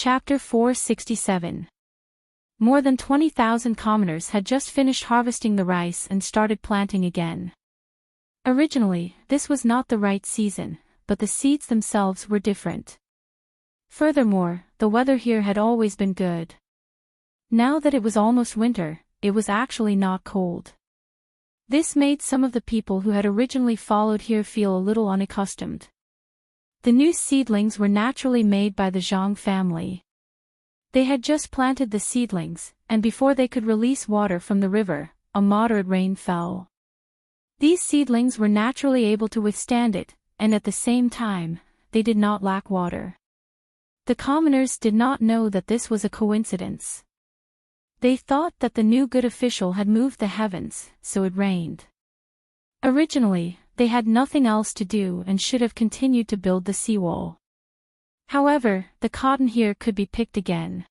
Chapter 467. More than 20,000 commoners had just finished harvesting the rice and started planting again. Originally, this was not the right season, but the seeds themselves were different. Furthermore, the weather here had always been good. Now that it was almost winter, it was actually not cold. This made some of the people who had originally followed here feel a little unaccustomed. The new seedlings were naturally made by the Zhang family. They had just planted the seedlings, and before they could release water from the river, a moderate rain fell. These seedlings were naturally able to withstand it, and at the same time, they did not lack water. The commoners did not know that this was a coincidence. They thought that the new good official had moved the heavens, so it rained. Originally, they had nothing else to do and should have continued to build the seawall. However, the cotton here could be picked again.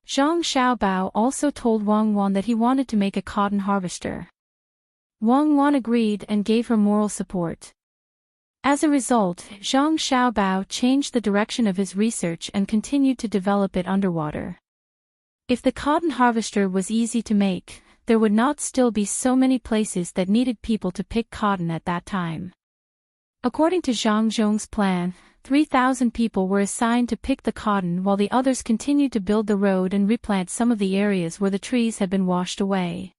Zhang Xiaobao also told Wang Wan that he wanted to make a cotton harvester. Wang Wan agreed and gave her moral support. As a result, Zhang Xiaobao changed the direction of his research and continued to develop it underwater. If the cotton harvester was easy to make, there would not still be so many places that needed people to pick cotton at that time. According to Zhang Zhong's plan, 3,000 people were assigned to pick the cotton while the others continued to build the road and replant some of the areas where the trees had been washed away.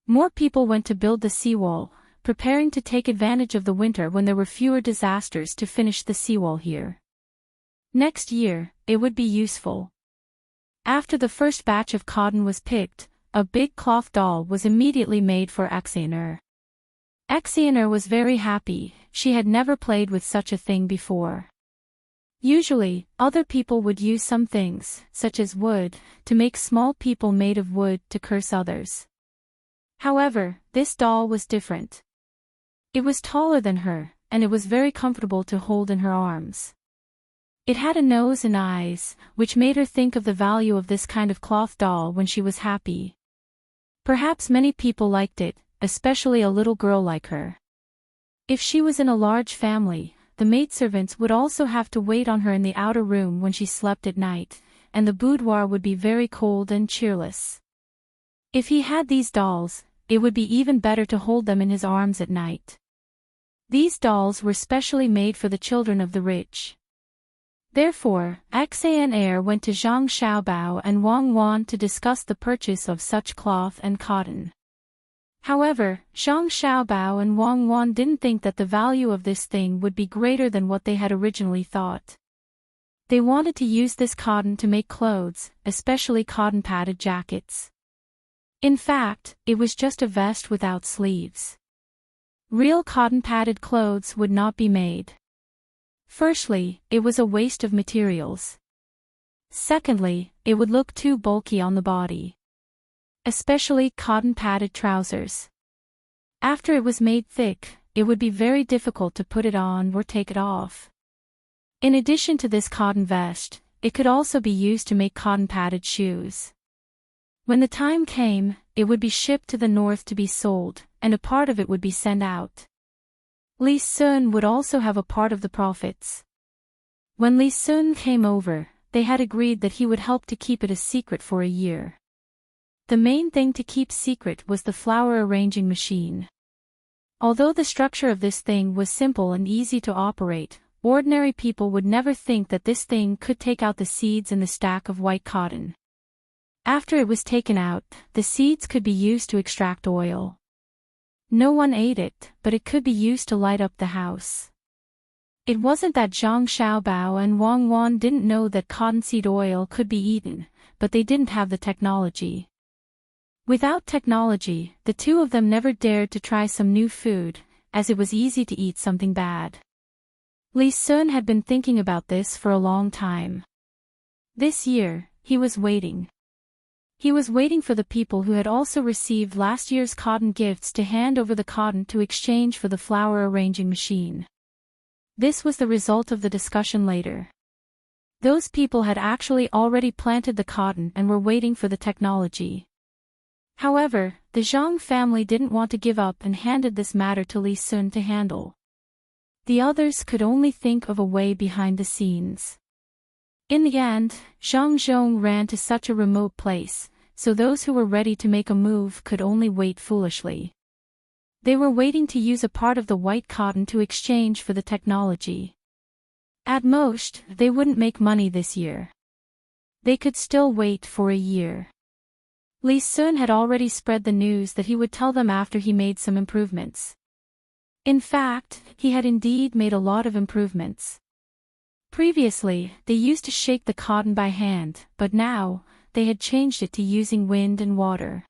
More people went to build the seawall, preparing to take advantage of the winter when there were fewer disasters to finish the seawall here. Next year, it would be useful. After the first batch of cotton was picked, a big cloth doll was immediately made for Xian'er. Xian'er was very happy, she had never played with such a thing before. Usually, other people would use some things, such as wood, to make small people made of wood to curse others. However, this doll was different. It was taller than her, and it was very comfortable to hold in her arms. It had a nose and eyes, which made her think of the value of this kind of cloth doll when she was happy. Perhaps many people liked it, especially a little girl like her. If she was in a large family, the maidservants would also have to wait on her in the outer room when she slept at night, and the boudoir would be very cold and cheerless. If he had these dolls, it would be even better to hold them in his arms at night. These dolls were specially made for the children of the rich. Therefore, Xian'er went to Zhang Xiaobao and Wang Wan to discuss the purchase of such cloth and cotton. However, Zhang Xiaobao and Wang Wan didn't think that the value of this thing would be greater than what they had originally thought. They wanted to use this cotton to make clothes, especially cotton-padded jackets. In fact, it was just a vest without sleeves. Real cotton-padded clothes would not be made. Firstly, it was a waste of materials. Secondly, it would look too bulky on the body. Especially cotton-padded trousers. After it was made thick, it would be very difficult to put it on or take it off. In addition to this cotton vest, it could also be used to make cotton-padded shoes. When the time came, it would be shipped to the north to be sold, and a part of it would be sent out. Li Sun would also have a part of the profits. When Li Sun came over, they had agreed that he would help to keep it a secret for a year. The main thing to keep secret was the flower arranging machine. Although the structure of this thing was simple and easy to operate, ordinary people would never think that this thing could take out the seeds in the stack of white cotton. After it was taken out, the seeds could be used to extract oil. No one ate it, but it could be used to light up the house. It wasn't that Zhang Xiaobao and Wang Wan didn't know that cottonseed oil could be eaten, but they didn't have the technology. Without technology, the two of them never dared to try some new food, as it was easy to eat something bad. Li Sun had been thinking about this for a long time. This year, he was waiting. He was waiting for the people who had also received last year's cotton gifts to hand over the cotton to exchange for the flower arranging machine. This was the result of the discussion later. Those people had actually already planted the cotton and were waiting for the technology. However, the Zhang family didn't want to give up and handed this matter to Li Sun to handle. The others could only think of a way behind the scenes. In the end, Zhang Zhong ran to such a remote place, so those who were ready to make a move could only wait foolishly. They were waiting to use a part of the white cotton to exchange for the technology. At most, they wouldn't make money this year. They could still wait for a year. Li Sun had already spread the news that he would tell them after he made some improvements. In fact, he had indeed made a lot of improvements. Previously, they used to shake the cotton by hand, but now, they had changed it to using wind and water.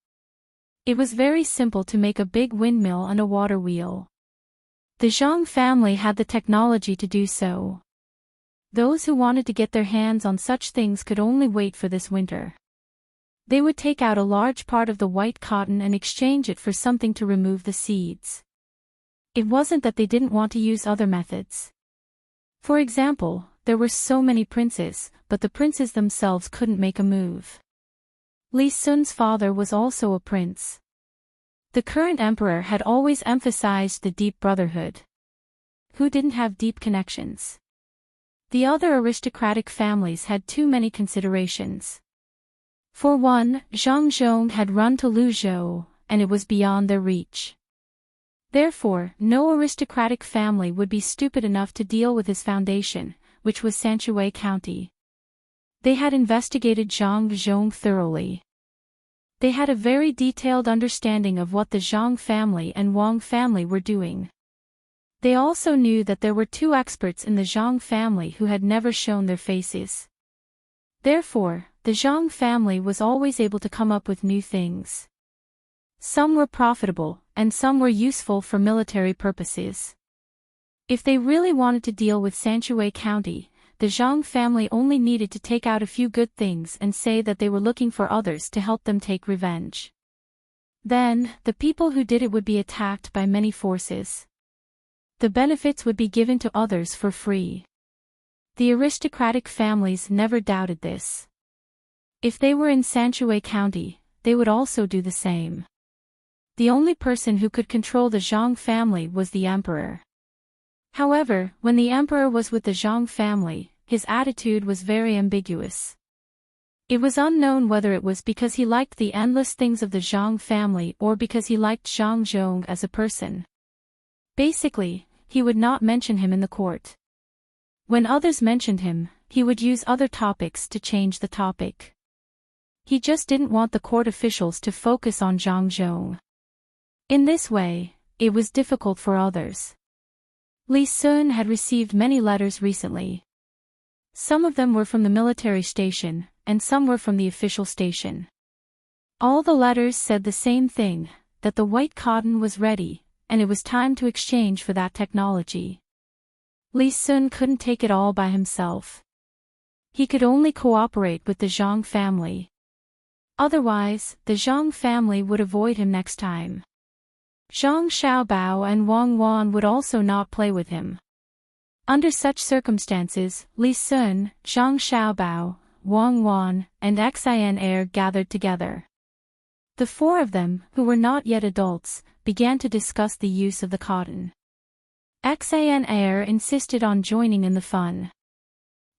It was very simple to make a big windmill and a water wheel. The Zhang family had the technology to do so. Those who wanted to get their hands on such things could only wait for this winter. They would take out a large part of the white cotton and exchange it for something to remove the seeds. It wasn't that they didn't want to use other methods. For example, there were so many princes, but the princes themselves couldn't make a move. Li Sun's father was also a prince. The current emperor had always emphasized the deep brotherhood. Who didn't have deep connections? The other aristocratic families had too many considerations. For one, Zhang Zhong had run to Luzhou, and it was beyond their reach. Therefore, no aristocratic family would be stupid enough to deal with his foundation, which was Sanshui County. They had investigated Zhang Zhong thoroughly. They had a very detailed understanding of what the Zhang family and Wang family were doing. They also knew that there were two experts in the Zhang family who had never shown their faces. Therefore, the Zhang family was always able to come up with new things. Some were profitable, and some were useful for military purposes. If they really wanted to deal with Sanshui County, the Zhang family only needed to take out a few good things and say that they were looking for others to help them take revenge. Then, the people who did it would be attacked by many forces. The benefits would be given to others for free. The aristocratic families never doubted this. If they were in Sanshui County, they would also do the same. The only person who could control the Zhang family was the emperor. However, when the emperor was with the Zhang family, his attitude was very ambiguous. It was unknown whether it was because he liked the endless things of the Zhang family or because he liked Zhang Zhong as a person. Basically, he would not mention him in the court. When others mentioned him, he would use other topics to change the topic. He just didn't want the court officials to focus on Zhang Zhong. In this way, it was difficult for others. Li Sun had received many letters recently. Some of them were from the military station, and some were from the official station. All the letters said the same thing, that the white cotton was ready, and it was time to exchange for that technology. Li Sun couldn't take it all by himself. He could only cooperate with the Zhang family. Otherwise, the Zhang family would avoid him next time. Zhang Xiaobao and Wang Wan would also not play with him. Under such circumstances, Li Sun, Zhang Xiaobao, Wang Wan, and Xin Er gathered together. The four of them, who were not yet adults, began to discuss the use of the cotton. Xin Er insisted on joining in the fun.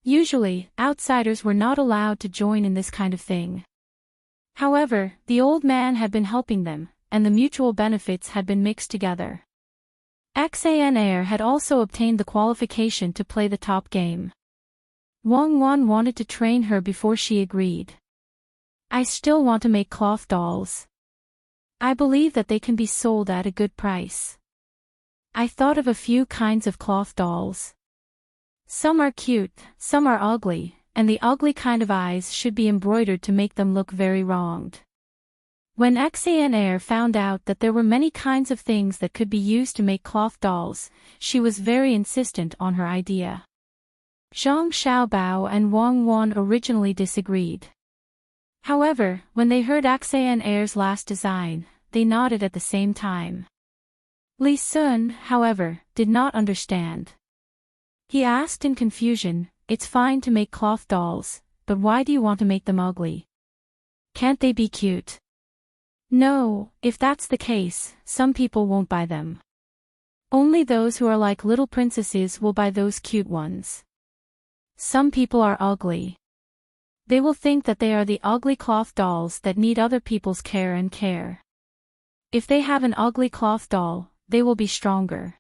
Usually, outsiders were not allowed to join in this kind of thing. However, the old man had been helping them, and the mutual benefits had been mixed together. Xin Er had also obtained the qualification to play the top game. Wang Wan wanted to train her before she agreed. I still want to make cloth dolls. I believe that they can be sold at a good price. I thought of a few kinds of cloth dolls. Some are cute, some are ugly, and the ugly kind of eyes should be embroidered to make them look very wronged. When Xin Er found out that there were many kinds of things that could be used to make cloth dolls, she was very insistent on her idea. Zhang Xiaobao and Wang Wan originally disagreed. However, when they heard Xin Er's last design, they nodded at the same time. Li Sun, however, did not understand. He asked in confusion, "It's fine to make cloth dolls, but why do you want to make them ugly? Can't they be cute?" "No, if that's the case, some people won't buy them. Only those who are like little princesses will buy those cute ones. Some people are ugly. They will think that they are the ugly cloth dolls that need other people's care and care. If they have an ugly cloth doll, they will be stronger.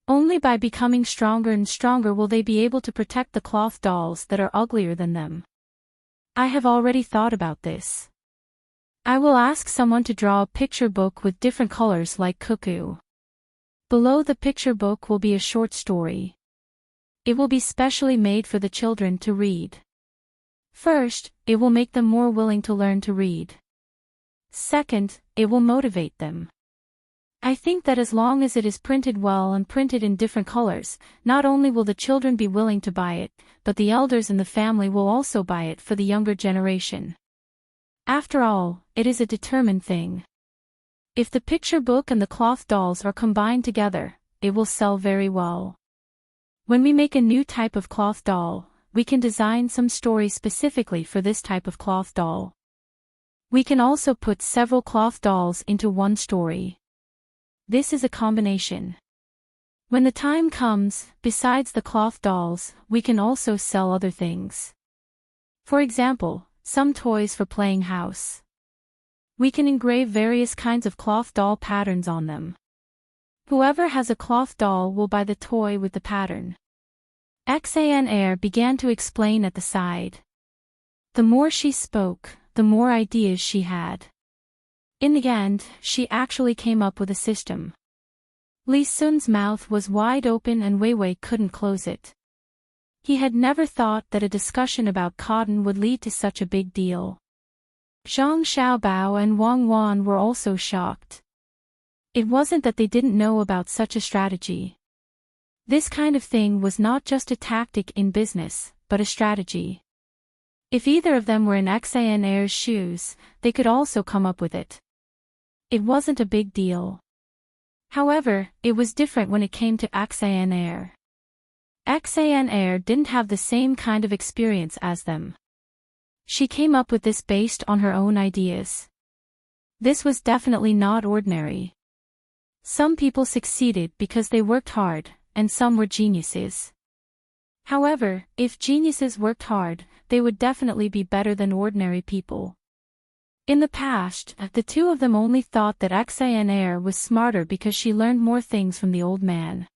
Only by becoming stronger and stronger will they be able to protect the cloth dolls that are uglier than them. I have already thought about this. I will ask someone to draw a picture book with different colors like cuckoo. Below the picture book will be a short story. It will be specially made for the children to read. First, it will make them more willing to learn to read. Second, it will motivate them. I think that as long as it is printed well and printed in different colors, not only will the children be willing to buy it, but the elders in the family will also buy it for the younger generation. After all, it is a determined thing. If the picture book and the cloth dolls are combined together, it will sell very well. When we make a new type of cloth doll, we can design some story specifically for this type of cloth doll. We can also put several cloth dolls into one story. This is a combination. When the time comes, besides the cloth dolls, we can also sell other things. For example, some toys for playing house. We can engrave various kinds of cloth doll patterns on them. Whoever has a cloth doll will buy the toy with the pattern. Xanr began to explain at the side. The more she spoke, the more ideas she had. In the end, she actually came up with a system. Li Sun's mouth was wide open and Wei Wei couldn't close it. He had never thought that a discussion about cotton would lead to such a big deal. Zhang Xiaobao and Wang Wan were also shocked. It wasn't that they didn't know about such a strategy. This kind of thing was not just a tactic in business, but a strategy. If either of them were in Xanr's shoes, they could also come up with it. It wasn't a big deal. However, it was different when it came to Xanr. Xanr didn't have the same kind of experience as them. She came up with this based on her own ideas. This was definitely not ordinary. Some people succeeded because they worked hard, and some were geniuses. However, if geniuses worked hard, they would definitely be better than ordinary people. In the past, the two of them only thought that Xanr was smarter because she learned more things from the old man.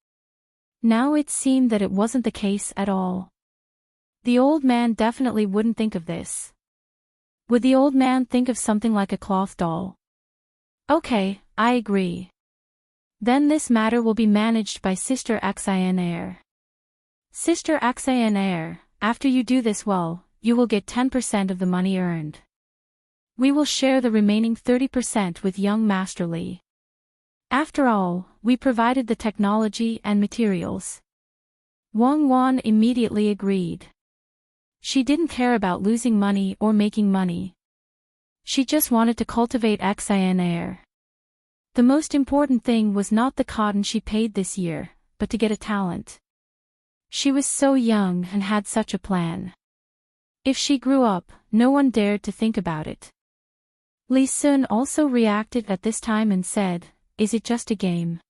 Now it seemed that it wasn't the case at all. The old man definitely wouldn't think of this. Would the old man think of something like a cloth doll? Okay, I agree. Then this matter will be managed by Sister Xanr. Sister Xanr, after you do this well, you will get 10% of the money earned. We will share the remaining 30% with young Master Li. After all, we provided the technology and materials. Wang Wan immediately agreed. She didn't care about losing money or making money. She just wanted to cultivate Xanr. The most important thing was not the cotton she paid this year, but to get a talent. She was so young and had such a plan. If she grew up, no one dared to think about it. Li Sun also reacted at this time and said, "Is it just a game?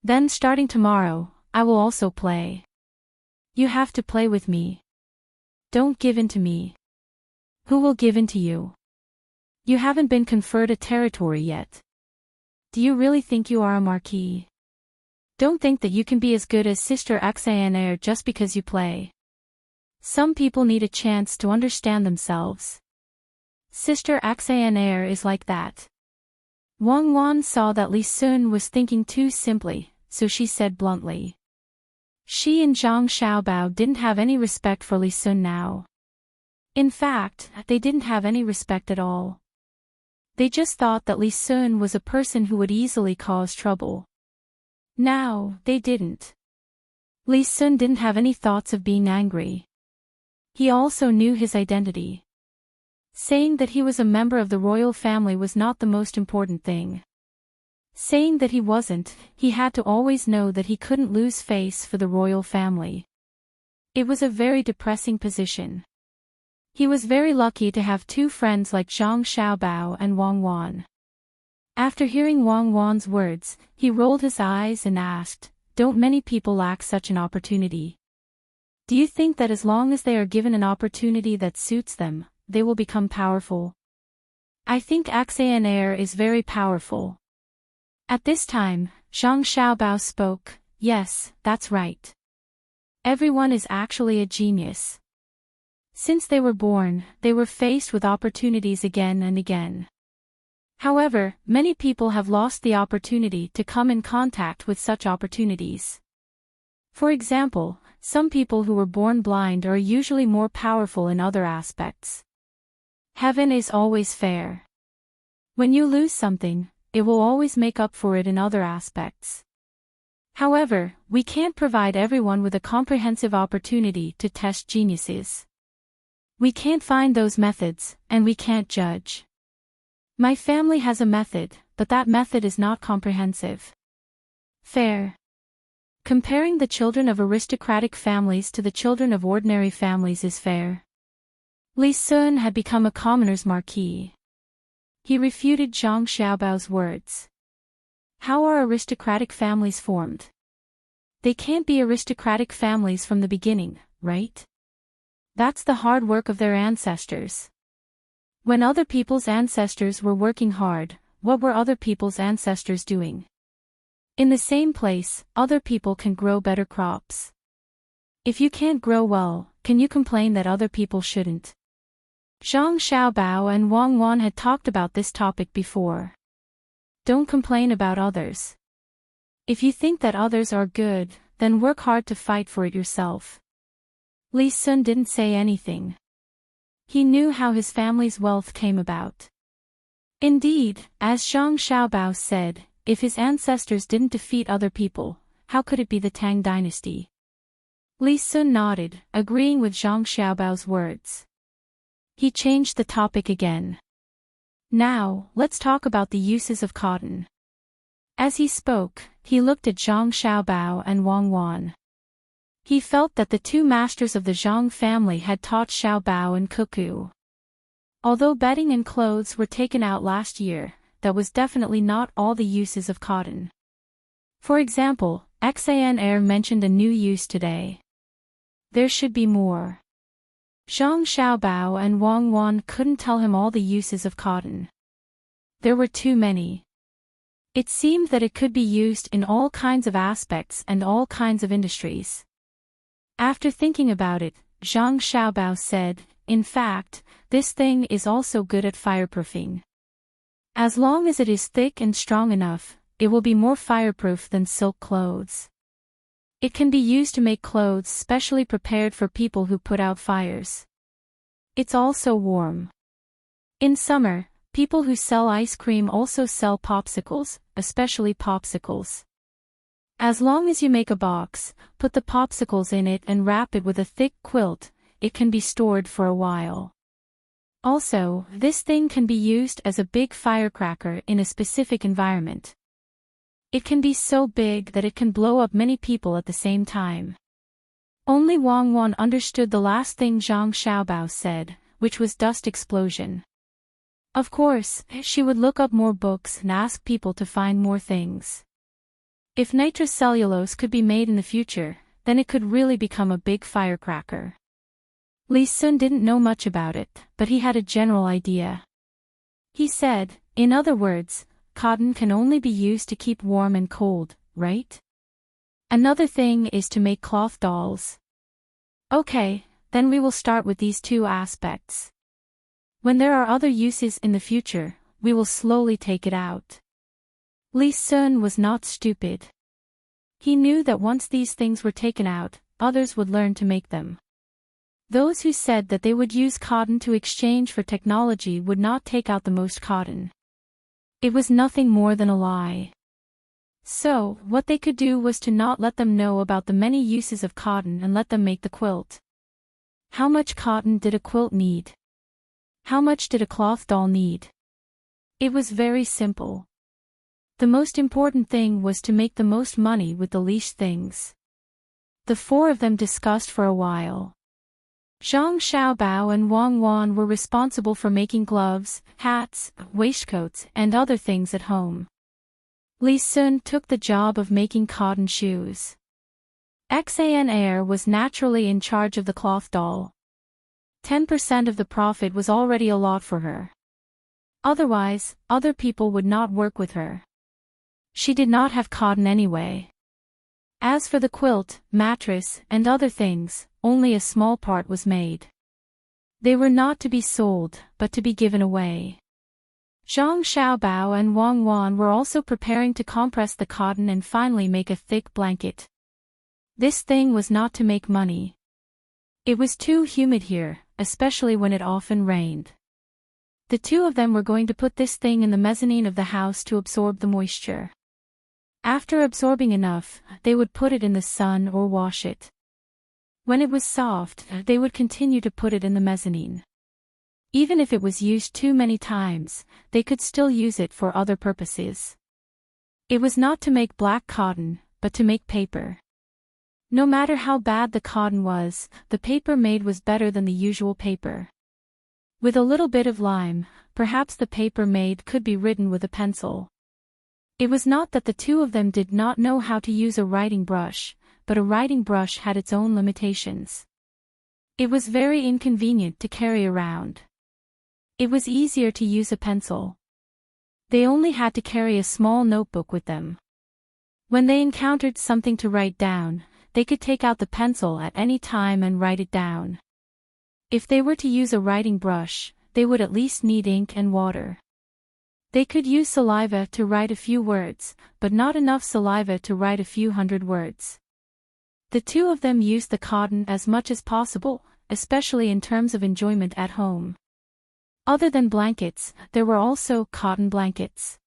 Then starting tomorrow, I will also play. You have to play with me. Don't give in to me." Who will give in to you? You haven't been conferred a territory yet. Do you really think you are a marquis? Don't think that you can be as good as Sister Xanr just because you play. Some people need a chance to understand themselves. Sister Xanr is like that. Wang Wan saw that Li Sun was thinking too simply, so she said bluntly. She and Zhang Xiaobao didn't have any respect for Li Sun now. In fact, they didn't have any respect at all. They just thought that Li Sun was a person who would easily cause trouble. Now, they didn't. Li Sun didn't have any thoughts of being angry. He also knew his identity. Saying that he was a member of the royal family was not the most important thing. Saying that he wasn't, he had to always know that he couldn't lose face for the royal family. It was a very depressing position. He was very lucky to have two friends like Zhang Xiaobao and Wang Wan. After hearing Wang Wan's words, he rolled his eyes and asked, "Don't many people lack such an opportunity?" Do you think that as long as they are given an opportunity that suits them, they will become powerful? I think Air is very powerful. At this time, Zhang Xiaobao spoke. Yes, that's right. Everyone is actually a genius. Since they were born, they were faced with opportunities again and again. However, many people have lost the opportunity to come in contact with such opportunities. For example, some people who were born blind are usually more powerful in other aspects. Heaven is always fair. When you lose something, it will always make up for it in other aspects. However, we can't provide everyone with a comprehensive opportunity to test geniuses. We can't find those methods, and we can't judge. My family has a method, but that method is not comprehensive. Fair. Comparing the children of aristocratic families to the children of ordinary families is fair. Li Sun had become a commoner's marquis. He refuted Zhang Xiaobao's words. How are aristocratic families formed? They can't be aristocratic families from the beginning, right? That's the hard work of their ancestors. When other people's ancestors were working hard, what were other people's ancestors doing? In the same place, other people can grow better crops. If you can't grow well, can you complain that other people shouldn't? Zhang Xiaobao and Wang Wan had talked about this topic before. Don't complain about others. If you think that others are good, then work hard to fight for it yourself. Li Sun didn't say anything. He knew how his family's wealth came about. Indeed, as Zhang Xiaobao said, if his ancestors didn't defeat other people, how could it be the Tang dynasty? Li Sun nodded, agreeing with Zhang Xiaobao's words. He changed the topic again. Now, let's talk about the uses of cotton. As he spoke, he looked at Zhang Xiaobao and Wang Wan. He felt that the two masters of the Zhang family had taught Xiaobao and Cuckoo. Although bedding and clothes were taken out last year, that was definitely not all the uses of cotton. For example, Air mentioned a new use today. There should be more. Zhang Xiaobao and Wang Wan couldn't tell him all the uses of cotton. There were too many. It seemed that it could be used in all kinds of aspects and all kinds of industries. After thinking about it, Zhang Xiaobao said, in fact, this thing is also good at fireproofing. As long as it is thick and strong enough, it will be more fireproof than silk clothes. It can be used to make clothes specially prepared for people who put out fires. It's also warm. In summer, people who sell ice cream also sell popsicles, especially popsicles. As long as you make a box, put the popsicles in it and wrap it with a thick quilt, it can be stored for a while. Also, this thing can be used as a big firecracker in a specific environment. It can be so big that it can blow up many people at the same time. Only Wang Wan understood the last thing Zhang Xiaobao said, which was dust explosion. Of course, she would look up more books and ask people to find more things. If nitrocellulose could be made in the future, then it could really become a big firecracker. Li Sun didn't know much about it, but he had a general idea. He said, in other words, cotton can only be used to keep warm and cold, right? Another thing is to make cloth dolls. Okay, then we will start with these two aspects. When there are other uses in the future, we will slowly take it out. Li Sun was not stupid. He knew that once these things were taken out, others would learn to make them. Those who said that they would use cotton to exchange for technology would not take out the most cotton. It was nothing more than a lie. So, what they could do was to not let them know about the many uses of cotton and let them make the quilt. How much cotton did a quilt need? How much did a cloth doll need? It was very simple. The most important thing was to make the most money with the least things. The four of them discussed for a while. Zhang Xiaobao and Wang Wan were responsible for making gloves, hats, waistcoats, and other things at home. Li Sun took the job of making cotton shoes. Xan was naturally in charge of the cloth doll. 10% of the profit was already a lot for her. Otherwise, other people would not work with her. She did not have cotton anyway. As for the quilt, mattress, and other things, only a small part was made. They were not to be sold, but to be given away. Zhang Xiaobao and Wang Wan were also preparing to compress the cotton and finally make a thick blanket. This thing was not to make money. It was too humid here, especially when it often rained. The two of them were going to put this thing in the mezzanine of the house to absorb the moisture. After absorbing enough, they would put it in the sun or wash it. When it was soft, they would continue to put it in the mezzanine. Even if it was used too many times, they could still use it for other purposes. It was not to make black cotton, but to make paper. No matter how bad the cotton was, the paper made was better than the usual paper. With a little bit of lime, perhaps the paper made could be written with a pencil. It was not that the two of them did not know how to use a writing brush, but a writing brush had its own limitations. It was very inconvenient to carry around. It was easier to use a pencil. They only had to carry a small notebook with them. When they encountered something to write down, they could take out the pencil at any time and write it down. If they were to use a writing brush, they would at least need ink and water. They could use saliva to write a few words, but not enough saliva to write a few hundred words. The two of them used the cotton as much as possible, especially in terms of enjoyment at home. Other than blankets, there were also cotton blankets.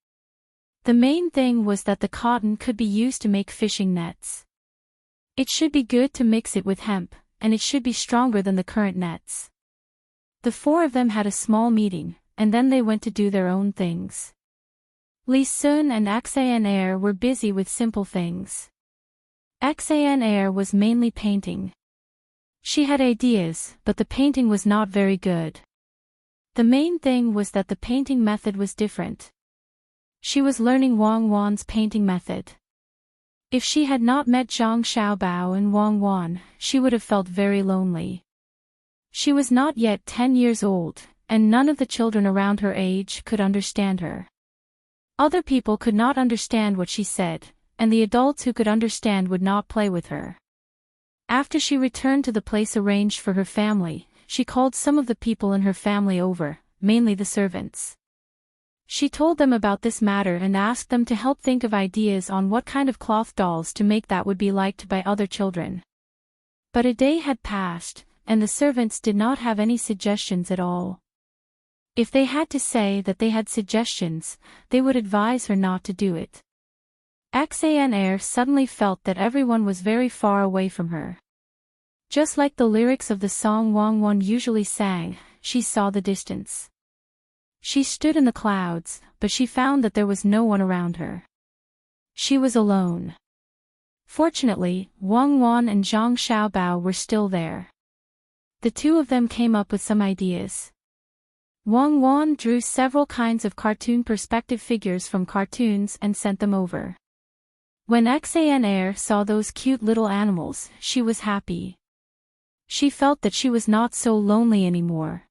The main thing was that the cotton could be used to make fishing nets. It should be good to mix it with hemp, and it should be stronger than the current nets. The four of them had a small meeting, and then they went to do their own things. Li Sun and Xan were busy with simple things. Xan was mainly painting. She had ideas, but the painting was not very good. The main thing was that the painting method was different. She was learning Wang Wan's painting method. If she had not met Zhang Xiaobao and Wang Wan, she would have felt very lonely. She was not yet 10 years old, and none of the children around her age could understand her. Other people could not understand what she said, and the adults who could understand would not play with her. After she returned to the place arranged for her family, she called some of the people in her family over, mainly the servants. She told them about this matter and asked them to help think of ideas on what kind of cloth dolls to make that would be liked by other children. But a day had passed, and the servants did not have any suggestions at all. If they had to say that they had suggestions, they would advise her not to do it. Xan suddenly felt that everyone was very far away from her. Just like the lyrics of the song Wang Wan usually sang, she saw the distance. She stood in the clouds, but she found that there was no one around her. She was alone. Fortunately, Wang Wan and Zhang Xiaobao were still there. The two of them came up with some ideas. Wang Wan drew several kinds of cartoon perspective figures from cartoons and sent them over. When Xan saw those cute little animals, she was happy. She felt that she was not so lonely anymore.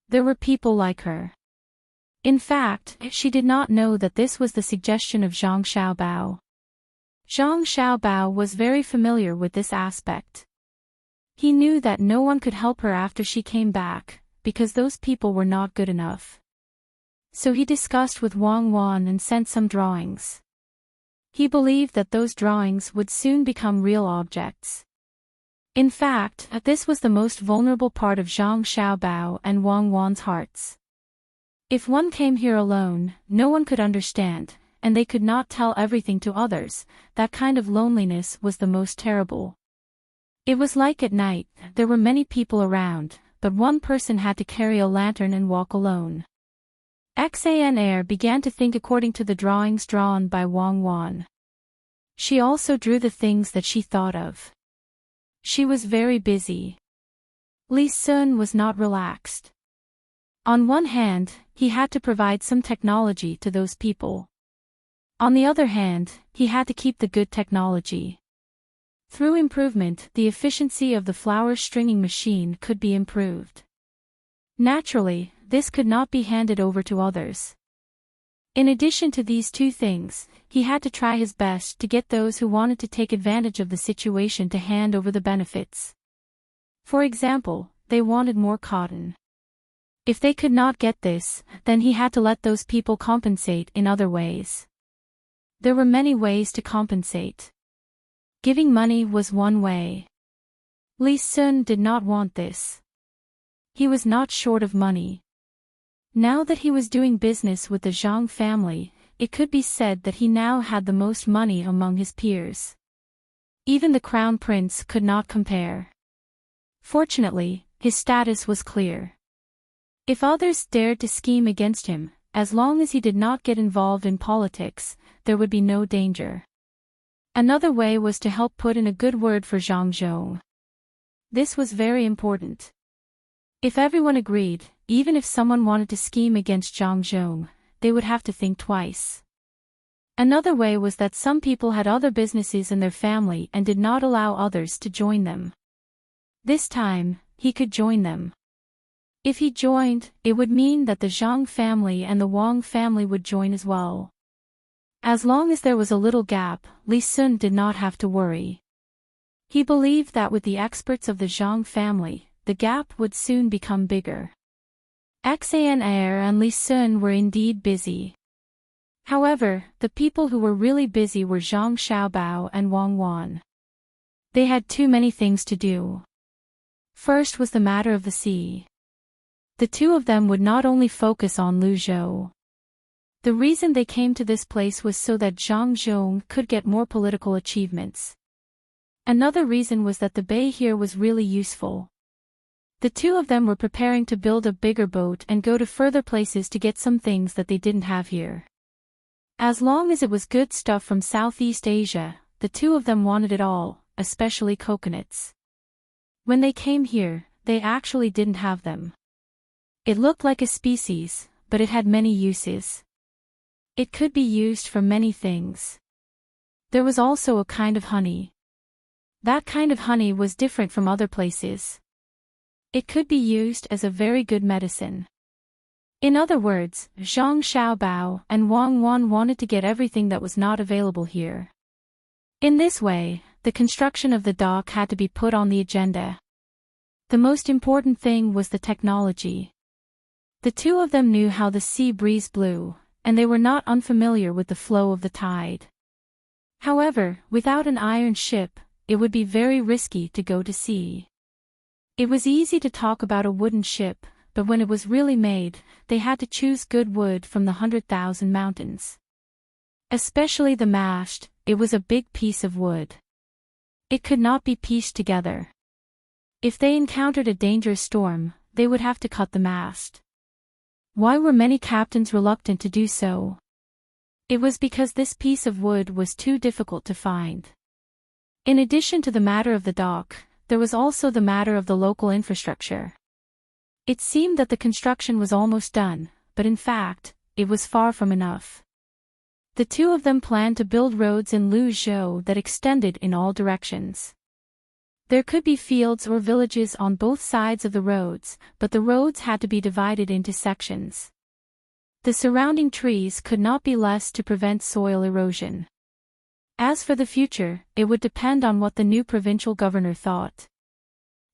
There were people like her. In fact, she did not know that this was the suggestion of Zhang Xiaobao. Zhang Xiaobao was very familiar with this aspect. He knew that no one could help her after she came back, because those people were not good enough. So he discussed with Wang Wan and sent some drawings. He believed that those drawings would soon become real objects. In fact, this was the most vulnerable part of Zhang Xiaobao and Wang Wan's hearts. If one came here alone, no one could understand, and they could not tell everything to others. That kind of loneliness was the most terrible. It was like at night, there were many people around, but one person had to carry a lantern and walk alone. Xan began to think according to the drawings drawn by Wang Wan. She also drew the things that she thought of. She was very busy. Li Sun was not relaxed. On one hand, he had to provide some technology to those people. On the other hand, he had to keep the good technology. Through improvement, the efficiency of the flower stringing machine could be improved. Naturally, this could not be handed over to others. In addition to these two things, he had to try his best to get those who wanted to take advantage of the situation to hand over the benefits. For example, they wanted more cotton. If they could not get this, then he had to let those people compensate in other ways. There were many ways to compensate. Giving money was one way. Li Sun did not want this. He was not short of money. Now that he was doing business with the Zhang family, it could be said that he now had the most money among his peers. Even the crown prince could not compare. Fortunately, his status was clear. If others dared to scheme against him, as long as he did not get involved in politics, there would be no danger. Another way was to help put in a good word for Zhang Zhong. This was very important. If everyone agreed, even if someone wanted to scheme against Zhang Zhong, they would have to think twice. Another way was that some people had other businesses in their family and did not allow others to join them. This time, he could join them. If he joined, it would mean that the Zhang family and the Wang family would join as well. As long as there was a little gap, Li Sun did not have to worry. He believed that with the experts of the Zhang family, the gap would soon become bigger. Xan Air and Li Sun were indeed busy. However, the people who were really busy were Zhang Xiaobao and Wang Wan. They had too many things to do. First was the matter of the sea. The two of them would not only focus on Luzhou. The reason they came to this place was so that Zhang Zhong could get more political achievements. Another reason was that the bay here was really useful. The two of them were preparing to build a bigger boat and go to further places to get some things that they didn't have here. As long as it was good stuff from Southeast Asia, the two of them wanted it all, especially coconuts. When they came here, they actually didn't have them. It looked like a species, but it had many uses. It could be used for many things. There was also a kind of honey. That kind of honey was different from other places. It could be used as a very good medicine. In other words, Zhang Xiaobao and Wang Wan wanted to get everything that was not available here. In this way, the construction of the dock had to be put on the agenda. The most important thing was the technology. The two of them knew how the sea breeze blew, and they were not unfamiliar with the flow of the tide. However, without an iron ship, it would be very risky to go to sea. It was easy to talk about a wooden ship, but when it was really made, they had to choose good wood from the 100,000 mountains. Especially the mast, it was a big piece of wood. It could not be pieced together. If they encountered a dangerous storm, they would have to cut the mast. Why were many captains reluctant to do so? It was because this piece of wood was too difficult to find. In addition to the matter of the dock, there was also the matter of the local infrastructure. It seemed that the construction was almost done, but in fact, it was far from enough. The two of them planned to build roads in Luzhou that extended in all directions. There could be fields or villages on both sides of the roads, but the roads had to be divided into sections. The surrounding trees could not be less to prevent soil erosion. As for the future, it would depend on what the new provincial governor thought.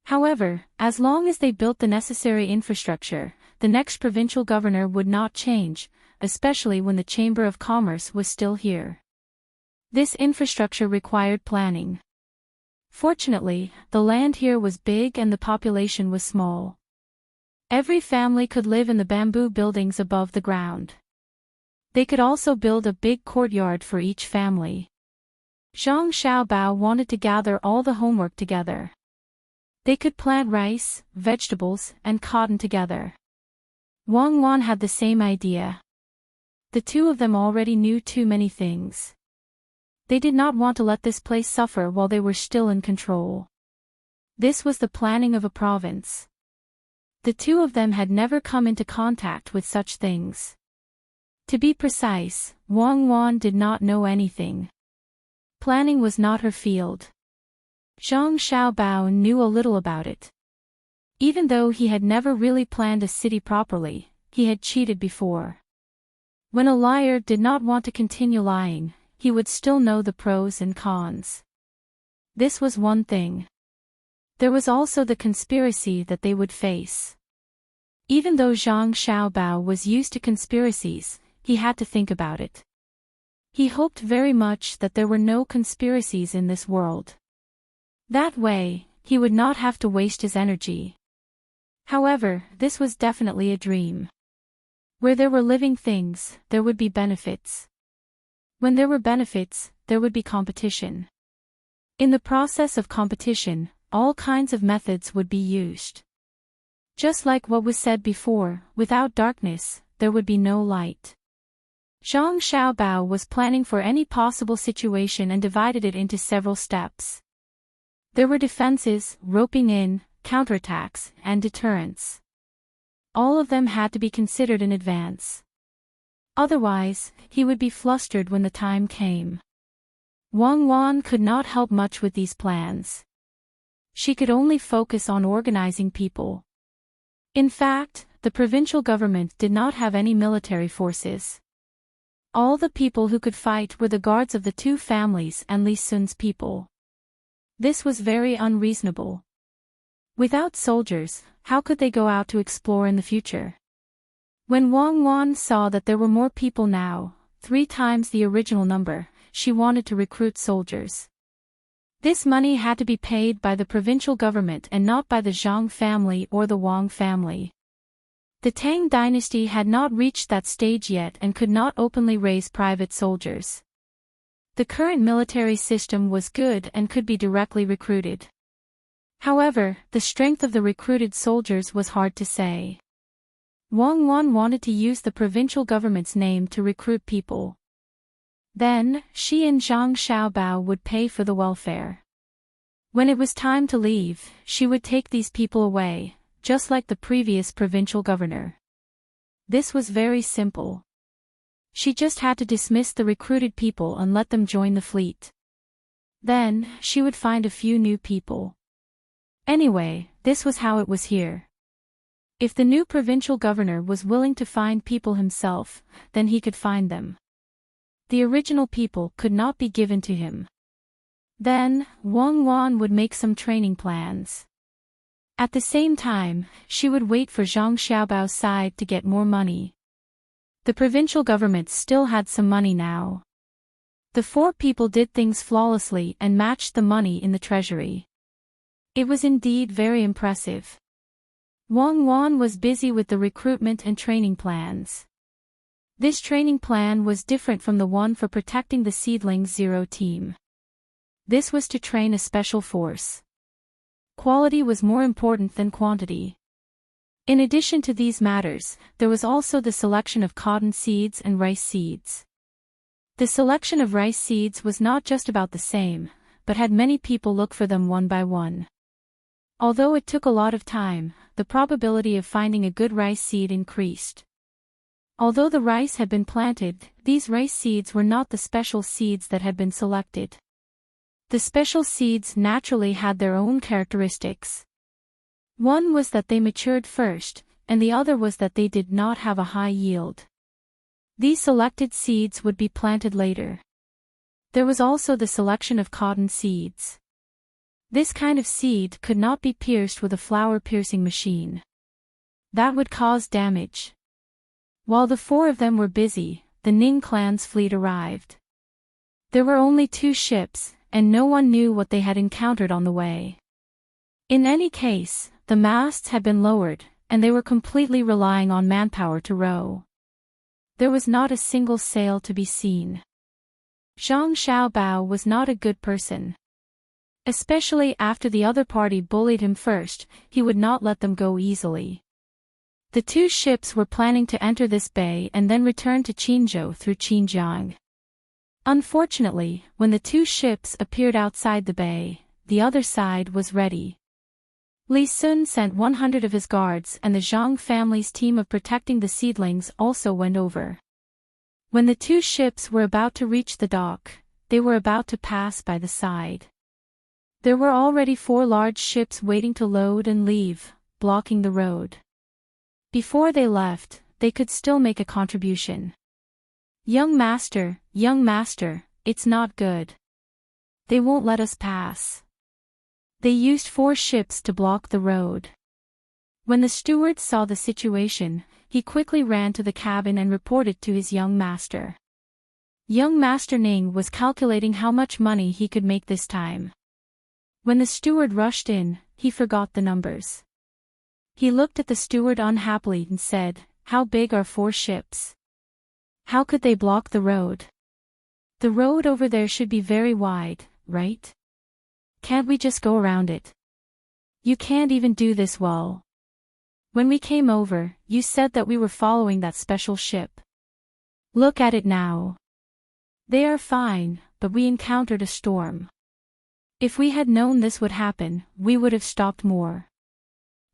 However, as long as they built the necessary infrastructure, the next provincial governor would not change, especially when the Chamber of Commerce was still here. This infrastructure required planning. Fortunately, the land here was big and the population was small. Every family could live in the bamboo buildings above the ground. They could also build a big courtyard for each family. Zhang Xiaobao wanted to gather all the homework together. They could plant rice, vegetables, and cotton together. Wang Wan had the same idea. The two of them already knew too many things. They did not want to let this place suffer while they were still in control. This was the planning of a province. The two of them had never come into contact with such things. To be precise, Wang Wan did not know anything. Planning was not her field. Zhang Xiaobao knew a little about it. Even though he had never really planned a city properly, he had cheated before. When a liar did not want to continue lying, he would still know the pros and cons. This was one thing. There was also the conspiracy that they would face. Even though Zhang Xiaobao was used to conspiracies, he had to think about it. He hoped very much that there were no conspiracies in this world. That way, he would not have to waste his energy. However, this was definitely a dream. Where there were living things, there would be benefits. When there were benefits, there would be competition. In the process of competition, all kinds of methods would be used. Just like what was said before, without darkness, there would be no light. Zhang Xiaobao was planning for any possible situation and divided it into several steps. There were defenses, roping in, counterattacks, and deterrence. All of them had to be considered in advance. Otherwise, he would be flustered when the time came. Wang Wan could not help much with these plans. She could only focus on organizing people. In fact, the provincial government did not have any military forces. All the people who could fight were the guards of the two families and Li Sun's people. This was very unreasonable. Without soldiers, how could they go out to explore in the future? When Wang Wan saw that there were more people now, 3 times the original number, she wanted to recruit soldiers. This money had to be paid by the provincial government and not by the Zhang family or the Wang family. The Tang dynasty had not reached that stage yet and could not openly raise private soldiers. The current military system was good and could be directly recruited. However, the strength of the recruited soldiers was hard to say. Wang Wan wanted to use the provincial government's name to recruit people. Then, she and Zhang Xiaobao would pay for the welfare. When it was time to leave, she would take these people away, just like the previous provincial governor. This was very simple. She just had to dismiss the recruited people and let them join the fleet. Then, she would find a few new people. Anyway, this was how it was here. If the new provincial governor was willing to find people himself, then he could find them. The original people could not be given to him. Then, Wang Wan would make some training plans. At the same time, she would wait for Zhang Xiaobao's side to get more money. The provincial government still had some money now. The 4 people did things flawlessly and matched the money in the treasury. It was indeed very impressive. Wang Wan was busy with the recruitment and training plans. This training plan was different from the one for protecting the Seedlings Zero team. This was to train a special force. Quality was more important than quantity. In addition to these matters, there was also the selection of cotton seeds and rice seeds. The selection of rice seeds was not just about the same, but had many people look for them one by one. Although it took a lot of time, the probability of finding a good rice seed increased. Although the rice had been planted, these rice seeds were not the special seeds that had been selected. The special seeds naturally had their own characteristics. One was that they matured first, and the other was that they did not have a high yield. These selected seeds would be planted later. There was also the selection of cotton seeds. This kind of seed could not be pierced with a flower-piercing machine. That would cause damage. While the 4 of them were busy, the Ning clan's fleet arrived. There were only 2 ships, and no one knew what they had encountered on the way. In any case, the masts had been lowered, and they were completely relying on manpower to row. There was not a single sail to be seen. Zhang Xiaobao was not a good person. Especially after the other party bullied him first, he would not let them go easily. The 2 ships were planning to enter this bay and then return to Qinzhou through Xinjiang. Unfortunately, when the 2 ships appeared outside the bay, the other side was ready. Li Sun sent 100 of his guards and the Zhang family's team of protecting the seedlings also went over. When the 2 ships were about to reach the dock, they were about to pass by the side. There were already 4 large ships waiting to load and leave, blocking the road. Before they left, they could still make a contribution. Young master, it's not good. They won't let us pass. They used 4 ships to block the road. When the steward saw the situation, he quickly ran to the cabin and reported to his young master. Young Master Ning was calculating how much money he could make this time. When the steward rushed in, he forgot the numbers. He looked at the steward unhappily and said, "How big are 4 ships? How could they block the road? The road over there should be very wide, right? Can't we just go around it? You can't even do this well. When we came over, you said that we were following that special ship. Look at it now. They are fine, but we encountered a storm. If we had known this would happen, we would have stopped more.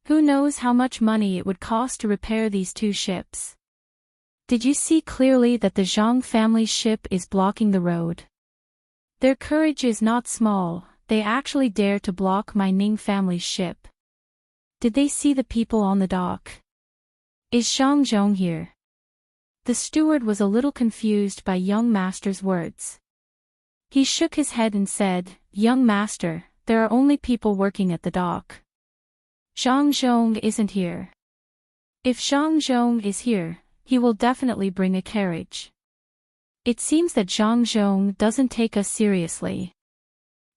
Who knows how much money it would cost to repair these 2 ships? Did you see clearly that the Zhang family's ship is blocking the road? Their courage is not small, they actually dare to block my Ning family's ship. Did they see the people on the dock? Is Zhang Zhong here?" The steward was a little confused by young master's words. He shook his head and said, "Young master, there are only people working at the dock. Zhang Zhong isn't here. If Zhang Zhong is here, he will definitely bring a carriage. It seems that Zhang Zhong doesn't take us seriously.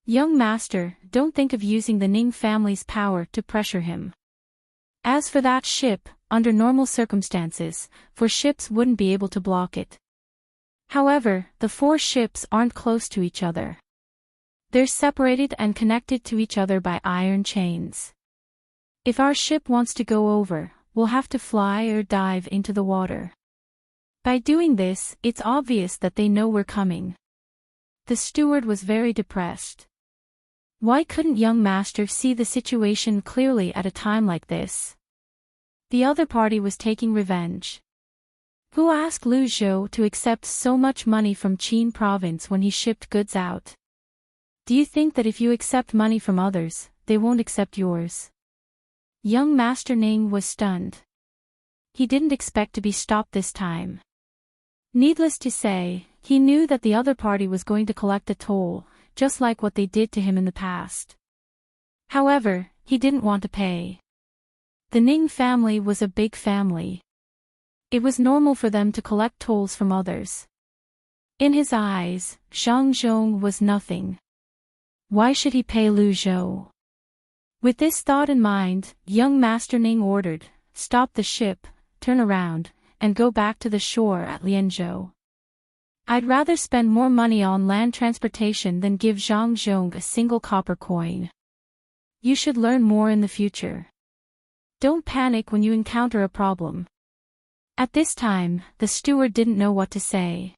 Young master, don't think of using the Ning family's power to pressure him. As for that ship, under normal circumstances, 4 ships wouldn't be able to block it. However, the 4 ships aren't close to each other. They're separated and connected to each other by iron chains. If our ship wants to go over, we'll have to fly or dive into the water. By doing this, it's obvious that they know we're coming." The steward was very depressed. Why couldn't young master see the situation clearly at a time like this? The other party was taking revenge. Who asked Lu Zhou to accept so much money from Qin province when he shipped goods out? Do you think that if you accept money from others, they won't accept yours? Young Master Ning was stunned. He didn't expect to be stopped this time. Needless to say, he knew that the other party was going to collect a toll, just like what they did to him in the past. However, he didn't want to pay. The Ning family was a big family. It was normal for them to collect tolls from others. In his eyes, Zhang Zhong was nothing. Why should he pay Lu Zhou? With this thought in mind, young Master Ning ordered, "Stop the ship, turn around, and go back to the shore at Lianzhou. I'd rather spend more money on land transportation than give Zhang Zhong a single copper coin. You should learn more in the future. Don't panic when you encounter a problem." At this time, the steward didn't know what to say.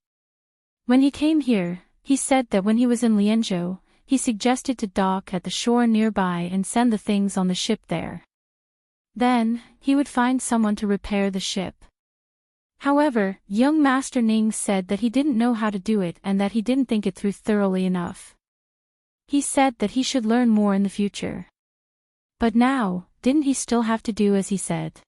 When he came here, he said that when he was in Lianzhou, he suggested to dock at the shore nearby and send the things on the ship there. Then, he would find someone to repair the ship. However, young Master Ning said that he didn't know how to do it and that he didn't think it through thoroughly enough. He said that he should learn more in the future. But now, didn't he still have to do as he said?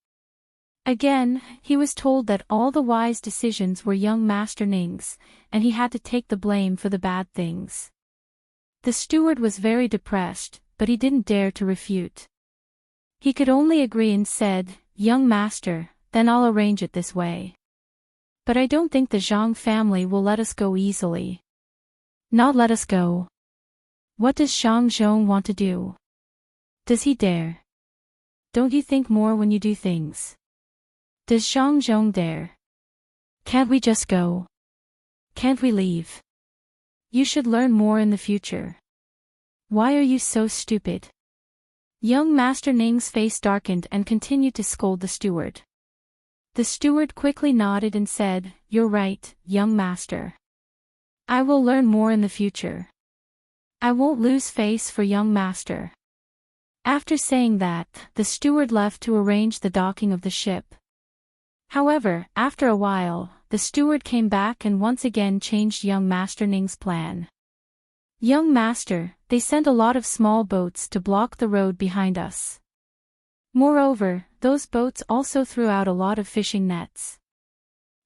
Again, he was told that all the wise decisions were young Master Ning's, and he had to take the blame for the bad things. The steward was very depressed, but he didn't dare to refute. He could only agree and said, "Young master, then I'll arrange it this way. But I don't think the Zhang family will let us go easily." "Not let us go? What does Zhang Zhong want to do? Does he dare? Don't you think more when you do things? Does Zhang Zhong dare? Can't we just go? Can't we leave? You should learn more in the future. Why are you so stupid?" Young Master Ning's face darkened and continued to scold the steward. The steward quickly nodded and said, "You're right, young master. I will learn more in the future. I won't lose face for young master." After saying that, the steward left to arrange the docking of the ship. However, after a while, the steward came back and once again changed young Master Ning's plan. "Young master, they sent a lot of small boats to block the road behind us. Moreover, those boats also threw out a lot of fishing nets.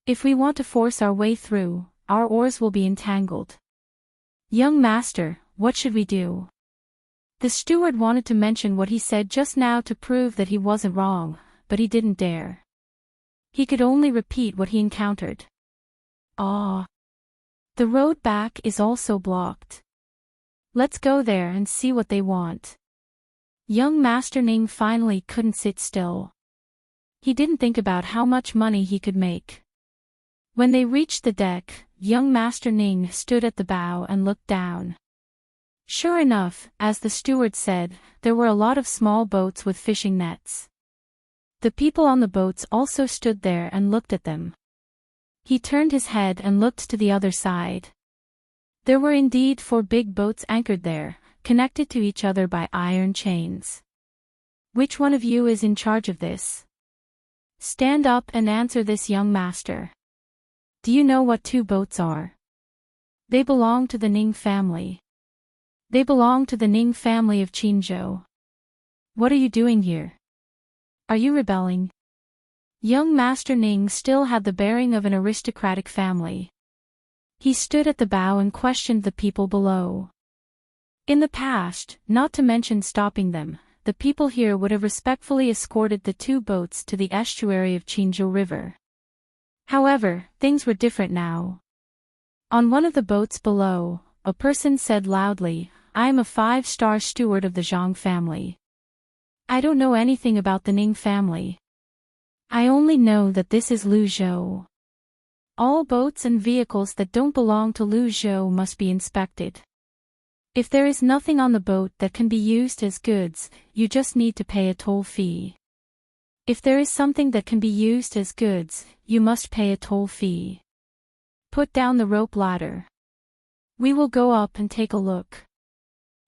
If we want to force our way through, our oars will be entangled. Young master, what should we do? The steward wanted to mention what he said just now to prove that he wasn't wrong, but he didn't dare. He could only repeat what he encountered. Ah. The road back is also blocked. Let's go there and see what they want. Young Master Ning finally couldn't sit still. He didn't think about how much money he could make. When they reached the deck, young Master Ning stood at the bow and looked down. Sure enough, as the steward said, there were a lot of small boats with fishing nets. The people on the boats also stood there and looked at them. He turned his head and looked to the other side. There were indeed 4 big boats anchored there, connected to each other by iron chains. Which one of you is in charge of this? Stand up and answer this, young master. Do you know what 2 boats are? They belong to the Ning family. They belong to the Ning family of Qinzhou. What are you doing here? Are you rebelling? Young Master Ning still had the bearing of an aristocratic family. He stood at the bow and questioned the people below. In the past, not to mention stopping them, the people here would have respectfully escorted the 2 boats to the estuary of Qinzhou River. However, things were different now. On one of the boats below, a person said loudly, "I am a 5-star steward of the Zhang family. I don't know anything about the Ning family. I only know that this is Lu Zhou. All boats and vehicles that don't belong to Lu Zhou must be inspected. If there is nothing on the boat that can be used as goods, you just need to pay a toll fee. If there is something that can be used as goods, you must pay a toll fee. Put down the rope ladder. We will go up and take a look."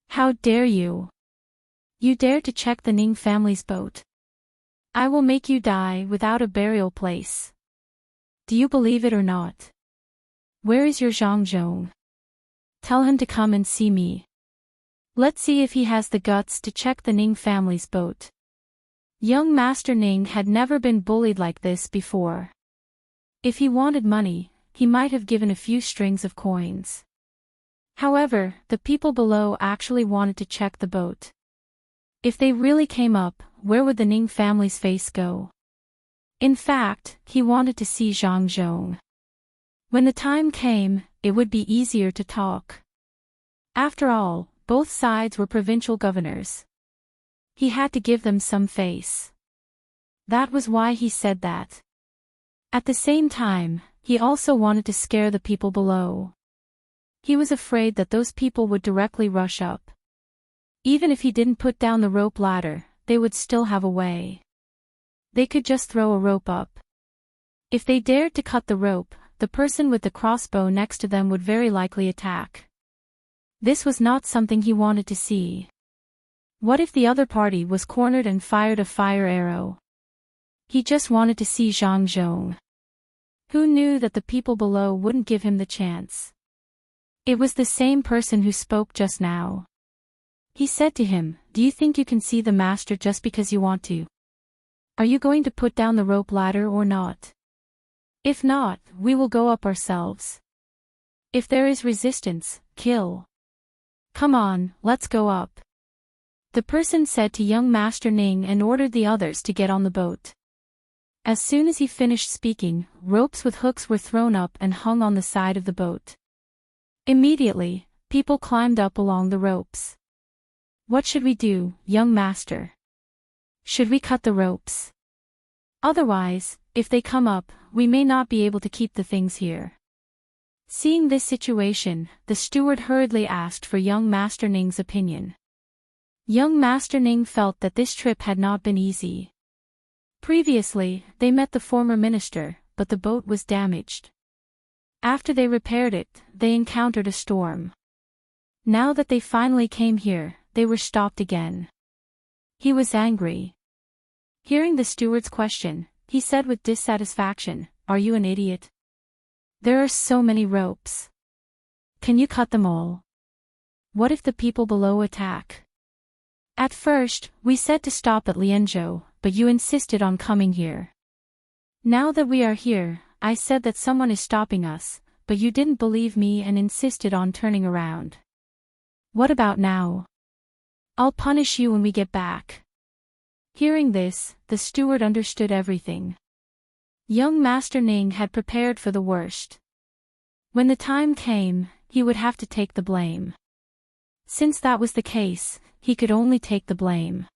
"How dare you? You dare to check the Ning family's boat? I will make you die without a burial place. Do you believe it or not? Where is your Zhangzhong? Tell him to come and see me. Let's see if he has the guts to check the Ning family's boat." Young Master Ning had never been bullied like this before. If he wanted money, he might have given a few strings of coins. However, the people below actually wanted to check the boat. If they really came up, where would the Ning family's face go? In fact, he wanted to see Zhang Zhong. When the time came, it would be easier to talk. After all, both sides were provincial governors. He had to give them some face. That was why he said that. At the same time, he also wanted to scare the people below. He was afraid that those people would directly rush up. Even if he didn't put down the rope ladder, they would still have a way. They could just throw a rope up. If they dared to cut the rope, the person with the crossbow next to them would very likely attack. This was not something he wanted to see. What if the other party was cornered and fired a fire arrow? He just wanted to see Zhang Zhong. Who knew that the people below wouldn't give him the chance? It was the same person who spoke just now. He said to him, "Do you think you can see the master just because you want to? Are you going to put down the rope ladder or not? If not, we will go up ourselves. If there is resistance, kill. Come on, let's go up." The person said to young Master Ning and ordered the others to get on the boat. As soon as he finished speaking, ropes with hooks were thrown up and hung on the side of the boat. Immediately, people climbed up along the ropes. "What should we do, young master? Should we cut the ropes? Otherwise, if they come up, we may not be able to keep the things here." Seeing this situation, the steward hurriedly asked for young Master Ning's opinion. Young Master Ning felt that this trip had not been easy. Previously, they met the former minister, but the boat was damaged. After they repaired it, they encountered a storm. Now that they finally came here, they were stopped again. He was angry. Hearing the steward's question, he said with dissatisfaction, "Are you an idiot? There are so many ropes. Can you cut them all? What if the people below attack? At first, we said to stop at Lianzhou, but you insisted on coming here. Now that we are here, I said that someone is stopping us, but you didn't believe me and insisted on turning around. What about now? I'll punish you when we get back. Hearing this, the steward understood everything. Young Master Ning had prepared for the worst. When the time came, he would have to take the blame. Since that was the case, he could only take the blame.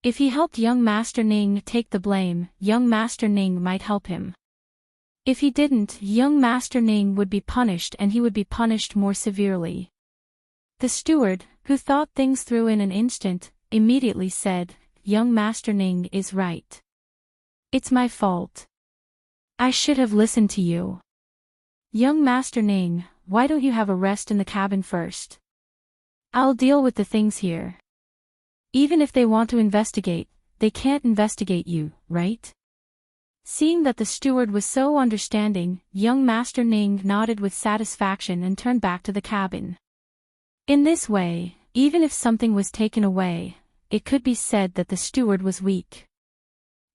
If he helped young Master Ning take the blame, young Master Ning might help him. If he didn't, young Master Ning would be punished and he would be punished more severely. The steward, who thought things through in an instant, immediately said, "Young Master Ning is right. It's my fault. I should have listened to you. Young Master Ning, why don't you have a rest in the cabin first? I'll deal with the things here. Even if they want to investigate, they can't investigate you, right?" Seeing that the steward was so understanding, young Master Ning nodded with satisfaction and turned back to the cabin. In this way, even if something was taken away, it could be said that the steward was weak.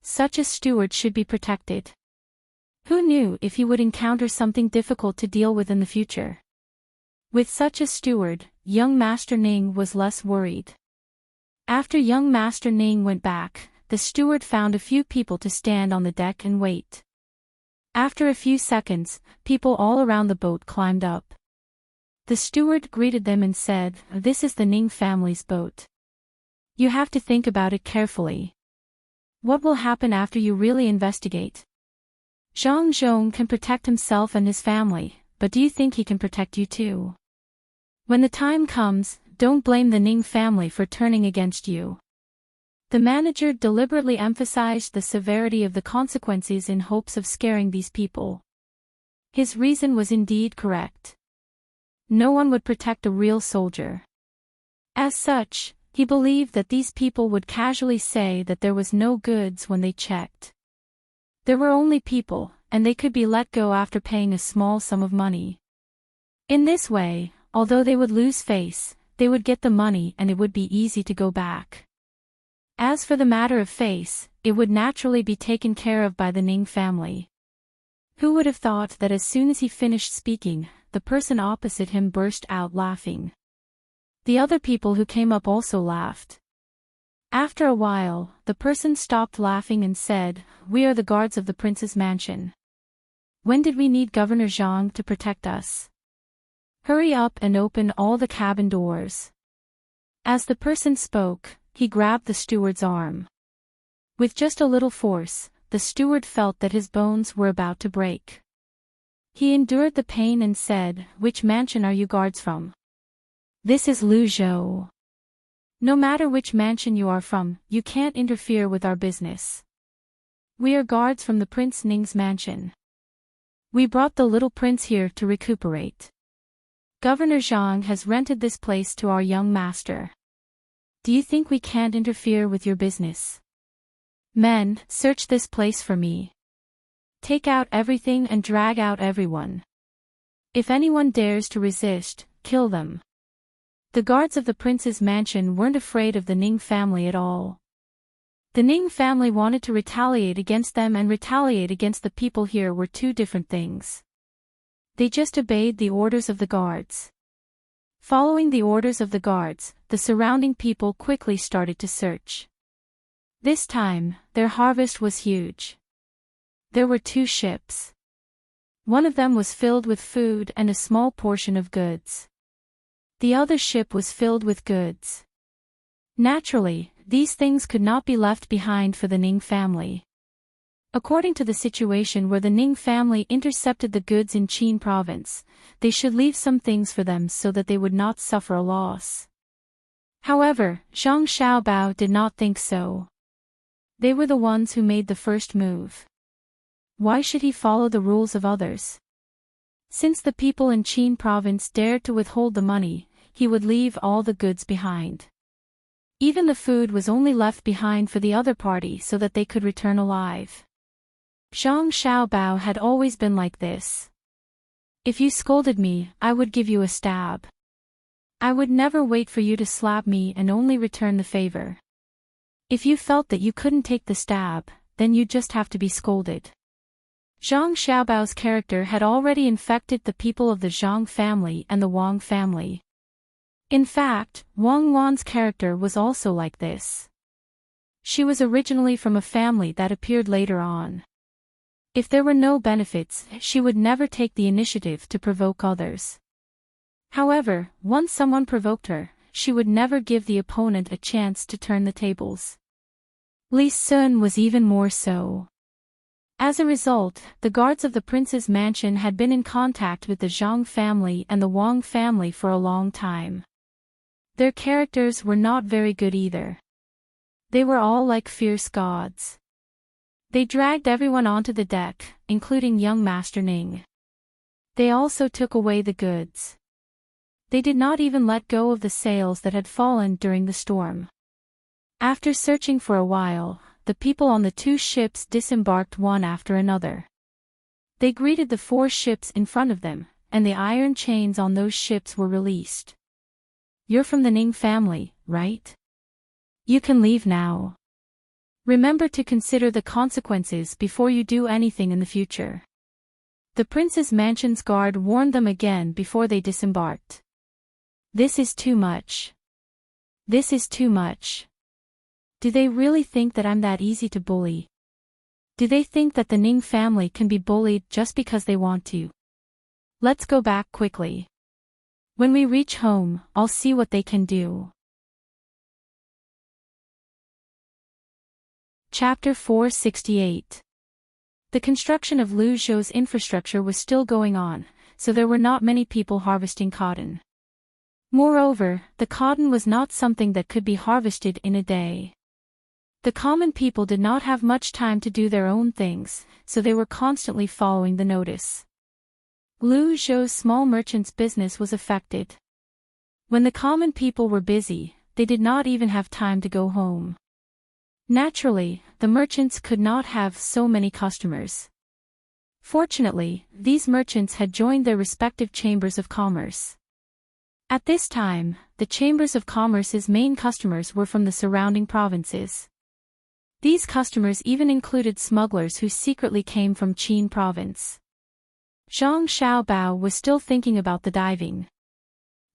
Such a steward should be protected. Who knew if he would encounter something difficult to deal with in the future? With such a steward, young Master Ning was less worried. After young Master Ning went back, the steward found a few people to stand on the deck and wait. After a few seconds, people all around the boat climbed up. The steward greeted them and said, "This is the Ning family's boat. You have to think about it carefully. What will happen after you really investigate? Zhang Zhong can protect himself and his family, but do you think he can protect you too? When the time comes, don't blame the Ning family for turning against you." The manager deliberately emphasized the severity of the consequences in hopes of scaring these people. His reason was indeed correct. No one would protect a real soldier. As such, he believed that these people would casually say that there was no goods when they checked. There were only people, and they could be let go after paying a small sum of money. In this way, although they would lose face, they would get the money and it would be easy to go back. As for the matter of face, it would naturally be taken care of by the Ning family. Who would have thought that as soon as he finished speaking, the person opposite him burst out laughing. The other people who came up also laughed. After a while, the person stopped laughing and said, "We are the guards of the prince's mansion. When did we need Governor Zhang to protect us? Hurry up and open all the cabin doors." As the person spoke, he grabbed the steward's arm. With just a little force, the steward felt that his bones were about to break. He endured the pain and said, "Which mansion are you guards from?" "This is Luzhou." "No matter which mansion you are from, you can't interfere with our business. We are guards from the Prince Ning's mansion. We brought the little prince here to recuperate. Governor Zhang has rented this place to our young master. Do you think we can't interfere with your business? Men, search this place for me. Take out everything and drag out everyone. If anyone dares to resist, kill them." The guards of the prince's mansion weren't afraid of the Ning family at all. The Ning family wanted to retaliate against them, and retaliate against the people here were two different things. They just obeyed the orders of the guards. Following the orders of the guards, the surrounding people quickly started to search. This time, their harvest was huge. There were 2 ships. One of them was filled with food and a small portion of goods. The other ship was filled with goods. Naturally, these things could not be left behind for the Ning family. According to the situation where the Ning family intercepted the goods in Qin province, they should leave some things for them so that they would not suffer a loss. However, Zhang Xiaobao did not think so. They were the ones who made the first move. Why should he follow the rules of others? Since the people in Qin province dared to withhold the money, he would leave all the goods behind. Even the food was only left behind for the other party so that they could return alive. Zhang Xiaobao had always been like this. If you scolded me, I would give you a stab. I would never wait for you to slap me and only return the favor. If you felt that you couldn't take the stab, then you'd just have to be scolded. Zhang Xiaobao's character had already infected the people of the Zhang family and the Wang family. In fact, Wang Wan's character was also like this. She was originally from a family that appeared later on. If there were no benefits, she would never take the initiative to provoke others. However, once someone provoked her, she would never give the opponent a chance to turn the tables. Li Sun was even more so. As a result, the guards of the prince's mansion had been in contact with the Zhang family and the Wang family for a long time. Their characters were not very good either. They were all like fierce gods. They dragged everyone onto the deck, including young Master Ning. They also took away the goods. They did not even let go of the sails that had fallen during the storm. After searching for a while, the people on the 2 ships disembarked one after another. They greeted the 4 ships in front of them, and the iron chains on those ships were released. You're from the Ning family, right? You can leave now. Remember to consider the consequences before you do anything in the future. The prince's mansion's guard warned them again before they disembarked. This is too much. This is too much. Do they really think that I'm that easy to bully? Do they think that the Ning family can be bullied just because they want to? Let's go back quickly. When we reach home, I'll see what they can do. Chapter 468. The construction of Lu Zhou's infrastructure was still going on, so there were not many people harvesting cotton. Moreover, the cotton was not something that could be harvested in a day. The common people did not have much time to do their own things, so they were constantly following the notice. Lu Zhou's small merchant's business was affected. When the common people were busy, they did not even have time to go home. Naturally, the merchants could not have so many customers. Fortunately, these merchants had joined their respective chambers of commerce. At this time, the chambers of commerce's main customers were from the surrounding provinces. These customers even included smugglers who secretly came from Qin province. Zhang Xiaobao was still thinking about the diving.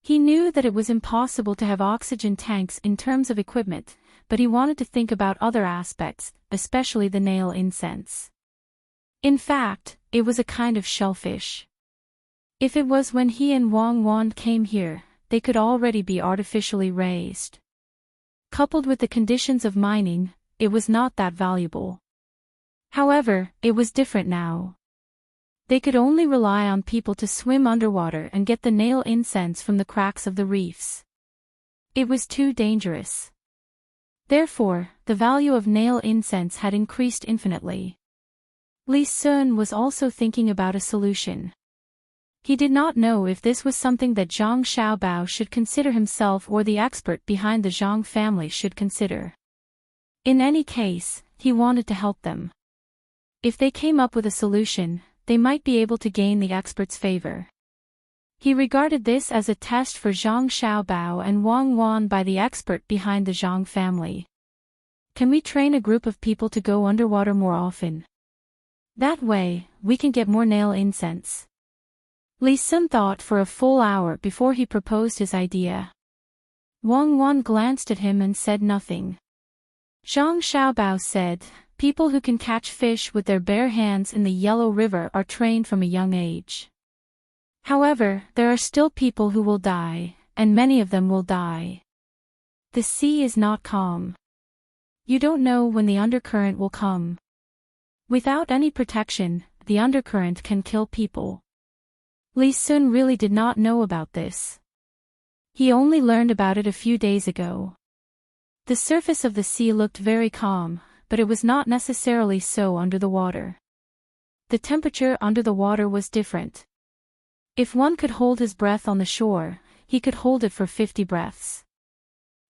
He knew that it was impossible to have oxygen tanks in terms of equipment, but he wanted to think about other aspects, especially the nail incense. In fact, it was a kind of shellfish. If it was when he and Wang Wan came here, they could already be artificially raised. Coupled with the conditions of mining, it was not that valuable. However, it was different now. They could only rely on people to swim underwater and get the nail incense from the cracks of the reefs. It was too dangerous. Therefore, the value of nail incense had increased infinitely. Li Sun was also thinking about a solution. He did not know if this was something that Zhang Xiaobao should consider himself or the expert behind the Zhang family should consider. In any case, he wanted to help them. If they came up with a solution, they might be able to gain the expert's favor. He regarded this as a test for Zhang Xiaobao and Wang Wan by the expert behind the Zhang family. Can we train a group of people to go underwater more often? That way, we can get more nail incense. Li Sun thought for a full hour before he proposed his idea. Wang Wan glanced at him and said nothing. Zhang Xiaobao said, people who can catch fish with their bare hands in the Yellow River are trained from a young age. However, there are still people who will die, and many of them will die. The sea is not calm. You don't know when the undercurrent will come. Without any protection, the undercurrent can kill people. Li Sun really did not know about this. He only learned about it a few days ago. The surface of the sea looked very calm, but it was not necessarily so under the water. The temperature under the water was different. If one could hold his breath on the shore, he could hold it for 50 breaths.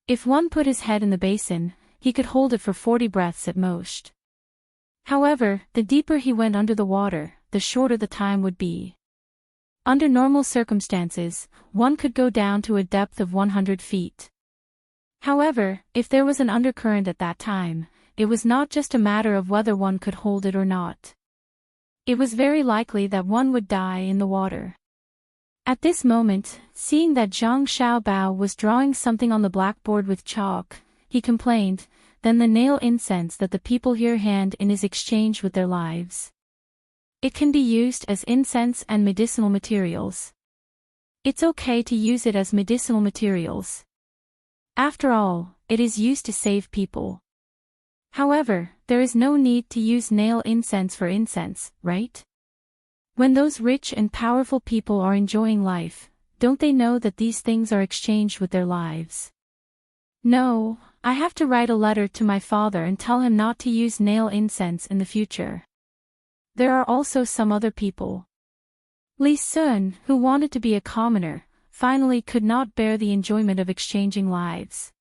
If one put his head in the basin, he could hold it for 40 breaths at most. However, the deeper he went under the water, the shorter the time would be. Under normal circumstances, one could go down to a depth of 100 feet. However, if there was an undercurrent at that time, it was not just a matter of whether one could hold it or not. It was very likely that one would die in the water. At this moment, seeing that Zhang Xiaobao was drawing something on the blackboard with chalk, he complained, "Then the nail incense that the people here hand in is exchanged with their lives. It can be used as incense and medicinal materials. It's okay to use it as medicinal materials. After all, it is used to save people. However, there is no need to use nail incense for incense, right? When those rich and powerful people are enjoying life, don't they know that these things are exchanged with their lives? No, I have to write a letter to my father and tell him not to use nail incense in the future." There are also some other people. Li Sun, who wanted to be a commoner, finally could not bear the enjoyment of exchanging lives.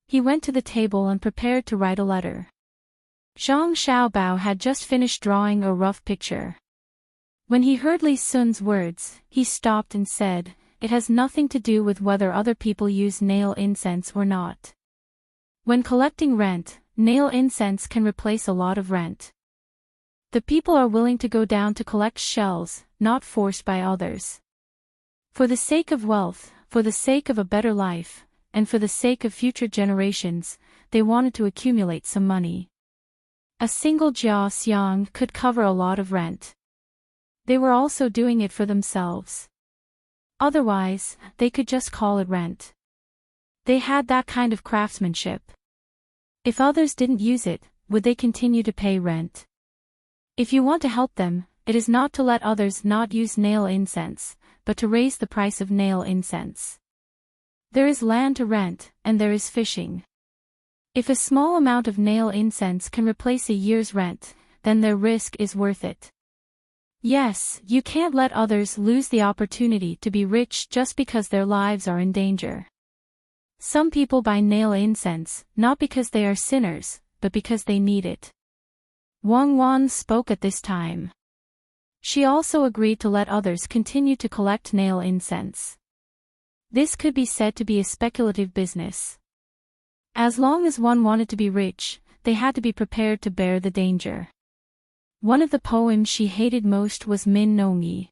He went to the table and prepared to write a letter. Zhang Xiaobao had just finished drawing a rough picture. When he heard Li Sun's words, he stopped and said, "It has nothing to do with whether other people use nail incense or not. When collecting rent, nail incense can replace a lot of rent. The people are willing to go down to collect shells, not forced by others. For the sake of wealth, for the sake of a better life, and for the sake of future generations, they wanted to accumulate some money. A single jia xiang could cover a lot of rent. They were also doing it for themselves. Otherwise, they could just call it rent. They had that kind of craftsmanship. If others didn't use it, would they continue to pay rent? If you want to help them, it is not to let others not use nail incense, but to raise the price of nail incense. There is land to rent, and there is fishing. If a small amount of nail incense can replace a year's rent, then their risk is worth it. Yes, you can't let others lose the opportunity to be rich just because their lives are in danger. Some people buy nail incense, not because they are sinners, but because they need it." Wang Wan spoke at this time. She also agreed to let others continue to collect nail incense. This could be said to be a speculative business. As long as one wanted to be rich, they had to be prepared to bear the danger. One of the poems she hated most was Min Nongyi.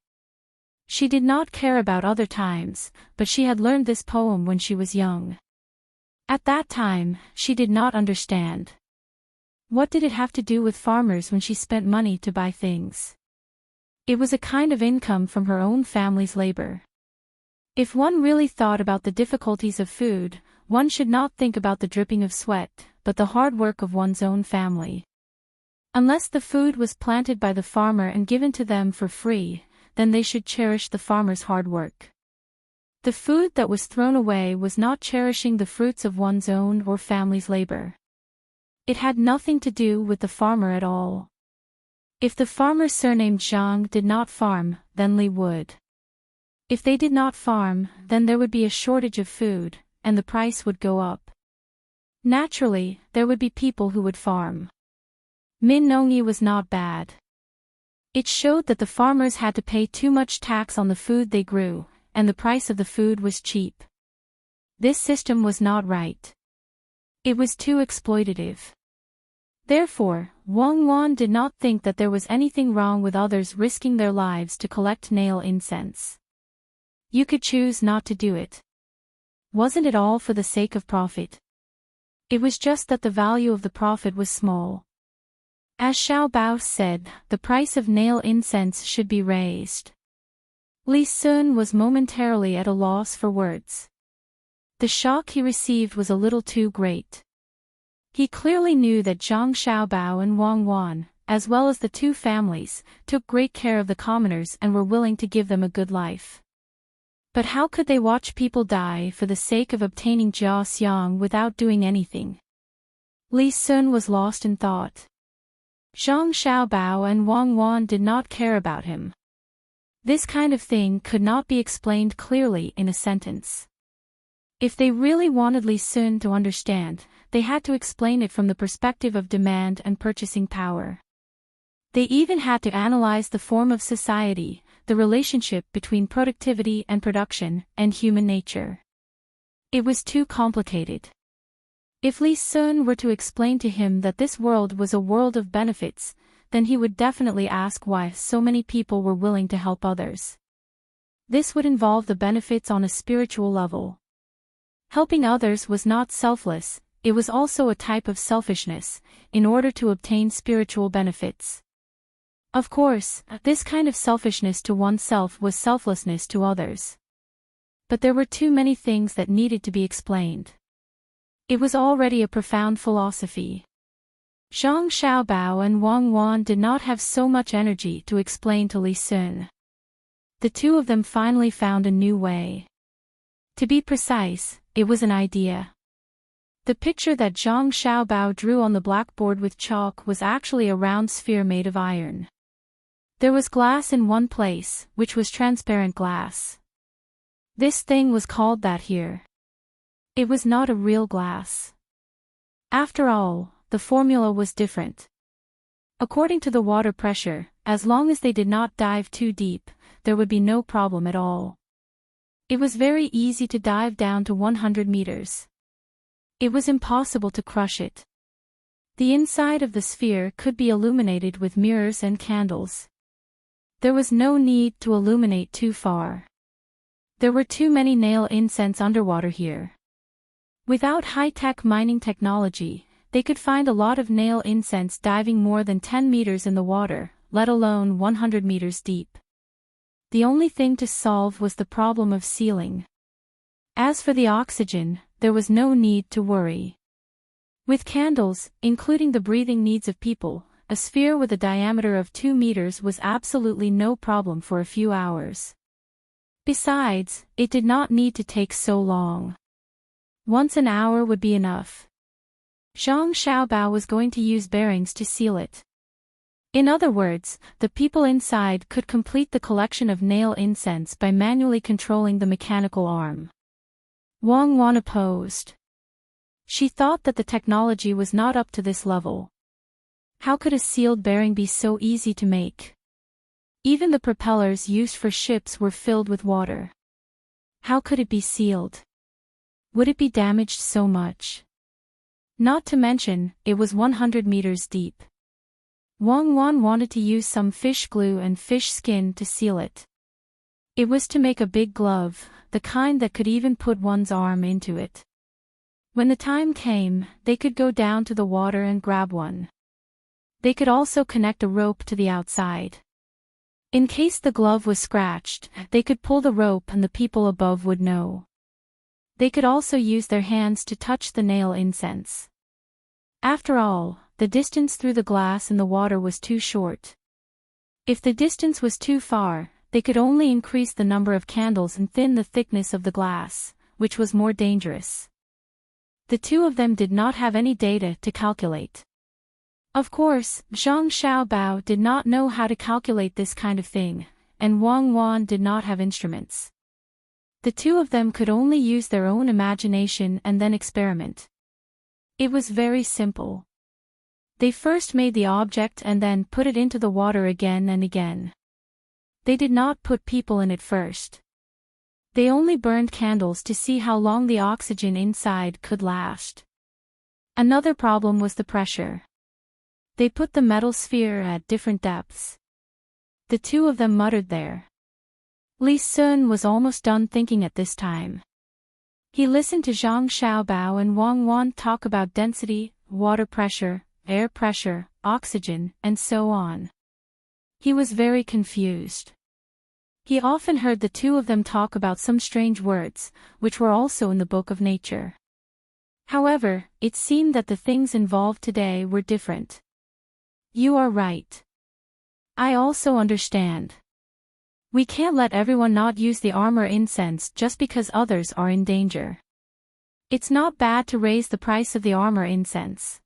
She did not care about other times, but she had learned this poem when she was young. At that time, she did not understand. What did it have to do with farmers when she spent money to buy things? It was a kind of income from her own family's labor. If one really thought about the difficulties of food, one should not think about the dripping of sweat, but the hard work of one's own family. Unless the food was planted by the farmer and given to them for free, then they should cherish the farmer's hard work. The food that was thrown away was not cherishing the fruits of one's own or family's labor. It had nothing to do with the farmer at all. If the farmer surnamed Zhang did not farm, then Li would. If they did not farm, then there would be a shortage of food, and the price would go up. Naturally, there would be people who would farm. Min Nongyi was not bad. It showed that the farmers had to pay too much tax on the food they grew, and the price of the food was cheap. This system was not right. It was too exploitative. Therefore, Wang Wan did not think that there was anything wrong with others risking their lives to collect nail incense. You could choose not to do it. Wasn't it all for the sake of profit? It was just that the value of the profit was small. As Xiao Bao said, the price of nail incense should be raised. Li Sun was momentarily at a loss for words. The shock he received was a little too great. He clearly knew that Zhang Xiaobao and Wang Wan, as well as the two families, took great care of the commoners and were willing to give them a good life. But how could they watch people die for the sake of obtaining jia xiang without doing anything? Li Sun was lost in thought. Zhang Xiaobao and Wang Wan did not care about him. This kind of thing could not be explained clearly in a sentence. If they really wanted Li Sun to understand, they had to explain it from the perspective of demand and purchasing power. They even had to analyze the form of society, the relationship between productivity and production, and human nature. It was too complicated. If Li Sun were to explain to him that this world was a world of benefits, then he would definitely ask why so many people were willing to help others. This would involve the benefits on a spiritual level. Helping others was not selfless, it was also a type of selfishness, in order to obtain spiritual benefits. Of course, this kind of selfishness to oneself was selflessness to others. But there were too many things that needed to be explained. It was already a profound philosophy. Zhang Xiaobao and Wang Wan did not have so much energy to explain to Li Sun. The two of them finally found a new way. To be precise, it was an idea. The picture that Zhang Xiaobao drew on the blackboard with chalk was actually a round sphere made of iron. There was glass in one place, which was transparent glass. This thing was called that here. It was not a real glass. After all, the formula was different. According to the water pressure, as long as they did not dive too deep, there would be no problem at all. It was very easy to dive down to 100 meters. It was impossible to crush it. The inside of the sphere could be illuminated with mirrors and candles. There was no need to illuminate too far. There were too many nail incense underwater here. Without high-tech mining technology, they could find a lot of nail incense diving more than 10 meters in the water, let alone 100 meters deep. The only thing to solve was the problem of sealing. As for the oxygen, there was no need to worry. With candles, including the breathing needs of people, a sphere with a diameter of 2 meters was absolutely no problem for a few hours. Besides, it did not need to take so long. Once an hour would be enough. Zhang Xiaobao was going to use bearings to seal it. In other words, the people inside could complete the collection of nail incense by manually controlling the mechanical arm. Wang Wan opposed. She thought that the technology was not up to this level. How could a sealed bearing be so easy to make? Even the propellers used for ships were filled with water. How could it be sealed? Would it be damaged so much? Not to mention, it was 100 meters deep. Wang Wan wanted to use some fish glue and fish skin to seal it. It was to make a big glove, the kind that could even put one's arm into it. When the time came, they could go down to the water and grab one. They could also connect a rope to the outside. In case the glove was scratched, they could pull the rope and the people above would know. They could also use their hands to touch the nail incense. After all, the distance through the glass and the water was too short. If the distance was too far, they could only increase the number of candles and thin the thickness of the glass, which was more dangerous. The two of them did not have any data to calculate. Of course, Zhang Xiaobao did not know how to calculate this kind of thing, and Wang Wan did not have instruments. The two of them could only use their own imagination and then experiment. It was very simple. They first made the object and then put it into the water again and again. They did not put people in it first. They only burned candles to see how long the oxygen inside could last. Another problem was the pressure. They put the metal sphere at different depths. The two of them muttered there. Li Sun was almost done thinking at this time. He listened to Zhang Xiaobao and Wang Wan talk about density, water pressure, air pressure, oxygen, and so on. He was very confused. He often heard the two of them talk about some strange words, which were also in the Book of Nature. However, it seemed that the things involved today were different. You are right. I also understand. We can't let everyone not use the armor incense just because others are in danger. It's not bad to raise the price of the armor incense.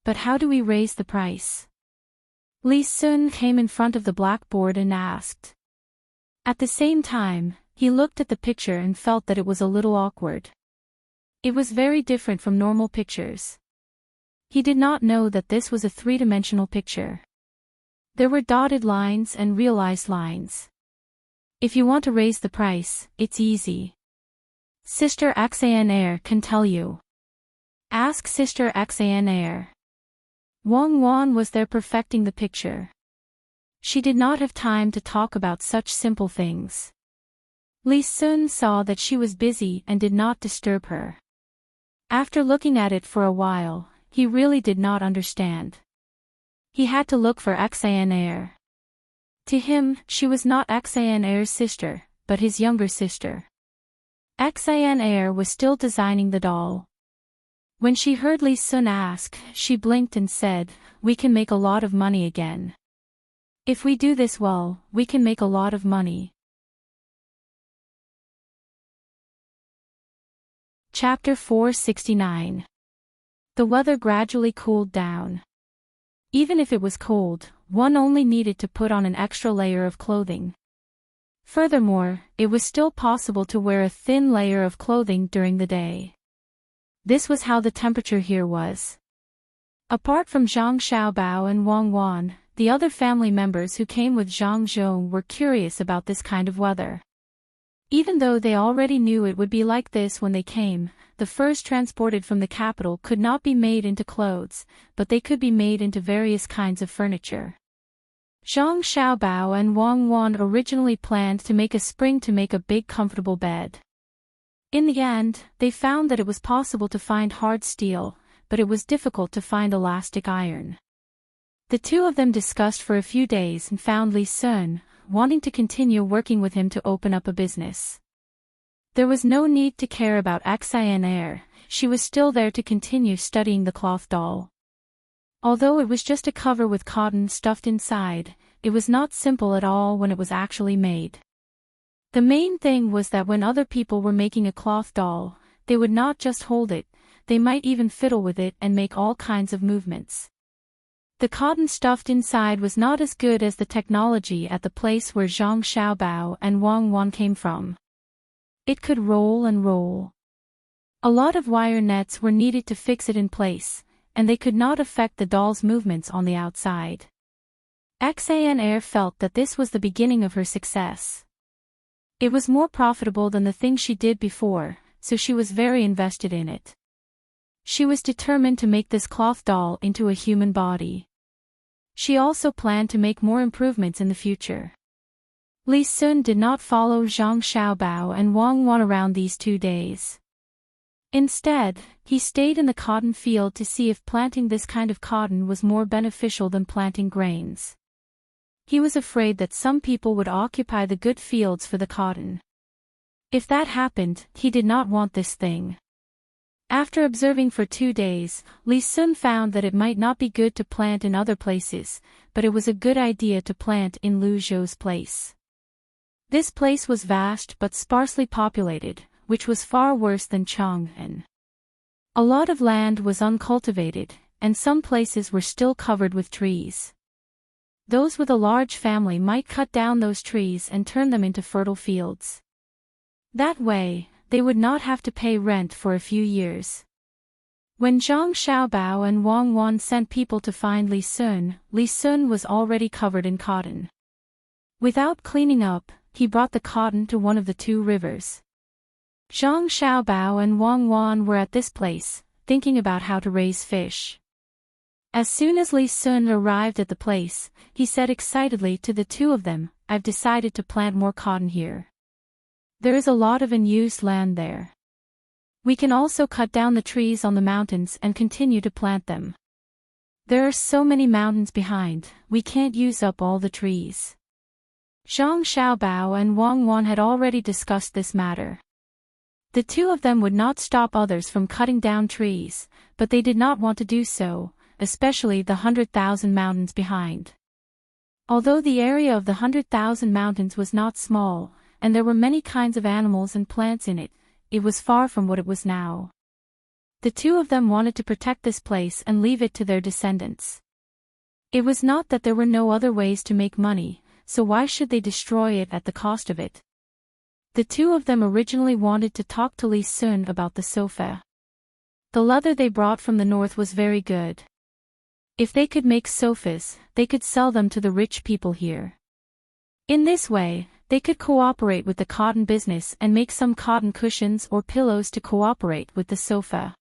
But how do we raise the price? Li Sun came in front of the blackboard and asked. At the same time, he looked at the picture and felt that it was a little awkward. It was very different from normal pictures. He did not know that this was a three-dimensional picture. There were dotted lines and realized lines. If you want to raise the price, it's easy. Sister Xanair can tell you. Ask Sister Xanair. Wang Wan was there perfecting the picture. She did not have time to talk about such simple things. Li Sun saw that she was busy and did not disturb her. After looking at it for a while, he really did not understand. He had to look for Xanair. To him, she was not Xanair's sister, but his younger sister. Xanair was still designing the doll. When she heard Li Sun ask, she blinked and said, "We can make a lot of money again. If we do this well, we can make a lot of money." Chapter 469. The weather gradually cooled down. Even if it was cold, one only needed to put on an extra layer of clothing. Furthermore, it was still possible to wear a thin layer of clothing during the day. This was how the temperature here was. Apart from Zhang Xiaobao and Wang Wan, the other family members who came with Zhang Zhong were curious about this kind of weather. Even though they already knew it would be like this when they came, the furs transported from the capital could not be made into clothes, but they could be made into various kinds of furniture. Zhang Xiaobao and Wang Wan originally planned to make a spring to make a big comfortable bed. In the end, they found that it was possible to find hard steel, but it was difficult to find elastic iron. The two of them discussed for a few days and found Li Sun, wanting to continue working with him to open up a business. There was no need to care about Xanair, she was still there to continue studying the cloth doll. Although it was just a cover with cotton stuffed inside, it was not simple at all when it was actually made. The main thing was that when other people were making a cloth doll, they would not just hold it, they might even fiddle with it and make all kinds of movements. The cotton stuffed inside was not as good as the technology at the place where Zhang Xiaobao and Wang Wan came from. It could roll and roll. A lot of wire nets were needed to fix it in place, and they could not affect the doll's movements on the outside. Xanair felt that this was the beginning of her success. It was more profitable than the thing she did before, so she was very invested in it. She was determined to make this cloth doll into a human body. She also planned to make more improvements in the future. Li Sun did not follow Zhang Xiaobao and Wang Wan around these 2 days. Instead, he stayed in the cotton field to see if planting this kind of cotton was more beneficial than planting grains. He was afraid that some people would occupy the good fields for the cotton. If that happened, he did not want this thing. After observing for 2 days, Li Sun found that it might not be good to plant in other places, but it was a good idea to plant in Lu Zhou's place. This place was vast but sparsely populated, which was far worse than Chang'an. A lot of land was uncultivated, and some places were still covered with trees. Those with a large family might cut down those trees and turn them into fertile fields. That way, they would not have to pay rent for a few years. When Zhang Xiaobao and Wang Wan sent people to find Li Sun was already covered in cotton. Without cleaning up, he brought the cotton to one of the 2 rivers. Zhang Xiaobao and Wang Wan were at this place, thinking about how to raise fish. As soon as Li Sun arrived at the place, he said excitedly to the 2 of them, "I've decided to plant more cotton here. There is a lot of unused land there. We can also cut down the trees on the mountains and continue to plant them. There are so many mountains behind, we can't use up all the trees." Zhang Xiaobao and Wang Wan had already discussed this matter. The 2 of them would not stop others from cutting down trees, but they did not want to do so, especially the 100,000 mountains behind. Although the area of the 100,000 mountains was not small, and there were many kinds of animals and plants in it, it was far from what it was now. The 2 of them wanted to protect this place and leave it to their descendants. It was not that there were no other ways to make money, so why should they destroy it at the cost of it? The 2 of them originally wanted to talk to Li Sun about the sofa. The leather they brought from the north was very good. If they could make sofas, they could sell them to the rich people here. In this way, They could cooperate with the cotton business and make some cotton cushions or pillows to cooperate with the sofa.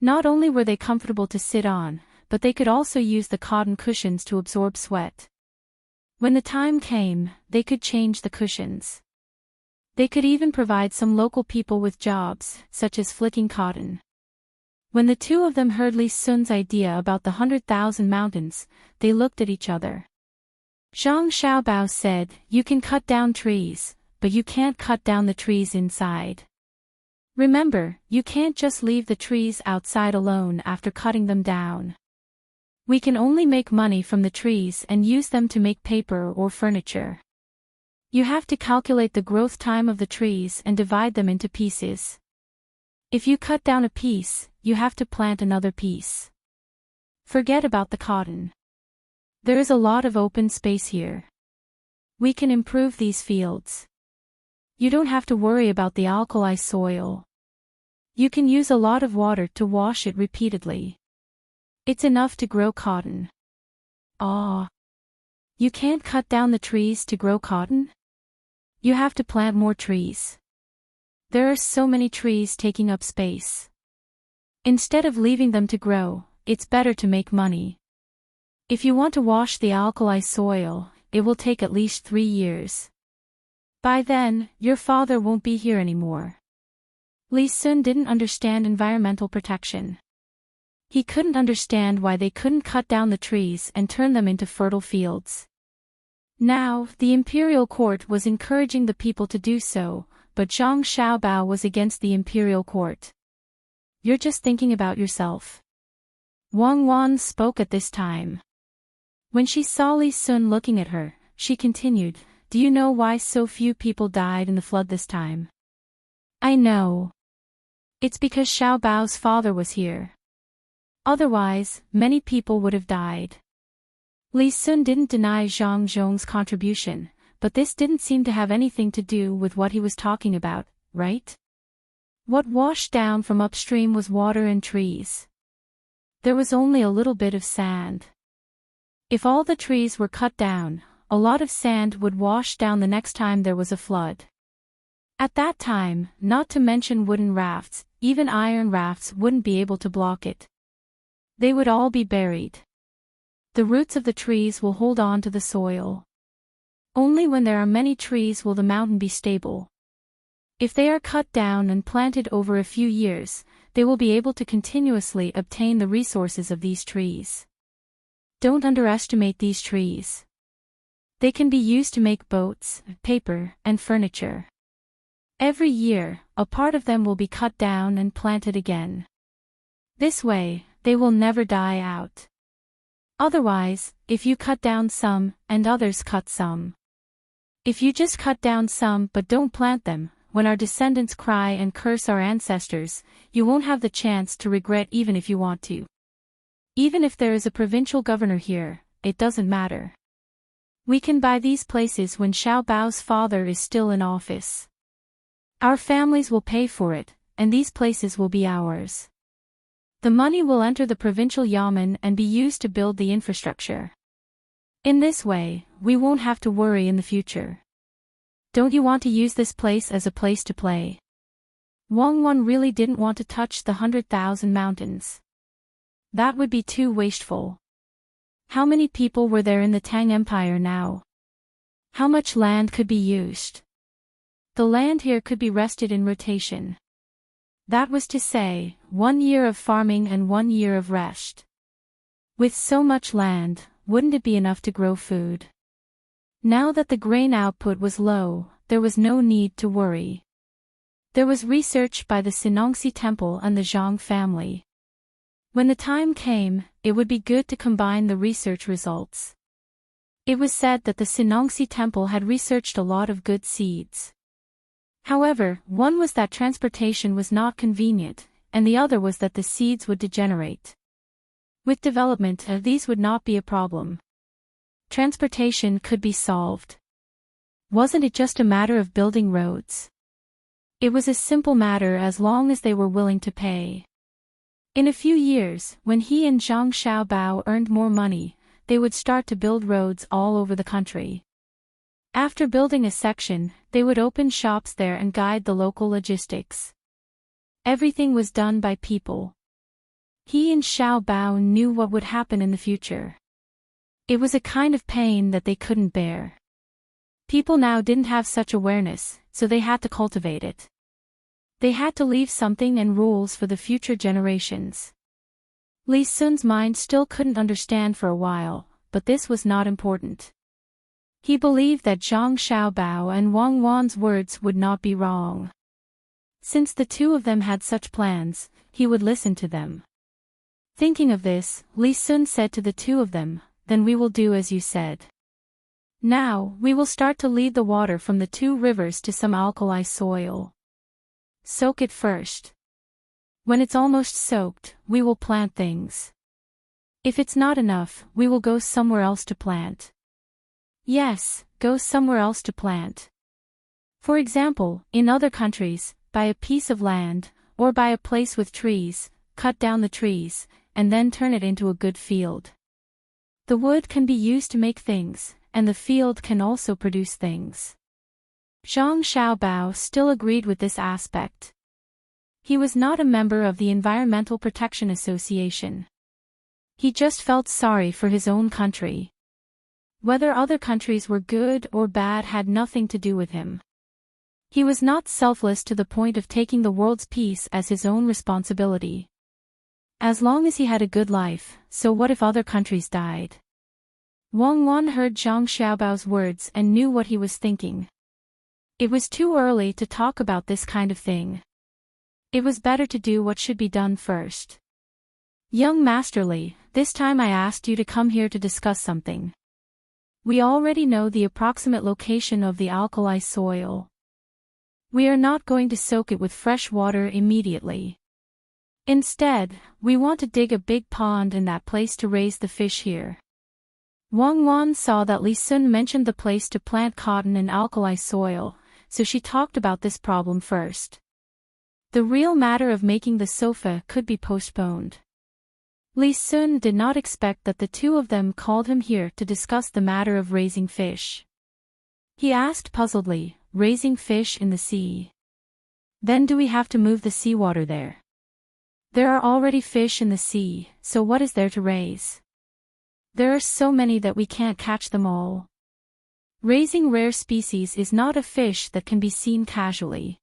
Not only were they comfortable to sit on, but they could also use the cotton cushions to absorb sweat. When the time came, they could change the cushions. They could even provide some local people with jobs, such as flicking cotton. When the two of them heard Li Sun's idea about the 100,000 mountains, they looked at each other. Zhang Xiaobao said, "You can cut down trees, but you can't cut down the trees inside. Remember, you can't just leave the trees outside alone after cutting them down. We can only make money from the trees and use them to make paper or furniture. You have to calculate the growth time of the trees and divide them into pieces. If you cut down a piece, you have to plant another piece. Forget about the cotton. There is a lot of open space here. We can improve these fields. You don't have to worry about the alkali soil. You can use a lot of water to wash it repeatedly. It's enough to grow cotton." "Ah. You can't cut down the trees to grow cotton? You have to plant more trees. There are so many trees taking up space. Instead of leaving them to grow, it's better to make money. If you want to wash the alkali soil, it will take at least 3 years. By then, your father won't be here anymore." Li Sun didn't understand environmental protection. He couldn't understand why they couldn't cut down the trees and turn them into fertile fields. Now, the imperial court was encouraging the people to do so, but Zhang Xiaobao was against the imperial court. "You're just thinking about yourself." Wang Wan spoke at this time. When she saw Li Sun looking at her, she continued, "Do you know why so few people died in the flood this time?" "I know. It's because Xiaobao's father was here. Otherwise, many people would have died." Li Sun didn't deny Zhang Zhong's contribution, but this didn't seem to have anything to do with what he was talking about, right? What washed down from upstream was water and trees. There was only a little bit of sand. If all the trees were cut down, a lot of sand would wash down the next time there was a flood. At that time, not to mention wooden rafts, even iron rafts wouldn't be able to block it. They would all be buried. The roots of the trees will hold on to the soil. Only when there are many trees will the mountain be stable. If they are cut down and planted over a few years, they will be able to continuously obtain the resources of these trees. Don't underestimate these trees. They can be used to make boats, paper, and furniture. Every year, a part of them will be cut down and planted again. This way, they will never die out. Otherwise, if you cut down some, and others cut some. If you just cut down some but don't plant them, when our descendants cry and curse our ancestors, you won't have the chance to regret even if you want to. Even if there is a provincial governor here, it doesn't matter. We can buy these places when Xiao Bao's father is still in office. Our families will pay for it, and these places will be ours. The money will enter the provincial yamen and be used to build the infrastructure. In this way, we won't have to worry in the future. Don't you want to use this place as a place to play? Wang Wan really didn't want to touch the 100,000 mountains. That would be too wasteful. How many people were there in the Tang Empire now? How much land could be used? The land here could be rested in rotation. That was to say, 1 year of farming and 1 year of rest. With so much land, wouldn't it be enough to grow food? Now that the grain output was low, there was no need to worry. There was research by the Sinongxi Temple and the Zhang family. When the time came, it would be good to combine the research results. It was said that the Sinongxi Temple had researched a lot of good seeds. However, one was that transportation was not convenient, and the other was that the seeds would degenerate. With development, these would not be a problem. Transportation could be solved. Wasn't it just a matter of building roads? It was a simple matter as long as they were willing to pay. In a few years, when he and Zhang Xiaobao earned more money, they would start to build roads all over the country. After building a section, they would open shops there and guide the local logistics. Everything was done by people. He and Xiao Bao knew what would happen in the future. It was a kind of pain that they couldn't bear. People now didn't have such awareness, so they had to cultivate it. They had to leave something and rules for the future generations. Li Sun's mind still couldn't understand for a while, but this was not important. He believed that Zhang Xiaobao and Wang Wan's words would not be wrong. Since the two of them had such plans, he would listen to them. Thinking of this, Li Sun said to the two of them, "Then we will do as you said. Now, we will start to lead the water from the two rivers to some alkali soil. Soak it first. When it's almost soaked, we will plant things. If it's not enough, we will go somewhere else to plant." Yes, go somewhere else to plant. For example, in other countries, buy a piece of land, or buy a place with trees, cut down the trees, and then turn it into a good field. The wood can be used to make things, and the field can also produce things. Zhang Xiaobao still agreed with this aspect. He was not a member of the Environmental Protection Association. He just felt sorry for his own country. Whether other countries were good or bad had nothing to do with him. He was not selfless to the point of taking the world's peace as his own responsibility. As long as he had a good life, so what if other countries died? Wang Wan heard Zhang Xiaobao's words and knew what he was thinking. It was too early to talk about this kind of thing. It was better to do what should be done first. "Young Master Li, this time I asked you to come here to discuss something. We already know the approximate location of the alkali soil. We are not going to soak it with fresh water immediately. Instead, we want to dig a big pond in that place to raise the fish here." Wang Wan saw that Li Sun mentioned the place to plant cotton in alkali soil, so she talked about this problem first. The real matter of making the sofa could be postponed. Li Sun did not expect that the two of them called him here to discuss the matter of raising fish. He asked puzzledly, "Raising fish in the sea? Then do we have to move the seawater there? There are already fish in the sea, so what is there to raise? There are so many that we can't catch them all. Raising rare species is not a fish that can be seen casually.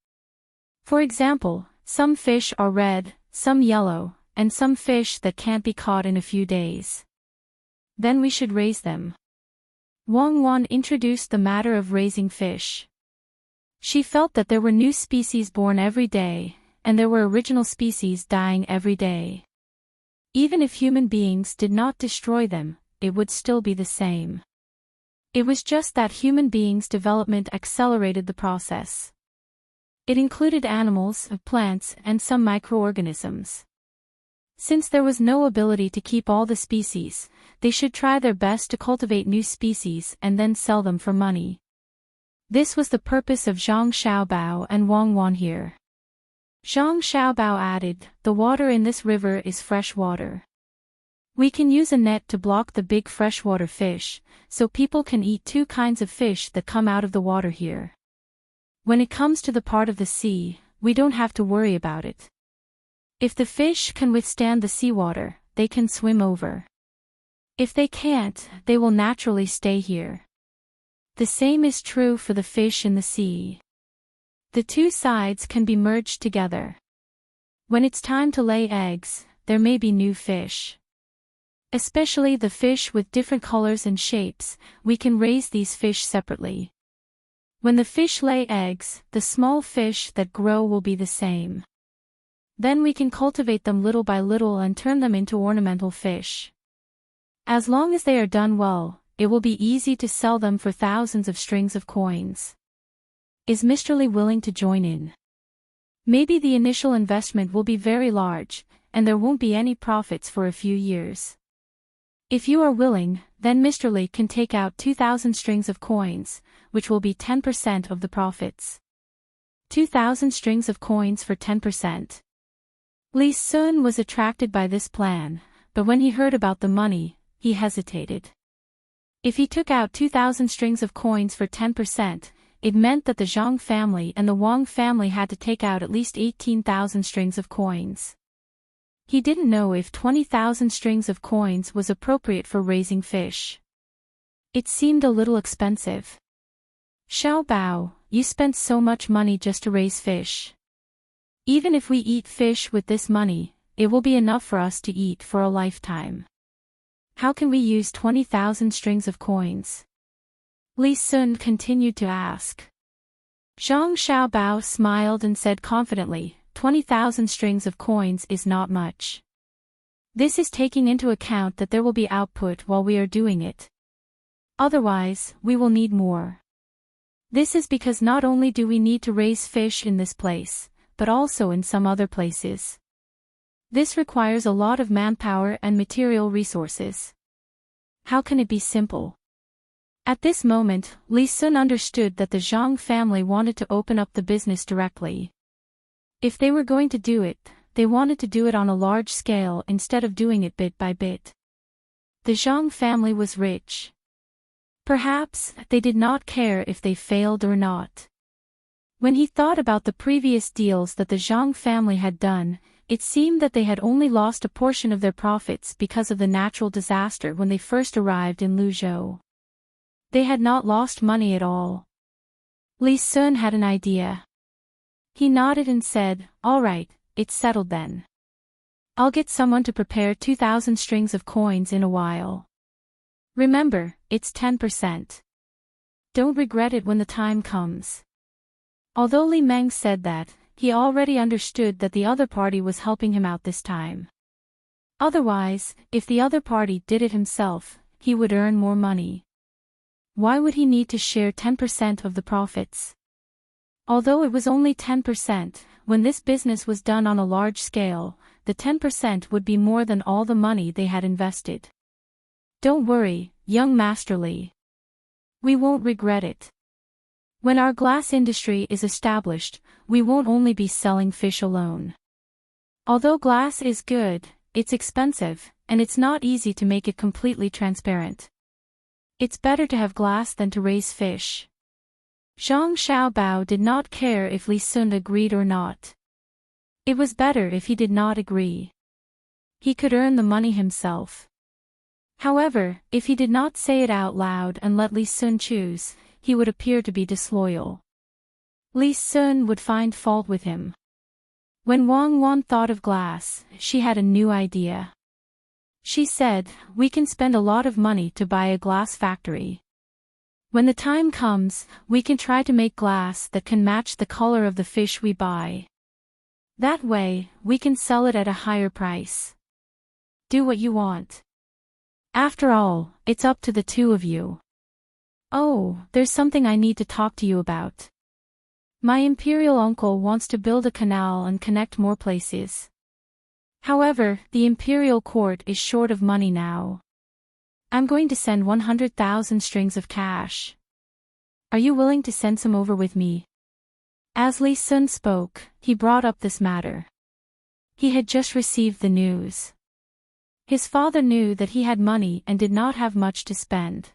For example, some fish are red, some yellow, and some fish that can't be caught in a few days. Then we should raise them." Wang Wan introduced the matter of raising fish. She felt that there were new species born every day, and there were original species dying every day. Even if human beings did not destroy them, it would still be the same. It was just that human beings' development accelerated the process. It included animals, plants, and some microorganisms. Since there was no ability to keep all the species, they should try their best to cultivate new species and then sell them for money. This was the purpose of Zhang Xiaobao and Wang Wan here. Zhang Xiaobao added, "The water in this river is fresh water. We can use a net to block the big freshwater fish, so people can eat two kinds of fish that come out of the water here. When it comes to the part of the sea, we don't have to worry about it. If the fish can withstand the seawater, they can swim over. If they can't, they will naturally stay here. The same is true for the fish in the sea. The two sides can be merged together. When it's time to lay eggs, there may be new fish. Especially the fish with different colors and shapes, we can raise these fish separately. When the fish lay eggs, the small fish that grow will be the same. Then we can cultivate them little by little and turn them into ornamental fish. As long as they are done well, it will be easy to sell them for thousands of strings of coins. Is Mr. Li willing to join in? Maybe the initial investment will be very large, and there won't be any profits for a few years. If you are willing, then Mr. Li can take out 2,000 strings of coins, which will be 10% of the profits. 2,000 strings of coins for 10%. Li Sun was attracted by this plan, but when he heard about the money, he hesitated. If he took out 2,000 strings of coins for 10%, it meant that the Zhang family and the Wang family had to take out at least 18,000 strings of coins. He didn't know if 20,000 strings of coins was appropriate for raising fish. It seemed a little expensive. Xiao Bao, you spent so much money just to raise fish. Even if we eat fish with this money, it will be enough for us to eat for a lifetime. How can we use 20,000 strings of coins? Li Sun continued to ask. Zhang Xiaobao smiled and said confidently, 20,000 strings of coins is not much. This is taking into account that there will be output while we are doing it. Otherwise, we will need more. This is because not only do we need to raise fish in this place, but also in some other places. This requires a lot of manpower and material resources. How can it be simple? At this moment, Li Sun understood that the Zhang family wanted to open up the business directly. If they were going to do it, they wanted to do it on a large scale instead of doing it bit by bit. The Zhang family was rich. Perhaps they did not care if they failed or not. When he thought about the previous deals that the Zhang family had done, it seemed that they had only lost a portion of their profits because of the natural disaster when they first arrived in Luzhou. They had not lost money at all. Li Sun had an idea. He nodded and said, "All right, it's settled then. I'll get someone to prepare 2,000 strings of coins in a while. Remember, it's 10%. Don't regret it when the time comes." Although Li Meng said that, he already understood that the other party was helping him out this time. Otherwise, if the other party did it himself, he would earn more money. Why would he need to share 10% of the profits? Although it was only 10%, when this business was done on a large scale, the 10% would be more than all the money they had invested. Don't worry, young Master Li. We won't regret it. When our glass industry is established, we won't only be selling fish alone. Although glass is good, it's expensive, and it's not easy to make it completely transparent. It's better to have glass than to raise fish. Zhang Xiaobao did not care if Li Sun agreed or not. It was better if he did not agree. He could earn the money himself. However, if he did not say it out loud and let Li Sun choose, he would appear to be disloyal. Li Sun would find fault with him. When Wang Wan thought of glass, she had a new idea. She said, "We can spend a lot of money to buy a glass factory. When the time comes, we can try to make glass that can match the color of the fish we buy. That way, we can sell it at a higher price. Do what you want. After all, it's up to the two of you. Oh, there's something I need to talk to you about. My imperial uncle wants to build a canal and connect more places. However, the imperial court is short of money now. I'm going to send 100,000 strings of cash. Are you willing to send some over with me?" As Li Sun spoke, he brought up this matter. He had just received the news. His father knew that he had money and did not have much to spend.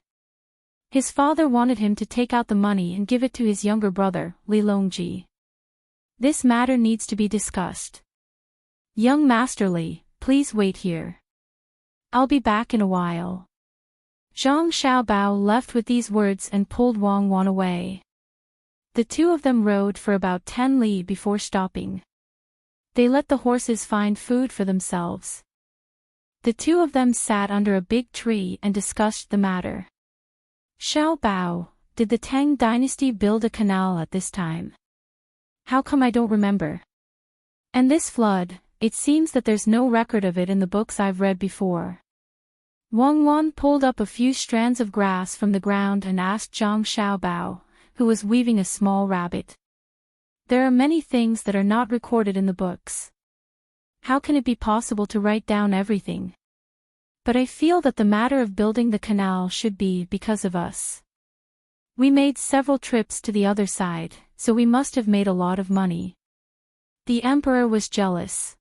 His father wanted him to take out the money and give it to his younger brother, Li Longji. This matter needs to be discussed. Young Master Li, please wait here. I'll be back in a while. Zhang Xiaobao left with these words and pulled Wang Wan away. The two of them rode for about 10 li before stopping. They let the horses find food for themselves. The two of them sat under a big tree and discussed the matter. "Xiao Bao, did the Tang dynasty build a canal at this time? How come I don't remember? And this flood, it seems that there's no record of it in the books I've read before." Wang Wan pulled up a few strands of grass from the ground and asked Zhang Xiaobao, who was weaving a small rabbit. "There are many things that are not recorded in the books. How can it be possible to write down everything? But I feel that the matter of building the canal should be because of us. We made several trips to the other side, so we must have made a lot of money. The emperor was jealous.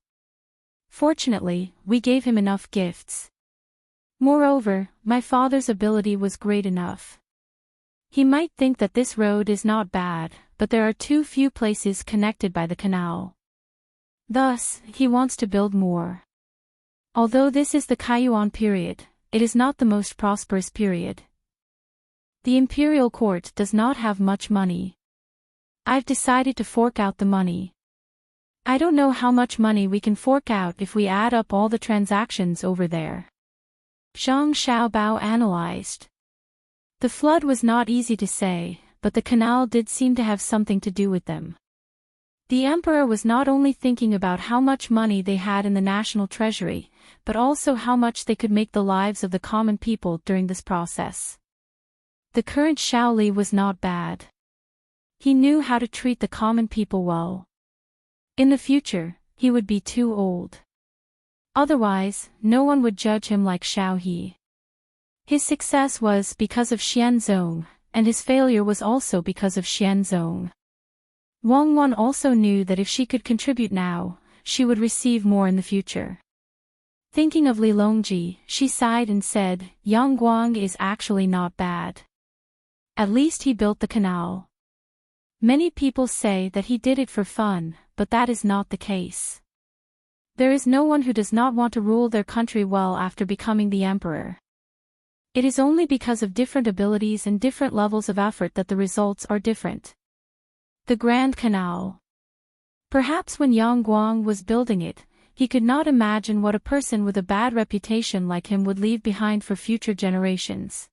Fortunately, we gave him enough gifts. Moreover, my father's ability was great enough. He might think that this road is not bad, but there are too few places connected by the canal. Thus, he wants to build more. Although this is the Kaiyuan period, it is not the most prosperous period. The imperial court does not have much money. I've decided to fork out the money. I don't know how much money we can fork out if we add up all the transactions over there. Zhang Xiaobao analyzed. The flood was not easy to say, but the canal did seem to have something to do with them. The emperor was not only thinking about how much money they had in the national treasury, but also how much they could make the lives of the common people during this process. The current Shaoli was not bad. He knew how to treat the common people well. In the future, he would be too old. Otherwise, no one would judge him like Xiao He. His success was because of Xianzong, and his failure was also because of Xianzong. Wang Wan also knew that if she could contribute now, she would receive more in the future. Thinking of Li Longji, she sighed and said, Yang Guang is actually not bad. At least he built the canal. Many people say that he did it for fun, but that is not the case. There is no one who does not want to rule their country well after becoming the emperor. It is only because of different abilities and different levels of effort that the results are different. The Grand Canal. Perhaps when Yang Guang was building it, he could not imagine what a person with a bad reputation like him would leave behind for future generations.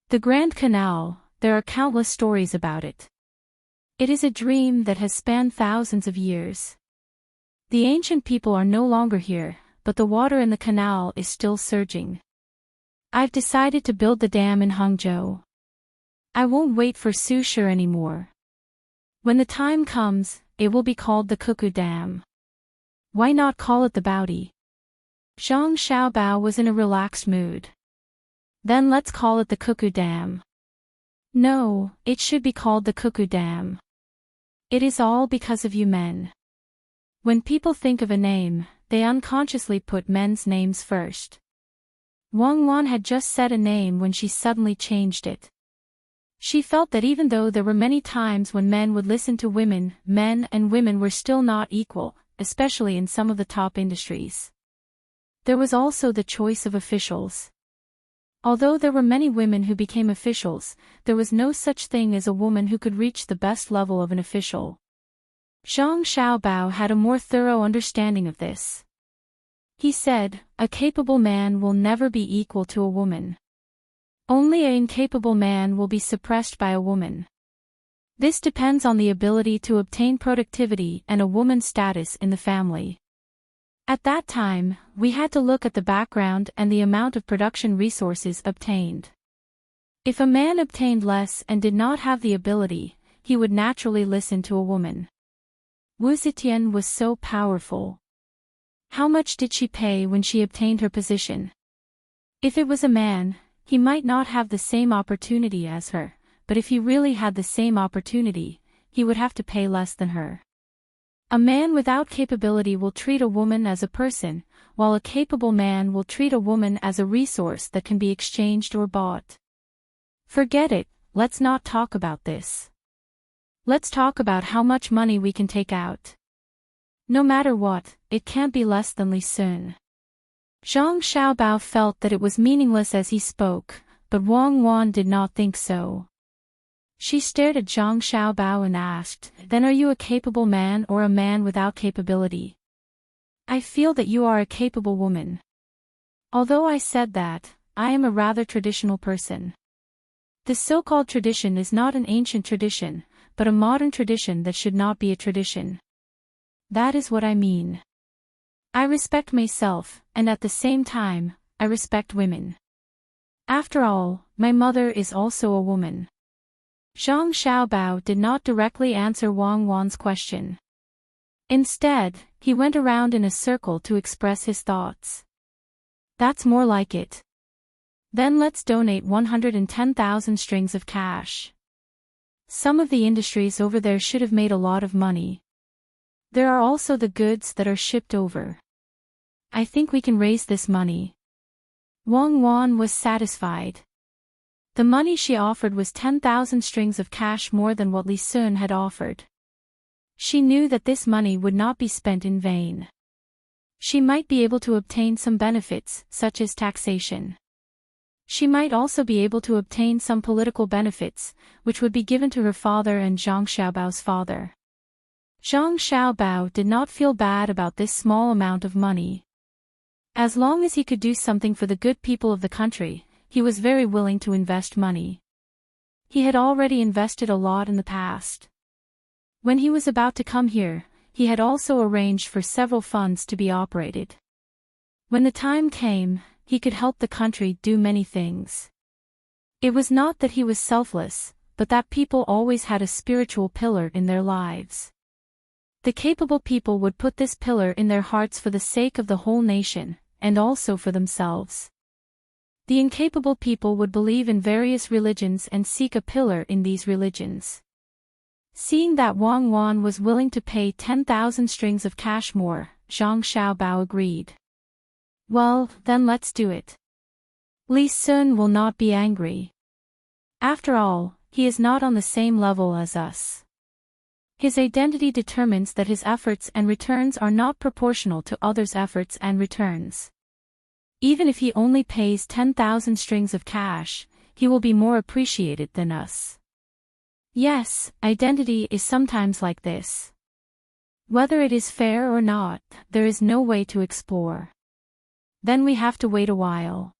The Grand Canal, there are countless stories about it. It is a dream that has spanned thousands of years. The ancient people are no longer here, but the water in the canal is still surging. I've decided to build the dam in Hangzhou. I won't wait for Sushi anymore. When the time comes, it will be called the Cuckoo Dam. Why not call it the Baodi? Zhang Xiaobao was in a relaxed mood. Then let's call it the Cuckoo Dam. No, it should be called the Cuckoo Dam. It is all because of you men. When people think of a name, they unconsciously put men's names first. Wang Wan had just said a name when she suddenly changed it. She felt that even though there were many times when men would listen to women, men and women were still not equal, especially in some of the top industries. There was also the choice of officials. Although there were many women who became officials, there was no such thing as a woman who could reach the best level of an official. Zhang Xiaobao had a more thorough understanding of this. He said, a capable man will never be equal to a woman. Only an incapable man will be suppressed by a woman. This depends on the ability to obtain productivity and a woman's status in the family. At that time, we had to look at the background and the amount of production resources obtained. If a man obtained less and did not have the ability, he would naturally listen to a woman. Wu Zetian was so powerful. How much did she pay when she obtained her position? If it was a man, he might not have the same opportunity as her, but if he really had the same opportunity, he would have to pay less than her. A man without capability will treat a woman as a person, while a capable man will treat a woman as a resource that can be exchanged or bought. Forget it, let's not talk about this. Let's talk about how much money we can take out. No matter what, it can't be less than Li Sun. Zhang Xiaobao felt that it was meaningless as he spoke, but Wang Wan did not think so. She stared at Zhang Xiaobao and asked, then are you a capable man or a man without capability? I feel that you are a capable woman. Although I said that, I am a rather traditional person. The so-called tradition is not an ancient tradition, but a modern tradition that should not be a tradition. That is what I mean. I respect myself, and at the same time, I respect women. After all, my mother is also a woman. Zhang Xiaobao did not directly answer Wang Wan's question. Instead, he went around in a circle to express his thoughts. That's more like it. Then let's donate 110,000 strings of cash. Some of the industries over there should have made a lot of money. There are also the goods that are shipped over. I think we can raise this money. Wang Wan was satisfied. The money she offered was 10,000 strings of cash more than what Li Sun had offered. She knew that this money would not be spent in vain. She might be able to obtain some benefits, such as taxation. She might also be able to obtain some political benefits, which would be given to her father and Zhang Xiaobao's father. Zhang Xiaobao did not feel bad about this small amount of money. As long as he could do something for the good people of the country, he was very willing to invest money. He had already invested a lot in the past. When he was about to come here, he had also arranged for several funds to be operated. When the time came, he could help the country do many things. It was not that he was selfless, but that people always had a spiritual pillar in their lives. The capable people would put this pillar in their hearts for the sake of the whole nation, and also for themselves. The incapable people would believe in various religions and seek a pillar in these religions. Seeing that Wang Wan was willing to pay 10,000 strings of cash more, Zhang Xiaobao agreed. Well, then let's do it. Li Sun will not be angry. After all, he is not on the same level as us. His identity determines that his efforts and returns are not proportional to others' efforts and returns. Even if he only pays 10,000 strings of cash, he will be more appreciated than us. Yes, identity is sometimes like this. Whether it is fair or not, there is no way to explore. Then we have to wait a while.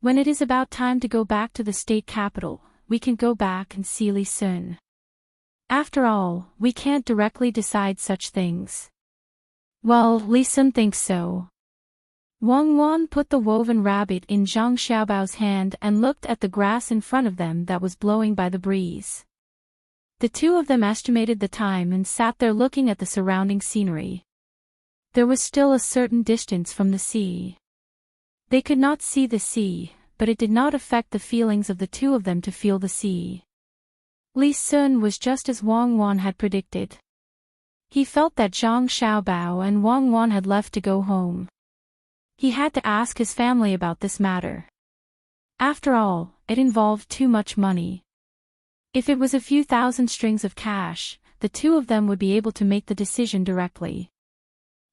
When it is about time to go back to the state capital, we can go back and see Li Sun. After all, we can't directly decide such things. Well, Li Sun thinks so. Wang Wan put the woven rabbit in Zhang Xiaobao's hand and looked at the grass in front of them that was blowing by the breeze. The two of them estimated the time and sat there looking at the surrounding scenery. There was still a certain distance from the sea. They could not see the sea, but it did not affect the feelings of the two of them to feel the sea. Li Sun was just as Wang Wan had predicted. He felt that Zhang Xiaobao and Wang Wan had left to go home. He had to ask his family about this matter. After all, it involved too much money. If it was a few thousand strings of cash, the two of them would be able to make the decision directly.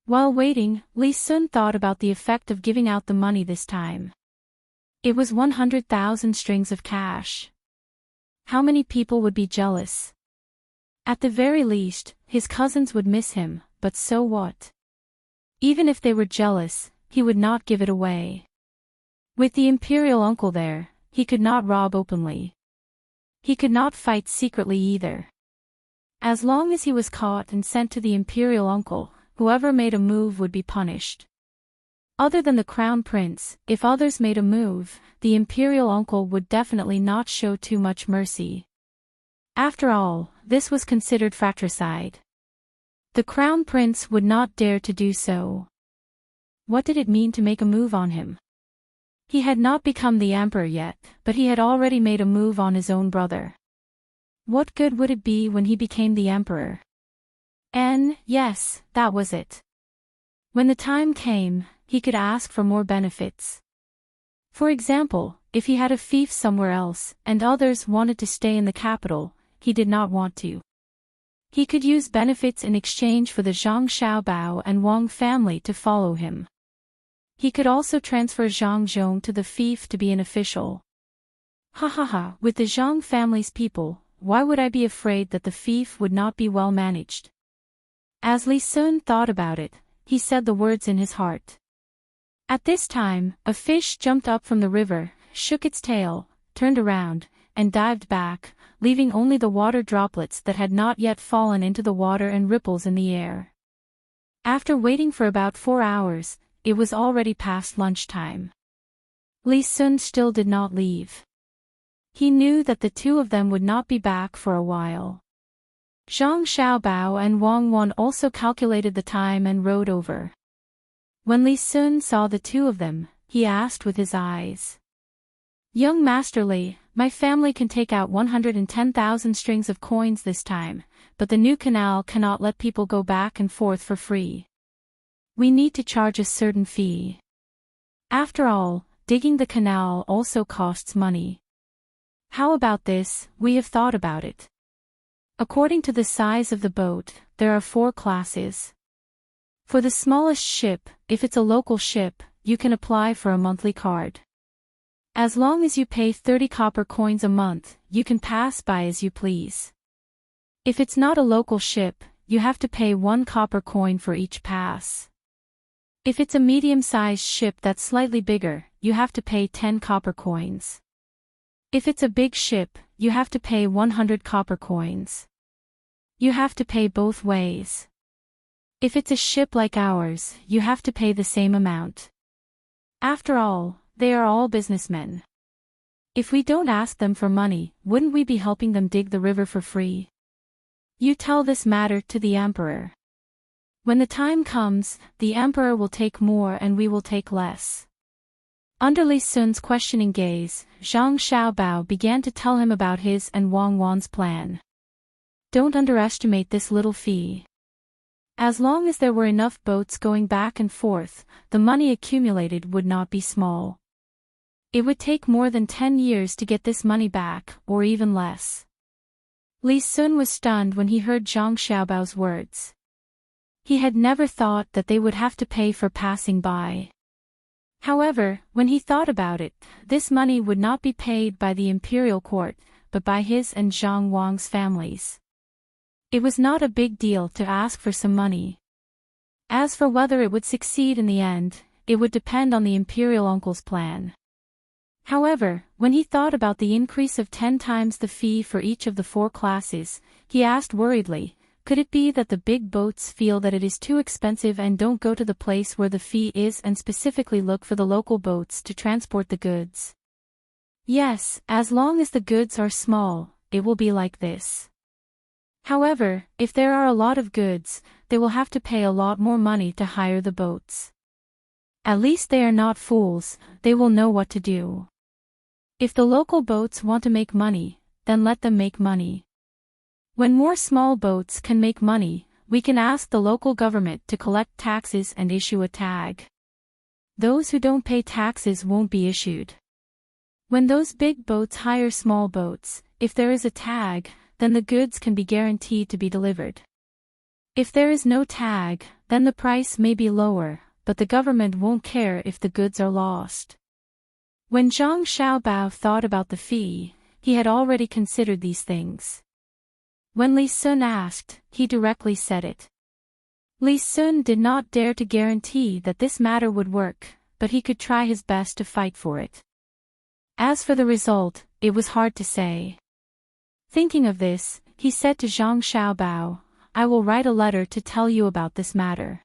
While waiting, Li Sun thought about the effect of giving out the money this time. It was 100,000 strings of cash. How many people would be jealous? At the very least, his cousins would miss him, but so what? Even if they were jealous, he would not give it away. With the imperial uncle there, he could not rob openly. He could not fight secretly either. As long as he was caught and sent to the imperial uncle, whoever made a move would be punished. Other than the crown prince, if others made a move, the imperial uncle would definitely not show too much mercy. After all, this was considered fratricide. The crown prince would not dare to do so. What did it mean to make a move on him? He had not become the emperor yet, but he had already made a move on his own brother. What good would it be when he became the emperor? Yes, that was it. When the time came, he could ask for more benefits. For example, if he had a fief somewhere else, and others wanted to stay in the capital, he did not want to. He could use benefits in exchange for the Zhang Xiaobao and Wang family to follow him. He could also transfer Zhang Zhong to the fief to be an official. With the Zhang family's people, why would I be afraid that the fief would not be well managed? As Li Sun thought about it, he said the words in his heart. At this time, a fish jumped up from the river, shook its tail, turned around, and dived back, leaving only the water droplets that had not yet fallen into the water and ripples in the air. After waiting for about 4 hours, it was already past lunchtime. Li Sun still did not leave. He knew that the two of them would not be back for a while. Zhang Xiaobao and Wang Wan also calculated the time and rode over. When Li Sun saw the two of them, he asked with his eyes. Young Master Li, my family can take out 110,000 strings of coins this time, but the new canal cannot let people go back and forth for free. We need to charge a certain fee. After all, digging the canal also costs money. How about this? We have thought about it. According to the size of the boat, there are 4 classes. For the smallest ship, if it's a local ship, you can apply for a monthly card. As long as you pay 30 copper coins a month, you can pass by as you please. If it's not a local ship, you have to pay 1 copper coin for each pass. If it's a medium-sized ship that's slightly bigger, you have to pay 10 copper coins. If it's a big ship, you have to pay 100 copper coins. You have to pay both ways. If it's a ship like ours, you have to pay the same amount. After all, they are all businessmen. If we don't ask them for money, wouldn't we be helping them dig the river for free? You tell this matter to the emperor. When the time comes, the emperor will take more and we will take less. Under Li Sun's questioning gaze, Zhang Xiaobao began to tell him about his and Wang Wan's plan. Don't underestimate this little fee. As long as there were enough boats going back and forth, the money accumulated would not be small. It would take more than 10 years to get this money back, or even less. Li Sun was stunned when he heard Zhang Xiaobao's words. He had never thought that they would have to pay for passing by. However, when he thought about it, this money would not be paid by the imperial court, but by his and Zhang Wang's families. It was not a big deal to ask for some money. As for whether it would succeed in the end, it would depend on the imperial uncle's plan. However, when he thought about the increase of 10 times the fee for each of the 4 classes, he asked worriedly, could it be that the big boats feel that it is too expensive and don't go to the place where the fee is and specifically look for the local boats to transport the goods? Yes, as long as the goods are small, it will be like this. However, if there are a lot of goods, they will have to pay a lot more money to hire the boats. At least they are not fools, they will know what to do. If the local boats want to make money, then let them make money. When more small boats can make money, we can ask the local government to collect taxes and issue a tag. Those who don't pay taxes won't be issued. When those big boats hire small boats, if there is a tag, then the goods can be guaranteed to be delivered. If there is no tag, then the price may be lower, but the government won't care if the goods are lost. When Zhang Xiaobao thought about the fee, he had already considered these things. When Li Sun asked, he directly said it. Li Sun did not dare to guarantee that this matter would work, but he could try his best to fight for it. As for the result, it was hard to say. Thinking of this, he said to Zhang Xiaobao, I will write a letter to tell you about this matter.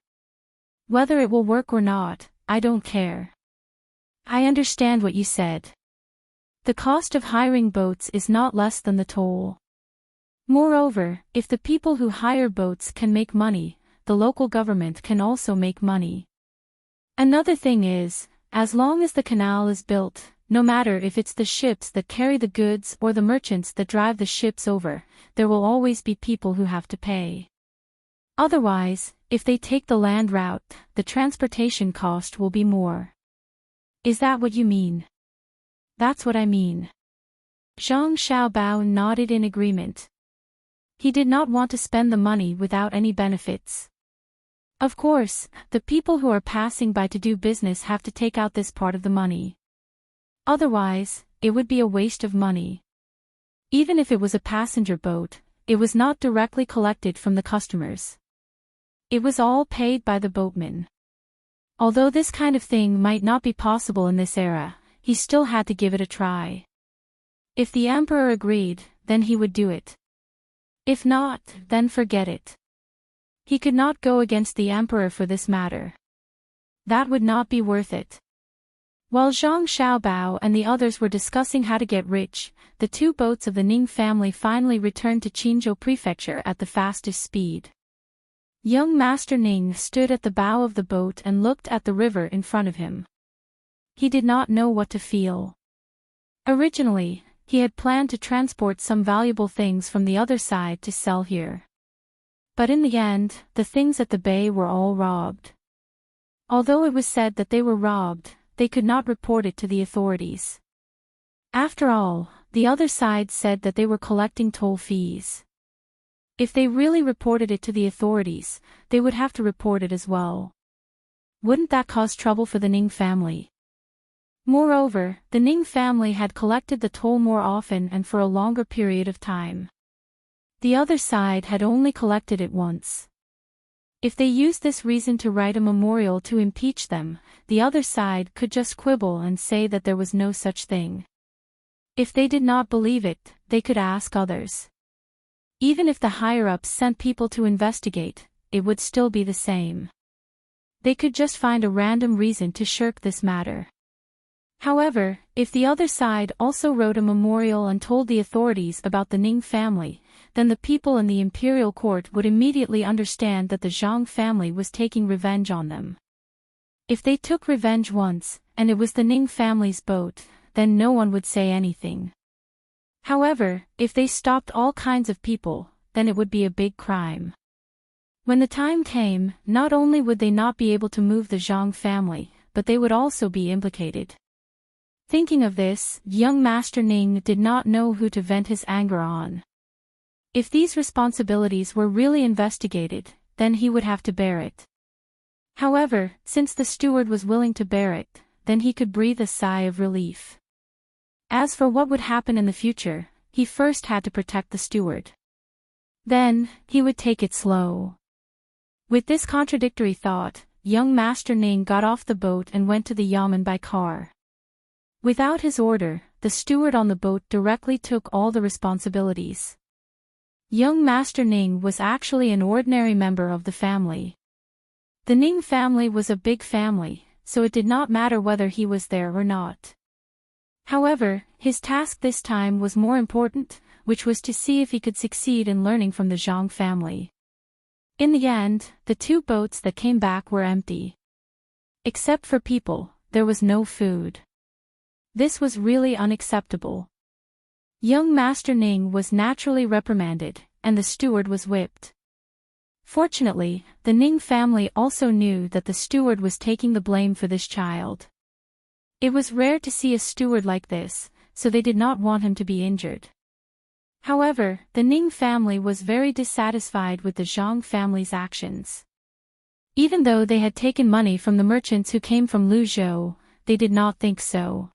Whether it will work or not, I don't care. I understand what you said. The cost of hiring boats is not less than the toll. Moreover, if the people who hire boats can make money, the local government can also make money. Another thing is, as long as the canal is built, no matter if it's the ships that carry the goods or the merchants that drive the ships over, there will always be people who have to pay. Otherwise, if they take the land route, the transportation cost will be more. Is that what you mean? That's what I mean. Zhang Xiaobao nodded in agreement. He did not want to spend the money without any benefits. Of course, the people who are passing by to do business have to take out this part of the money. Otherwise, it would be a waste of money. Even if it was a passenger boat, it was not directly collected from the customers. It was all paid by the boatman. Although this kind of thing might not be possible in this era, he still had to give it a try. If the emperor agreed, then he would do it. If not, then forget it. He could not go against the emperor for this matter. That would not be worth it. While Zhang Xiaobao and the others were discussing how to get rich, the 2 boats of the Ning family finally returned to Qinzhou Prefecture at the fastest speed. Young Master Ning stood at the bow of the boat and looked at the river in front of him. He did not know what to feel. Originally, he had planned to transport some valuable things from the other side to sell here. But in the end, the things at the bay were all robbed. Although it was said that they were robbed, they could not report it to the authorities. After all, the other side said that they were collecting toll fees. If they really reported it to the authorities, they would have to report it as well. Wouldn't that cause trouble for the Ning family? Moreover, the Ning family had collected the toll more often and for a longer period of time. The other side had only collected it once. If they used this reason to write a memorial to impeach them, the other side could just quibble and say that there was no such thing. If they did not believe it, they could ask others. Even if the higher-ups sent people to investigate, it would still be the same. They could just find a random reason to shirk this matter. However, if the other side also wrote a memorial and told the authorities about the Ning family, then the people in the imperial court would immediately understand that the Zhang family was taking revenge on them. If they took revenge once, and it was the Ning family's boat, then no one would say anything. However, if they stopped all kinds of people, then it would be a big crime. When the time came, not only would they not be able to move the Zhang family, but they would also be implicated. Thinking of this, young Master Ning did not know who to vent his anger on. If these responsibilities were really investigated, then he would have to bear it. However, since the steward was willing to bear it, then he could breathe a sigh of relief. As for what would happen in the future, he first had to protect the steward. Then, he would take it slow. With this contradictory thought, young Master Ning got off the boat and went to the yamen by car. Without his order, the steward on the boat directly took all the responsibilities. Young Master Ning was actually an ordinary member of the family. The Ning family was a big family, so it did not matter whether he was there or not. However, his task this time was more important, which was to see if he could succeed in learning from the Zhang family. In the end, the 2 boats that came back were empty. Except for people, there was no food. This was really unacceptable. Young Master Ning was naturally reprimanded, and the steward was whipped. Fortunately, the Ning family also knew that the steward was taking the blame for this child. It was rare to see a steward like this, so they did not want him to be injured. However, the Ning family was very dissatisfied with the Zhang family's actions. Even though they had taken money from the merchants who came from Luzhou, they did not think so.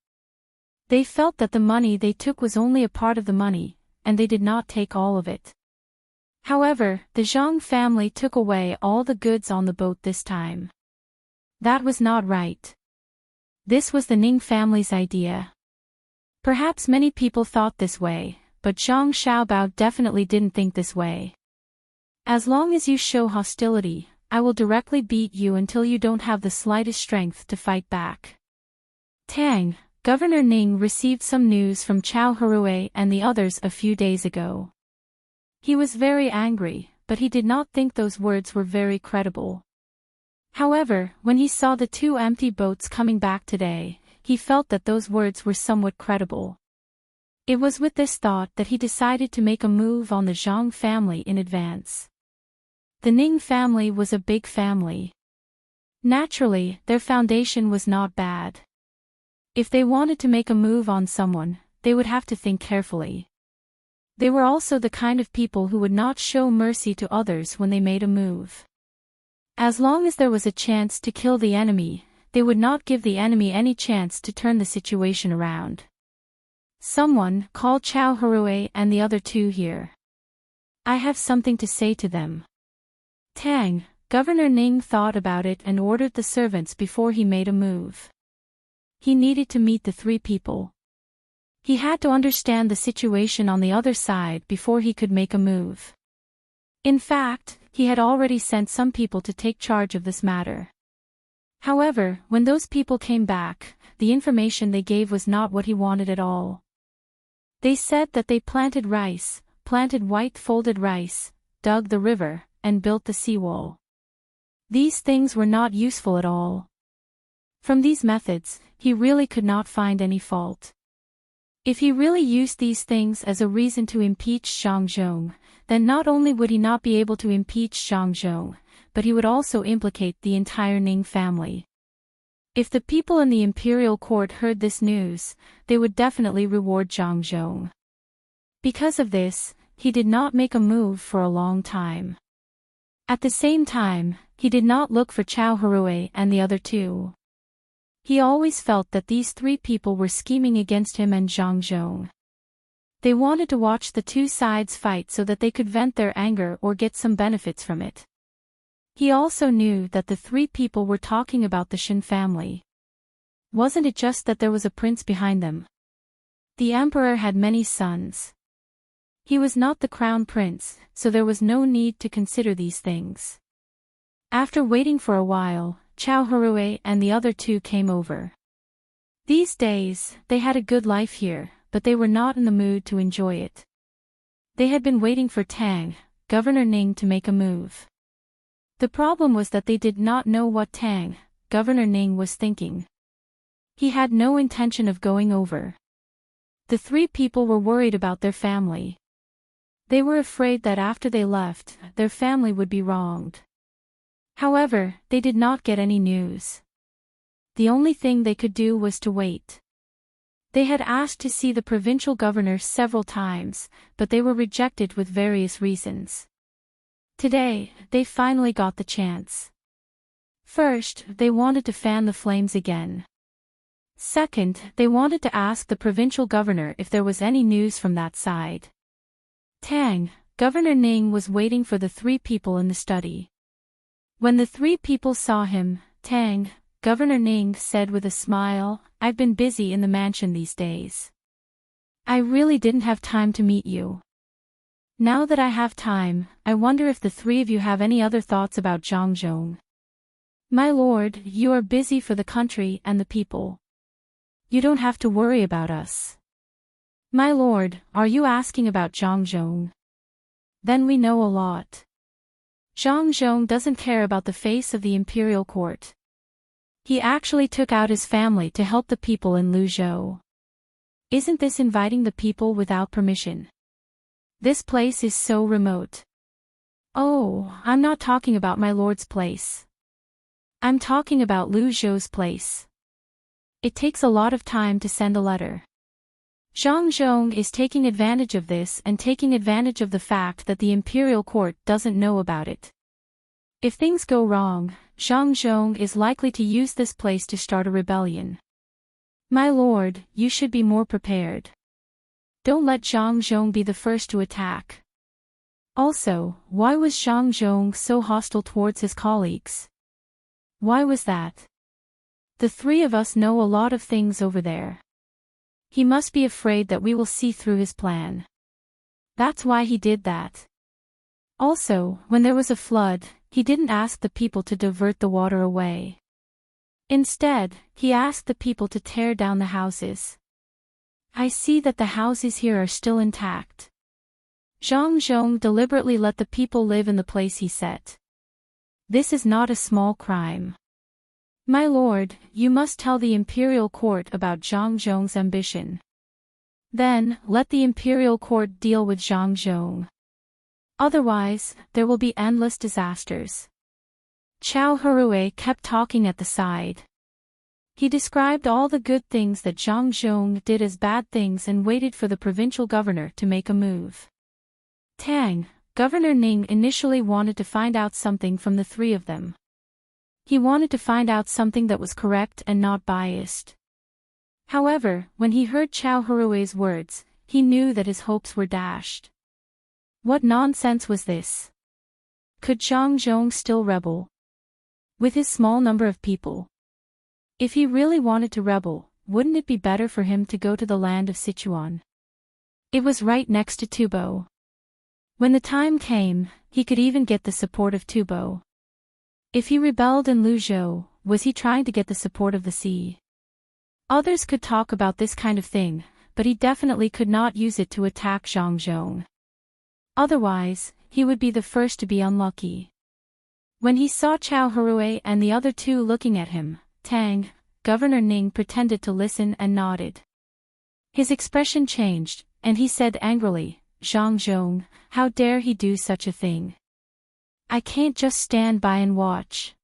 They felt that the money they took was only a part of the money, and they did not take all of it. However, the Zhang family took away all the goods on the boat this time. That was not right. This was the Ning family's idea. Perhaps many people thought this way, but Zhang Xiaobao definitely didn't think this way. As long as you show hostility, I will directly beat you until you don't have the slightest strength to fight back. Tang, Governor Ning received some news from Chao Harue and the others a few days ago. He was very angry, but he did not think those words were very credible. However, when he saw the 2 empty boats coming back today, he felt that those words were somewhat credible. It was with this thought that he decided to make a move on the Zhang family in advance. The Ning family was a big family. Naturally, their foundation was not bad. If they wanted to make a move on someone, they would have to think carefully. They were also the kind of people who would not show mercy to others when they made a move. As long as there was a chance to kill the enemy, they would not give the enemy any chance to turn the situation around. Someone, call Chao Harue and the other 2 here. I have something to say to them. Tang, Governor Ning thought about it and ordered the servants before he made a move. He needed to meet the 3 people. He had to understand the situation on the other side before he could make a move. In fact, he had already sent some people to take charge of this matter. However, when those people came back, the information they gave was not what he wanted at all. They said that they planted rice, planted white folded rice, dug the river, and built the seawall. These things were not useful at all. From these methods, he really could not find any fault. If he really used these things as a reason to impeach Zhang Zhong, then not only would he not be able to impeach Zhang Zhong, but he would also implicate the entire Ning family. If the people in the imperial court heard this news, they would definitely reward Zhang Zhong. Because of this, he did not make a move for a long time. At the same time, he did not look for Chao Harue and the other two. He always felt that these three people were scheming against him and Zhang Zhong. They wanted to watch the two sides fight so that they could vent their anger or get some benefits from it. He also knew that the three people were talking about the Shen family. Wasn't it just that there was a prince behind them? The emperor had many sons. He was not the crown prince, so there was no need to consider these things. After waiting for a while, Chao Harue and the other two came over. These days, they had a good life here, but they were not in the mood to enjoy it. They had been waiting for Tang, Governor Ning, to make a move. The problem was that they did not know what Tang, Governor Ning, was thinking. He had no intention of going over. The three people were worried about their family. They were afraid that after they left, their family would be wronged. However, they did not get any news. The only thing they could do was to wait. They had asked to see the provincial governor several times, but they were rejected with various reasons. Today, they finally got the chance. First, they wanted to fan the flames again. Second, they wanted to ask the provincial governor if there was any news from that side. Tang, Governor Ning, was waiting for the three people in the study. When the three people saw him, Tang, Governor Ning, said with a smile, "I've been busy in the mansion these days. I really didn't have time to meet you. Now that I have time, I wonder if the three of you have any other thoughts about Zhang Zhong. My lord, you are busy for the country and the people. You don't have to worry about us. My lord, are you asking about Zhang Zhong? Then we know a lot. Zhang Zhong doesn't care about the face of the imperial court. He actually took out his family to help the people in Luzhou. Isn't this inviting the people without permission? This place is so remote." "Oh, I'm not talking about my lord's place. I'm talking about Luzhou's place. It takes a lot of time to send a letter." Zhang Zhong is taking advantage of this and taking advantage of the fact that the imperial court doesn't know about it. If things go wrong, Zhang Zhong is likely to use this place to start a rebellion. My lord, you should be more prepared. Don't let Zhang Zhong be the first to attack. Also, why was Zhang Zhong so hostile towards his colleagues? Why was that? The three of us know a lot of things over there. He must be afraid that we will see through his plan. That's why he did that. Also, when there was a flood, he didn't ask the people to divert the water away. Instead, he asked the people to tear down the houses. I see that the houses here are still intact. Zhang Zhong deliberately let the people live in the place he set. This is not a small crime. My lord, you must tell the imperial court about Zhang Zhong's ambition. Then, let the imperial court deal with Zhang Zhong. Otherwise, there will be endless disasters. Chao Harue kept talking at the side. He described all the good things that Zhang Zhong did as bad things and waited for the provincial governor to make a move. Tang, Governor Ning, initially wanted to find out something from the three of them. He wanted to find out something that was correct and not biased. However, when he heard Chao Harue's words, he knew that his hopes were dashed. What nonsense was this? Could Zhang Zhong still rebel? With his small number of people? If he really wanted to rebel, wouldn't it be better for him to go to the land of Sichuan? It was right next to Tubo. When the time came, he could even get the support of Tubo. If he rebelled in Luzhou, was he trying to get the support of the sea? Others could talk about this kind of thing, but he definitely could not use it to attack Zhang Zhong. Otherwise, he would be the first to be unlucky. When he saw Chao Harue and the other two looking at him, Tang, Governor Ning, pretended to listen and nodded. His expression changed, and he said angrily, Zhang Zhong, how dare he do such a thing? I can't just stand by and watch.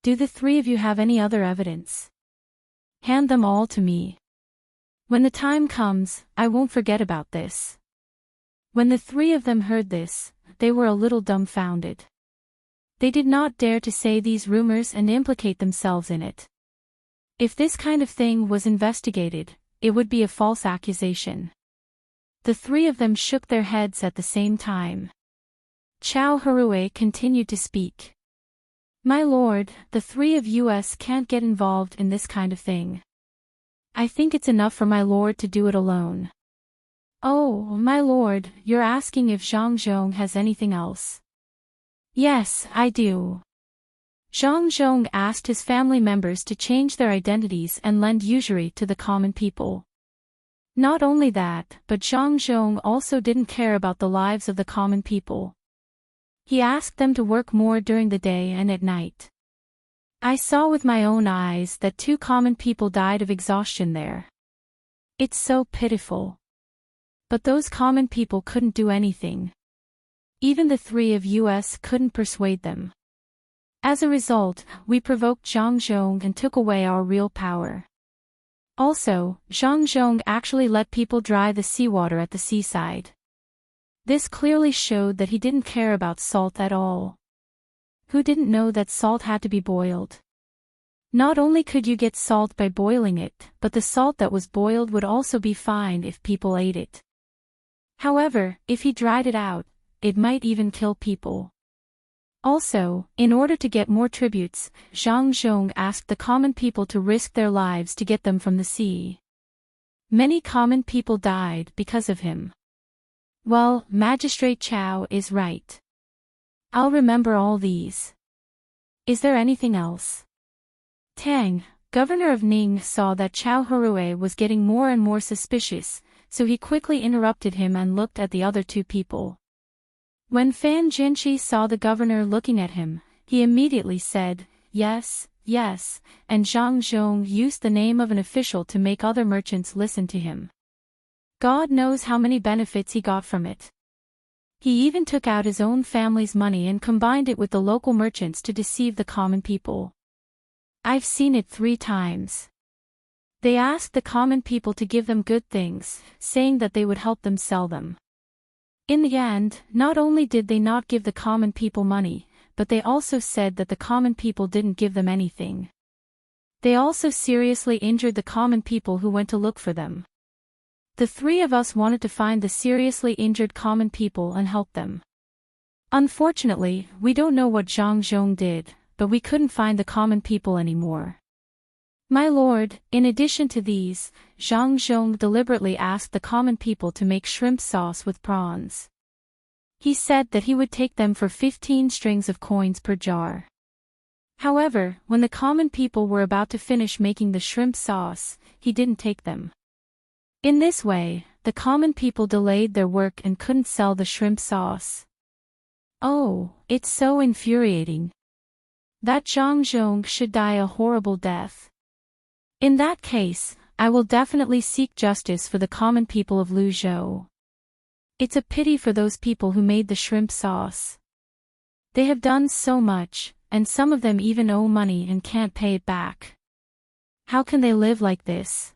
Do the three of you have any other evidence? Hand them all to me. When the time comes, I won't forget about this. When the three of them heard this, they were a little dumbfounded. They did not dare to say these rumors and implicate themselves in it. If this kind of thing was investigated, it would be a false accusation. The three of them shook their heads at the same time. Chao Harue continued to speak. My lord, the three of us can't get involved in this kind of thing. I think it's enough for my lord to do it alone. Oh, my lord, you're asking if Zhang Zhong has anything else? Yes, I do. Zhang Zhong asked his family members to change their identities and lend usury to the common people. Not only that, but Zhang Zhong also didn't care about the lives of the common people. He asked them to work more during the day and at night. I saw with my own eyes that 2 common people died of exhaustion there. It's so pitiful. But those common people couldn't do anything. Even the three of us couldn't persuade them. As a result, we provoked Zhang Zhong and took away our real power. Also, Zhang Zhong actually let people dry the seawater at the seaside. This clearly showed that he didn't care about salt at all. Who didn't know that salt had to be boiled? Not only could you get salt by boiling it, but the salt that was boiled would also be fine if people ate it. However, if he dried it out, it might even kill people. Also, in order to get more tributes, Zhang Zhong asked the common people to risk their lives to get them from the sea. Many common people died because of him. Well, Magistrate Chao is right. I'll remember all these. Is there anything else? Tang, governor of Ning, saw that Chao Harue was getting more and more suspicious, so he quickly interrupted him and looked at the other 2 people. When Fan Jinshi saw the governor looking at him, he immediately said, yes, yes, and Zhang Zhong used the name of an official to make other merchants listen to him. God knows how many benefits he got from it. He even took out his own family's money and combined it with the local merchants to deceive the common people. I've seen it 3 times. They asked the common people to give them good things, saying that they would help them sell them. In the end, not only did they not give the common people money, but they also said that the common people didn't give them anything. They also seriously injured the common people who went to look for them. The 3 of us wanted to find the seriously injured common people and help them. Unfortunately, we don't know what Zhang Zhong did, but we couldn't find the common people anymore. My lord, in addition to these, Zhang Zhong deliberately asked the common people to make shrimp sauce with prawns. He said that he would take them for 15 strings of coins per jar. However, when the common people were about to finish making the shrimp sauce, he didn't take them. In this way, the common people delayed their work and couldn't sell the shrimp sauce. Oh, it's so infuriating. That Zhang Zhong should die a horrible death. In that case, I will definitely seek justice for the common people of Luzhou. It's a pity for those people who made the shrimp sauce. They have done so much, and some of them even owe money and can't pay it back. How can they live like this?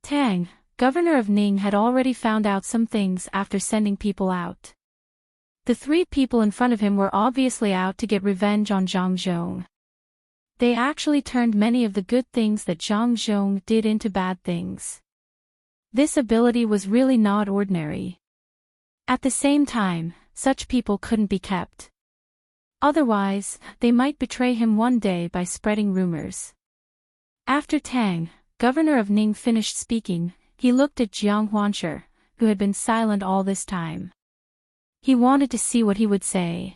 Tang, governor of Ning, had already found out some things after sending people out. The 3 people in front of him were obviously out to get revenge on Zhang Zhong. They actually turned many of the good things that Zhang Zhong did into bad things. This ability was really not ordinary. At the same time, such people couldn't be kept. Otherwise, they might betray him one day by spreading rumors. After Tang, governor of Ning, finished speaking, he looked at Jiang Huanshe, who had been silent all this time. He wanted to see what he would say.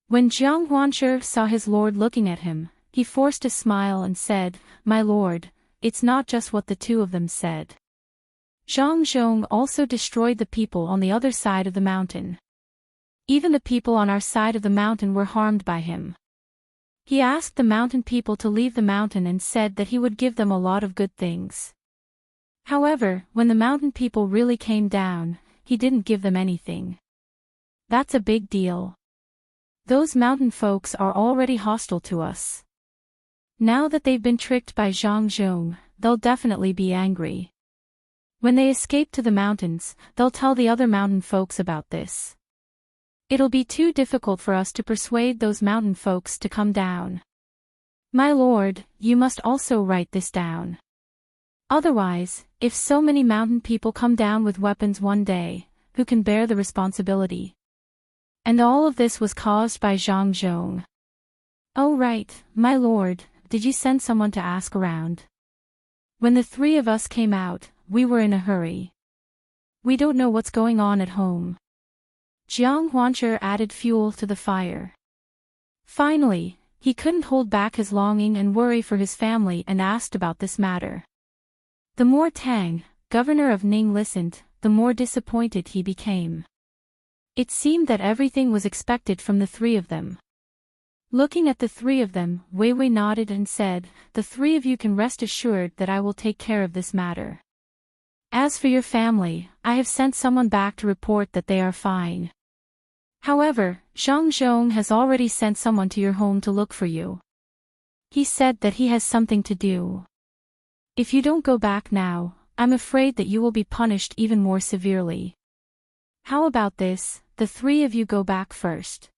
When Jiang Huanshe saw his lord looking at him, he forced a smile and said, "My lord, it's not just what the 2 of them said. Zhang Zhong also destroyed the people on the other side of the mountain. Even the people on our side of the mountain were harmed by him. He asked the mountain people to leave the mountain and said that he would give them a lot of good things. However, when the mountain people really came down, he didn't give them anything. That's a big deal. Those mountain folks are already hostile to us. Now that they've been tricked by Zhang Zhong, they'll definitely be angry. When they escape to the mountains, they'll tell the other mountain folks about this. It'll be too difficult for us to persuade those mountain folks to come down. My lord, you must also write this down. Otherwise, if so many mountain people come down with weapons one day, who can bear the responsibility? And all of this was caused by Zhang Zhong. Oh right, my lord, did you send someone to ask around? When the three of us came out, we were in a hurry. We don't know what's going on at home. Jiang Huancher added fuel to the fire. Finally, he couldn't hold back his longing and worry for his family and asked about this matter. The more Tang, governor of Ning, listened, the more disappointed he became. It seemed that everything was expected from the three of them. Looking at the three of them, Wei Wei nodded and said, "The three of you can rest assured that I will take care of this matter. As for your family, I have sent someone back to report that they are fine. However, Zhang Zhong has already sent someone to your home to look for you. He said that he has something to do. If you don't go back now, I'm afraid that you will be punished even more severely. How about this, the three of you go back first.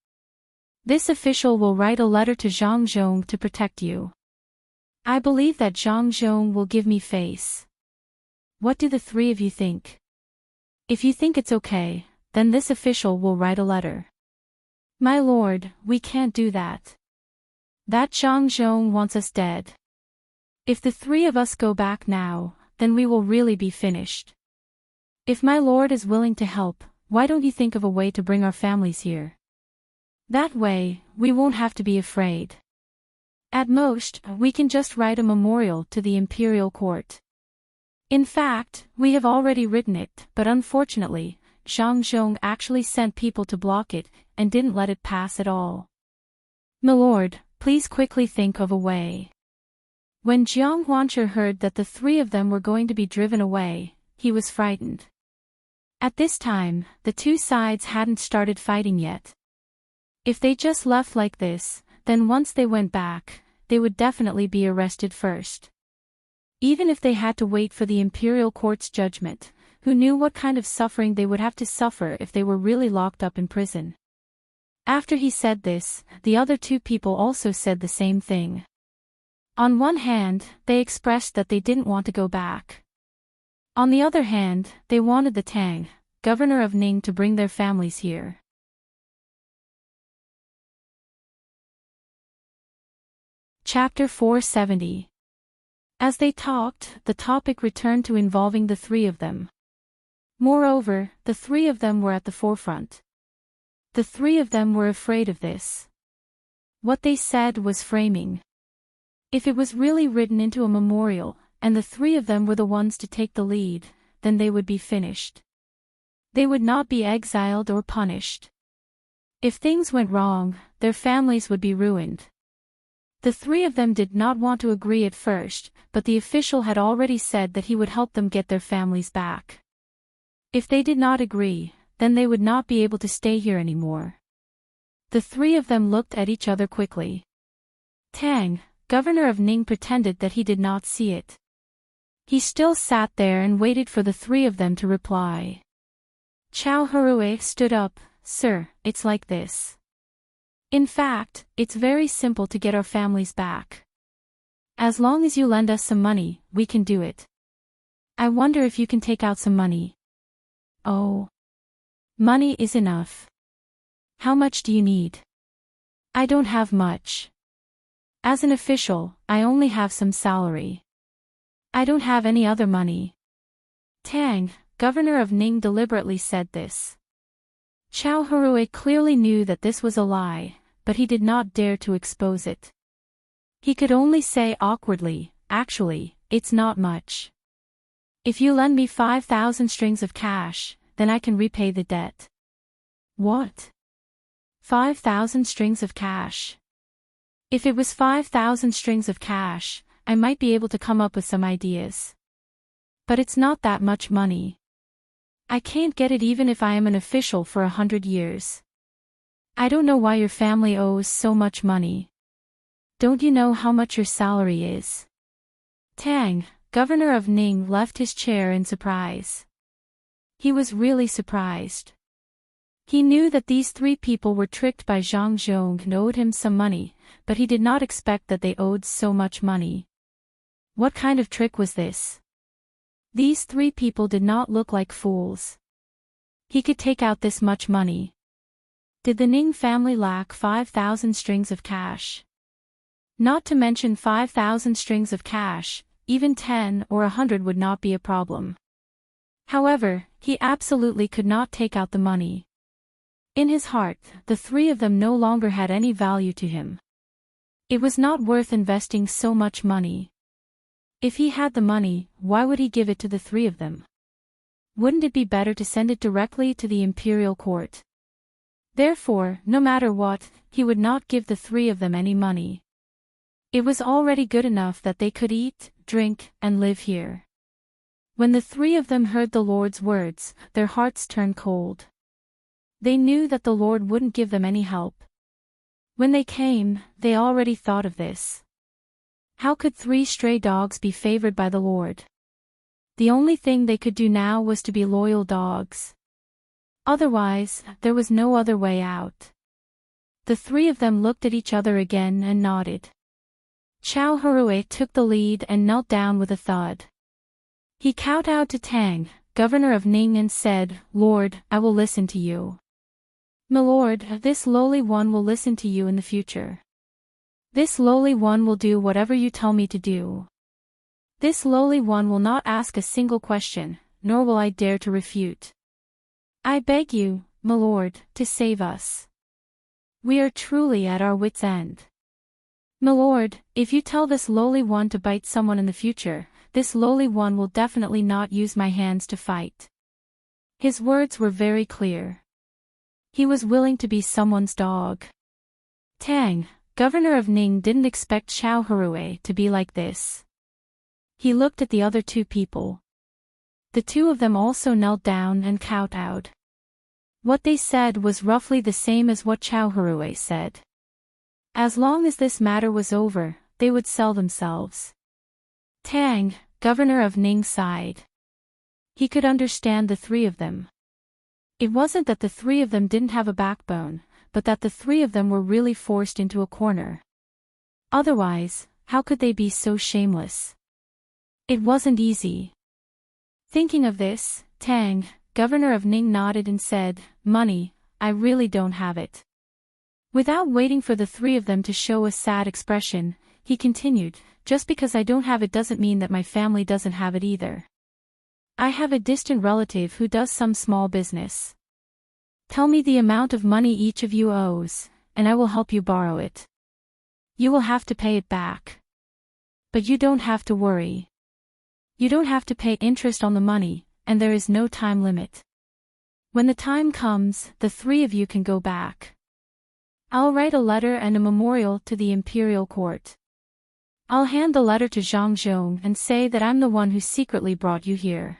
This official will write a letter to Zhang Zhong to protect you. I believe that Zhang Zhong will give me face. What do the three of you think? If you think it's okay, then this official will write a letter." "My lord, we can't do that. That Zhang Zhong wants us dead. If the three of us go back now, then we will really be finished. If my lord is willing to help, why don't you think of a way to bring our families here? That way, we won't have to be afraid. At most, we can just write a memorial to the imperial court. In fact, we have already written it, but unfortunately, Zhang Zhong actually sent people to block it, and didn't let it pass at all. Milord, please quickly think of a way." When Jiang Huancher heard that the three of them were going to be driven away, he was frightened. At this time, the two sides hadn't started fighting yet. If they just left like this, then once they went back, they would definitely be arrested first. Even if they had to wait for the imperial court's judgment, who knew what kind of suffering they would have to suffer if they were really locked up in prison. After he said this, the other two people also said the same thing. On one hand, they expressed that they didn't want to go back. On the other hand, they wanted the Tang, governor of Ning, to bring their families here. Chapter 470. As they talked, the topic returned to involving the three of them. Moreover, the three of them were at the forefront. The three of them were afraid of this. What they said was framing. If it was really written into a memorial, and the three of them were the ones to take the lead, then they would be finished. They would not be exiled or punished. If things went wrong, their families would be ruined. The three of them did not want to agree at first, but the official had already said that he would help them get their families back. If they did not agree, then they would not be able to stay here anymore. The three of them looked at each other quickly. Tang, governor of Ning, pretended that he did not see it. He still sat there and waited for the three of them to reply. Chao Harue stood up. "Sir, it's like this. In fact, it's very simple to get our families back. As long as you lend us some money, we can do it. I wonder if you can take out some money." "Oh. Money is enough. How much do you need?" "I don't have much. As an official, I only have some salary. I don't have any other money." Tang, governor of Ning, deliberately said this. Chao Harue clearly knew that this was a lie, but he did not dare to expose it. He could only say awkwardly, "Actually, it's not much. If you lend me 5,000 strings of cash, then I can repay the debt." "What? 5,000 strings of cash?" "If it was 5,000 strings of cash, I might be able to come up with some ideas. But it's not that much money. I can't get it even if I am an official for 100 years. I don't know why your family owes so much money." Don't you know how much your salary is? Tang, governor of Ning, left his chair in surprise. He was really surprised. He knew that these three people were tricked by Zhang Zhong and owed him some money, but he did not expect that they owed so much money. What kind of trick was this? These three people did not look like fools. He could take out this much money. Did the Ning family lack 5,000 strings of cash? Not to mention 5,000 strings of cash, even 10 or 100 would not be a problem. However, he absolutely could not take out the money. In his heart, the three of them no longer had any value to him. It was not worth investing so much money. If he had the money, why would he give it to the three of them? Wouldn't it be better to send it directly to the imperial court? Therefore, no matter what, he would not give the three of them any money. It was already good enough that they could eat, drink, and live here. When the three of them heard the Lord's words, their hearts turned cold. They knew that the Lord wouldn't give them any help. When they came, they already thought of this. How could 3 stray dogs be favored by the Lord? The only thing they could do now was to be loyal dogs. Otherwise, there was no other way out. The three of them looked at each other again and nodded. Chao Harue took the lead and knelt down with a thud. He kowtowed to Tang, governor of Ning, and said, "Lord, I will listen to you." "My lord, this lowly one will listen to you in the future. This lowly one will do whatever you tell me to do. This lowly one will not ask a single question, nor will I dare to refute. I beg you, my lord, to save us. We are truly at our wits' end. My lord, if you tell this lowly one to bite someone in the future, this lowly one will definitely not use my hands to fight." His words were very clear. He was willing to be someone's dog. Tang, governor of Ning, didn't expect Chao Harue to be like this. He looked at the other two people. The two of them also knelt down and kowtowed. What they said was roughly the same as what Chao Harue said. As long as this matter was over, they would sell themselves. Tang, governor of Ning, sighed. He could understand the three of them. It wasn't that the three of them didn't have a backbone, but that the three of them were really forced into a corner. Otherwise, how could they be so shameless? It wasn't easy. Thinking of this, Tang, governor of Ning, nodded and said, "Money, I really don't have it." Without waiting for the three of them to show a sad expression, he continued, "Just because I don't have it doesn't mean that my family doesn't have it either. I have a distant relative who does some small business. Tell me the amount of money each of you owes, and I will help you borrow it. You will have to pay it back. But you don't have to worry. You don't have to pay interest on the money, and there is no time limit. When the time comes, the three of you can go back. I'll write a letter and a memorial to the imperial court. I'll hand the letter to Zhang Zhong and say that I'm the one who secretly brought you here.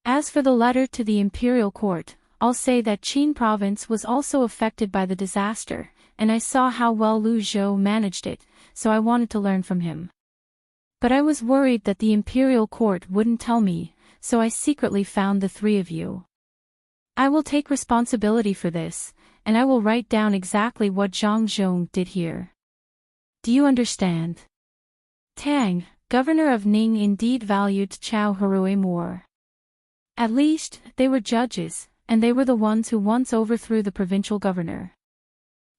As for the letter to the imperial court, I'll say that Qin province was also affected by the disaster, and I saw how well Lu Zhou managed it, so I wanted to learn from him. But I was worried that the imperial court wouldn't tell me, so I secretly found the three of you. I will take responsibility for this, and I will write down exactly what Zhang Zhong did here. Do you understand?" Tang, governor of Ning, indeed valued Chao Harue more. At least, they were judges, and they were the ones who once overthrew the provincial governor.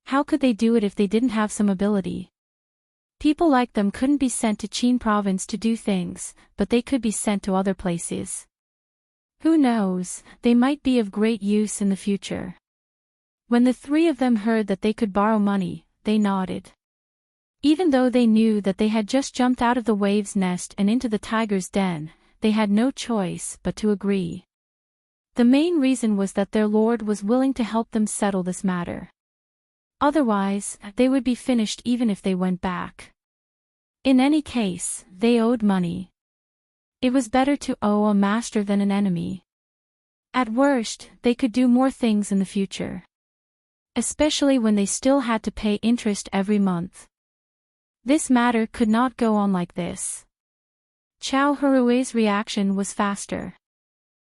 How could they do it if they didn't have some ability? People like them couldn't be sent to Qin province to do things, but they could be sent to other places. Who knows, they might be of great use in the future. When the three of them heard that they could borrow money, they nodded. Even though they knew that they had just jumped out of the wave's nest and into the tiger's den, they had no choice but to agree. The main reason was that their lord was willing to help them settle this matter. Otherwise, they would be finished even if they went back. In any case, they owed money. It was better to owe a master than an enemy. At worst, they could do more things in the future. Especially when they still had to pay interest every month. This matter could not go on like this. Chow Hurui's reaction was faster.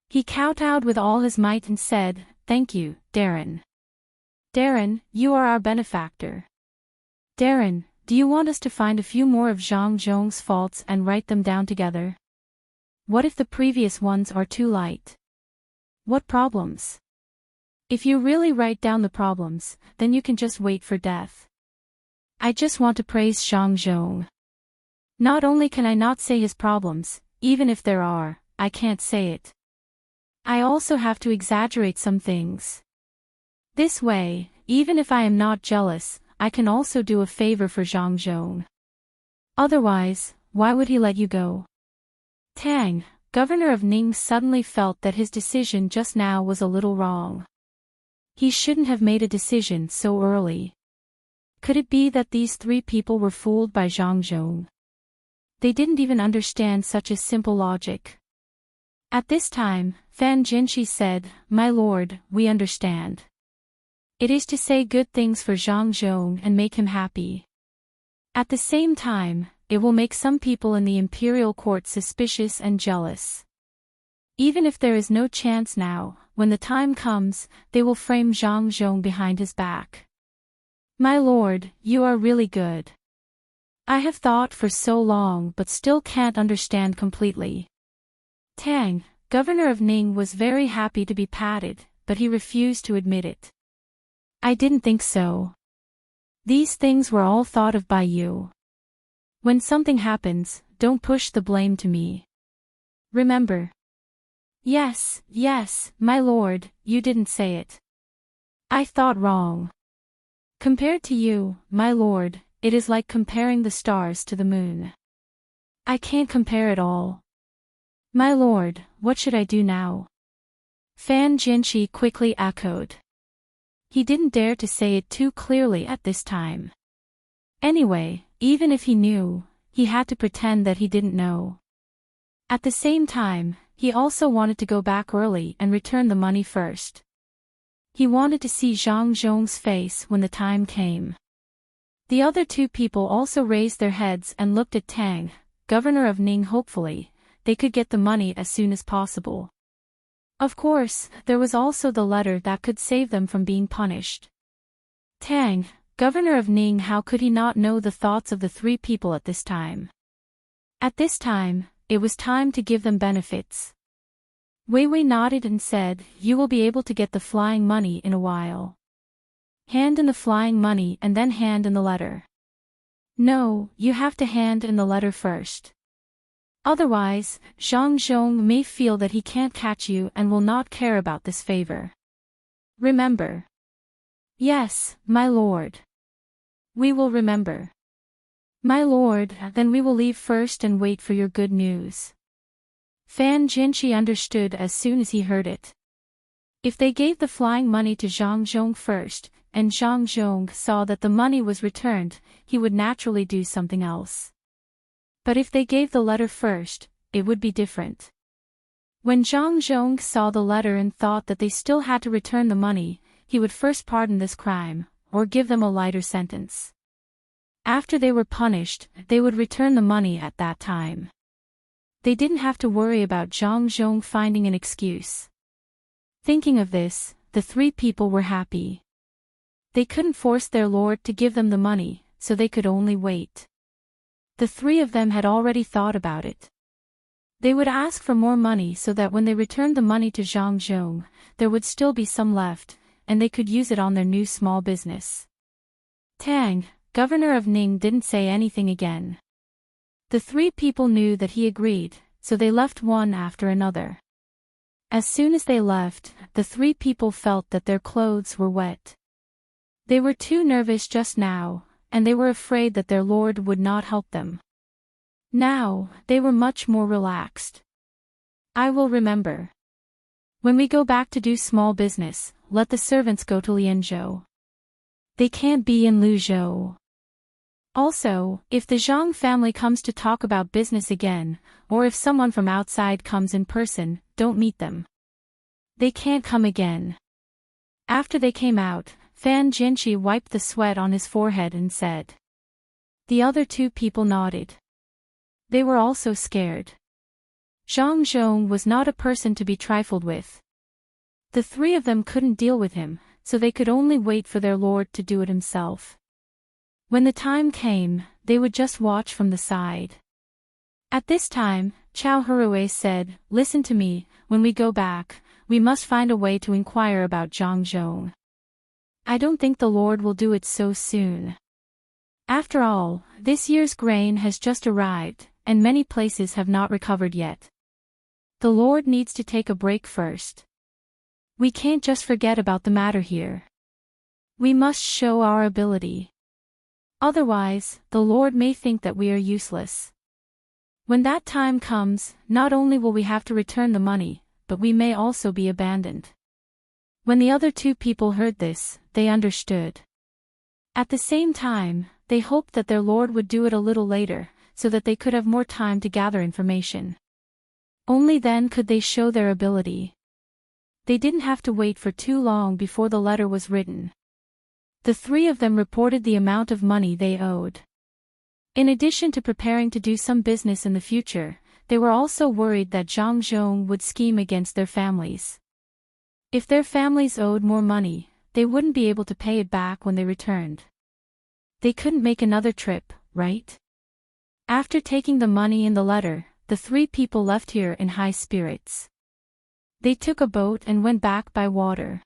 He kowtowed with all his might and said, "Thank you, Darren. Darren, you are our benefactor. Darren, do you want us to find a few more of Zhang Zhong's faults and write them down together? What if the previous ones are too light? What problems? If you really write down the problems, then you can just wait for death. I just want to praise Zhang Zhong. Not only can I not say his problems, even if there are, I can't say it. I also have to exaggerate some things. This way, even if I am not jealous, I can also do a favor for Zhang Zhong. Otherwise, why would he let you go?" Tang, governor of Ning, suddenly felt that his decision just now was a little wrong. He shouldn't have made a decision so early. Could it be that these three people were fooled by Zhang Zhong? They didn't even understand such a simple logic. At this time, Fan Jinshi said, "My lord, we understand. It is to say good things for Zhang Zhong and make him happy. At the same time, it will make some people in the imperial court suspicious and jealous. Even if there is no chance now, when the time comes, they will frame Zhang Zhong behind his back. My lord, you are really good. I have thought for so long but still can't understand completely." Tang, governor of Ning, was very happy to be patted, but he refused to admit it. "I didn't think so. These things were all thought of by you. When something happens, don't push the blame to me. Remember?" Yes, my lord, you didn't say it. I thought wrong. Compared to you, my lord, it is like comparing the stars to the moon. I can't compare it all. My lord, what should I do now?" Fan Jinshi quickly echoed. He didn't dare to say it too clearly at this time. Anyway, even if he knew, he had to pretend that he didn't know. At the same time, he also wanted to go back early and return the money first. He wanted to see Zhang Zhong's face when the time came. The other two people also raised their heads and looked at Tang, governor of Ning, hopefully. They could get the money as soon as possible. Of course, there was also the letter that could save them from being punished. Tang, governor of Ning, how could he not know the thoughts of the three people at this time? At this time, it was time to give them benefits. Wei Wei nodded and said, "You will be able to get the flying money in a while. Hand in the flying money and then hand in the letter." "No, you have to hand in the letter first. Otherwise, Zhang Zhong may feel that he can't catch you and will not care about this favor. Remember?" "Yes, my lord. We will remember." "My lord, then we will leave first and wait for your good news." Fan Jinshi understood as soon as he heard it. If they gave the flying money to Zhang Zhong first, and Zhang Zhong saw that the money was returned, he would naturally do something else. But if they gave the letter first, it would be different. When Zhang Zhong saw the letter and thought that they still had to return the money, he would first pardon this crime, or give them a lighter sentence. After they were punished, they would return the money at that time. They didn't have to worry about Zhang Zhong finding an excuse. Thinking of this, the three people were happy. They couldn't force their lord to give them the money, so they could only wait. The three of them had already thought about it. They would ask for more money so that when they returned the money to Zhang Zhong, there would still be some left, and they could use it on their new small business. Tang, governor of Ning, didn't say anything again. The three people knew that he agreed, so they left one after another. As soon as they left, the three people felt that their clothes were wet. They were too nervous just now, and they were afraid that their lord would not help them. Now, they were much more relaxed. "I will remember. When we go back to do small business, let the servants go to Lianzhou. They can't be in Luzhou. Also, if the Zhang family comes to talk about business again, or if someone from outside comes in person, don't meet them. They can't come again." After they came out, Fan Jinshi wiped the sweat on his forehead and said, The other two people nodded. They were also scared. Zhang Zhong was not a person to be trifled with. The three of them couldn't deal with him, so they could only wait for their lord to do it himself. When the time came, they would just watch from the side. At this time, Chao Hurue said, "Listen to me, when we go back, we must find a way to inquire about Zhang Zhong. I don't think the Lord will do it so soon. After all, this year's grain has just arrived, and many places have not recovered yet. The Lord needs to take a break first. We can't just forget about the matter here. We must show our ability. Otherwise, the Lord may think that we are useless. When that time comes, not only will we have to return the money, but we may also be abandoned." When the other two people heard this, they understood. At the same time, they hoped that their lord would do it a little later, so that they could have more time to gather information. Only then could they show their ability. They didn't have to wait for too long before the letter was written. The three of them reported the amount of money they owed. In addition to preparing to do some business in the future, they were also worried that Zhang Zhong would scheme against their families. If their families owed more money, they wouldn't be able to pay it back when they returned. They couldn't make another trip, right? After taking the money in the letter, the three people left here in high spirits. They took a boat and went back by water.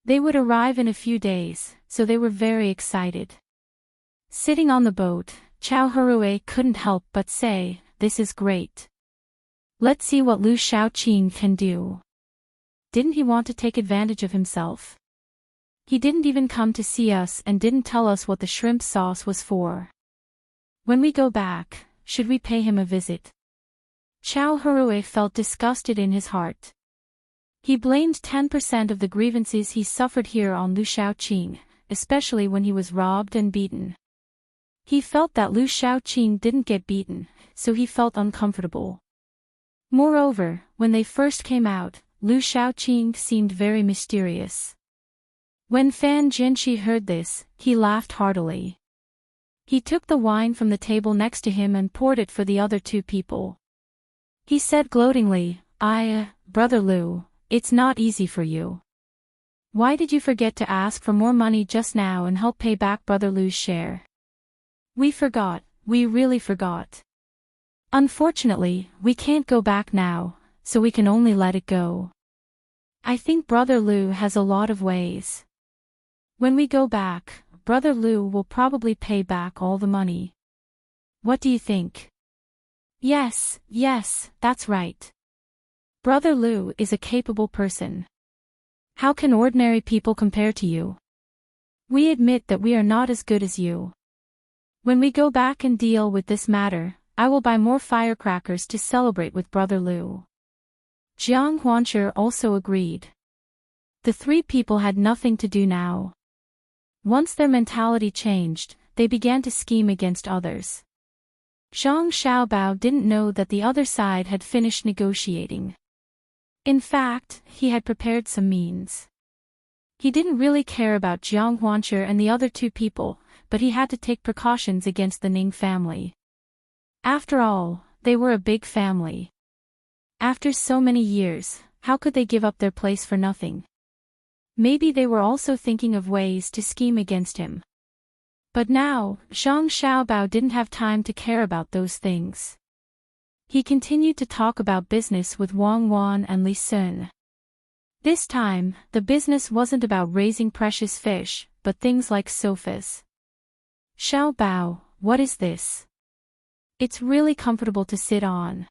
They would arrive in a few days, so they were very excited. Sitting on the boat, Chao Hurue couldn't help but say, "This is great. Let's see what Lu Shaoqing can do." Didn't he want to take advantage of himself? He didn't even come to see us and didn't tell us what the shrimp sauce was for. When we go back, should we pay him a visit? Chao Hurue felt disgusted in his heart. He blamed 10% of the grievances he suffered here on Lu Shaoqing, especially when he was robbed and beaten. He felt that Lu Shaoqing didn't get beaten, so he felt uncomfortable. Moreover, when they first came out, Lu Shaoqing seemed very mysterious. When Fan Jinshi heard this, he laughed heartily. He took the wine from the table next to him and poured it for the other two people. He said gloatingly, Brother Lu, it's not easy for you. Why did you forget to ask for more money just now and help pay back Brother Lu's share? We forgot, we really forgot. Unfortunately, we can't go back now, so we can only let it go. I think Brother Lu has a lot of ways. When we go back, Brother Lu will probably pay back all the money. What do you think? Yes, that's right. Brother Lu is a capable person. How can ordinary people compare to you? We admit that we are not as good as you. When we go back and deal with this matter, I will buy more firecrackers to celebrate with Brother Lu. Jiang Huanshi also agreed. The three people had nothing to do now. Once their mentality changed, they began to scheme against others. Zhang Xiaobao didn't know that the other side had finished negotiating. In fact, he had prepared some means. He didn't really care about Jiang Huanshi and the other two people, but he had to take precautions against the Ning family. After all, they were a big family. After so many years, how could they give up their place for nothing? Maybe they were also thinking of ways to scheme against him. But now, Zhang Xiaobao didn't have time to care about those things. He continued to talk about business with Wang Wan and Li Sun. This time, the business wasn't about raising precious fish, but things like sofas. Xiaobao, what is this? It's really comfortable to sit on.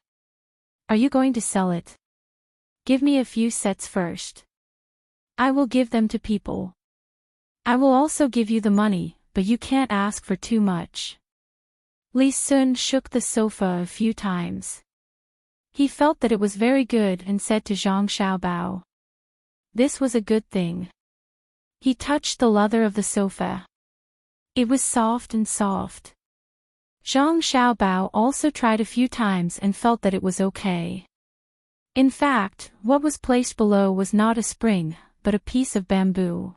Are you going to sell it? Give me a few sets first. I will give them to people. I will also give you the money, but you can't ask for too much. Li Sun shook the sofa a few times. He felt that it was very good and said to Zhang Xiaobao. This was a good thing. He touched the leather of the sofa. It was soft and soft. Zhang Xiaobao also tried a few times and felt that it was okay. In fact, what was placed below was not a spring, but a piece of bamboo.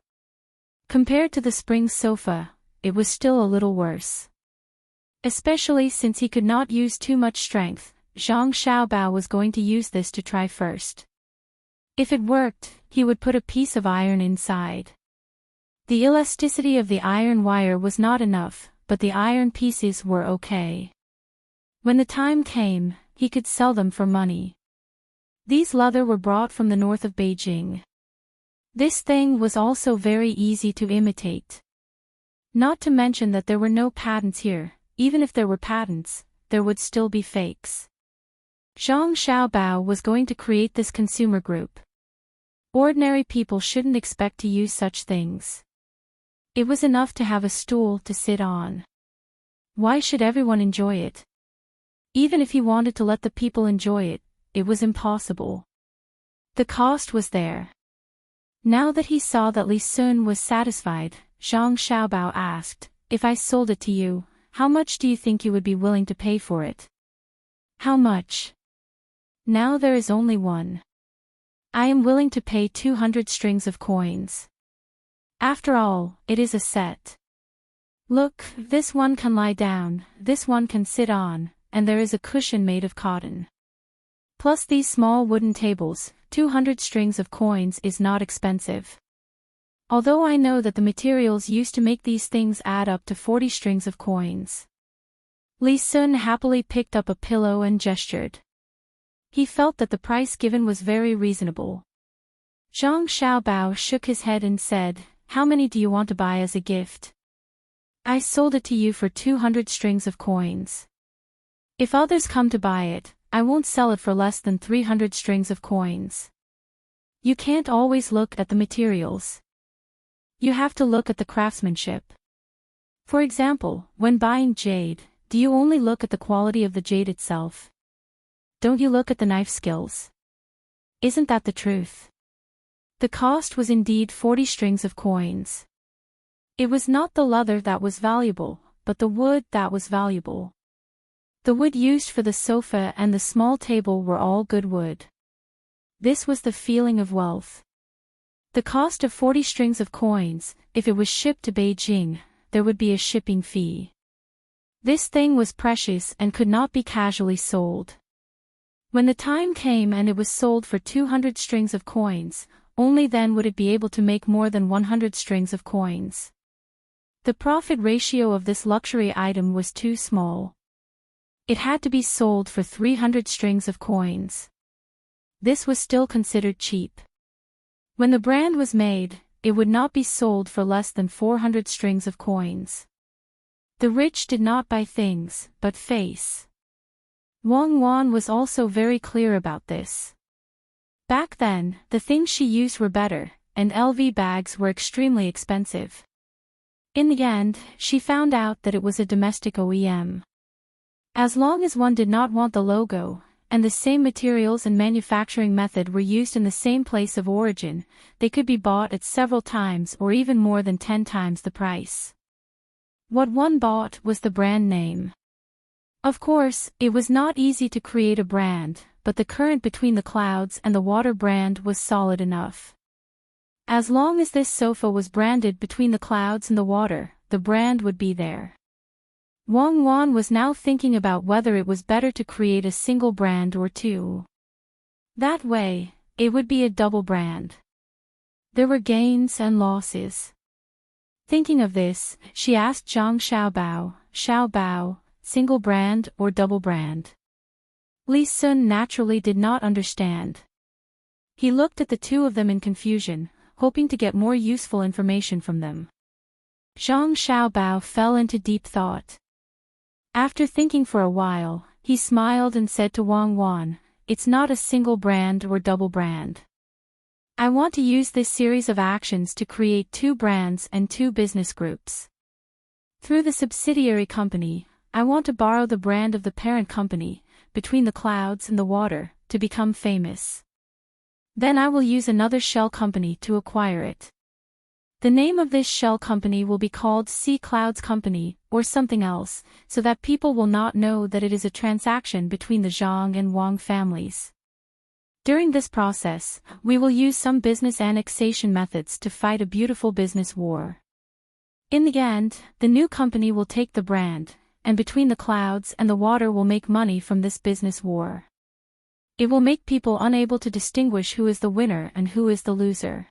Compared to the spring sofa, it was still a little worse. Especially since he could not use too much strength, Zhang Xiaobao was going to use this to try first. If it worked, he would put a piece of iron inside. The elasticity of the iron wire was not enough, but the iron pieces were okay. When the time came, he could sell them for money. These leather were brought from the north of Beijing. This thing was also very easy to imitate. Not to mention that there were no patents here. Even if there were patents, there would still be fakes. Zhang Xiaobao was going to create this consumer group. Ordinary people shouldn't expect to use such things. It was enough to have a stool to sit on. Why should everyone enjoy it? Even if he wanted to let the people enjoy it, it was impossible. The cost was there. Now that he saw that Li Sun was satisfied, Zhang Xiaobao asked, "If I sold it to you, how much do you think you would be willing to pay for it?" "How much?" "Now there is only one. I am willing to pay 200 strings of coins. After all, it is a set. Look, this one can lie down, this one can sit on, and there is a cushion made of cotton. Plus these small wooden tables, 200 strings of coins is not expensive. Although I know that the materials used to make these things add up to 40 strings of coins." Li Sun happily picked up a pillow and gestured. He felt that the price given was very reasonable. Zhang Xiaobao shook his head and said, "How many do you want to buy as a gift?" "I sold it to you for 200 strings of coins. If others come to buy it, I won't sell it for less than 300 strings of coins." You can't always look at the materials. You have to look at the craftsmanship. For example, when buying jade, do you only look at the quality of the jade itself? Don't you look at the knife skills? Isn't that the truth? The cost was indeed 40 strings of coins. It was not the leather that was valuable, but the wood that was valuable. The wood used for the sofa and the small table were all good wood. This was the feeling of wealth. The cost of 40 strings of coins, if it was shipped to Beijing, there would be a shipping fee. This thing was precious and could not be casually sold. When the time came and it was sold for 200 strings of coins, only then would it be able to make more than 100 strings of coins. The profit ratio of this luxury item was too small. It had to be sold for 300 strings of coins. This was still considered cheap. When the brand was made, it would not be sold for less than 400 strings of coins. The rich did not buy things, but face. Wang Wan was also very clear about this. Back then, the things she used were better, and LV bags were extremely expensive. In the end, she found out that it was a domestic OEM. As long as one did not want the logo, and the same materials and manufacturing method were used in the same place of origin, they could be bought at several times or even more than 10 times the price. What one bought was the brand name. Of course, it was not easy to create a brand, but the current between the clouds and the water brand was solid enough. As long as this sofa was branded between the clouds and the water, the brand would be there. Wang Wan was now thinking about whether it was better to create a single brand or two. That way, it would be a double brand. There were gains and losses. Thinking of this, she asked Zhang Xiaobao, "Xiaobao, single brand or double brand?" Li Sun naturally did not understand. He looked at the two of them in confusion, hoping to get more useful information from them. Zhang Xiaobao fell into deep thought. After thinking for a while, he smiled and said to Wang Wan, "It's not a single brand or double brand. I want to use this series of actions to create 2 brands and 2 business groups. Through the subsidiary company, I want to borrow the brand of the parent company, between the clouds and the water, to become famous. Then I will use another shell company to acquire it. The name of this shell company will be called Sea Clouds Company, or something else, so that people will not know that it is a transaction between the Zhang and Wang families. During this process, we will use some business annexation methods to fight a beautiful business war. In the end, the new company will take the brand, and Between the Clouds and the Water will make money from this business war. It will make people unable to distinguish who is the winner and who is the loser.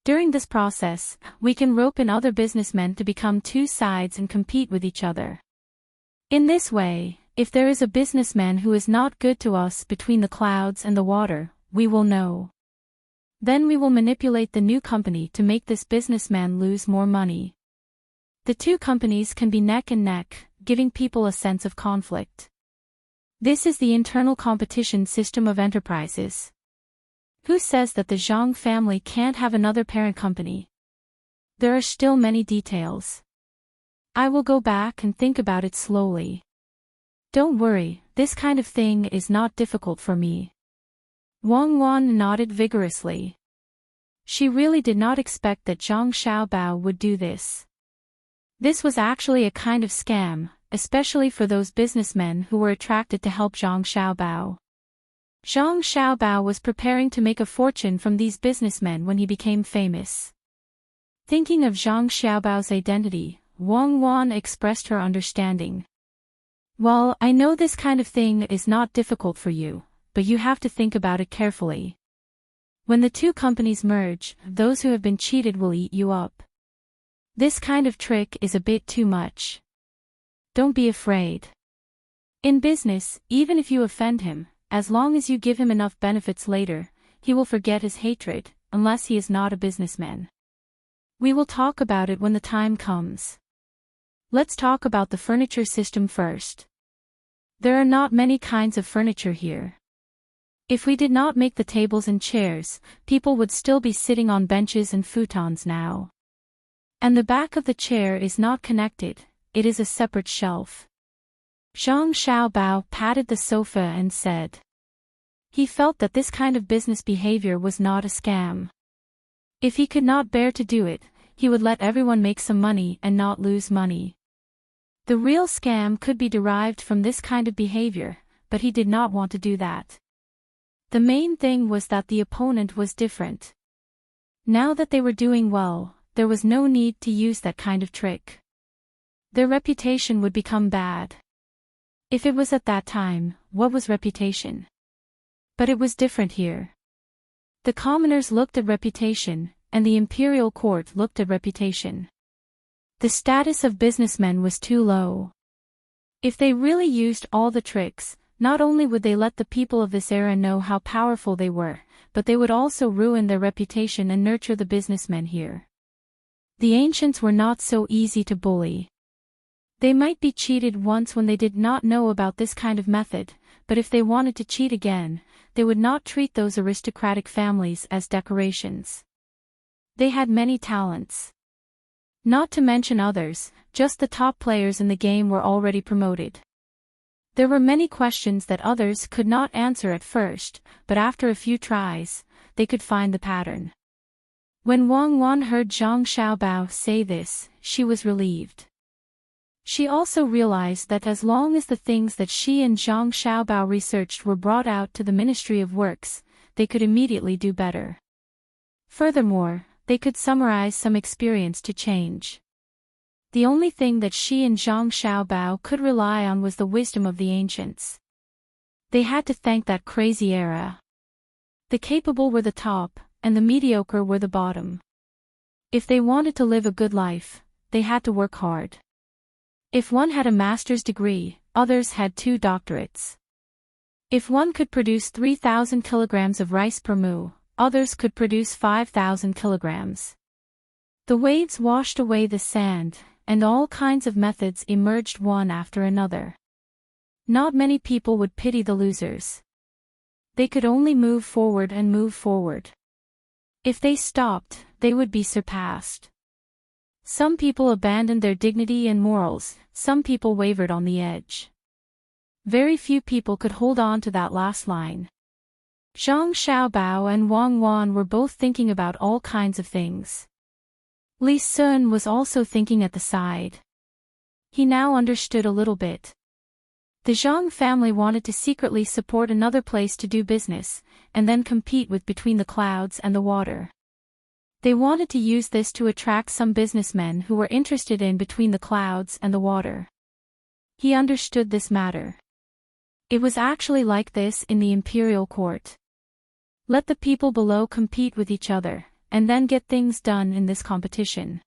During this process, we can rope in other businessmen to become two sides and compete with each other. In this way, if there is a businessman who is not good to us between the clouds and the water, we will know. Then we will manipulate the new company to make this businessman lose more money. The two companies can be neck and neck, giving people a sense of conflict. This is the internal competition system of enterprises. Who says that the Zhang family can't have another parent company? There are still many details. I will go back and think about it slowly. Don't worry, this kind of thing is not difficult for me. Wang Wan nodded vigorously. She really did not expect that Zhang Xiaobao would do this. This was actually a kind of scam, especially for those businessmen who were attracted to help Zhang Xiaobao. Zhang Xiaobao was preparing to make a fortune from these businessmen when he became famous. Thinking of Zhang Xiaobao's identity, Wang Wan expressed her understanding. Well, I know this kind of thing is not difficult for you, but you have to think about it carefully. When the two companies merge, those who have been cheated will eat you up. This kind of trick is a bit too much. Don't be afraid. In business, even if you offend him, as long as you give him enough benefits later, he will forget his hatred, unless he is not a businessman. We will talk about it when the time comes. Let's talk about the furniture system first. There are not many kinds of furniture here. If we did not make the tables and chairs, people would still be sitting on benches and futons now. And the back of the chair is not connected, it is a separate shelf. Zhang Xiaobao patted the sofa and said. He felt that this kind of business behavior was not a scam. If he could not bear to do it, he would let everyone make some money and not lose money. The real scam could be derived from this kind of behavior, but he did not want to do that. The main thing was that the opponent was different. Now that they were doing well, there was no need to use that kind of trick. Their reputation would become bad. If it was at that time, what was reputation? But it was different here. The commoners looked at reputation, and the imperial court looked at reputation. The status of businessmen was too low. If they really used all the tricks, not only would they let the people of this era know how powerful they were, but they would also ruin their reputation and nurture the businessmen here. The ancients were not so easy to bully. They might be cheated once when they did not know about this kind of method, but if they wanted to cheat again, they would not treat those aristocratic families as decorations. They had many talents. Not to mention others, just the top players in the game were already promoted. There were many questions that others could not answer at first, but after a few tries, they could find the pattern. When Wang Wan heard Zhang Xiaobao say this, she was relieved. She also realized that as long as the things that she and Zhang Xiaobao researched were brought out to the Ministry of Works, they could immediately do better. Furthermore, they could summarize some experience to change. The only thing that she and Zhang Xiaobao could rely on was the wisdom of the ancients. They had to thank that crazy era. The capable were the top, and the mediocre were the bottom. If they wanted to live a good life, they had to work hard. If one had a master's degree, others had 2 doctorates. If one could produce 3,000 kilograms of rice per mu, others could produce 5,000 kilograms. The waves washed away the sand, and all kinds of methods emerged one after another. Not many people would pity the losers. They could only move forward and move forward. If they stopped, they would be surpassed. Some people abandoned their dignity and morals, some people wavered on the edge. Very few people could hold on to that last line. Zhang Xiaobao and Wang Wan were both thinking about all kinds of things. Li Sun was also thinking at the side. He now understood a little bit. The Zhang family wanted to secretly support another place to do business, and then compete with Between the Clouds and the Water. They wanted to use this to attract some businessmen who were interested in Between the Clouds and the Water. He understood this matter. It was actually like this in the imperial court. Let the people below compete with each other, and then get things done in this competition.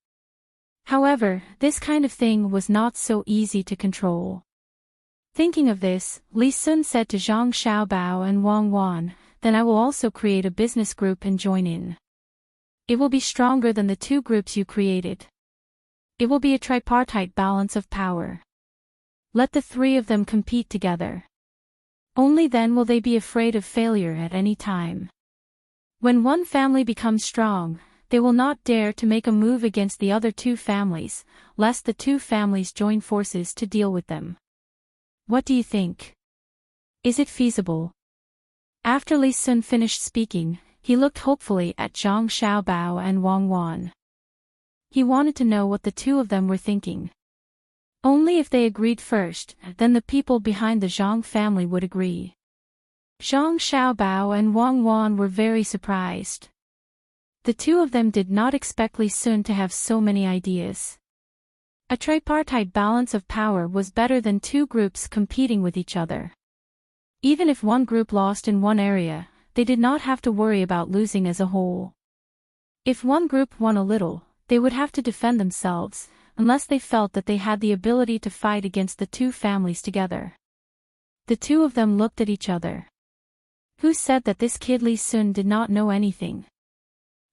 However, this kind of thing was not so easy to control. Thinking of this, Li Sun said to Zhang Xiaobao and Wang Wan, "Then I will also create a business group and join in. It will be stronger than the two groups you created. It will be a tripartite balance of power. Let the three of them compete together. Only then will they be afraid of failure at any time. When one family becomes strong, they will not dare to make a move against the other two families, lest the two families join forces to deal with them. What do you think? Is it feasible?" After Li Sun finished speaking, he looked hopefully at Zhang Xiaobao and Wang Wan. He wanted to know what the two of them were thinking. Only if they agreed first, then the people behind the Zhang family would agree. Zhang Xiaobao and Wang Wan were very surprised. The two of them did not expect Li Sun to have so many ideas. A tripartite balance of power was better than two groups competing with each other. Even if one group lost in one area, they did not have to worry about losing as a whole. If one group won a little, they would have to defend themselves, unless they felt that they had the ability to fight against the two families together. The two of them looked at each other. Who said that this kid Li Sun did not know anything?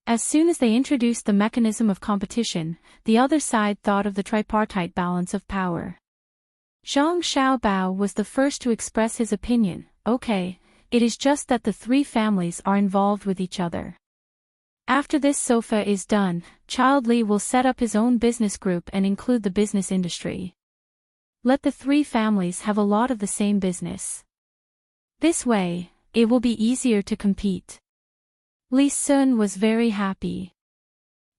As soon as they introduced the mechanism of competition, the other side thought of the tripartite balance of power. Zhang Xiaobao was the first to express his opinion. "Okay, it is just that the three families are involved with each other. After this sofa is done, Child Li will set up his own business group and include the business industry. Let the three families have a lot of the same business. This way, it will be easier to compete." Li Sun was very happy.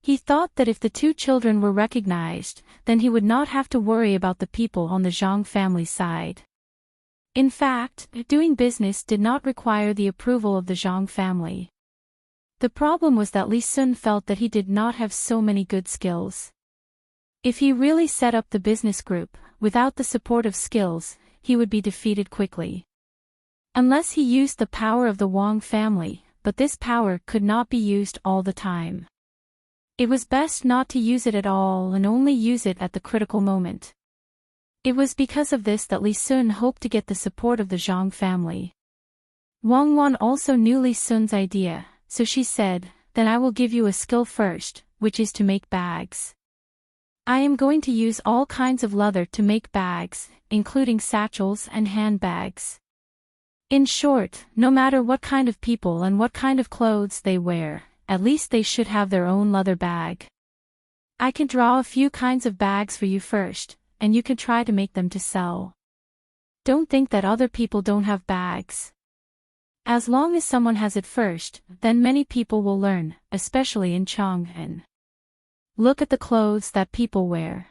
He thought that if the two children were recognized, then he would not have to worry about the people on the Zhang family side. In fact, doing business did not require the approval of the Zhang family. The problem was that Li Sun felt that he did not have so many good skills. If he really set up the business group, without the support of skills, he would be defeated quickly. Unless he used the power of the Wang family, but this power could not be used all the time. It was best not to use it at all and only use it at the critical moment. It was because of this that Li Sun hoped to get the support of the Zhang family. Wang Wan also knew Li Sun's idea, so she said, "Then I will give you a skill first, which is to make bags. I am going to use all kinds of leather to make bags, including satchels and handbags. In short, no matter what kind of people and what kind of clothes they wear, at least they should have their own leather bag. I can draw a few kinds of bags for you first, and you can try to make them to sell. Don't think that other people don't have bags. As long as someone has it first, then many people will learn, especially in Chang'an. Look at the clothes that people wear.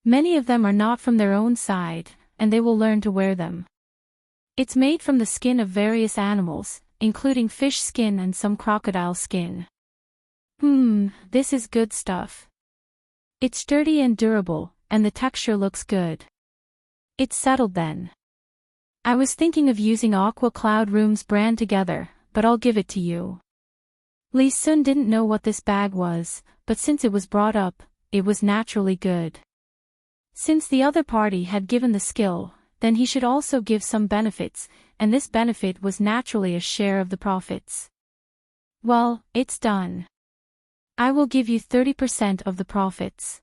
Many of them are not from their own side, and they will learn to wear them. It's made from the skin of various animals, including fish skin and some crocodile skin. This is good stuff. It's sturdy and durable, and the texture looks good. It's settled then. I was thinking of using Aqua Cloud Room's brand together, but I'll give it to you." Li Sun didn't know what this bag was, but since it was brought up, it was naturally good. Since the other party had given the skill, then he should also give some benefits, and this benefit was naturally a share of the profits. "Well, it's done. I will give you 30% of the profits.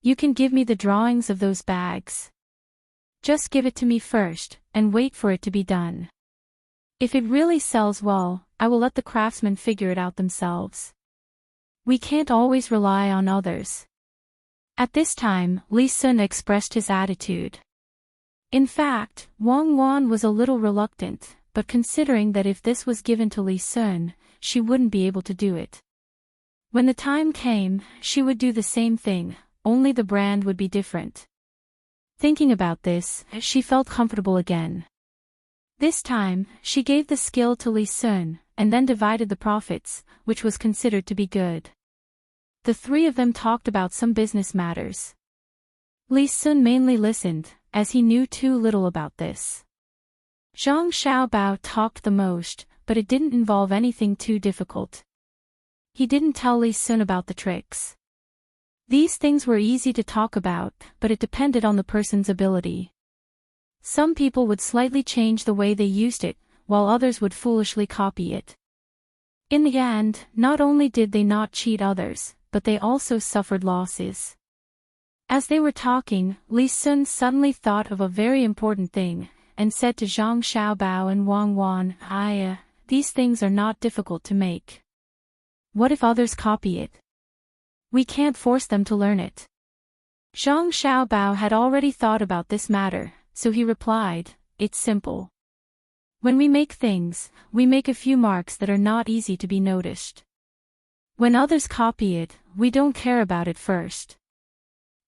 You can give me the drawings of those bags. Just give it to me first, and wait for it to be done. If it really sells well, I will let the craftsmen figure it out themselves. We can't always rely on others." At this time, Li Sun expressed his attitude. In fact, Wang Wan was a little reluctant, but considering that if this was given to Li Sun, she wouldn't be able to do it. When the time came, she would do the same thing, only the brand would be different. Thinking about this, she felt comfortable again. This time, she gave the skill to Li Sun, and then divided the profits, which was considered to be good. The three of them talked about some business matters. Li Sun mainly listened, as he knew too little about this. Zhang Xiaobao talked the most, but it didn't involve anything too difficult. He didn't tell Li Sun about the tricks. These things were easy to talk about, but it depended on the person's ability. Some people would slightly change the way they used it, while others would foolishly copy it. In the end, not only did they not cheat others, but they also suffered losses. As they were talking, Li Sun suddenly thought of a very important thing, and said to Zhang Xiaobao and Wang Wan, these things are not difficult to make. What if others copy it? We can't force them to learn it. Zhang Xiaobao had already thought about this matter, so he replied, it's simple. When we make things, we make a few marks that are not easy to be noticed. When others copy it, we don't care about it first.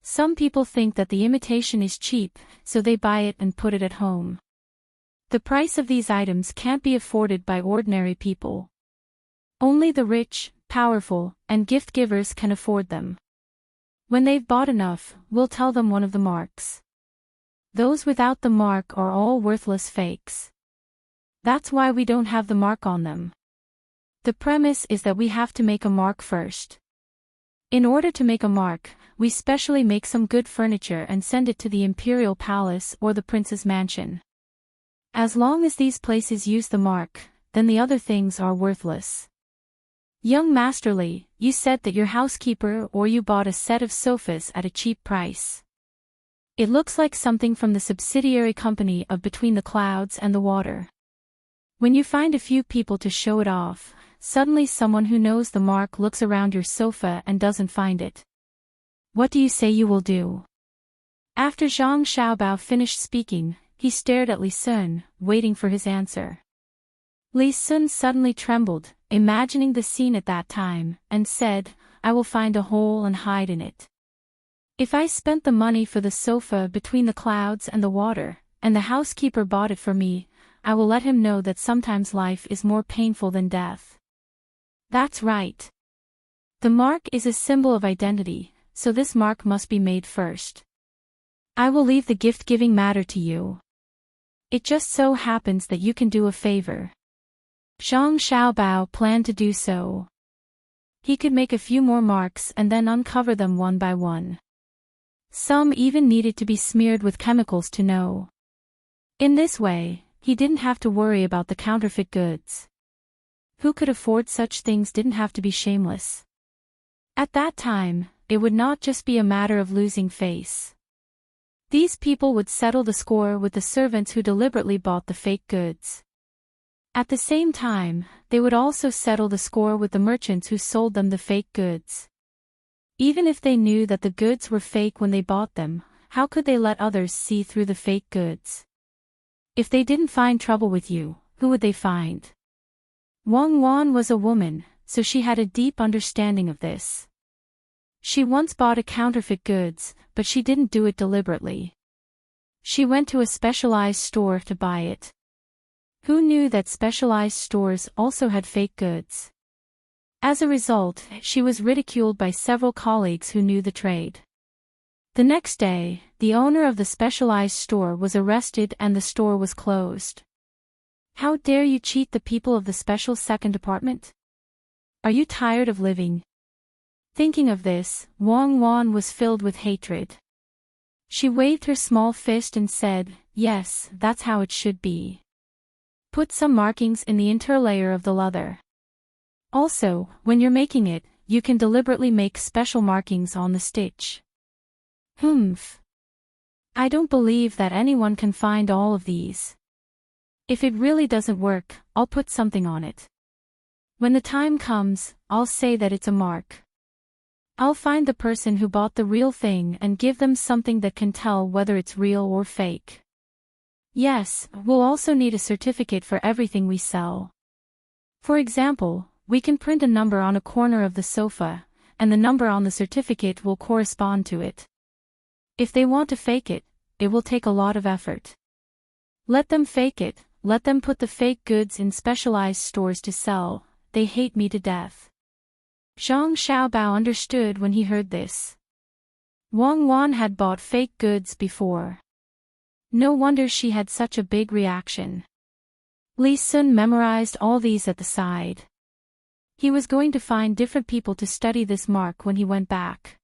Some people think that the imitation is cheap, so they buy it and put it at home. The price of these items can't be afforded by ordinary people. Only the rich, powerful, and gift givers can afford them. When they've bought enough, we'll tell them one of the marks. Those without the mark are all worthless fakes. That's why we don't have the mark on them. The premise is that we have to make a mark first. In order to make a mark, we specially make some good furniture and send it to the imperial palace or the prince's mansion. As long as these places use the mark, then the other things are worthless. Young Master Li, you said that your housekeeper or you bought a set of sofas at a cheap price. It looks like something from the subsidiary company of Between the Clouds and the Water. When you find a few people to show it off, suddenly someone who knows the mark looks around your sofa and doesn't find it. What do you say you will do? After Zhang Xiaobao finished speaking, he stared at Li Sun, waiting for his answer. Li Sun suddenly trembled, imagining the scene at that time, and said, I will find a hole and hide in it. If I spent the money for the sofa Between the Clouds and the Water, and the housekeeper bought it for me, I will let him know that sometimes life is more painful than death. That's right. The mark is a symbol of identity, so this mark must be made first. I will leave the gift-giving matter to you. It just so happens that you can do a favor. Zhang Xiaobao planned to do so. He could make a few more marks and then uncover them one by one. Some even needed to be smeared with chemicals to know. In this way, he didn't have to worry about the counterfeit goods. Who could afford such things didn't have to be shameless. At that time, it would not just be a matter of losing face. These people would settle the score with the servants who deliberately bought the fake goods. At the same time, they would also settle the score with the merchants who sold them the fake goods. Even if they knew that the goods were fake when they bought them, how could they let others see through the fake goods? If they didn't find trouble with you, who would they find? Wang Wan was a woman, so she had a deep understanding of this. She once bought a counterfeit goods, but she didn't do it deliberately. She went to a specialized store to buy it. Who knew that specialized stores also had fake goods? As a result, she was ridiculed by several colleagues who knew the trade. The next day, the owner of the specialized store was arrested and the store was closed. How dare you cheat the people of the special second department? Are you tired of living? Thinking of this, Wang Wan was filled with hatred. She waved her small fist and said, yes, that's how it should be. Put some markings in the interlayer of the leather. Also, when you're making it, you can deliberately make special markings on the stitch. Humph. I don't believe that anyone can find all of these. If it really doesn't work, I'll put something on it. When the time comes, I'll say that it's a mark. I'll find the person who bought the real thing and give them something that can tell whether it's real or fake. Yes, we'll also need a certificate for everything we sell. For example, we can print a number on a corner of the sofa, and the number on the certificate will correspond to it. If they want to fake it, it will take a lot of effort. Let them fake it, let them put the fake goods in specialized stores to sell, they hate me to death. Zhang Xiaobao understood when he heard this. Wang Wan had bought fake goods before. No wonder she had such a big reaction. Li Sun memorized all these at the side. He was going to find different people to study this mark when he went back.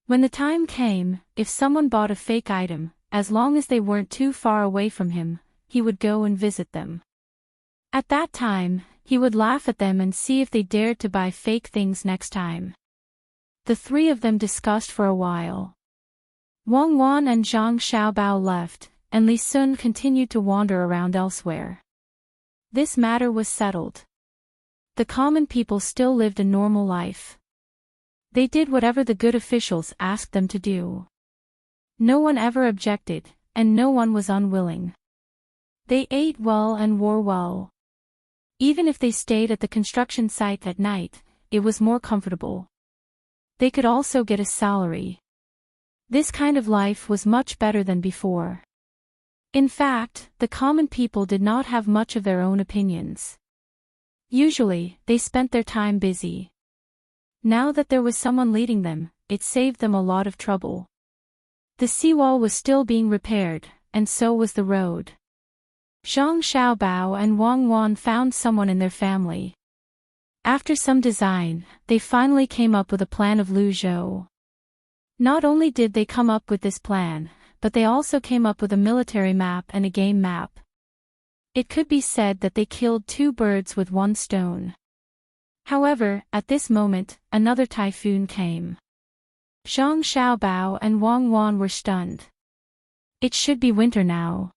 When the time came, if someone bought a fake item, as long as they weren't too far away from him, he would go and visit them. At that time, he would laugh at them and see if they dared to buy fake things next time. The three of them discussed for a while. Wang Wan and Zhang Xiaobao left, and Li Sun continued to wander around elsewhere. This matter was settled. The common people still lived a normal life. They did whatever the good officials asked them to do. No one ever objected, and no one was unwilling. They ate well and wore well. Even if they stayed at the construction site at night, it was more comfortable. They could also get a salary. This kind of life was much better than before. In fact, the common people did not have much of their own opinions. Usually, they spent their time busy. Now that there was someone leading them, it saved them a lot of trouble. The seawall was still being repaired, and so was the road. Zhang Xiaobao and Wang Wan found someone in their family. After some design, they finally came up with a plan of Luzhou. Not only did they come up with this plan, but they also came up with a military map and a game map. It could be said that they killed two birds with one stone. However, at this moment, another typhoon came. Zhang Xiaobao and Wang Wan were stunned. It should be winter now.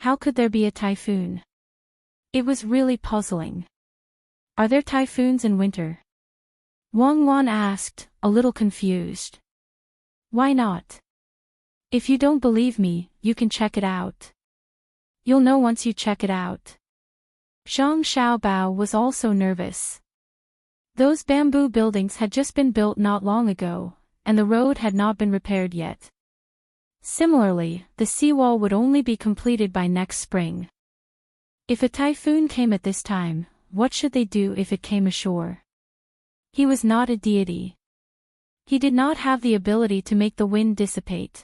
How could there be a typhoon? It was really puzzling. Are there typhoons in winter? Wang Wan asked, a little confused. Why not? If you don't believe me, you can check it out. You'll know once you check it out. Zhang Xiaobao was also nervous. Those bamboo buildings had just been built not long ago, and the road had not been repaired yet. Similarly, the seawall would only be completed by next spring. If a typhoon came at this time, what should they do if it came ashore? He was not a deity. He did not have the ability to make the wind dissipate.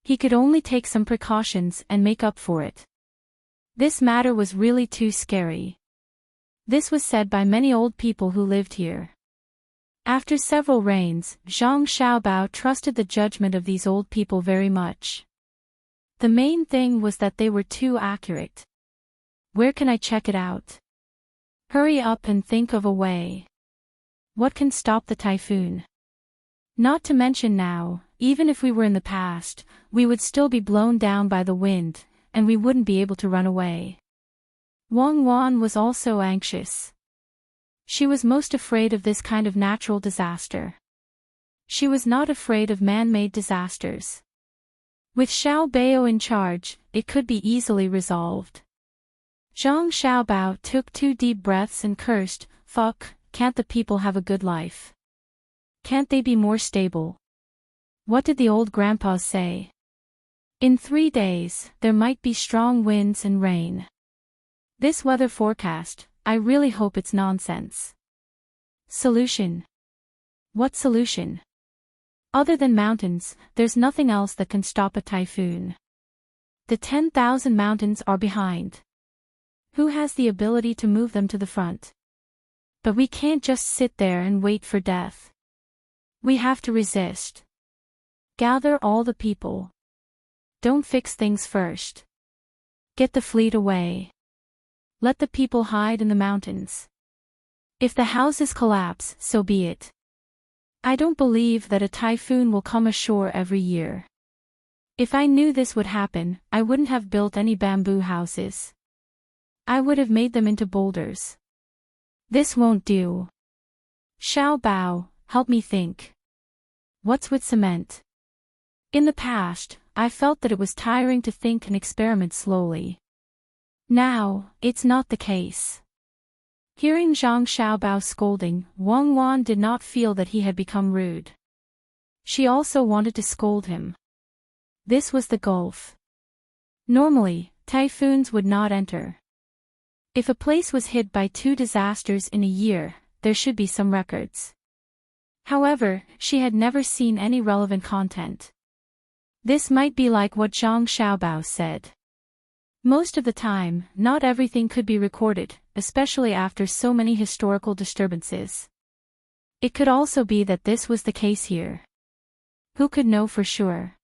He could only take some precautions and make up for it. This matter was really too scary. This was said by many old people who lived here. After several rains, Zhang Xiaobao trusted the judgment of these old people very much. The main thing was that they were too accurate. Where can I check it out? Hurry up and think of a way. What can stop the typhoon? Not to mention now, even if we were in the past, we would still be blown down by the wind, and we wouldn't be able to run away. Wang Wan was also anxious. She was most afraid of this kind of natural disaster. She was not afraid of man-made disasters. With Xiao Bao in charge, it could be easily resolved. Zhang Xiaobao took 2 deep breaths and cursed, "Fuck, can't the people have a good life? Can't they be more stable?" What did the old grandpas say? In 3 days, there might be strong winds and rain. This weather forecast, I really hope it's nonsense. Solution. What solution? Other than mountains, there's nothing else that can stop a typhoon. The 10,000 mountains are behind. Who has the ability to move them to the front? But we can't just sit there and wait for death. We have to resist. Gather all the people. Don't fix things first. Get the fleet away. Let the people hide in the mountains. If the houses collapse, so be it. I don't believe that a typhoon will come ashore every year. If I knew this would happen, I wouldn't have built any bamboo houses. I would have made them into boulders. This won't do. Xiao Bao, help me think. What's with cement? In the past, I felt that it was tiring to think and experiment slowly. Now, it's not the case. Hearing Zhang Xiaobao scolding, Wang Wan did not feel that he had become rude. She also wanted to scold him. This was the gulf. Normally, typhoons would not enter. If a place was hit by 2 disasters in a year, there should be some records. However, she had never seen any relevant content. This might be like what Zhang Xiaobao said. Most of the time, not everything could be recorded, especially after so many historical disturbances. It could also be that this was the case here. Who could know for sure?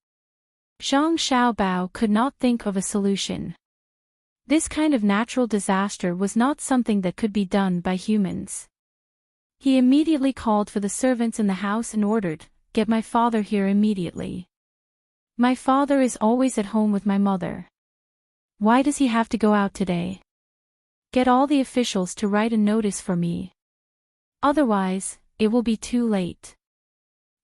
Zhang Xiaobao could not think of a solution. This kind of natural disaster was not something that could be done by humans. He immediately called for the servants in the house and ordered, "Get my father here immediately. My father is always at home with my mother. Why does he have to go out today? Get all the officials to write a notice for me. Otherwise, it will be too late."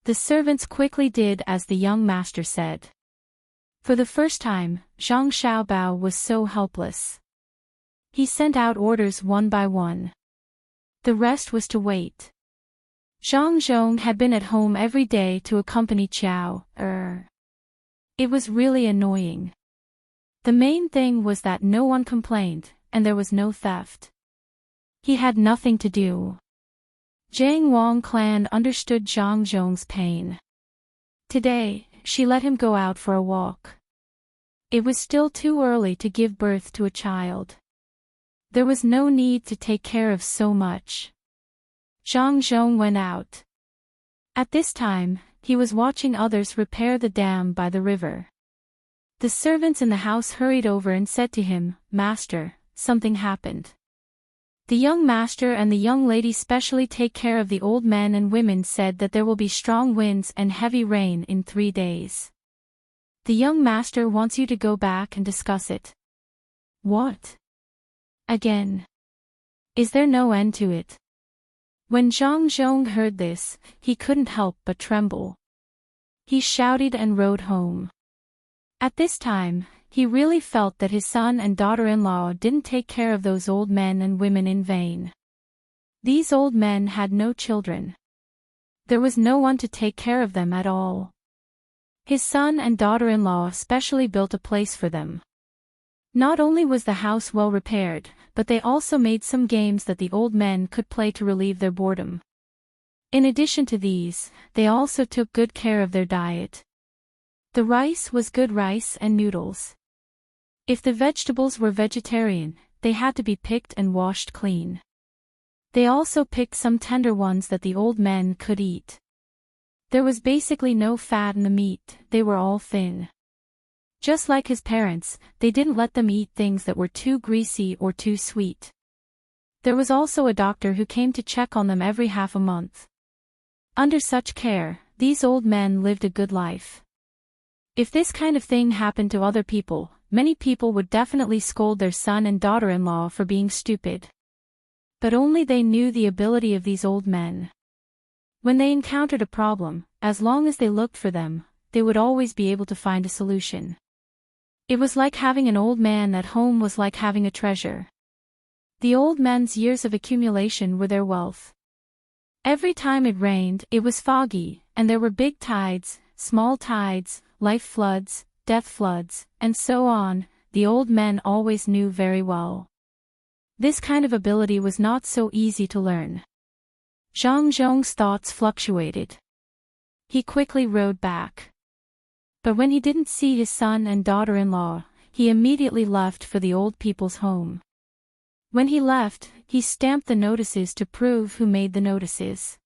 The servants quickly did as the young master said. For the first time, Zhang Xiaobao was so helpless. He sent out orders one by one. The rest was to wait. Zhang Zhong had been at home every day to accompany Qiao. It was really annoying. The main thing was that no one complained, and there was no theft. He had nothing to do. Jiang Wang clan understood Zhang Zhong's pain. Today, she let him go out for a walk. It was still too early to give birth to a child. There was no need to take care of so much. Zhang Zhong went out. At this time, he was watching others repair the dam by the river. The servants in the house hurried over and said to him, "Master, something happened." The young master and the young lady specially take care of the old men and women said that there will be strong winds and heavy rain in 3 days. The young master wants you to go back and discuss it. What? Again? Is there no end to it? When Zhang Zhong heard this, he couldn't help but tremble. He shouted and rode home. At this time, he really felt that his son and daughter-in-law didn't take care of those old men and women in vain. These old men had no children. There was no one to take care of them at all. His son and daughter-in-law especially built a place for them. Not only was the house well repaired, but they also made some games that the old men could play to relieve their boredom. In addition to these, they also took good care of their diet. The rice was good rice and noodles. If the vegetables were vegetarian, they had to be picked and washed clean. They also picked some tender ones that the old men could eat. There was basically no fat in the meat, they were all thin. Just like his parents, they didn't let them eat things that were too greasy or too sweet. There was also a doctor who came to check on them every half a month. Under such care, these old men lived a good life. If this kind of thing happened to other people, many people would definitely scold their son and daughter-in-law for being stupid. But only they knew the ability of these old men. When they encountered a problem, as long as they looked for them, they would always be able to find a solution. It was like having an old man at home was like having a treasure. The old men's years of accumulation were their wealth. Every time it rained, it was foggy, and there were big tides, small tides, life floods, death floods, and so on, the old men always knew very well. This kind of ability was not so easy to learn. Zhang Zhong's thoughts fluctuated. He quickly rode back. But when he didn't see his son and daughter-in-law, he immediately left for the old people's home. When he left, he stamped the notices to prove who made the notices.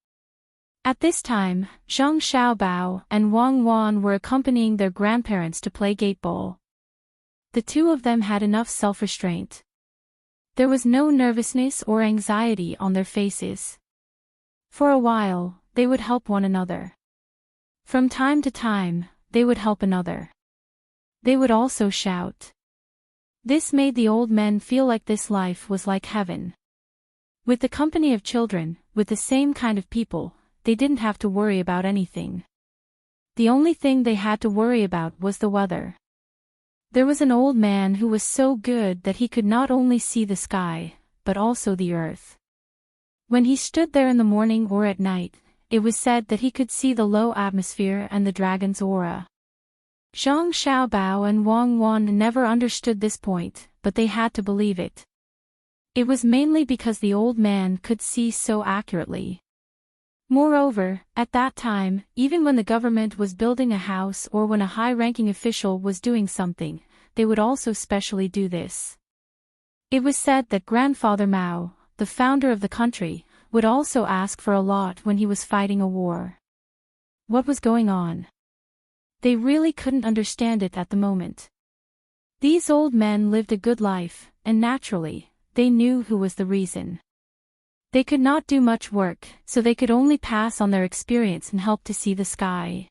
At this time, Zhang Xiaobao and Wang Wan were accompanying their grandparents to play gateball. The two of them had enough self-restraint. There was no nervousness or anxiety on their faces. For a while, they would help one another. From time to time, they would help another. They would also shout. This made the old men feel like this life was like heaven. With the company of children, with the same kind of people, they didn't have to worry about anything. The only thing they had to worry about was the weather. There was an old man who was so good that he could not only see the sky, but also the earth. When he stood there in the morning or at night, it was said that he could see the low atmosphere and the dragon's aura. Zhang Xiaobao and Wang Wan never understood this point, but they had to believe it. It was mainly because the old man could see so accurately. Moreover, at that time, even when the government was building a house or when a high-ranking official was doing something, they would also specially do this. It was said that Grandfather Mao, the founder of the country, would also ask for a lot when he was fighting a war. What was going on? They really couldn't understand it at the moment. These old men lived a good life, and naturally, they knew who was the reason. They could not do much work, so they could only pass on their experience and help to see the sky.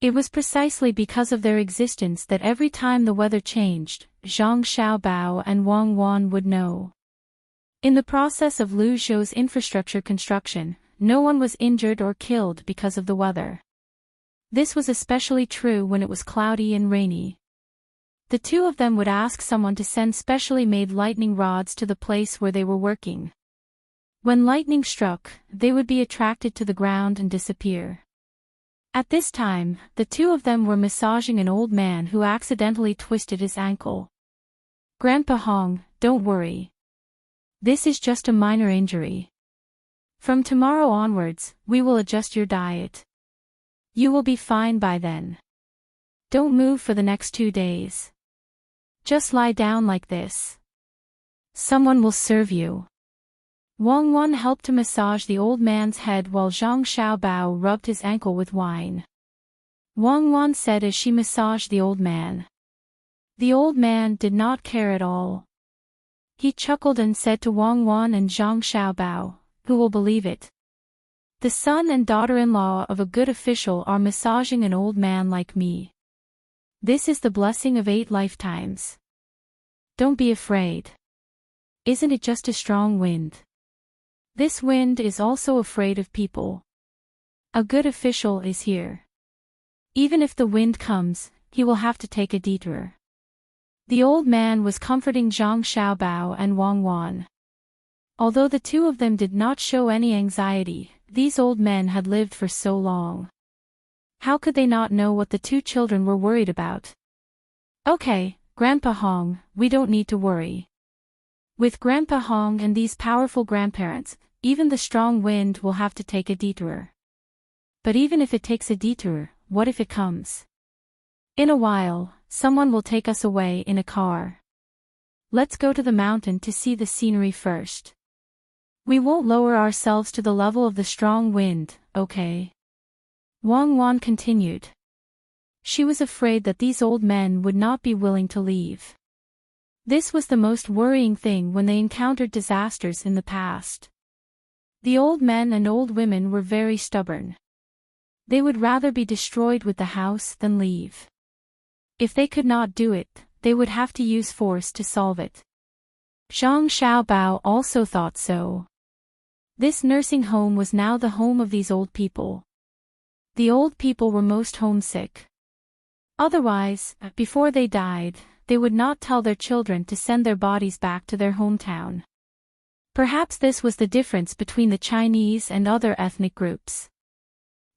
It was precisely because of their existence that every time the weather changed, Zhang Xiaobao and Wang Wan would know. In the process of Luzhou's infrastructure construction, no one was injured or killed because of the weather. This was especially true when it was cloudy and rainy. The two of them would ask someone to send specially made lightning rods to the place where they were working. When lightning struck, they would be attracted to the ground and disappear. At this time, the two of them were massaging an old man who accidentally twisted his ankle. "Grandpa Hong, don't worry. This is just a minor injury. From tomorrow onwards, we will adjust your diet. You will be fine by then. Don't move for the next 2 days. Just lie down like this. Someone will serve you." Wang Wan helped to massage the old man's head while Zhang Xiaobao rubbed his ankle with wine. Wang Wan said as she massaged the old man. The old man did not care at all. He chuckled and said to Wang Wan and Zhang Xiaobao, "Who will believe it? The son and daughter-in-law of a good official are massaging an old man like me. This is the blessing of 8 lifetimes. Don't be afraid. Isn't it just a strong wind? This wind is also afraid of people. A good official is here. Even if the wind comes, he will have to take a detour." The old man was comforting Zhang Xiaobao and Wang Wan. Although the two of them did not show any anxiety, these old men had lived for so long. How could they not know what the two children were worried about? "Okay, Grandpa Hong, we don't need to worry. With Grandpa Hong and these powerful grandparents, even the strong wind will have to take a detour. But even if it takes a detour, what if it comes? In a while, someone will take us away in a car. Let's go to the mountain to see the scenery first. We won't lower ourselves to the level of the strong wind, okay?" Wang Wan continued. She was afraid that these old men would not be willing to leave. This was the most worrying thing when they encountered disasters in the past. The old men and old women were very stubborn. They would rather be destroyed with the house than leave. If they could not do it, they would have to use force to solve it. Zhang Xiaobao also thought so. This nursing home was now the home of these old people. The old people were most homesick. Otherwise, before they died, they would not tell their children to send their bodies back to their hometown. Perhaps this was the difference between the Chinese and other ethnic groups.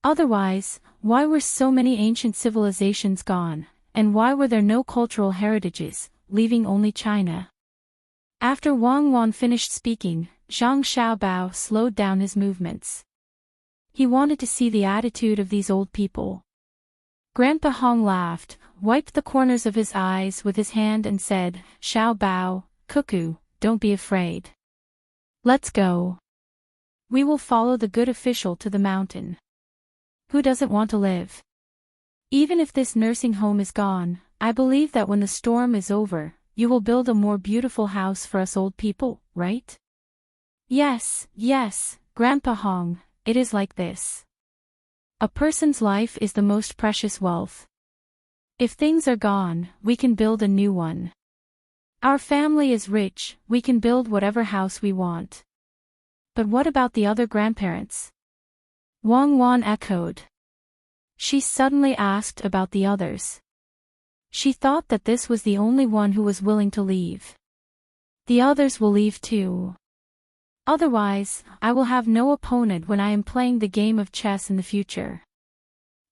Otherwise, why were so many ancient civilizations gone, and why were there no cultural heritages, leaving only China? After Wang Wan finished speaking, Zhang Xiaobao slowed down his movements. He wanted to see the attitude of these old people. Grandpa Hong laughed, wiped the corners of his eyes with his hand and said, "Xiaobao, cuckoo, don't be afraid. Let's go. We will follow the good official to the mountain. Who doesn't want to live? Even if this nursing home is gone, I believe that when the storm is over, you will build a more beautiful house for us old people, right?" Yes, Grandpa Hong, it is like this. A person's life is the most precious wealth. If things are gone, we can build a new one. Our family is rich, we can build whatever house we want. But what about the other grandparents? Wang Wan echoed. She suddenly asked about the others. She thought that this was the only one who was willing to leave. The others will leave too. Otherwise, I will have no opponent when I am playing the game of chess in the future.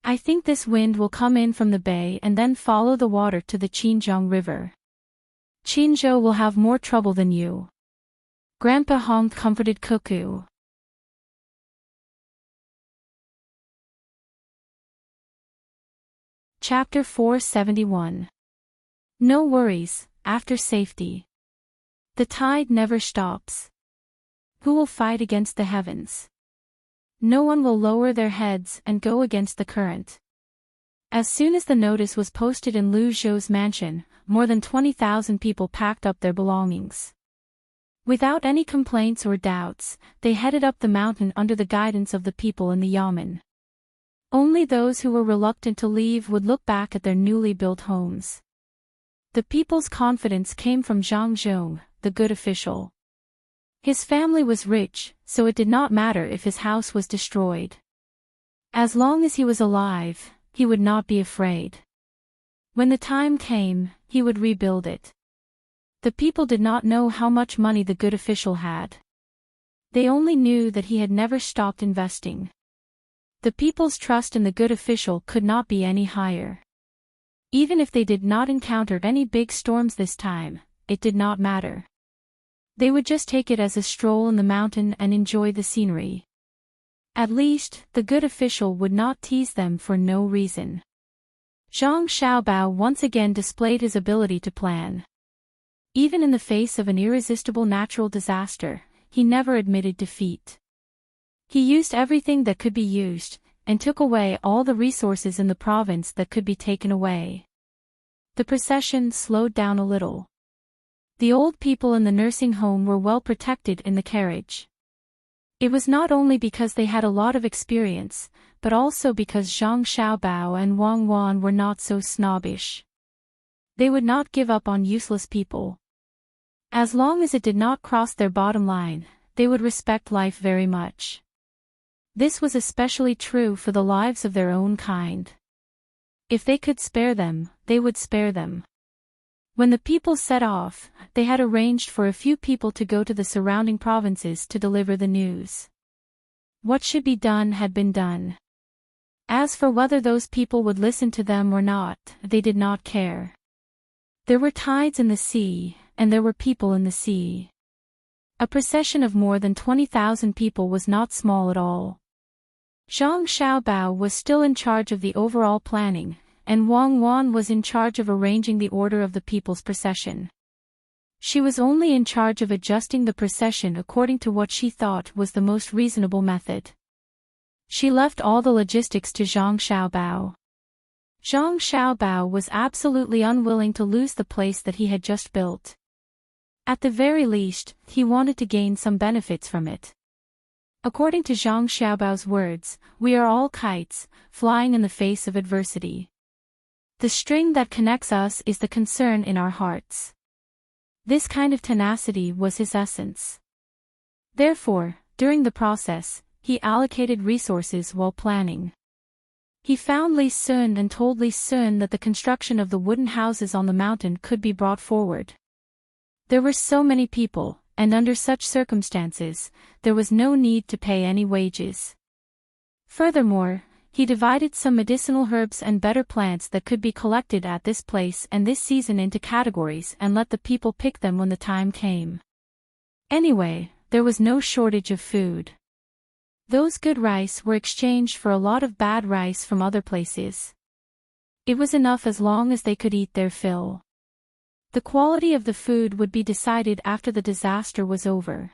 I think this wind will come in from the bay and then follow the water to the Qinjiang River. Qinzhou will have more trouble than you. Grandpa Hong comforted Cuckoo. Chapter 471. No worries, after safety. The tide never stops. Who will fight against the heavens? No one will lower their heads and go against the current. As soon as the notice was posted in Lu Zhou's mansion, more than 20,000 people packed up their belongings. Without any complaints or doubts, they headed up the mountain under the guidance of the people in the yamen. Only those who were reluctant to leave would look back at their newly built homes. The people's confidence came from Zhang Zhong, the good official. His family was rich, so it did not matter if his house was destroyed. As long as he was alive, he would not be afraid. When the time came, he would rebuild it. The people did not know how much money the good official had. They only knew that he had never stopped investing. The people's trust in the good official could not be any higher. Even if they did not encounter any big storms this time, it did not matter. They would just take it as a stroll in the mountain and enjoy the scenery. At least, the good official would not tease them for no reason. Zhang Xiaobao once again displayed his ability to plan. Even in the face of an irresistible natural disaster, he never admitted defeat. He used everything that could be used, and took away all the resources in the province that could be taken away. The procession slowed down a little. The old people in the nursing home were well protected in the carriage. It was not only because they had a lot of experience, but also because Zhang Xiaobao and Wang Wan were not so snobbish. They would not give up on useless people. As long as it did not cross their bottom line, they would respect life very much. This was especially true for the lives of their own kind. If they could spare them, they would spare them. When the people set off, they had arranged for a few people to go to the surrounding provinces to deliver the news. What should be done had been done. As for whether those people would listen to them or not, they did not care. There were tides in the sea, and there were people in the sea. A procession of more than 20,000 people was not small at all. Zhang Xiaobao was still in charge of the overall planning, and Wang Wan was in charge of arranging the order of the people's procession. She was only in charge of adjusting the procession according to what she thought was the most reasonable method. She left all the logistics to Zhang Xiaobao. Zhang Xiaobao was absolutely unwilling to lose the place that he had just built. At the very least, he wanted to gain some benefits from it. According to Zhang Xiaobao's words, we are all kites, flying in the face of adversity. The string that connects us is the concern in our hearts. This kind of tenacity was his essence. Therefore, during the process, he allocated resources while planning. He found Li Sun and told Li Sun that the construction of the wooden houses on the mountain could be brought forward. There were so many people, and under such circumstances, there was no need to pay any wages. Furthermore, he divided some medicinal herbs and better plants that could be collected at this place and this season into categories and let the people pick them when the time came. Anyway, there was no shortage of food. Those good rice were exchanged for a lot of bad rice from other places. It was enough as long as they could eat their fill. The quality of the food would be decided after the disaster was over.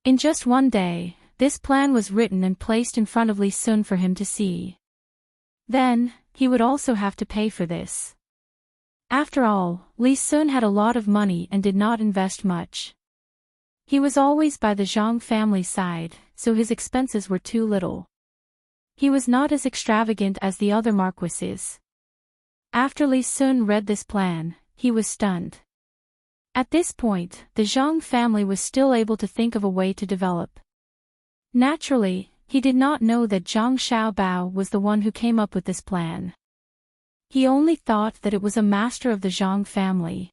In just one day, this plan was written and placed in front of Li Sun for him to see. Then, he would also have to pay for this. After all, Li Sun had a lot of money and did not invest much. He was always by the Zhang family side, so his expenses were too little. He was not as extravagant as the other marquises. After Li Sun read this plan, he was stunned. At this point, the Zhang family was still able to think of a way to develop. Naturally, he did not know that Zhang Xiaobao was the one who came up with this plan. He only thought that it was a master of the Zhang family.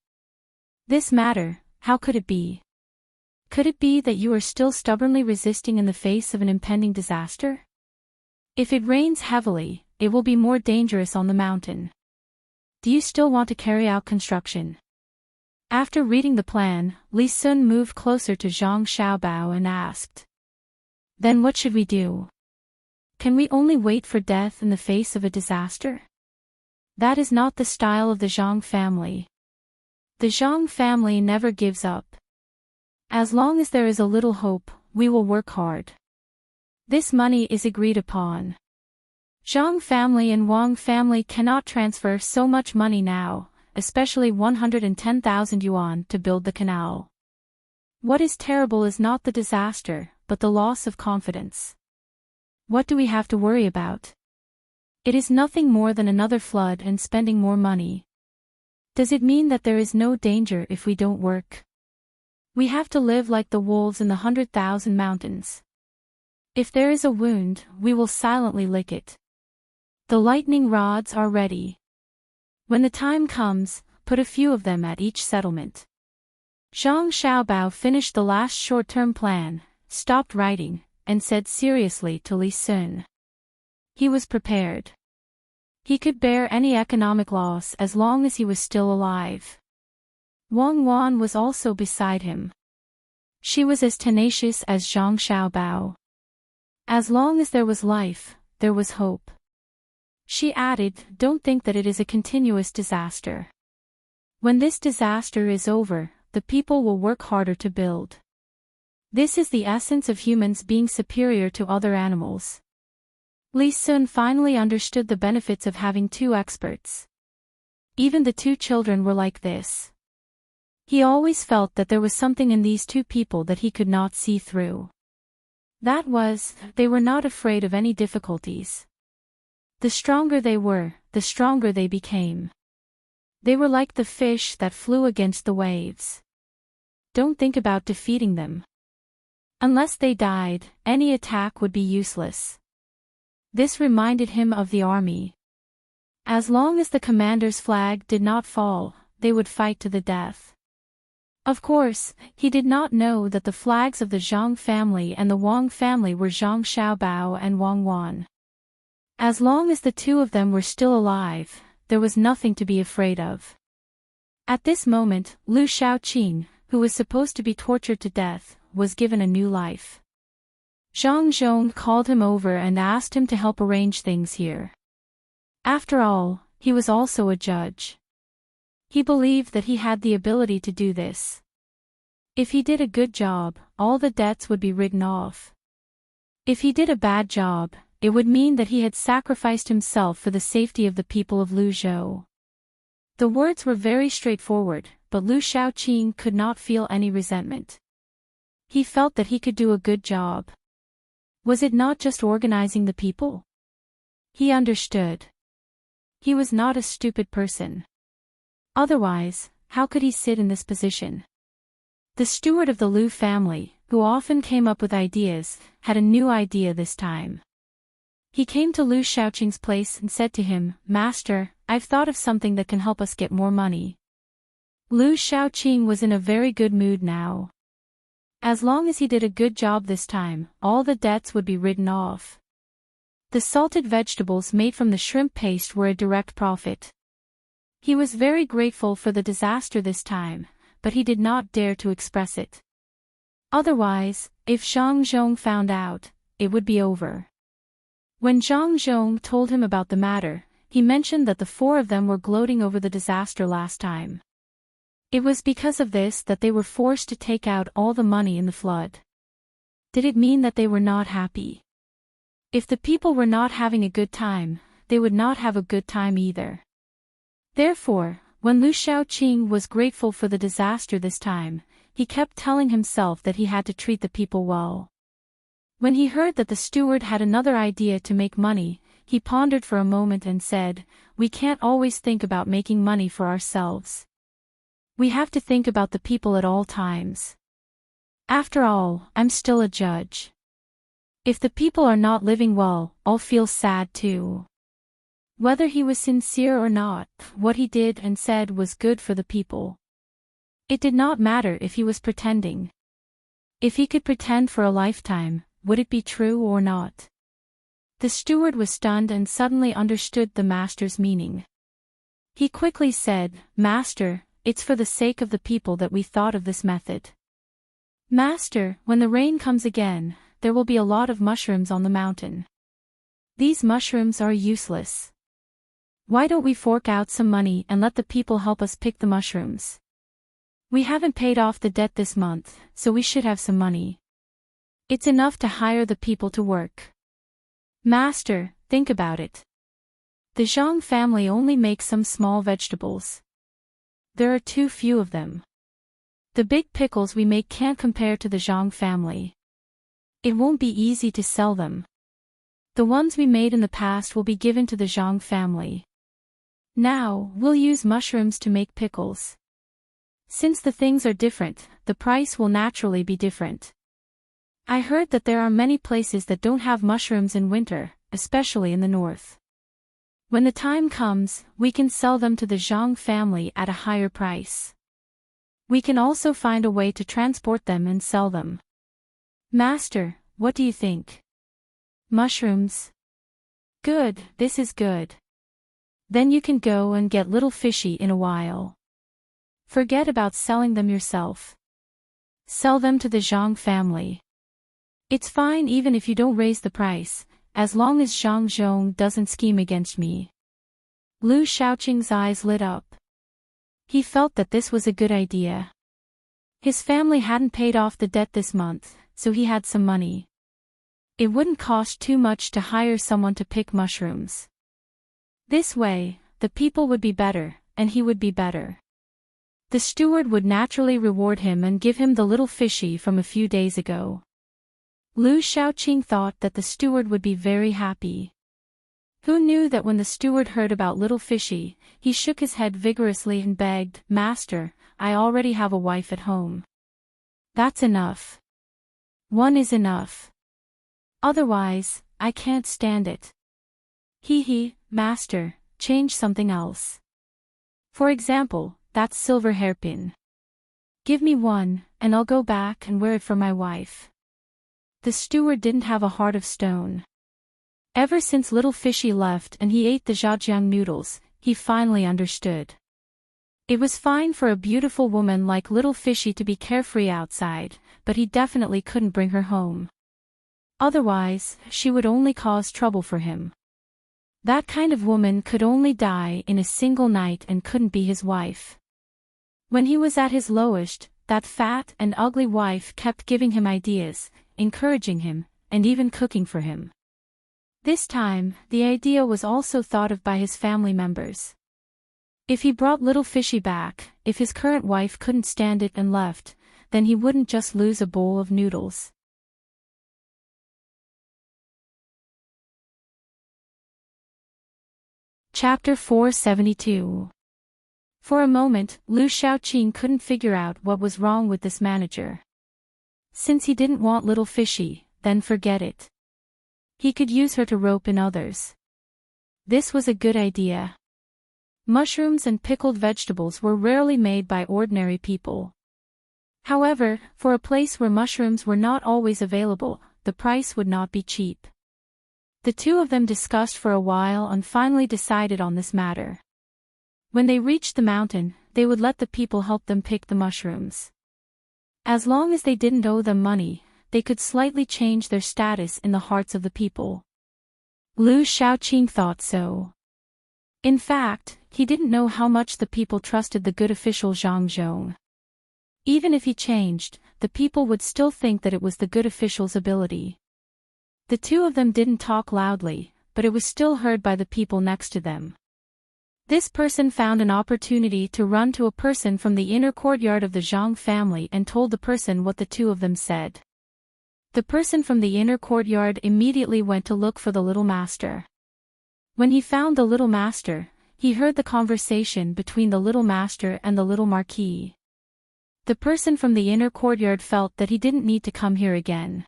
This matter, how could it be? Could it be that you are still stubbornly resisting in the face of an impending disaster? If it rains heavily, it will be more dangerous on the mountain. Do you still want to carry out construction? After reading the plan, Li Sun moved closer to Zhang Xiaobao and asked. Then what should we do? Can we only wait for death in the face of a disaster? That is not the style of the Zhang family. The Zhang family never gives up. As long as there is a little hope, we will work hard. This money is agreed upon. Zhang family and Wang family cannot transfer so much money now, especially 110,000 yuan to build the canal. What is terrible is not the disaster, but the loss of confidence. What do we have to worry about? It is nothing more than another flood and spending more money. Does it mean that there is no danger if we don't work? We have to live like the wolves in the 100,000 mountains. If there is a wound, we will silently lick it. The lightning rods are ready. When the time comes, put a few of them at each settlement. Zhang Xiaobao finished the last short-term plan, stopped writing, and said seriously to Li Sun. He was prepared. He could bear any economic loss as long as he was still alive. Wang Wan was also beside him. She was as tenacious as Zhang Xiaobao. As long as there was life, there was hope. She added, don't think that it is a continuous disaster. When this disaster is over, the people will work harder to build. This is the essence of humans being superior to other animals. Li Sun finally understood the benefits of having two experts. Even the two children were like this. He always felt that there was something in these two people that he could not see through. That was, they were not afraid of any difficulties. The stronger they were, the stronger they became. They were like the fish that flew against the waves. Don't think about defeating them. Unless they died, any attack would be useless. This reminded him of the army. As long as the commander's flag did not fall, they would fight to the death. Of course, he did not know that the flags of the Zhang family and the Wang family were Zhang Xiaobao and Wang Wan. As long as the two of them were still alive, there was nothing to be afraid of. At this moment, Lu Shaoqing, who was supposed to be tortured to death, was given a new life. Zhang Zhong called him over and asked him to help arrange things here. After all, he was also a judge. He believed that he had the ability to do this. If he did a good job, all the debts would be written off. If he did a bad job, it would mean that he had sacrificed himself for the safety of the people of Luzhou. The words were very straightforward, but Lu Shaoqing could not feel any resentment. He felt that he could do a good job. Was it not just organizing the people? He understood. He was not a stupid person. Otherwise, how could he sit in this position? The steward of the Lu family, who often came up with ideas, had a new idea this time. He came to Lu Shaoqing's place and said to him, "Master, I've thought of something that can help us get more money." Lu Shaoqing was in a very good mood now. As long as he did a good job this time, all the debts would be written off. The salted vegetables made from the shrimp paste were a direct profit. He was very grateful for the disaster this time, but he did not dare to express it. Otherwise, if Zhang Zhong found out, it would be over. When Zhang Zhong told him about the matter, he mentioned that the four of them were gloating over the disaster last time. It was because of this that they were forced to take out all the money in the flood. Did it mean that they were not happy? If the people were not having a good time, they would not have a good time either. Therefore, when Lu Shaoqing was grateful for the disaster this time, he kept telling himself that he had to treat the people well. When he heard that the steward had another idea to make money, he pondered for a moment and said, "We can't always think about making money for ourselves. We have to think about the people at all times. After all, I'm still a judge. If the people are not living well, I'll feel sad too." Whether he was sincere or not, what he did and said was good for the people. It did not matter if he was pretending. If he could pretend for a lifetime, would it be true or not? The steward was stunned and suddenly understood the master's meaning. He quickly said, "Master, it's for the sake of the people that we thought of this method. Master, when the rain comes again, there will be a lot of mushrooms on the mountain. These mushrooms are useless. Why don't we fork out some money and let the people help us pick the mushrooms? We haven't paid off the debt this month, so we should have some money. It's enough to hire the people to work. Master, think about it. The Zhang family only makes some small vegetables. There are too few of them. The big pickles we make can't compare to the Zhang family. It won't be easy to sell them. The ones we made in the past will be given to the Zhang family. Now, we'll use mushrooms to make pickles. Since the things are different, the price will naturally be different. I heard that there are many places that don't have mushrooms in winter, especially in the north. When the time comes, we can sell them to the Zhang family at a higher price. We can also find a way to transport them and sell them. Master, what do you think? Mushrooms? Good, this is good. Then you can go and get little fishy in a while. Forget about selling them yourself. Sell them to the Zhang family. It's fine even if you don't raise the price, as long as Zhang Zhong doesn't scheme against me. Lu Shaoqing's eyes lit up. He felt that this was a good idea. His family hadn't paid off the debt this month, so he had some money. It wouldn't cost too much to hire someone to pick mushrooms. This way, the people would be better, and he would be better. The steward would naturally reward him and give him the little fishy from a few days ago. Lu Shaoqing thought that the steward would be very happy. Who knew that when the steward heard about little fishy, he shook his head vigorously and begged, "Master, I already have a wife at home. That's enough. One is enough. Otherwise, I can't stand it." Master, change something else. For example, that silver hairpin. Give me one, and I'll go back and wear it for my wife. The steward didn't have a heart of stone. Ever since little fishy left and he ate the zhajiang noodles, he finally understood. It was fine for a beautiful woman like little fishy to be carefree outside, but he definitely couldn't bring her home. Otherwise, she would only cause trouble for him. That kind of woman could only die in a single night and couldn't be his wife. When he was at his lowest, that fat and ugly wife kept giving him ideas, encouraging him, and even cooking for him. This time, the idea was also thought of by his family members. If he brought little fishy back, if his current wife couldn't stand it and left, then he wouldn't just lose a bowl of noodles. Chapter 472. For a moment, Lu Shaoqing couldn't figure out what was wrong with this manager. Since he didn't want little fishy, then forget it. He could use her to rope in others. This was a good idea. Mushrooms and pickled vegetables were rarely made by ordinary people. However, for a place where mushrooms were not always available, the price would not be cheap. The two of them discussed for a while and finally decided on this matter. When they reached the mountain, they would let the people help them pick the mushrooms. As long as they didn't owe them money, they could slightly change their status in the hearts of the people. Lu Shaoqing thought so. In fact, he didn't know how much the people trusted the good official Zhang Zhong. Even if he changed, the people would still think that it was the good official's ability. The two of them didn't talk loudly, but it was still heard by the people next to them. This person found an opportunity to run to a person from the inner courtyard of the Zhang family and told the person what the two of them said. The person from the inner courtyard immediately went to look for the little master. When he found the little master, he heard the conversation between the little master and the little marquis. The person from the inner courtyard felt that he didn't need to come here again.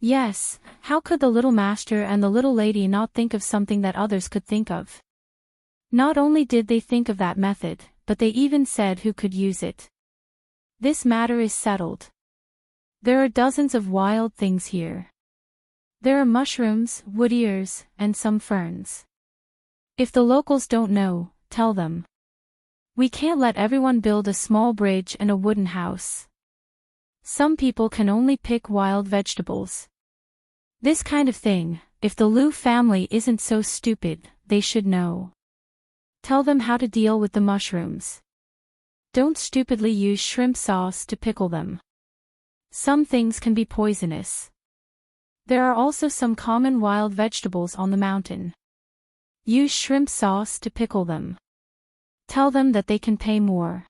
Yes, how could the little master and the little lady not think of something that others could think of? Not only did they think of that method, but they even said who could use it. This matter is settled. There are dozens of wild things here. There are mushrooms, wood ears, and some ferns. If the locals don't know, tell them. We can't let everyone build a small bridge and a wooden house. Some people can only pick wild vegetables. This kind of thing, if the Lu family isn't so stupid, they should know. Tell them how to deal with the mushrooms. Don't stupidly use shrimp sauce to pickle them. Some things can be poisonous. There are also some common wild vegetables on the mountain. Use shrimp sauce to pickle them. Tell them that they can pay more.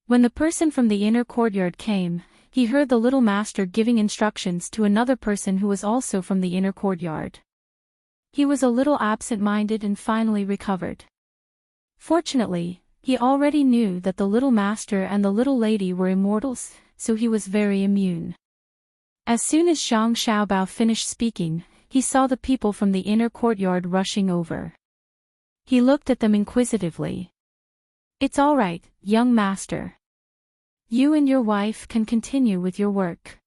When the person from the inner courtyard came, he heard the little master giving instructions to another person who was also from the inner courtyard. He was a little absent-minded and finally recovered. Fortunately, he already knew that the little master and the little lady were immortals, so he was very immune. As soon as Zhang Xiaobao finished speaking, he saw the people from the inner courtyard rushing over. He looked at them inquisitively. It's all right, young master. You and your wife can continue with your work.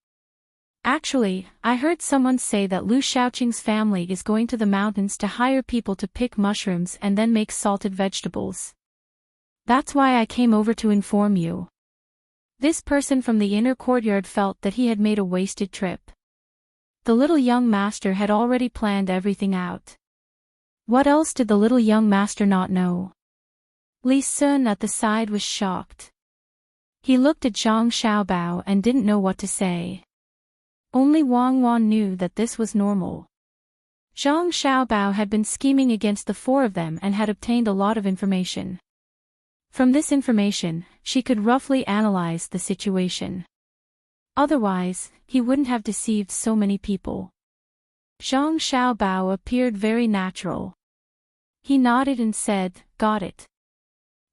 Actually, I heard someone say that Lu Shaoqing's family is going to the mountains to hire people to pick mushrooms and then make salted vegetables. That's why I came over to inform you. This person from the inner courtyard felt that he had made a wasted trip. The little young master had already planned everything out. What else did the little young master not know? Li Sun at the side was shocked. He looked at Zhang Xiaobao and didn't know what to say. Only Wang Wan knew that this was normal. Zhang Xiaobao had been scheming against the four of them and had obtained a lot of information. From this information, she could roughly analyze the situation. Otherwise, he wouldn't have deceived so many people. Zhang Xiaobao appeared very natural. He nodded and said, "Got it."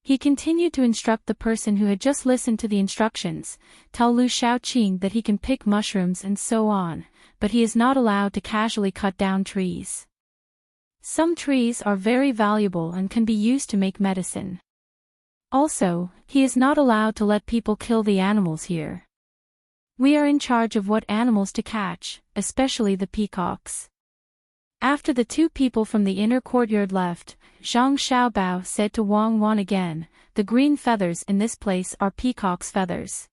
He continued to instruct the person who had just listened to the instructions, tell Lu Shaoqing that he can pick mushrooms and so on, but he is not allowed to casually cut down trees. Some trees are very valuable and can be used to make medicine. Also, he is not allowed to let people kill the animals here. We are in charge of what animals to catch, especially the peacocks. After the two people from the inner courtyard left, Zhang Xiaobao said to Wang Wan again, "The green feathers in this place are peacock's feathers.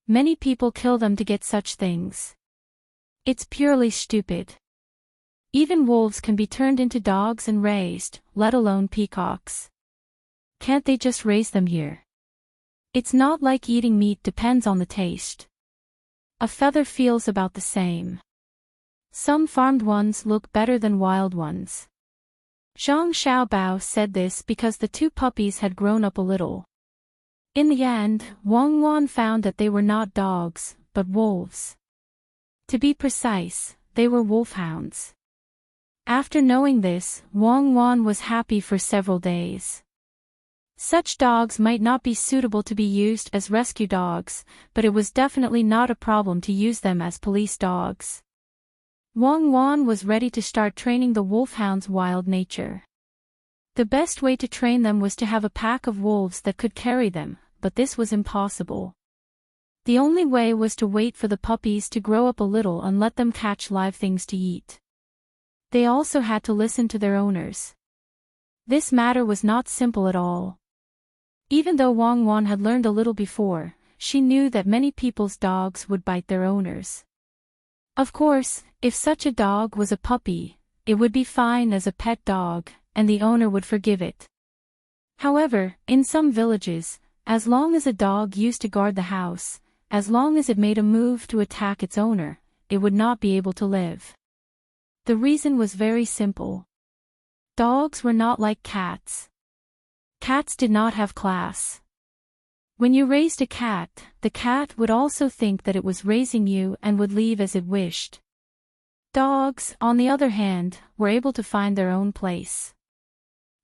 Many people kill them to get such things. It's purely stupid. Even wolves can be turned into dogs and raised, let alone peacocks. Can't they just raise them here? It's not like eating meat depends on the taste. A feather feels about the same. Some farmed ones look better than wild ones." Zhang Xiaobao said this because the two puppies had grown up a little. In the end, Wang Wan found that they were not dogs, but wolves. To be precise, they were wolfhounds. After knowing this, Wang Wan was happy for several days. Such dogs might not be suitable to be used as rescue dogs, but it was definitely not a problem to use them as police dogs. Wang Wan was ready to start training the wolfhound's wild nature. The best way to train them was to have a pack of wolves that could carry them, but this was impossible. The only way was to wait for the puppies to grow up a little and let them catch live things to eat. They also had to listen to their owners. This matter was not simple at all. Even though Wang Wan had learned a little before, she knew that many people's dogs would bite their owners. Of course, if such a dog was a puppy, it would be fine as a pet dog, and the owner would forgive it. However, in some villages, as long as a dog used to guard the house, as long as it made a move to attack its owner, it would not be able to live. The reason was very simple. Dogs were not like cats. Cats did not have class. When you raised a cat, the cat would also think that it was raising you and would leave as it wished. Dogs, on the other hand, were able to find their own place.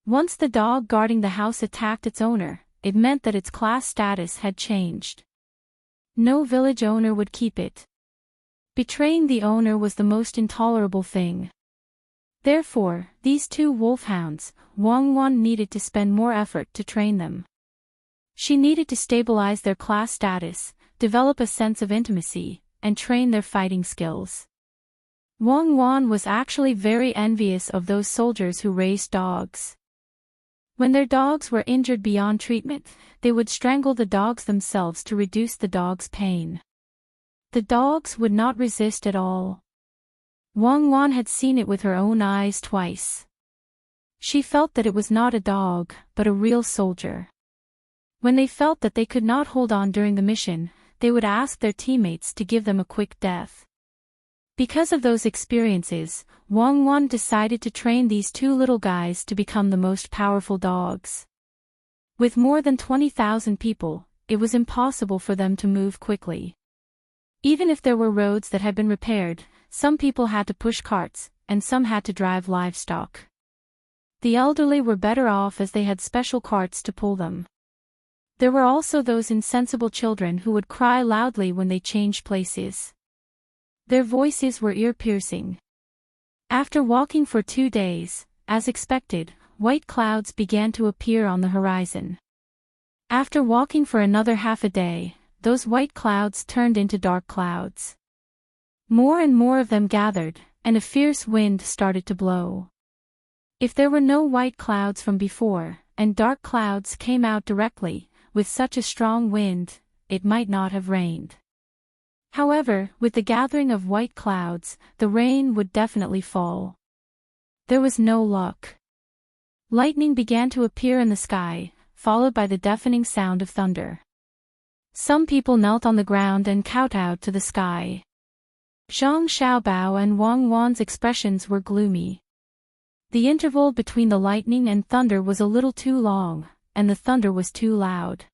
Once the dog guarding the house attacked its owner, it meant that its class status had changed. No village owner would keep it. Betraying the owner was the most intolerable thing. Therefore, these two wolfhounds, Wang Wan needed to spend more effort to train them. She needed to stabilize their class status, develop a sense of intimacy, and train their fighting skills. Wang Wan was actually very envious of those soldiers who raised dogs. When their dogs were injured beyond treatment, they would strangle the dogs themselves to reduce the dog's pain. The dogs would not resist at all. Wang Wan had seen it with her own eyes twice. She felt that it was not a dog, but a real soldier. When they felt that they could not hold on during the mission, they would ask their teammates to give them a quick death. Because of those experiences, Wang Wan decided to train these two little guys to become the most powerful dogs. With more than 20,000 people, it was impossible for them to move quickly. Even if there were roads that had been repaired, some people had to push carts, and some had to drive livestock. The elderly were better off as they had special carts to pull them. There were also those insensible children who would cry loudly when they changed places. Their voices were ear-piercing. After walking for 2 days, as expected, white clouds began to appear on the horizon. After walking for another half a day, those white clouds turned into dark clouds. More and more of them gathered, and a fierce wind started to blow. If there were no white clouds from before, and dark clouds came out directly, with such a strong wind, it might not have rained. However, with the gathering of white clouds, the rain would definitely fall. There was no luck. Lightning began to appear in the sky, followed by the deafening sound of thunder. Some people knelt on the ground and kowtowed to the sky. Zhang Xiaobao and Wang Wan's expressions were gloomy. The interval between the lightning and thunder was a little too long, and the thunder was too loud.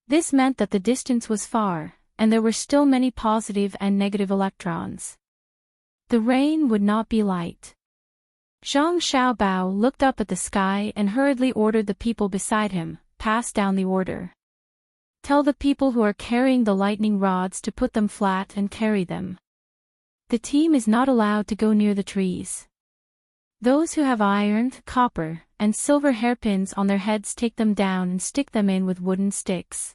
This meant that the distance was far, and there were still many positive and negative electrons. The rain would not be light. Zhang Xiaobao looked up at the sky and hurriedly ordered the people beside him, pass down the order. Tell the people who are carrying the lightning rods to put them flat and carry them. The team is not allowed to go near the trees. Those who have iron, copper, and silver hairpins on their heads take them down and stick them in with wooden sticks.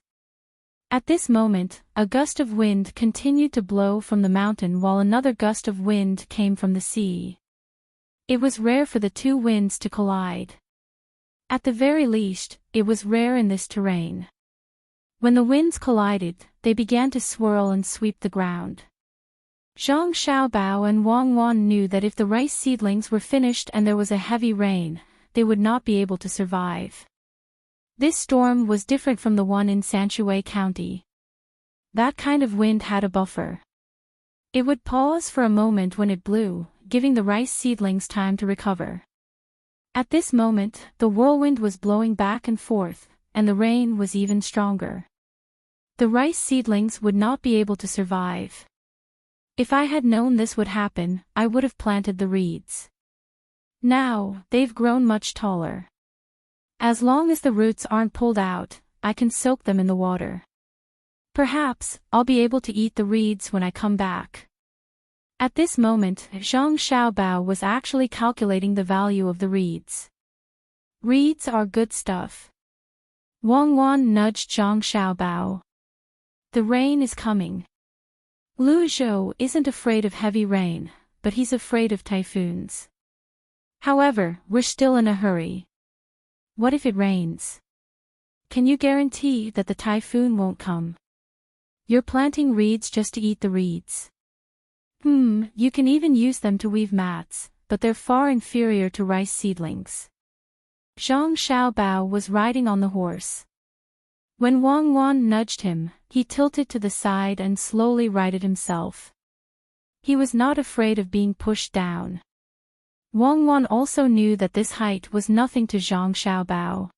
At this moment, a gust of wind continued to blow from the mountain while another gust of wind came from the sea. It was rare for the two winds to collide. At the very least, it was rare in this terrain. When the winds collided, they began to swirl and sweep the ground. Zhang Xiaobao and Wang Wan knew that if the rice seedlings were finished and there was a heavy rain, they would not be able to survive. This storm was different from the one in Sanshui County. That kind of wind had a buffer. It would pause for a moment when it blew, giving the rice seedlings time to recover. At this moment, the whirlwind was blowing back and forth, and the rain was even stronger. The rice seedlings would not be able to survive. If I had known this would happen, I would have planted the reeds. Now, they've grown much taller. As long as the roots aren't pulled out, I can soak them in the water. Perhaps, I'll be able to eat the reeds when I come back. At this moment, Zhang Xiaobao was actually calculating the value of the reeds. Reeds are good stuff. Wang Wan nudged Zhang Xiaobao. The rain is coming. Lu Zhou isn't afraid of heavy rain, but he's afraid of typhoons. However, we're still in a hurry. What if it rains? Can you guarantee that the typhoon won't come? You're planting reeds just to eat the reeds. You can even use them to weave mats, but they're far inferior to rice seedlings. Zhang Xiaobao was riding on the horse. When Wang Wan nudged him, he tilted to the side and slowly righted himself. He was not afraid of being pushed down. Wang Wan also knew that this height was nothing to Zhang Xiaobao.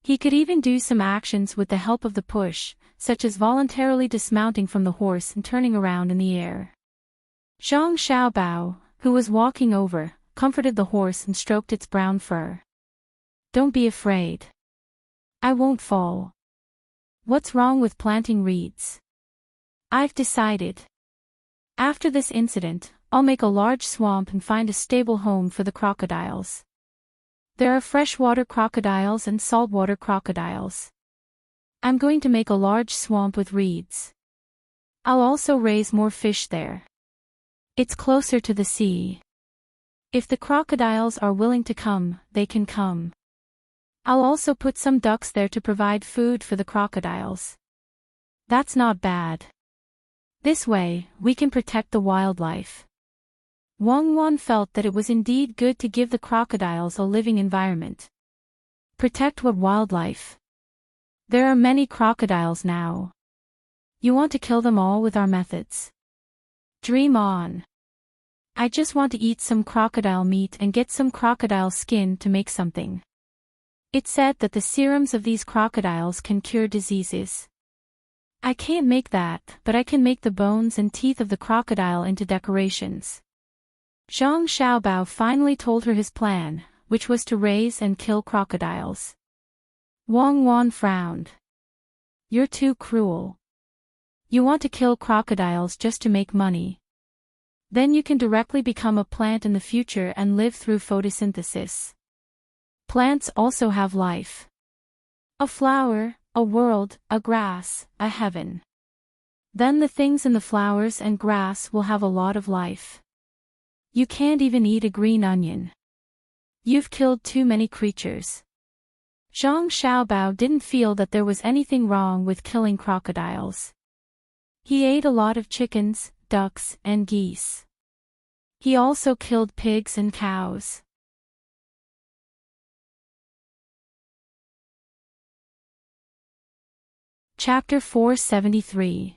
He could even do some actions with the help of the push, such as voluntarily dismounting from the horse and turning around in the air. Zhang Xiaobao, who was walking over, comforted the horse and stroked its brown fur. Don't be afraid. I won't fall. What's wrong with planting reeds? I've decided. After this incident, I'll make a large swamp and find a stable home for the crocodiles. There are freshwater crocodiles and saltwater crocodiles. I'm going to make a large swamp with reeds. I'll also raise more fish there. It's closer to the sea. If the crocodiles are willing to come, they can come. I'll also put some ducks there to provide food for the crocodiles. That's not bad. This way, we can protect the wildlife. Wang Wan felt that it was indeed good to give the crocodiles a living environment. Protect what wildlife? There are many crocodiles now. You want to kill them all with our methods? Dream on. I just want to eat some crocodile meat and get some crocodile skin to make something. It's said that the serums of these crocodiles can cure diseases. I can't make that, but I can make the bones and teeth of the crocodile into decorations. Zhang Xiaobao finally told her his plan, which was to raise and kill crocodiles. Wang Wan frowned. You're too cruel. You want to kill crocodiles just to make money. Then you can directly become a plant in the future and live through photosynthesis. Plants also have life. A flower, a world, a grass, a heaven. Then the things in the flowers and grass will have a lot of life. You can't even eat a green onion. You've killed too many creatures. Zhang Xiaobao didn't feel that there was anything wrong with killing crocodiles. He ate a lot of chickens, ducks, and geese. He also killed pigs and cows. Chapter 473.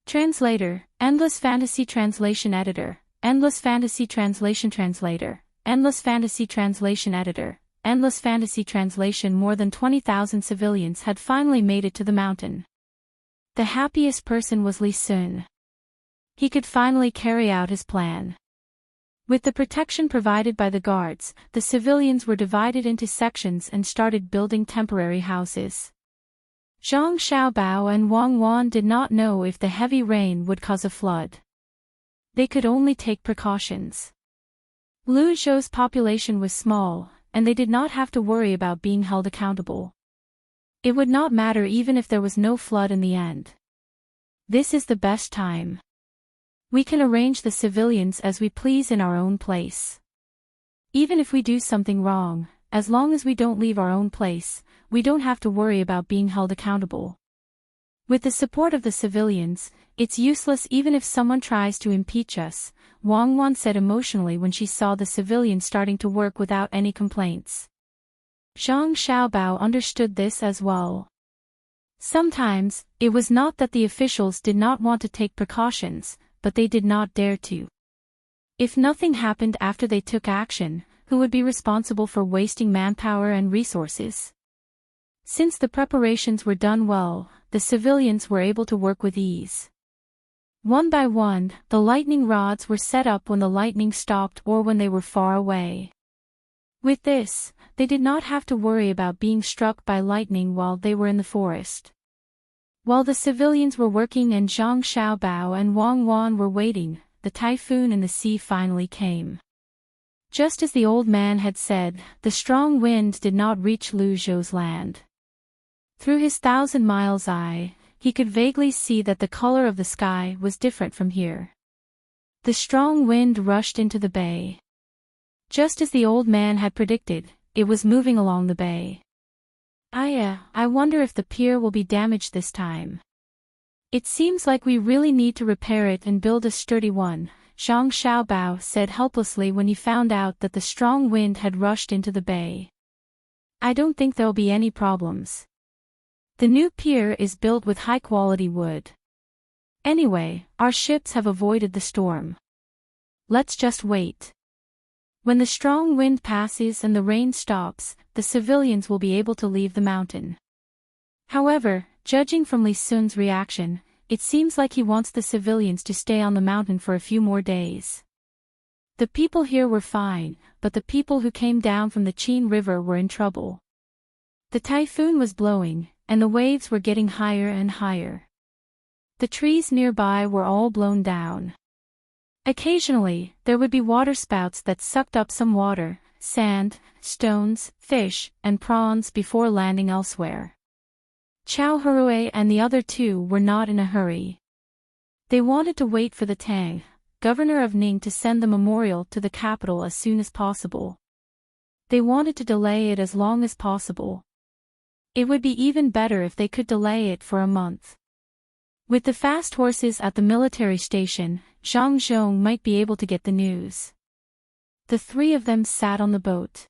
Translator, Endless Fantasy Translation Editor, Endless Fantasy Translation Translator, Endless Fantasy Translation Editor, Endless Fantasy Translation. More than 20,000 civilians had finally made it to the mountain. The happiest person was Li Sun. He could finally carry out his plan. With the protection provided by the guards, the civilians were divided into sections and started building temporary houses. Zhang Xiaobao and Wang Wan did not know if the heavy rain would cause a flood. They could only take precautions. Lu Zhou's population was small, and they did not have to worry about being held accountable. It would not matter even if there was no flood in the end. This is the best time. We can arrange the civilians as we please in our own place. Even if we do something wrong, as long as we don't leave our own place, we don't have to worry about being held accountable. With the support of the civilians, it's useless even if someone tries to impeach us, Wang Wan said emotionally when she saw the civilians starting to work without any complaints. Zhang Xiaobao understood this as well. Sometimes, it was not that the officials did not want to take precautions, but they did not dare to. If nothing happened after they took action, who would be responsible for wasting manpower and resources? Since the preparations were done well, the civilians were able to work with ease. One by one, the lightning rods were set up when the lightning stopped or when they were far away. With this, they did not have to worry about being struck by lightning while they were in the forest. While the civilians were working and Zhang Xiaobao and Wang Wan were waiting, the typhoon in the sea finally came. Just as the old man had said, the strong wind did not reach Lu Zhou's land. Through his 1,000 miles eye, he could vaguely see that the color of the sky was different from here. The strong wind rushed into the bay. Just as the old man had predicted, it was moving along the bay. I wonder if the pier will be damaged this time. It seems like we really need to repair it and build a sturdy one, Zhang Xiaobao said helplessly when he found out that the strong wind had rushed into the bay. I don't think there'll be any problems. The new pier is built with high-quality wood. Anyway, our ships have avoided the storm. Let's just wait. When the strong wind passes and the rain stops, the civilians will be able to leave the mountain. However, judging from Li Sun's reaction, it seems like he wants the civilians to stay on the mountain for a few more days. The people here were fine, but the people who came down from the Qin River were in trouble. The typhoon was blowing, and the waves were getting higher and higher. The trees nearby were all blown down. Occasionally, there would be waterspouts that sucked up some water, sand, stones, fish, and prawns before landing elsewhere. Chao Hurui and the other two were not in a hurry. They wanted to wait for the Tang, governor of Ning, to send the memorial to the capital as soon as possible. They wanted to delay it as long as possible. It would be even better if they could delay it for a month. With the fast horses at the military station, Zhang Zhong might be able to get the news. The three of them sat on the boat.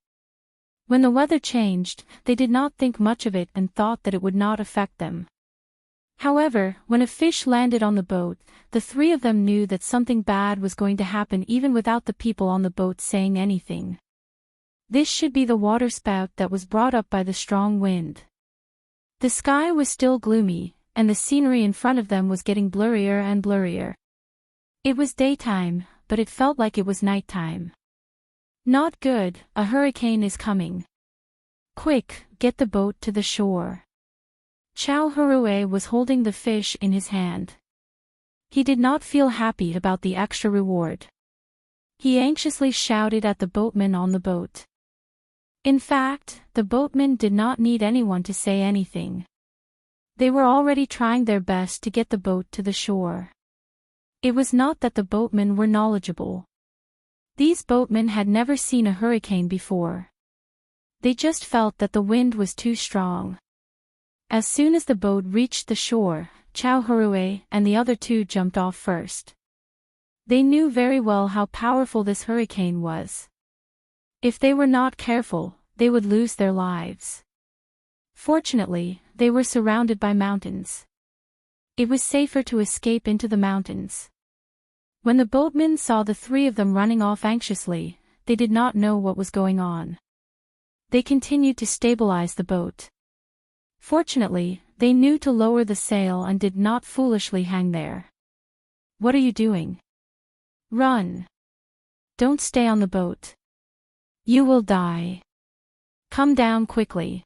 When the weather changed, they did not think much of it and thought that it would not affect them. However, when a fish landed on the boat, the three of them knew that something bad was going to happen even without the people on the boat saying anything. This should be the waterspout that was brought up by the strong wind. The sky was still gloomy, and the scenery in front of them was getting blurrier and blurrier. It was daytime, but it felt like it was nighttime. Not good, a hurricane is coming. Quick, get the boat to the shore. Chao Hurue was holding the fish in his hand. He did not feel happy about the extra reward. He anxiously shouted at the boatmen on the boat. In fact, the boatmen did not need anyone to say anything. They were already trying their best to get the boat to the shore. It was not that the boatmen were knowledgeable. These boatmen had never seen a hurricane before. They just felt that the wind was too strong. As soon as the boat reached the shore, Chao Hurue and the other two jumped off first. They knew very well how powerful this hurricane was. If they were not careful, they would lose their lives. Fortunately, they were surrounded by mountains. It was safer to escape into the mountains. When the boatmen saw the three of them running off anxiously, they did not know what was going on. They continued to stabilize the boat. Fortunately, they knew to lower the sail and did not foolishly hang there. What are you doing? Run. Don't stay on the boat. You will die. Come down quickly.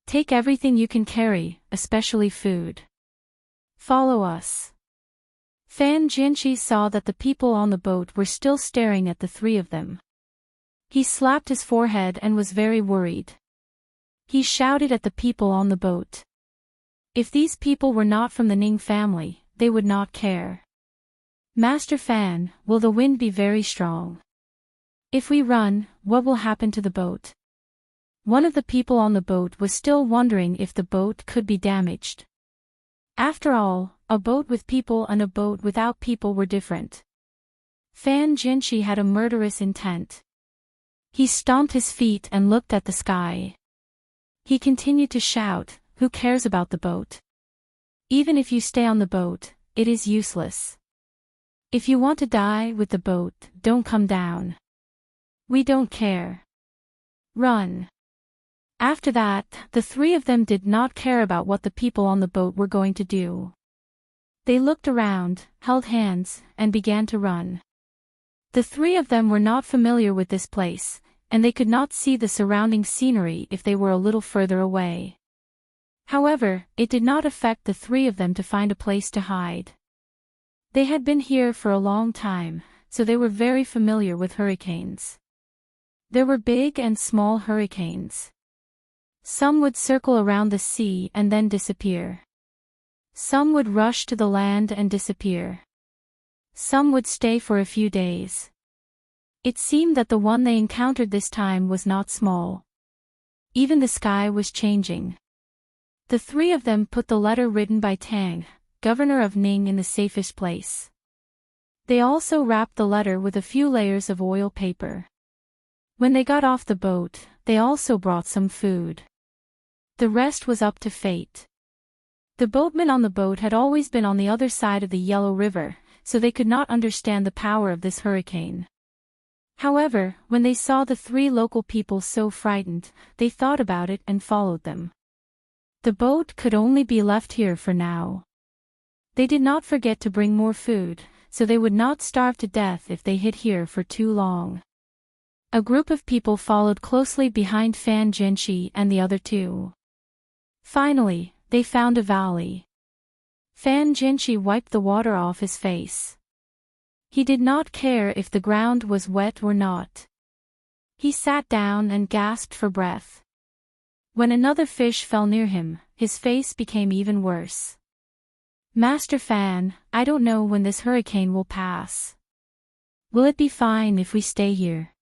Take everything you can carry, especially food. Follow us. Fan Jianqi saw that the people on the boat were still staring at the three of them. He slapped his forehead and was very worried. He shouted at the people on the boat. If these people were not from the Ning family, they would not care. Master Fan, will the wind be very strong? If we run, what will happen to the boat? One of the people on the boat was still wondering if the boat could be damaged. After all, a boat with people and a boat without people were different. Fan Jianqi had a murderous intent. He stomped his feet and looked at the sky. He continued to shout, "Who cares about the boat? Even if you stay on the boat, it is useless. If you want to die with the boat, don't come down. We don't care. Run." After that, the three of them did not care about what the people on the boat were going to do. They looked around, held hands, and began to run. The three of them were not familiar with this place, and they could not see the surrounding scenery if they were a little further away. However, it did not affect the three of them to find a place to hide. They had been here for a long time, so they were very familiar with hurricanes. There were big and small hurricanes. Some would circle around the sea and then disappear. Some would rush to the land and disappear. Some would stay for a few days. It seemed that the one they encountered this time was not small. Even the sky was changing. The three of them put the letter written by Tang, governor of Ning, in the safest place. They also wrapped the letter with a few layers of oil paper. When they got off the boat, they also brought some food. The rest was up to fate. The boatmen on the boat had always been on the other side of the Yellow River, so they could not understand the power of this hurricane. However, when they saw the three local people so frightened, they thought about it and followed them. The boat could only be left here for now. They did not forget to bring more food, so they would not starve to death if they hid here for too long. A group of people followed closely behind Fan Jianqi and the other two. Finally, they found a valley. Fan Jianqi wiped the water off his face. He did not care if the ground was wet or not. He sat down and gasped for breath. When another fish fell near him, his face became even worse. "Master Fan, I don't know when this hurricane will pass. Will it be fine if we stay here?"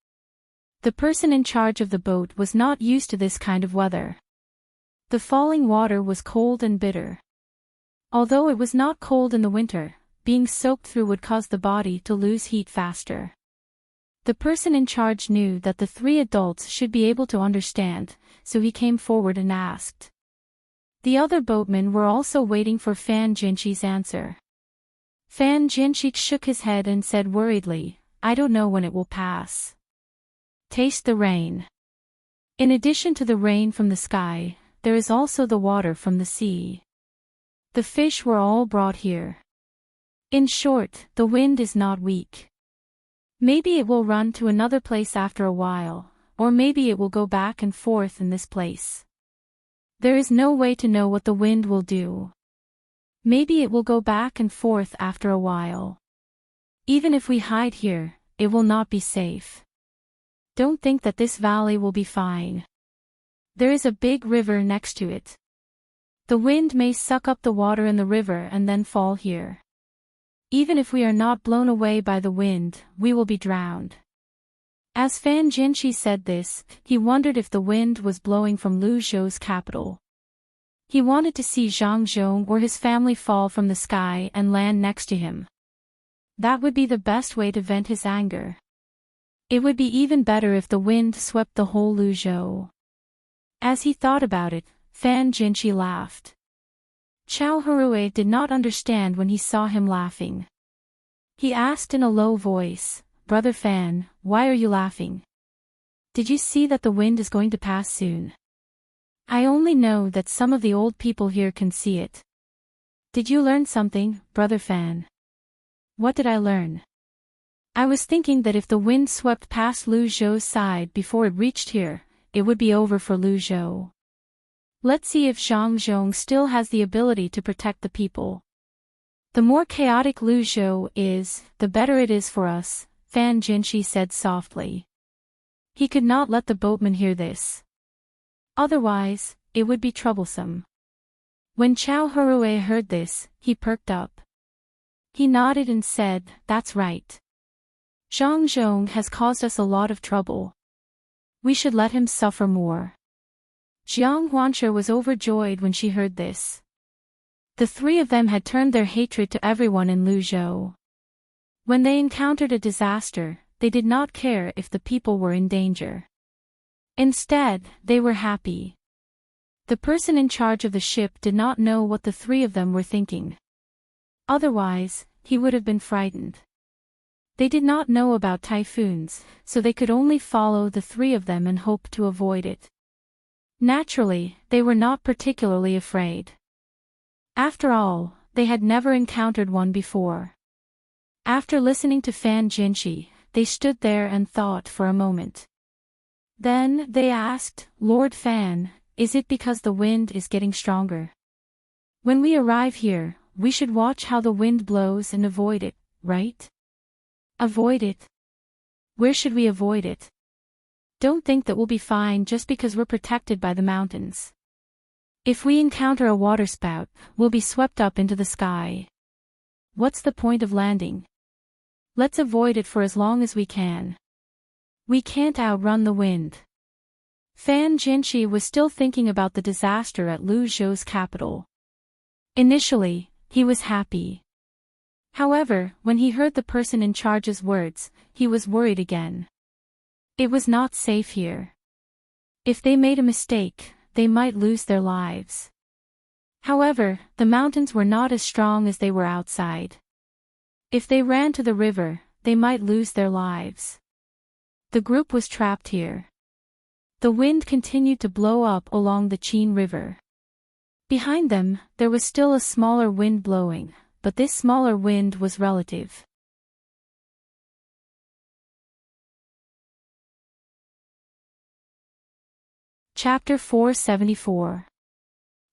The person in charge of the boat was not used to this kind of weather. The falling water was cold and bitter. Although it was not cold in the winter, being soaked through would cause the body to lose heat faster. The person in charge knew that the three adults should be able to understand, so he came forward and asked. The other boatmen were also waiting for Fan Jinchi's answer. Fan Jinchi shook his head and said worriedly, "I don't know when it will pass." Taste the rain. In addition to the rain from the sky, there is also the water from the sea. The fish were all brought here. In short, the wind is not weak. Maybe it will run to another place after a while, or maybe it will go back and forth in this place. There is no way to know what the wind will do. Maybe it will go back and forth after a while. Even if we hide here, it will not be safe. Don't think that this valley will be fine. There is a big river next to it. The wind may suck up the water in the river and then fall here. Even if we are not blown away by the wind, we will be drowned. As Fan Jinchi said this, he wondered if the wind was blowing from Lu Zhou's capital. He wanted to see Zhang Zhong or his family fall from the sky and land next to him. That would be the best way to vent his anger. It would be even better if the wind swept the whole Lu Zhou. As he thought about it, Fan Jinchi laughed. Chao Harue did not understand when he saw him laughing. He asked in a low voice, "Brother Fan, why are you laughing? Did you see that the wind is going to pass soon? I only know that some of the old people here can see it." "Did you learn something, Brother Fan?" "What did I learn?" "I was thinking that if the wind swept past Lu Zhou's side before it reached here, it would be over for Lu Zhou. Let's see if Zhang Zhong still has the ability to protect the people. The more chaotic Lu Zhou is, the better it is for us," Fan Jinchi said softly. He could not let the boatman hear this. Otherwise, it would be troublesome. When Chao Harue heard this, he perked up. He nodded and said, "That's right. Zhang Zhong has caused us a lot of trouble. We should let him suffer more." Jiang Huanshe was overjoyed when she heard this. The three of them had turned their hatred to everyone in Lu Zhou. When they encountered a disaster, they did not care if the people were in danger. Instead, they were happy. The person in charge of the ship did not know what the three of them were thinking. Otherwise, he would have been frightened. They did not know about typhoons, so they could only follow the three of them and hope to avoid it. Naturally, they were not particularly afraid. After all, they had never encountered one before. After listening to Fan Jinchi, they stood there and thought for a moment. Then they asked, "Lord Fan, is it because the wind is getting stronger? When we arrive here, we should watch how the wind blows and avoid it, right?" "Avoid it? Where should we avoid it? Don't think that we'll be fine just because we're protected by the mountains. If we encounter a waterspout, we'll be swept up into the sky. What's the point of landing? Let's avoid it for as long as we can. We can't outrun the wind." Fan Jinchi was still thinking about the disaster at Lu Zhou's capital. Initially, he was happy. However, when he heard the person in charge's words, he was worried again. It was not safe here. If they made a mistake, they might lose their lives. However, the mountains were not as strong as they were outside. If they ran to the river, they might lose their lives. The group was trapped here. The wind continued to blow up along the Qin River. Behind them, there was still a smaller wind blowing, but this smaller wind was relative. Chapter 474.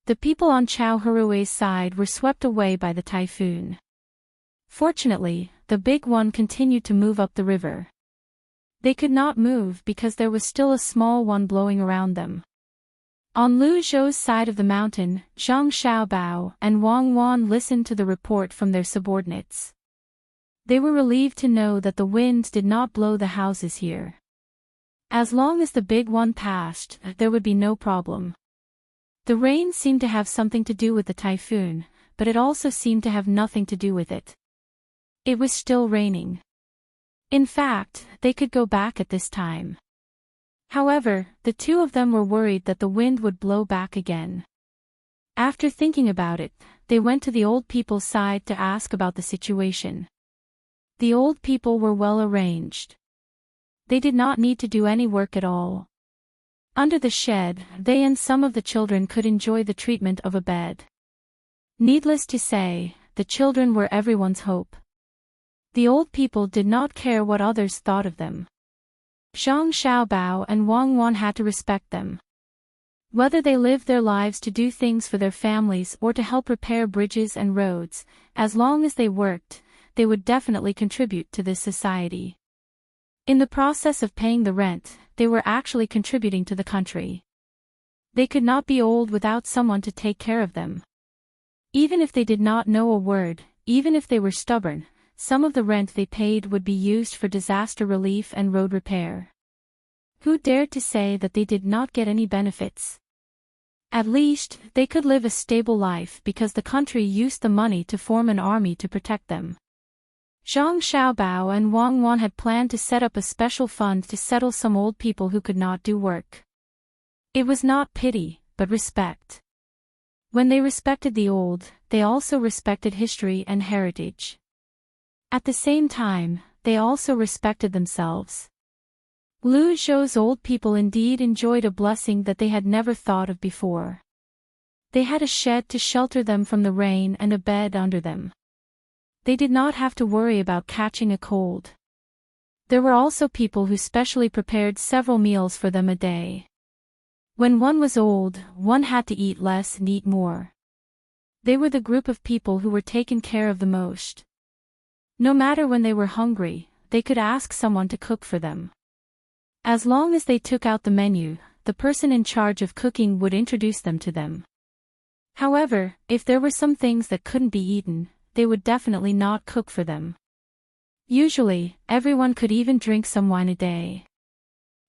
The people on Chao Harue's side were swept away by the typhoon. Fortunately, the big one continued to move up the river. They could not move because there was still a small one blowing around them. On Lu Zhou's side of the mountain, Zhang Xiaobao and Wang Wan listened to the report from their subordinates. They were relieved to know that the wind did not blow the houses here. As long as the big one passed, there would be no problem. The rain seemed to have something to do with the typhoon, but it also seemed to have nothing to do with it. It was still raining. In fact, they could go back at this time. However, the two of them were worried that the wind would blow back again. After thinking about it, they went to the old people's side to ask about the situation. The old people were well arranged. They did not need to do any work at all. Under the shed, they and some of the children could enjoy the treatment of a bed. Needless to say, the children were everyone's hope. The old people did not care what others thought of them. Zhang Xiaobao and Wang Wan had to respect them. Whether they lived their lives to do things for their families or to help repair bridges and roads, as long as they worked, they would definitely contribute to this society. In the process of paying the rent, they were actually contributing to the country. They could not be old without someone to take care of them. Even if they did not know a word, even if they were stubborn, some of the rent they paid would be used for disaster relief and road repair. Who dared to say that they did not get any benefits? At least, they could live a stable life because the country used the money to form an army to protect them. Zhang Xiaobao and Wang Wan had planned to set up a special fund to settle some old people who could not do work. It was not pity, but respect. When they respected the old, they also respected history and heritage. At the same time, they also respected themselves. Lu Zhou's old people indeed enjoyed a blessing that they had never thought of before. They had a shed to shelter them from the rain and a bed under them. They did not have to worry about catching a cold. There were also people who specially prepared several meals for them a day. When one was old, one had to eat less and eat more. They were the group of people who were taken care of the most. No matter when they were hungry, they could ask someone to cook for them. As long as they took out the menu, the person in charge of cooking would introduce them to them. However, if there were some things that couldn't be eaten, they would definitely not cook for them. Usually, everyone could even drink some wine a day.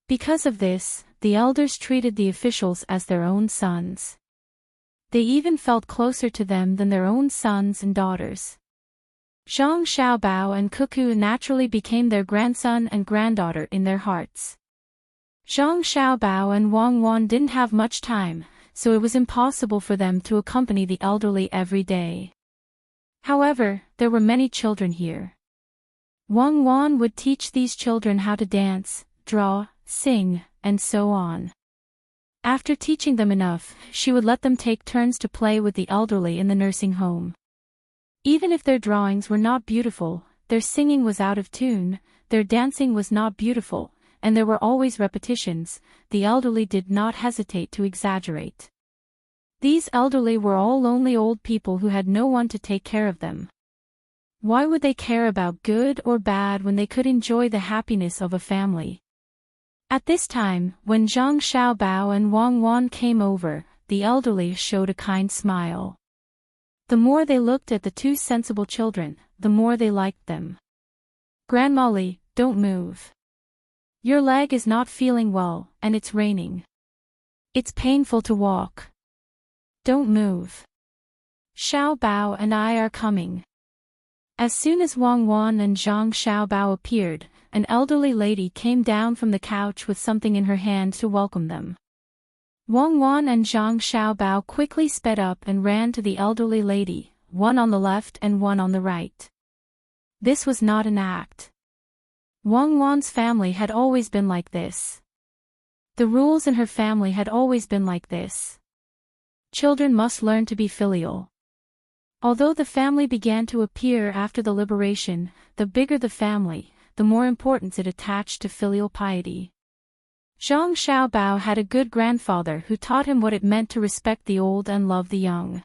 Because of this, the elders treated the officials as their own sons. They even felt closer to them than their own sons and daughters. Zhang Xiaobao and Cuckoo naturally became their grandson and granddaughter in their hearts. Zhang Xiaobao and Wang Wan didn't have much time, so it was impossible for them to accompany the elderly every day. However, there were many children here. Wang Wan would teach these children how to dance, draw, sing, and so on. After teaching them enough, she would let them take turns to play with the elderly in the nursing home. Even if their drawings were not beautiful, their singing was out of tune, their dancing was not beautiful, and there were always repetitions, the elderly did not hesitate to exaggerate. These elderly were all lonely old people who had no one to take care of them. Why would they care about good or bad when they could enjoy the happiness of a family? At this time, when Zhang Xiaobao and Wang Wan came over, the elderly showed a kind smile. The more they looked at the two sensible children, the more they liked them. "Grandma Li, don't move. Your leg is not feeling well, and it's raining. It's painful to walk. Don't move. Xiao Bao and I are coming." As soon as Wang Wan and Zhang Xiaobao appeared, an elderly lady came down from the couch with something in her hand to welcome them. Wang Wan and Zhang Xiaobao quickly sped up and ran to the elderly lady, one on the left and one on the right. This was not an act. Wang Wan's family had always been like this. The rules in her family had always been like this. Children must learn to be filial. Although the family began to appear after the liberation, the bigger the family, the more importance it attached to filial piety. Zhang Xiaobao had a good grandfather who taught him what it meant to respect the old and love the young.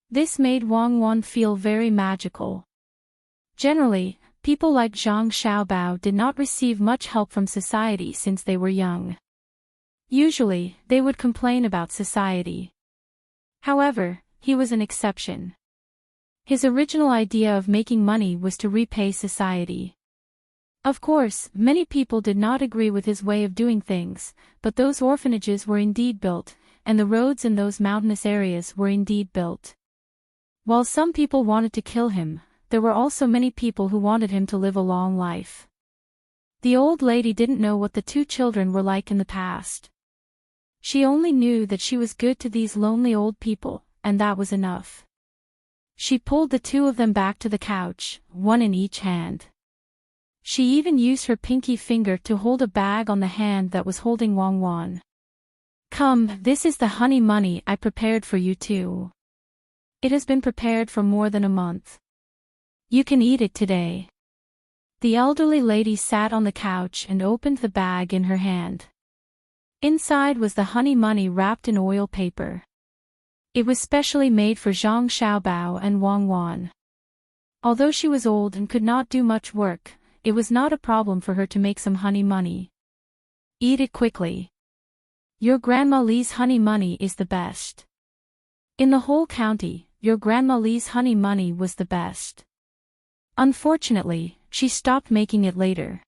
This made Wang Wan feel very magical. Generally, people like Zhang Xiaobao did not receive much help from society since they were young. Usually, they would complain about society. However, he was an exception. His original idea of making money was to repay society. Of course, many people did not agree with his way of doing things, but those orphanages were indeed built, and the roads in those mountainous areas were indeed built. While some people wanted to kill him, there were also many people who wanted him to live a long life. The old lady didn't know what the two children were like in the past. She only knew that she was good to these lonely old people, and that was enough. She pulled the two of them back to the couch, one in each hand. She even used her pinky finger to hold a bag on the hand that was holding Wang Wan. "Come, this is the honey money I prepared for you two. It has been prepared for more than a month. You can eat it today." The elderly lady sat on the couch and opened the bag in her hand. Inside was the honey money wrapped in oil paper. It was specially made for Zhang Xiaobao and Wang Wan. Although she was old and could not do much work, it was not a problem for her to make some honey money. "Eat it quickly. Your Grandma Li's honey money is the best. In the whole county, your Grandma Li's honey money was the best." Unfortunately, she stopped making it later.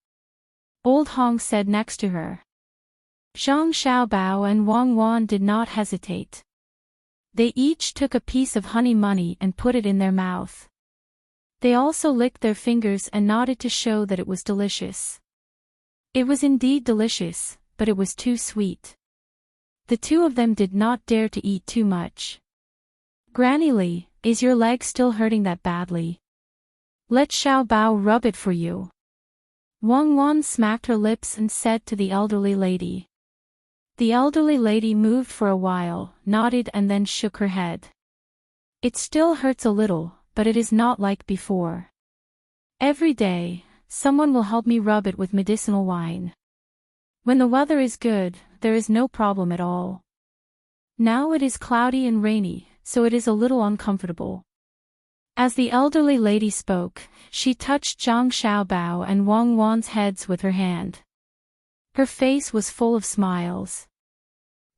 Old Hong said next to her. Zhang Xiaobao and Wang Wan did not hesitate. They each took a piece of honey money and put it in their mouth. They also licked their fingers and nodded to show that it was delicious. It was indeed delicious, but it was too sweet. The two of them did not dare to eat too much. "Granny Li, is your leg still hurting that badly? Let Xiao Bao rub it for you." Wang Wan smacked her lips and said to the elderly lady. The elderly lady moved for a while, nodded and then shook her head. "It still hurts a little, but it is not like before. Every day, someone will help me rub it with medicinal wine. When the weather is good, there is no problem at all. Now it is cloudy and rainy, so it is a little uncomfortable." As the elderly lady spoke, she touched Zhang Xiaobao and Wang Wan's heads with her hand. Her face was full of smiles.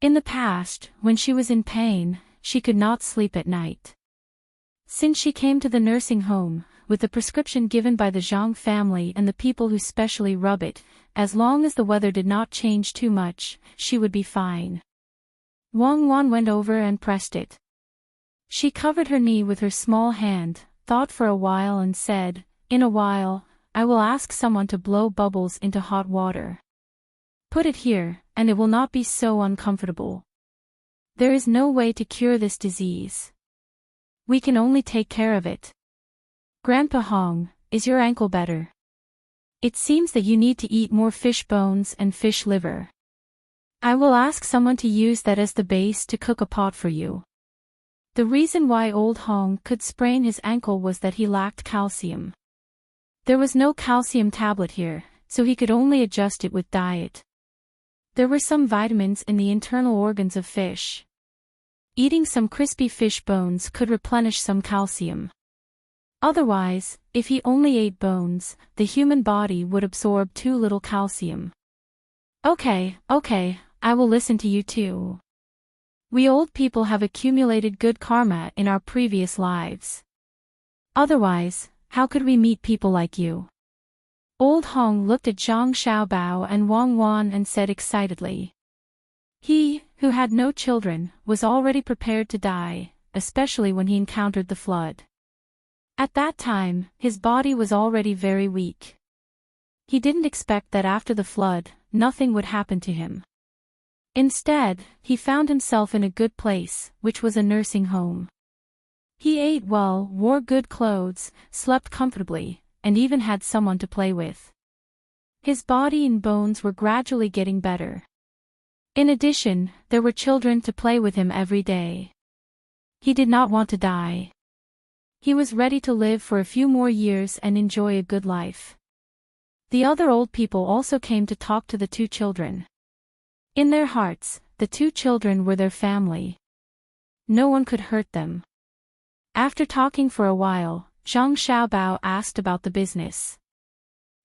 In the past, when she was in pain, she could not sleep at night. Since she came to the nursing home, with the prescription given by the Zhang family and the people who specially rub it, as long as the weather did not change too much, she would be fine. Wang Wan went over and pressed it. She covered her knee with her small hand, thought for a while and said, "In a while, I will ask someone to blow bubbles into hot water. Put it here, and it will not be so uncomfortable. There is no way to cure this disease. We can only take care of it. Grandpa Hong, is your ankle better? It seems that you need to eat more fish bones and fish liver. I will ask someone to use that as the base to cook a pot for you." The reason why old Hong could sprain his ankle was that he lacked calcium. There was no calcium tablet here, so he could only adjust it with diet. There were some vitamins in the internal organs of fish. Eating some crispy fish bones could replenish some calcium. Otherwise, if he only ate bones, the human body would absorb too little calcium. Okay, I will listen to you too. We old people have accumulated good karma in our previous lives. Otherwise, how could we meet people like you?" Old Hong looked at Zhang Xiaobao and Wang Wan and said excitedly. He, who had no children, was already prepared to die, especially when he encountered the flood. At that time, his body was already very weak. He didn't expect that after the flood, nothing would happen to him. Instead, he found himself in a good place, which was a nursing home. He ate well, wore good clothes, slept comfortably, and even had someone to play with. His body and bones were gradually getting better. In addition, there were children to play with him every day. He did not want to die. He was ready to live for a few more years and enjoy a good life. The other old people also came to talk to the two children. In their hearts, the two children were their family. No one could hurt them. After talking for a while, Zhang Xiaobao asked about the business.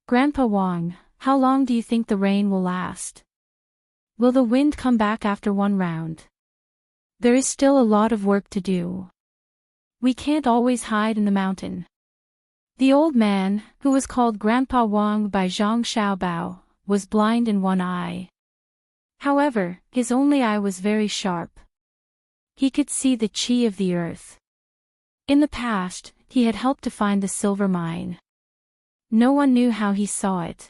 "Grandpa Wang, how long do you think the rain will last? Will the wind come back after one round? There is still a lot of work to do. We can't always hide in the mountain." The old man, who was called Grandpa Wang by Zhang Xiaobao, was blind in one eye. However, his only eye was very sharp. He could see the qi of the earth. In the past, he had helped to find the silver mine. No one knew how he saw it.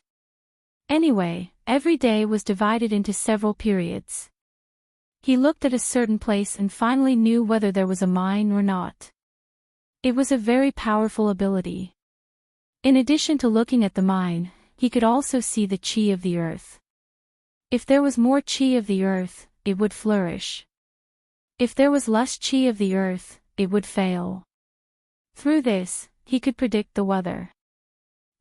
Anyway, every day was divided into several periods. He looked at a certain place and finally knew whether there was a mine or not. It was a very powerful ability. In addition to looking at the mine, he could also see the chi of the earth. If there was more chi of the earth, it would flourish. If there was less chi of the earth, it would fail. Through this, he could predict the weather.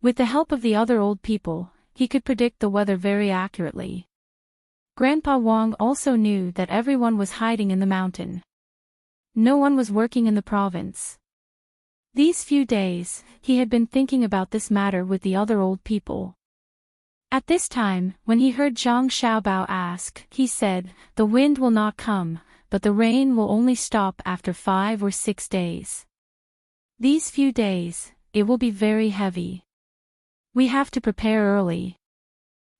With the help of the other old people, he could predict the weather very accurately. Grandpa Wang also knew that everyone was hiding in the mountain. No one was working in the province. These few days, he had been thinking about this matter with the other old people. At this time, when he heard Zhang Xiaobao ask, he said, "The wind will not come, but the rain will only stop after 5 or 6 days. These few days, it will be very heavy. We have to prepare early."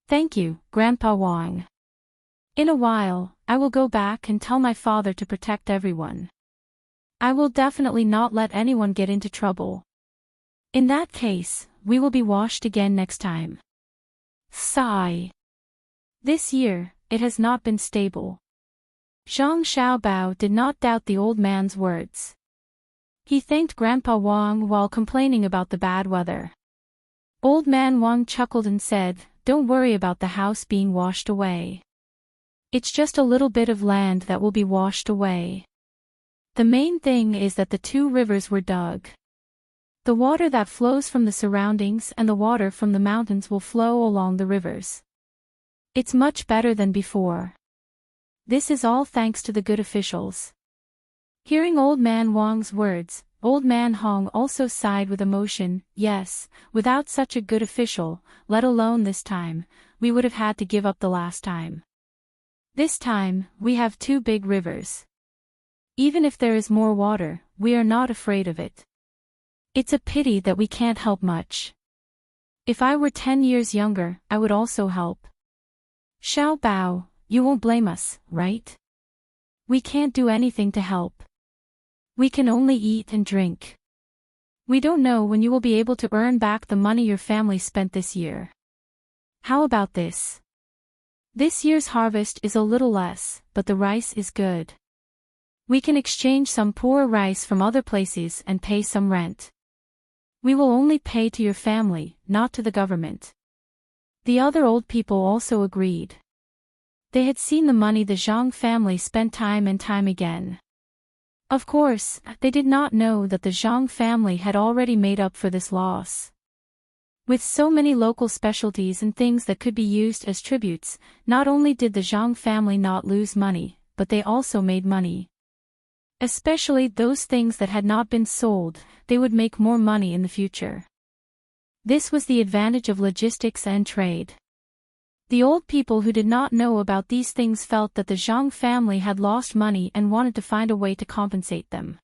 "Thank you, Grandpa Wang. In a while, I will go back and tell my father to protect everyone. I will definitely not let anyone get into trouble. In that case, we will be washed again next time." Sigh. This year, it has not been stable. Zhang Xiaobao did not doubt the old man's words. He thanked Grandpa Wang while complaining about the bad weather. Old man Wang chuckled and said, "Don't worry about the house being washed away. It's just a little bit of land that will be washed away. The main thing is that the 2 rivers were dug. The water that flows from the surroundings and the water from the mountains will flow along the rivers. It's much better than before. This is all thanks to the good officials." Hearing Old Man Wang's words, Old Man Hong also sighed with emotion. Yes, without such a good official, let alone this time, we would have had to give up the last time. This time, we have 2 big rivers. Even if there is more water, we are not afraid of it. It's a pity that we can't help much. If I were 10 years younger, I would also help. Xiao Bao, you won't blame us, right? We can't do anything to help. We can only eat and drink. We don't know when you will be able to earn back the money your family spent this year. How about this? This year's harvest is a little less, but the rice is good. We can exchange some poor rice from other places and pay some rent. We will only pay to your family, not to the government." The other old people also agreed. They had seen the money the Zhang family spent time and time again. Of course, they did not know that the Zhang family had already made up for this loss. With so many local specialties and things that could be used as tributes, not only did the Zhang family not lose money, but they also made money. Especially those things that had not been sold, they would make more money in the future. This was the advantage of logistics and trade. The old people who did not know about these things felt that the Zhang family had lost money and wanted to find a way to compensate them.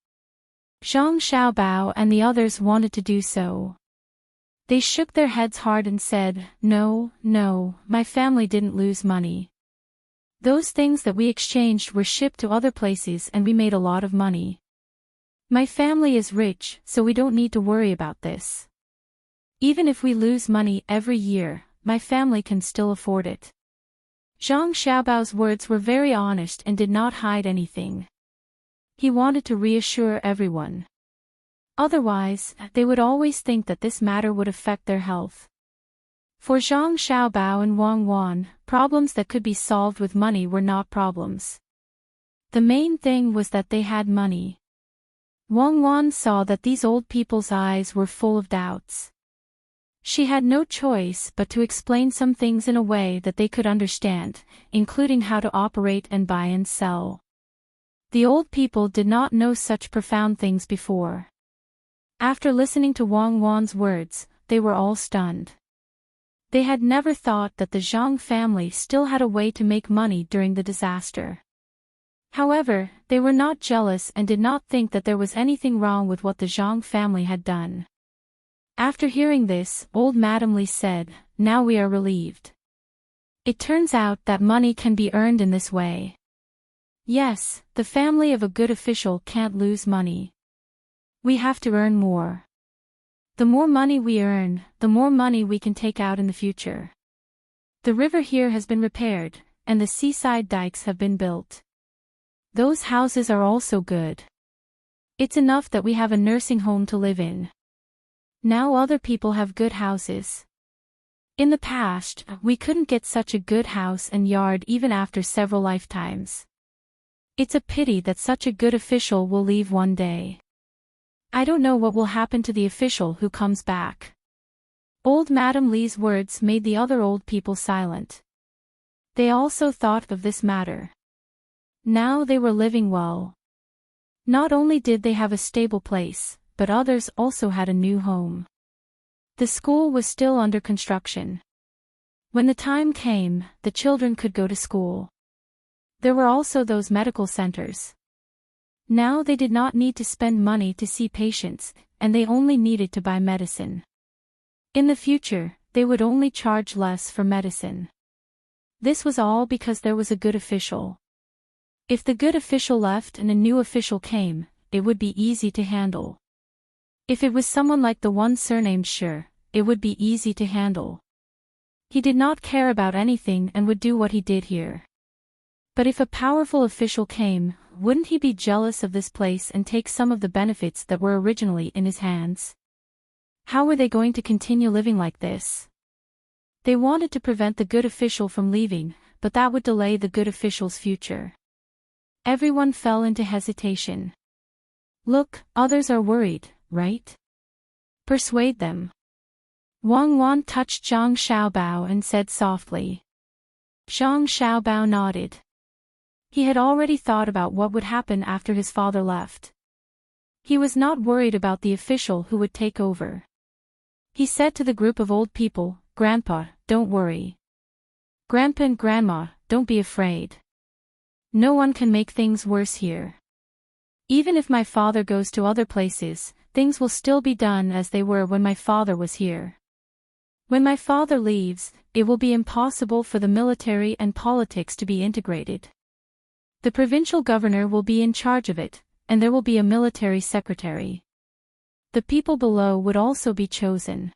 Zhang Xiaobao and the others wanted to do so. They shook their heads hard and said, "No, my family didn't lose money. Those things that we exchanged were shipped to other places and we made a lot of money. My family is rich, so we don't need to worry about this. Even if we lose money every year, my family can still afford it." Zhang Xiaobao's words were very honest and did not hide anything. He wanted to reassure everyone. Otherwise, they would always think that this matter would affect their health. For Zhang Xiaobao and Wang Wan, problems that could be solved with money were not problems. The main thing was that they had money. Wang Wan saw that these old people's eyes were full of doubts. She had no choice but to explain some things in a way that they could understand, including how to operate and buy and sell. The old people did not know such profound things before. After listening to Wang Wan's words, they were all stunned. They had never thought that the Zhang family still had a way to make money during the disaster. However, they were not jealous and did not think that there was anything wrong with what the Zhang family had done. After hearing this, old Madame Li said, "Now we are relieved. It turns out that money can be earned in this way. Yes, the family of a good official can't lose money. We have to earn more. The more money we earn, the more money we can take out in the future. The river here has been repaired, and the seaside dikes have been built. Those houses are also good. It's enough that we have a nursing home to live in. Now other people have good houses. In the past, we couldn't get such a good house and yard even after several lifetimes. It's a pity that such a good official will leave one day. I don't know what will happen to the official who comes back. Old Madam Lee's words made the other old people silent. They also thought of this matter. Now they were living well. Not only did they have a stable place, but others also had a new home. The school was still under construction. When the time came, the children could go to school. There were also those medical centers. Now they did not need to spend money to see patients, and they only needed to buy medicine. In the future, they would only charge less for medicine. This was all because there was a good official. If the good official left and a new official came, it would be easy to handle. If it was someone like the one surnamed Sure, it would be easy to handle. He did not care about anything and would do what he did here. But if a powerful official came, wouldn't he be jealous of this place and take some of the benefits that were originally in his hands? How were they going to continue living like this? They wanted to prevent the good official from leaving, but that would delay the good official's future. Everyone fell into hesitation. Look, others are worried, right? Persuade them. Wang Wan touched Zhang Xiaobao and said softly. Zhang Xiaobao nodded. He had already thought about what would happen after his father left. He was not worried about the official who would take over. He said to the group of old people, Grandpa, don't worry. Grandpa and Grandma, don't be afraid. No one can make things worse here. Even if my father goes to other places, things will still be done as they were when my father was here. When my father leaves, it will be impossible for the military and politics to be integrated. The provincial governor will be in charge of it, and there will be a military secretary. The people below would also be chosen.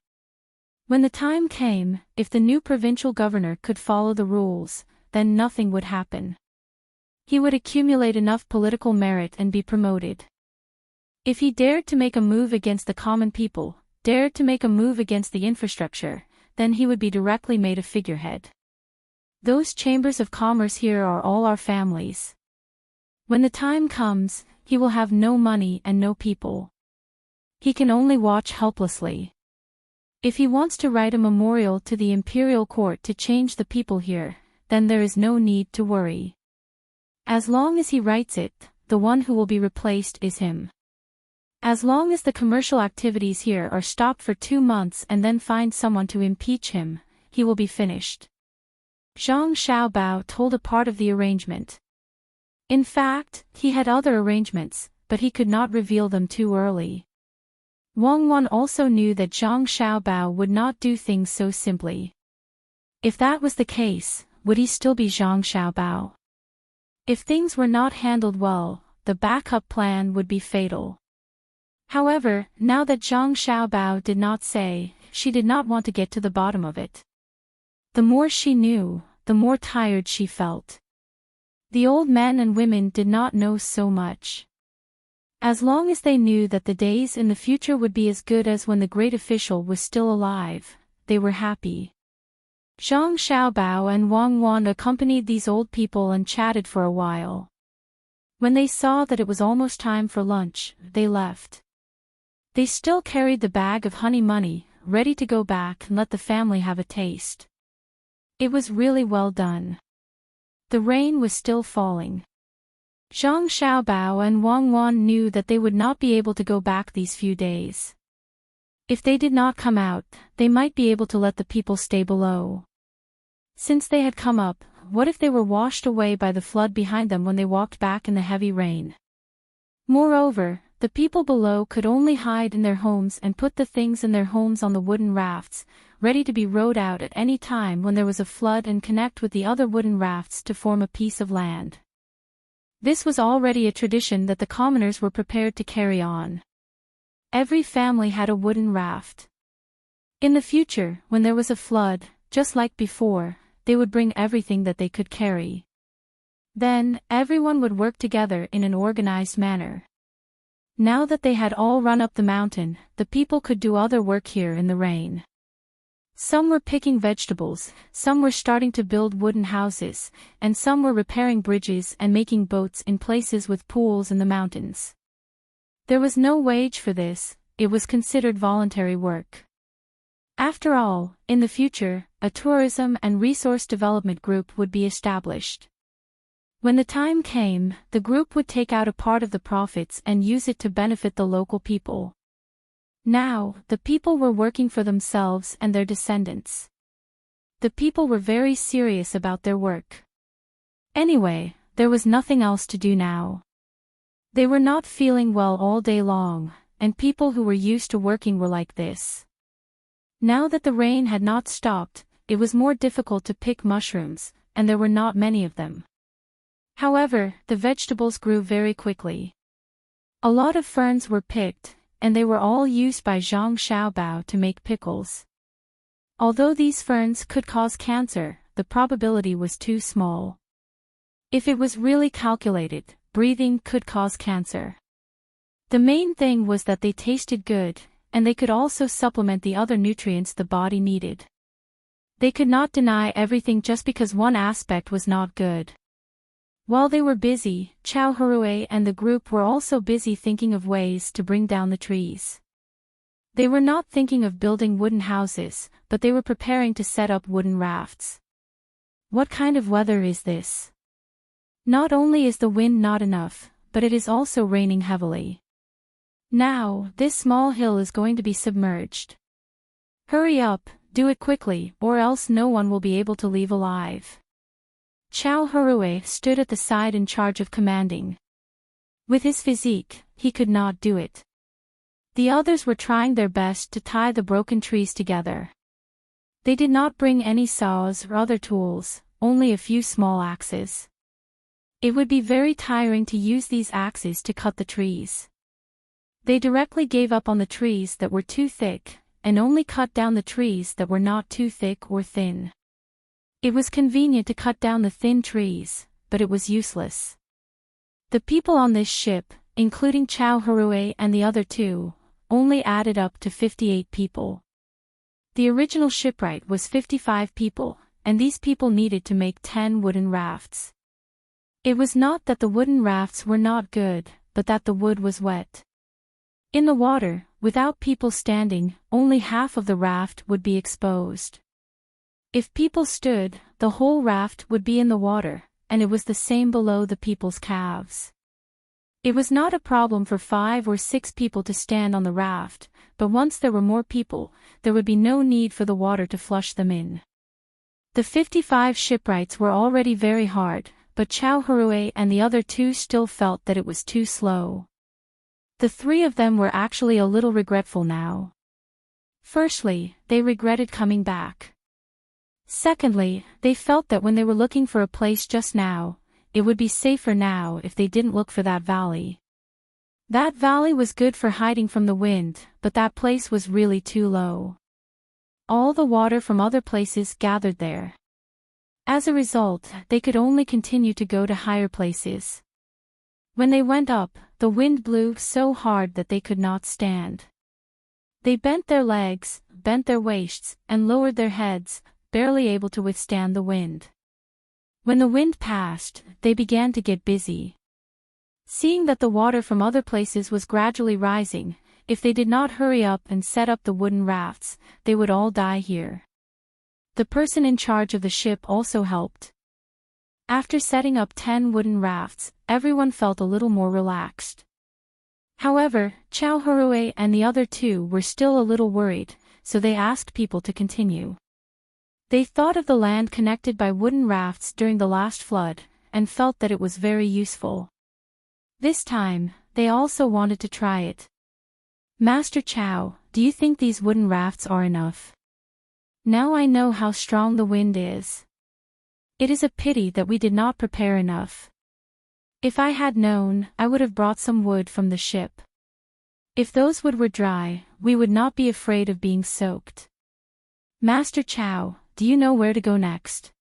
When the time came, if the new provincial governor could follow the rules, then nothing would happen. He would accumulate enough political merit and be promoted. If he dared to make a move against the common people, dared to make a move against the infrastructure, then he would be directly made a figurehead. Those chambers of commerce here are all our families. When the time comes, he will have no money and no people. He can only watch helplessly. If he wants to write a memorial to the imperial court to change the people here, then there is no need to worry. As long as he writes it, the one who will be replaced is him. As long as the commercial activities here are stopped for 2 months and then find someone to impeach him, he will be finished. Zhang Xiaobao told a part of the arrangement. In fact, he had other arrangements, but he could not reveal them too early. Wang Wan also knew that Zhang Xiaobao would not do things so simply. If that was the case, would he still be Zhang Xiaobao? If things were not handled well, the backup plan would be fatal. However, now that Zhang Xiaobao did not say, she did not want to get to the bottom of it. The more she knew, the more tired she felt. The old men and women did not know so much. As long as they knew that the days in the future would be as good as when the great official was still alive, they were happy. Zhang Xiaobao and Wang Wan accompanied these old people and chatted for a while. When they saw that it was almost time for lunch, they left. They still carried the bag of honey money, ready to go back and let the family have a taste. It was really well done. The rain was still falling. Zhang Xiaobao and Wang Wan knew that they would not be able to go back these few days. If they did not come out, they might be able to let the people stay below. Since they had come up, what if they were washed away by the flood behind them when they walked back in the heavy rain? Moreover, the people below could only hide in their homes and put the things in their homes on the wooden rafts, ready to be rowed out at any time when there was a flood and connect with the other wooden rafts to form a piece of land. This was already a tradition that the commoners were prepared to carry on. Every family had a wooden raft. In the future, when there was a flood, just like before, they would bring everything that they could carry. Then, everyone would work together in an organized manner. Now that they had all run up the mountain, the people could do other work here in the rain. Some were picking vegetables, some were starting to build wooden houses, and some were repairing bridges and making boats in places with pools in the mountains. There was no wage for this, it was considered voluntary work. After all, in the future, a tourism and resource development group would be established. When the time came, the group would take out a part of the profits and use it to benefit the local people. Now, the people were working for themselves and their descendants. The people were very serious about their work. Anyway, there was nothing else to do now. They were not feeling well all day long, and people who were used to working were like this. Now that the rain had not stopped, it was more difficult to pick mushrooms, and there were not many of them. However, the vegetables grew very quickly. A lot of ferns were picked, and they were all used by Zhang Xiaobao to make pickles. Although these ferns could cause cancer, the probability was too small. If it was really calculated, breathing could cause cancer. The main thing was that they tasted good, and they could also supplement the other nutrients the body needed. They could not deny everything just because one aspect was not good. While they were busy, Chao Hurue and the group were also busy thinking of ways to bring down the trees. They were not thinking of building wooden houses, but they were preparing to set up wooden rafts. What kind of weather is this? Not only is the wind not enough, but it is also raining heavily. Now, this small hill is going to be submerged. Hurry up, do it quickly, or else no one will be able to leave alive. Chao Hurue stood at the side in charge of commanding. With his physique, he could not do it. The others were trying their best to tie the broken trees together. They did not bring any saws or other tools, only a few small axes. It would be very tiring to use these axes to cut the trees. They directly gave up on the trees that were too thick, and only cut down the trees that were not too thick or thin. It was convenient to cut down the thin trees, but it was useless. The people on this ship, including Chao Hurue and the other two, only added up to 58 people. The original shipwright was 55 people, and these people needed to make 10 wooden rafts. It was not that the wooden rafts were not good, but that the wood was wet. In the water, without people standing, only half of the raft would be exposed. If people stood, the whole raft would be in the water, and it was the same below the people's calves. It was not a problem for 5 or 6 people to stand on the raft, but once there were more people, there would be no need for the water to flush them in. The 55 shipwrights were already very hard, but Chao Hurue and the other two still felt that it was too slow. The 3 of them were actually a little regretful now. Firstly, they regretted coming back. Secondly, they felt that when they were looking for a place just now, it would be safer now if they didn't look for that valley. That valley was good for hiding from the wind, but that place was really too low. All the water from other places gathered there. As a result, they could only continue to go to higher places. When they went up, the wind blew so hard that they could not stand. They bent their legs, bent their waists, and lowered their heads, barely able to withstand the wind. When the wind passed, they began to get busy. Seeing that the water from other places was gradually rising, if they did not hurry up and set up the wooden rafts, they would all die here. The person in charge of the ship also helped. After setting up 10 wooden rafts, everyone felt a little more relaxed. However, Chao Hurue and the other two were still a little worried, so they asked people to continue. They thought of the land connected by wooden rafts during the last flood, and felt that it was very useful. This time, they also wanted to try it. Master Chao, do you think these wooden rafts are enough? Now I know how strong the wind is. It is a pity that we did not prepare enough. If I had known, I would have brought some wood from the ship. If those wood were dry, we would not be afraid of being soaked. Master Chow, do you know where to go next?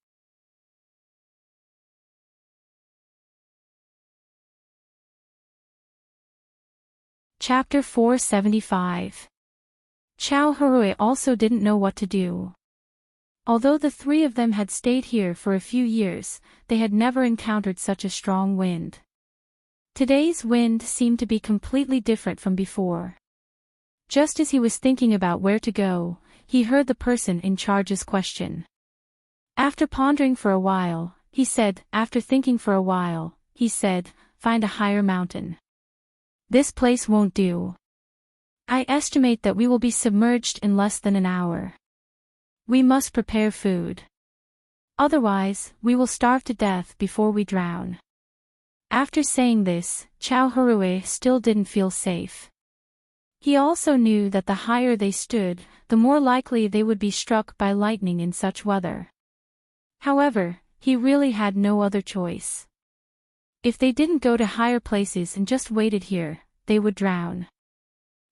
Chapter 475. Chow Harui also didn't know what to do. Although the three of them had stayed here for a few years, they had never encountered such a strong wind. Today's wind seemed to be completely different from before. Just as he was thinking about where to go, he heard the person in charge's question. After pondering for a while, he said, find a higher mountain. This place won't do. I estimate that we will be submerged in less than an hour. We must prepare food. Otherwise, we will starve to death before we drown. After saying this, Chow Harui still didn't feel safe. He also knew that the higher they stood, the more likely they would be struck by lightning in such weather. However, he really had no other choice. If they didn't go to higher places and just waited here, they would drown.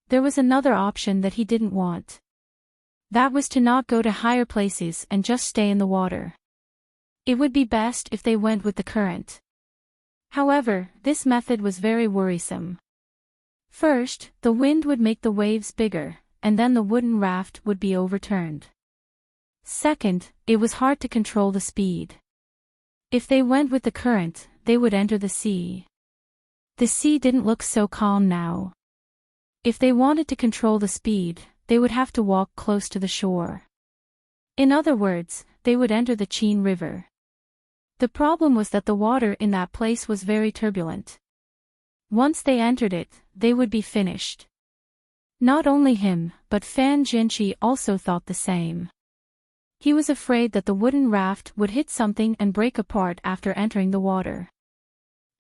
There was another option that he didn't want. That was to not go to higher places and just stay in the water. It would be best if they went with the current. However, this method was very worrisome. First, the wind would make the waves bigger, and then the wooden raft would be overturned. Second, it was hard to control the speed. If they went with the current, they would enter the sea. The sea didn't look so calm now. If they wanted to control the speed, they would have to walk close to the shore. In other words, they would enter the Chin River. The problem was that the water in that place was very turbulent. Once they entered it, they would be finished. Not only him, but Fan Jinchi also thought the same. He was afraid that the wooden raft would hit something and break apart after entering the water.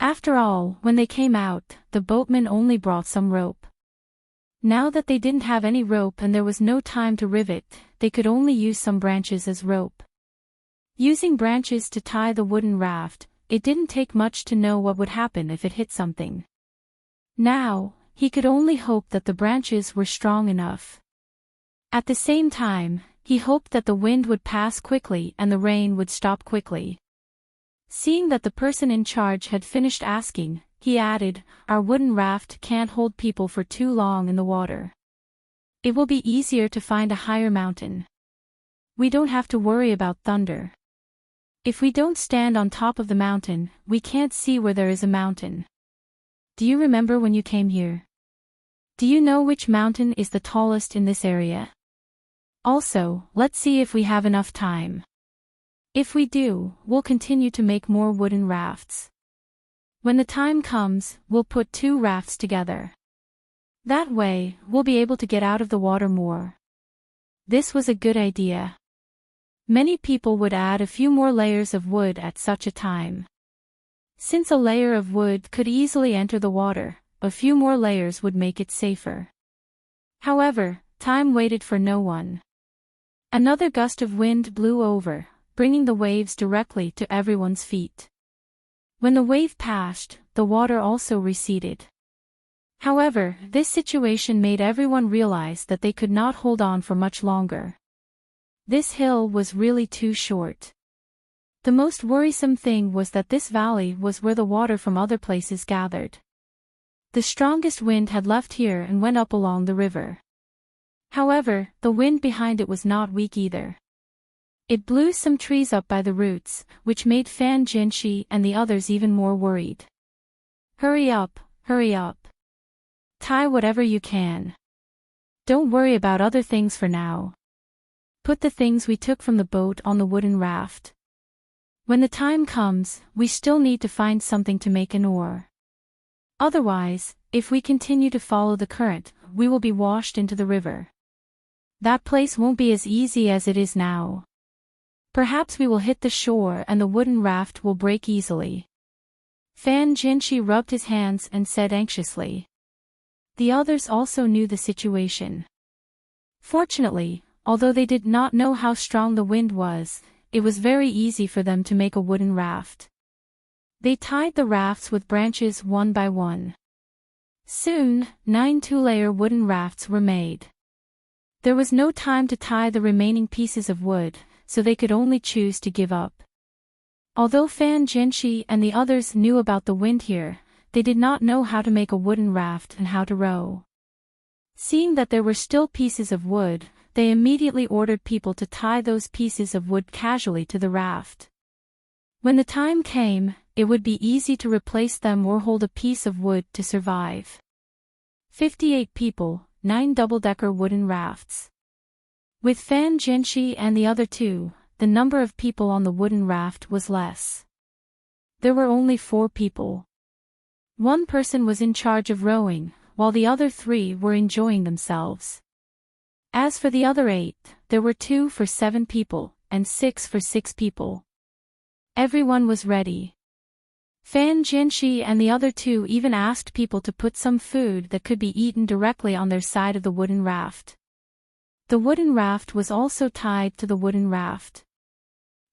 After all, when they came out, the boatman only brought some rope. Now that they didn't have any rope and there was no time to rivet, they could only use some branches as rope. Using branches to tie the wooden raft, it didn't take much to know what would happen if it hit something. Now, he could only hope that the branches were strong enough. At the same time, he hoped that the wind would pass quickly and the rain would stop quickly. Seeing that the person in charge had finished asking, he added, our wooden raft can't hold people for too long in the water. It will be easier to find a higher mountain. We don't have to worry about thunder. If we don't stand on top of the mountain, we can't see where there is a mountain. Do you remember when you came here? Do you know which mountain is the tallest in this area? Also, let's see if we have enough time. If we do, we'll continue to make more wooden rafts. When the time comes, we'll put 2 rafts together. That way, we'll be able to get out of the water more. This was a good idea. Many people would add a few more layers of wood at such a time. Since a layer of wood could easily enter the water, a few more layers would make it safer. However, time waited for no one. Another gust of wind blew over, bringing the waves directly to everyone's feet. When the wave passed, the water also receded. However, this situation made everyone realize that they could not hold on for much longer. This hill was really too short. The most worrisome thing was that this valley was where the water from other places gathered. The strongest wind had left here and went up along the river. However, the wind behind it was not weak either. It blew some trees up by the roots, which made Fan Jinshi and the others even more worried. Hurry up, hurry up. Tie whatever you can. Don't worry about other things for now. Put the things we took from the boat on the wooden raft. When the time comes, we still need to find something to make an oar. Otherwise, if we continue to follow the current, we will be washed into the river. That place won't be as easy as it is now. Perhaps we will hit the shore and the wooden raft will break easily. Fan Jinshi rubbed his hands and said anxiously. The others also knew the situation. Fortunately, although they did not know how strong the wind was, it was very easy for them to make a wooden raft. They tied the rafts with branches one by one. Soon, 9 two-layer wooden rafts were made. There was no time to tie the remaining pieces of wood, so they could only choose to give up. Although Fan Jinshi and the others knew about the wind here, they did not know how to make a wooden raft and how to row. Seeing that there were still pieces of wood, they immediately ordered people to tie those pieces of wood casually to the raft. When the time came, it would be easy to replace them or hold a piece of wood to survive. 58 people, 9 double-decker wooden rafts. With Fan Jinshi and the other two, the number of people on the wooden raft was less. There were only 4 people. One person was in charge of rowing, while the other 3 were enjoying themselves. As for the other 8, there were 2 for 7 people, and 6 for 6 people. Everyone was ready. Fan Jinshi and the other 2 even asked people to put some food that could be eaten directly on their side of the wooden raft. The wooden raft was also tied to the wooden raft.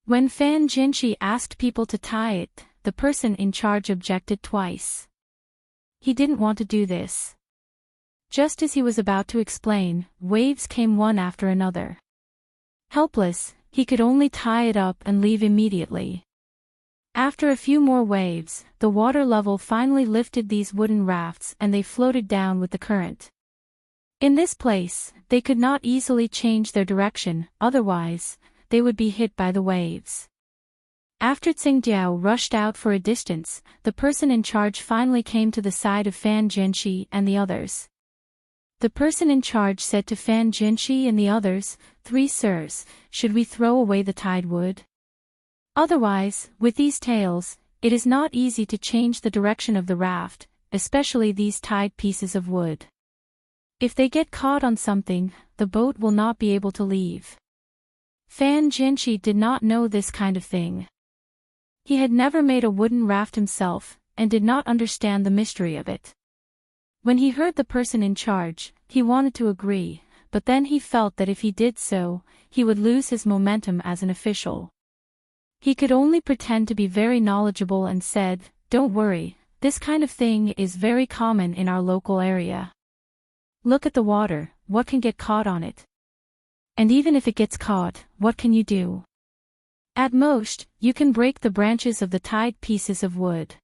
When Fan Jinshi asked people to tie it, the person in charge objected twice. He didn't want to do this. Just as he was about to explain, waves came one after another. Helpless, he could only tie it up and leave immediately. After a few more waves, the water level finally lifted these wooden rafts and they floated down with the current. In this place, they could not easily change their direction, otherwise, they would be hit by the waves. After Tsingdiao rushed out for a distance, the person in charge finally came to the side of Fan Jinshi and the others. The person in charge said to Fan Jinshi and the others, 3 sirs, should we throw away the tied wood? Otherwise, with these tails, it is not easy to change the direction of the raft, especially these tied pieces of wood. If they get caught on something, the boat will not be able to leave. Fan Jinshi did not know this kind of thing. He had never made a wooden raft himself, and did not understand the mystery of it. When he heard the person in charge, he wanted to agree, but then he felt that if he did so, he would lose his momentum as an official. He could only pretend to be very knowledgeable and said, "Don't worry, this kind of thing is very common in our local area. Look at the water, what can get caught on it? And even if it gets caught, what can you do? At most, you can break the branches of the tied pieces of wood.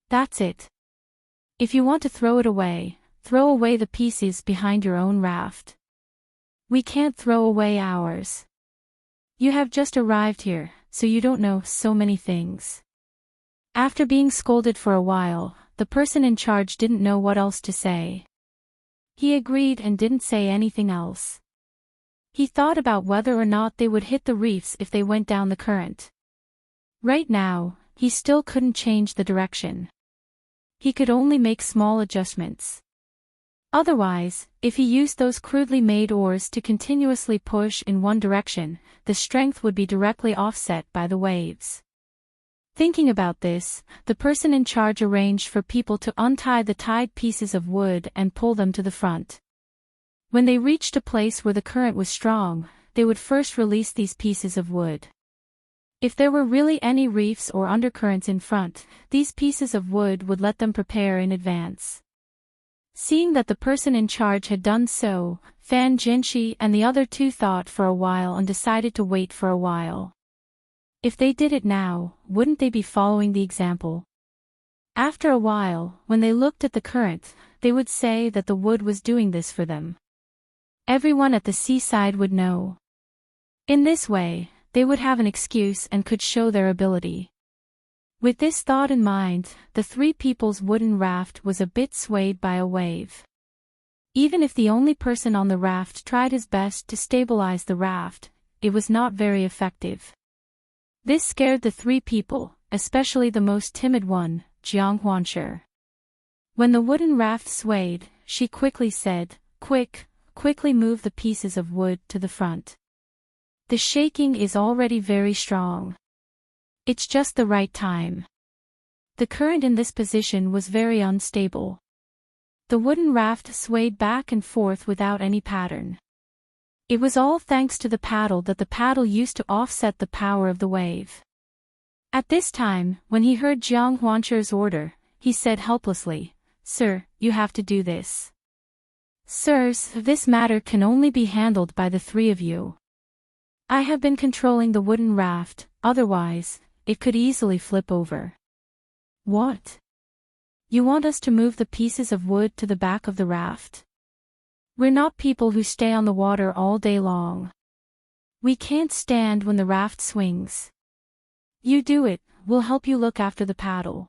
That's it. If you want to throw it away, throw away the pieces behind your own raft. We can't throw away ours. You have just arrived here, so you don't know so many things." After being scolded for a while, the person in charge didn't know what else to say. He agreed and didn't say anything else. He thought about whether or not they would hit the reefs if they went down the current. Right now, he still couldn't change the direction. He could only make small adjustments. Otherwise, if he used those crudely made oars to continuously push in one direction, the strength would be directly offset by the waves. Thinking about this, the person in charge arranged for people to untie the tied pieces of wood and pull them to the front. When they reached a place where the current was strong, they would first release these pieces of wood. If there were really any reefs or undercurrents in front, these pieces of wood would let them prepare in advance. Seeing that the person in charge had done so, Fan Jinshi and the other 2 thought for a while and decided to wait for a while. If they did it now, wouldn't they be following the example? After a while, when they looked at the current, they would say that the wood was doing this for them. Everyone at the seaside would know. In this way, they would have an excuse and could show their ability. With this thought in mind, the 3 people's wooden raft was a bit swayed by a wave. Even if the only person on the raft tried his best to stabilize the raft, it was not very effective. This scared the 3 people, especially the most timid one, Jiang Huanshe. When the wooden raft swayed, she quickly said, quickly move the pieces of wood to the front. The shaking is already very strong. It's just the right time. The current in this position was very unstable. The wooden raft swayed back and forth without any pattern. It was all thanks to the paddle that the paddle used to offset the power of the wave. At this time, when he heard Jiang Huanshe's order, he said helplessly, "Sir, you have to do this. Sirs, this matter can only be handled by the three of you. I have been controlling the wooden raft, otherwise, it could easily flip over. What? You want us to move the pieces of wood to the back of the raft? We're not people who stay on the water all day long. We can't stand when the raft swings. You do it, we'll help you look after the paddle.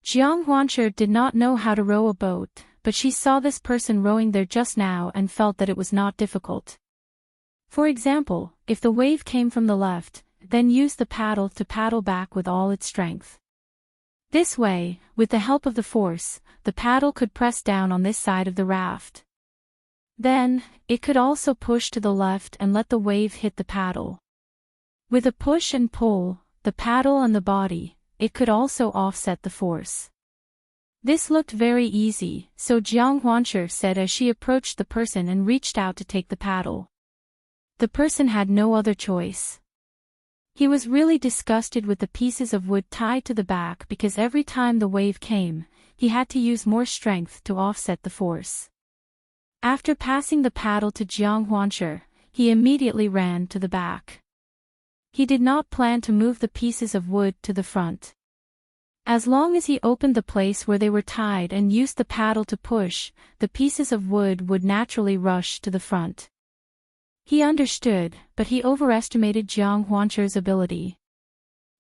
Jiang Huanshi did not know how to row a boat, but she saw this person rowing there just now and felt that it was not difficult. For example, if the wave came from the left, then use the paddle to paddle back with all its strength. This way, with the help of the force, the paddle could press down on this side of the raft. Then, it could also push to the left and let the wave hit the paddle. With a push and pull, the paddle and the body, it could also offset the force. This looked very easy, so Jiang Huanshi said as she approached the person and reached out to take the paddle. The person had no other choice. He was really disgusted with the pieces of wood tied to the back because every time the wave came, he had to use more strength to offset the force. After passing the paddle to Jiang Huanshi, he immediately ran to the back. He did not plan to move the pieces of wood to the front. As long as he opened the place where they were tied and used the paddle to push, the pieces of wood would naturally rush to the front. He understood, but he overestimated Jiang Huanshi's ability.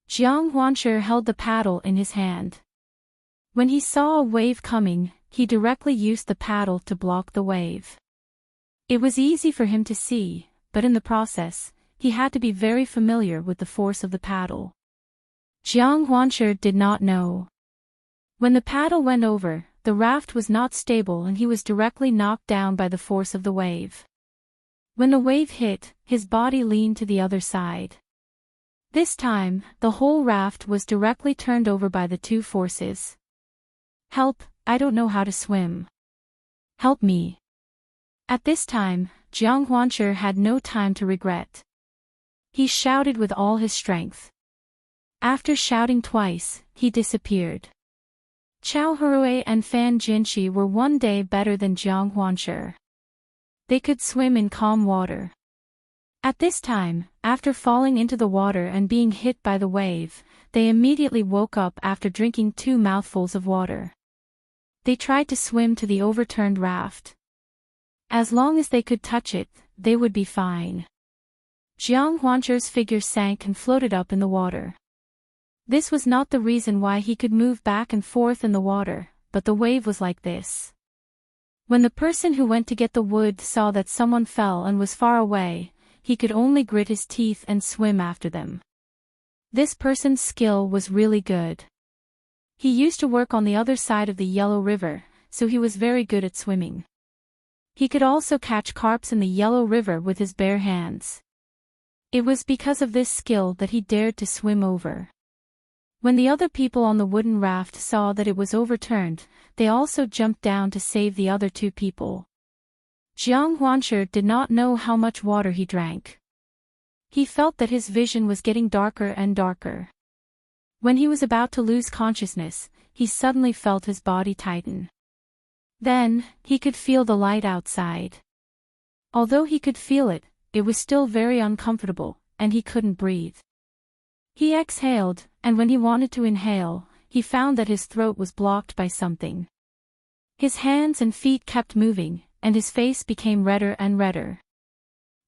Jiang Huanshi held the paddle in his hand. When he saw a wave coming, he directly used the paddle to block the wave. It was easy for him to see, but in the process, he had to be very familiar with the force of the paddle. Jiang Huanshi did not know. When the paddle went over, the raft was not stable and he was directly knocked down by the force of the wave. When the wave hit, his body leaned to the other side. This time, the whole raft was directly turned over by the two forces. Help, I don't know how to swim. Help me. At this time, Jiang Huanshi had no time to regret. He shouted with all his strength. After shouting twice, he disappeared. Chao Hurui and Fan Jinshi were one day better than Jiang Huanshi. They could swim in calm water. At this time, after falling into the water and being hit by the wave, they immediately woke up after drinking 2 mouthfuls of water. They tried to swim to the overturned raft. As long as they could touch it, they would be fine. Jiang Huanshi's figure sank and floated up in the water. This was not the reason why he could move back and forth in the water, but the wave was like this. When the person who went to get the wood saw that someone fell and was far away, he could only grit his teeth and swim after them. This person's skill was really good. He used to work on the other side of the Yellow River, so he was very good at swimming. He could also catch carps in the Yellow River with his bare hands. It was because of this skill that he dared to swim over. When the other people on the wooden raft saw that it was overturned, they also jumped down to save the other 2 people. Jiang Huanshi did not know how much water he drank. He felt that his vision was getting darker and darker. When he was about to lose consciousness, he suddenly felt his body tighten. Then, he could feel the light outside. Although he could feel it, it was still very uncomfortable, and he couldn't breathe. He exhaled, and when he wanted to inhale, he found that his throat was blocked by something. His hands and feet kept moving, and his face became redder and redder.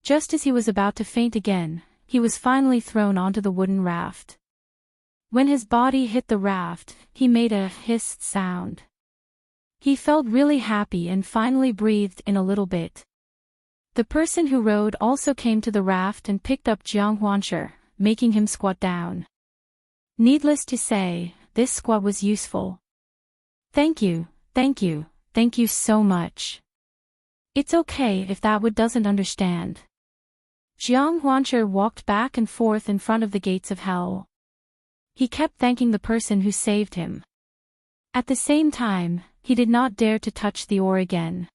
Just as he was about to faint again, he was finally thrown onto the wooden raft. When his body hit the raft, he made a hissed sound. He felt really happy and finally breathed in a little bit. The person who rowed also came to the raft and picked up Jiang Huanshi, making him squat down. Needless to say, this squat was useful. Thank you so much. It's okay if that wood doesn't understand. Jiang Huanshi walked back and forth in front of the gates of hell. He kept thanking the person who saved him. At the same time, he did not dare to touch the oar again.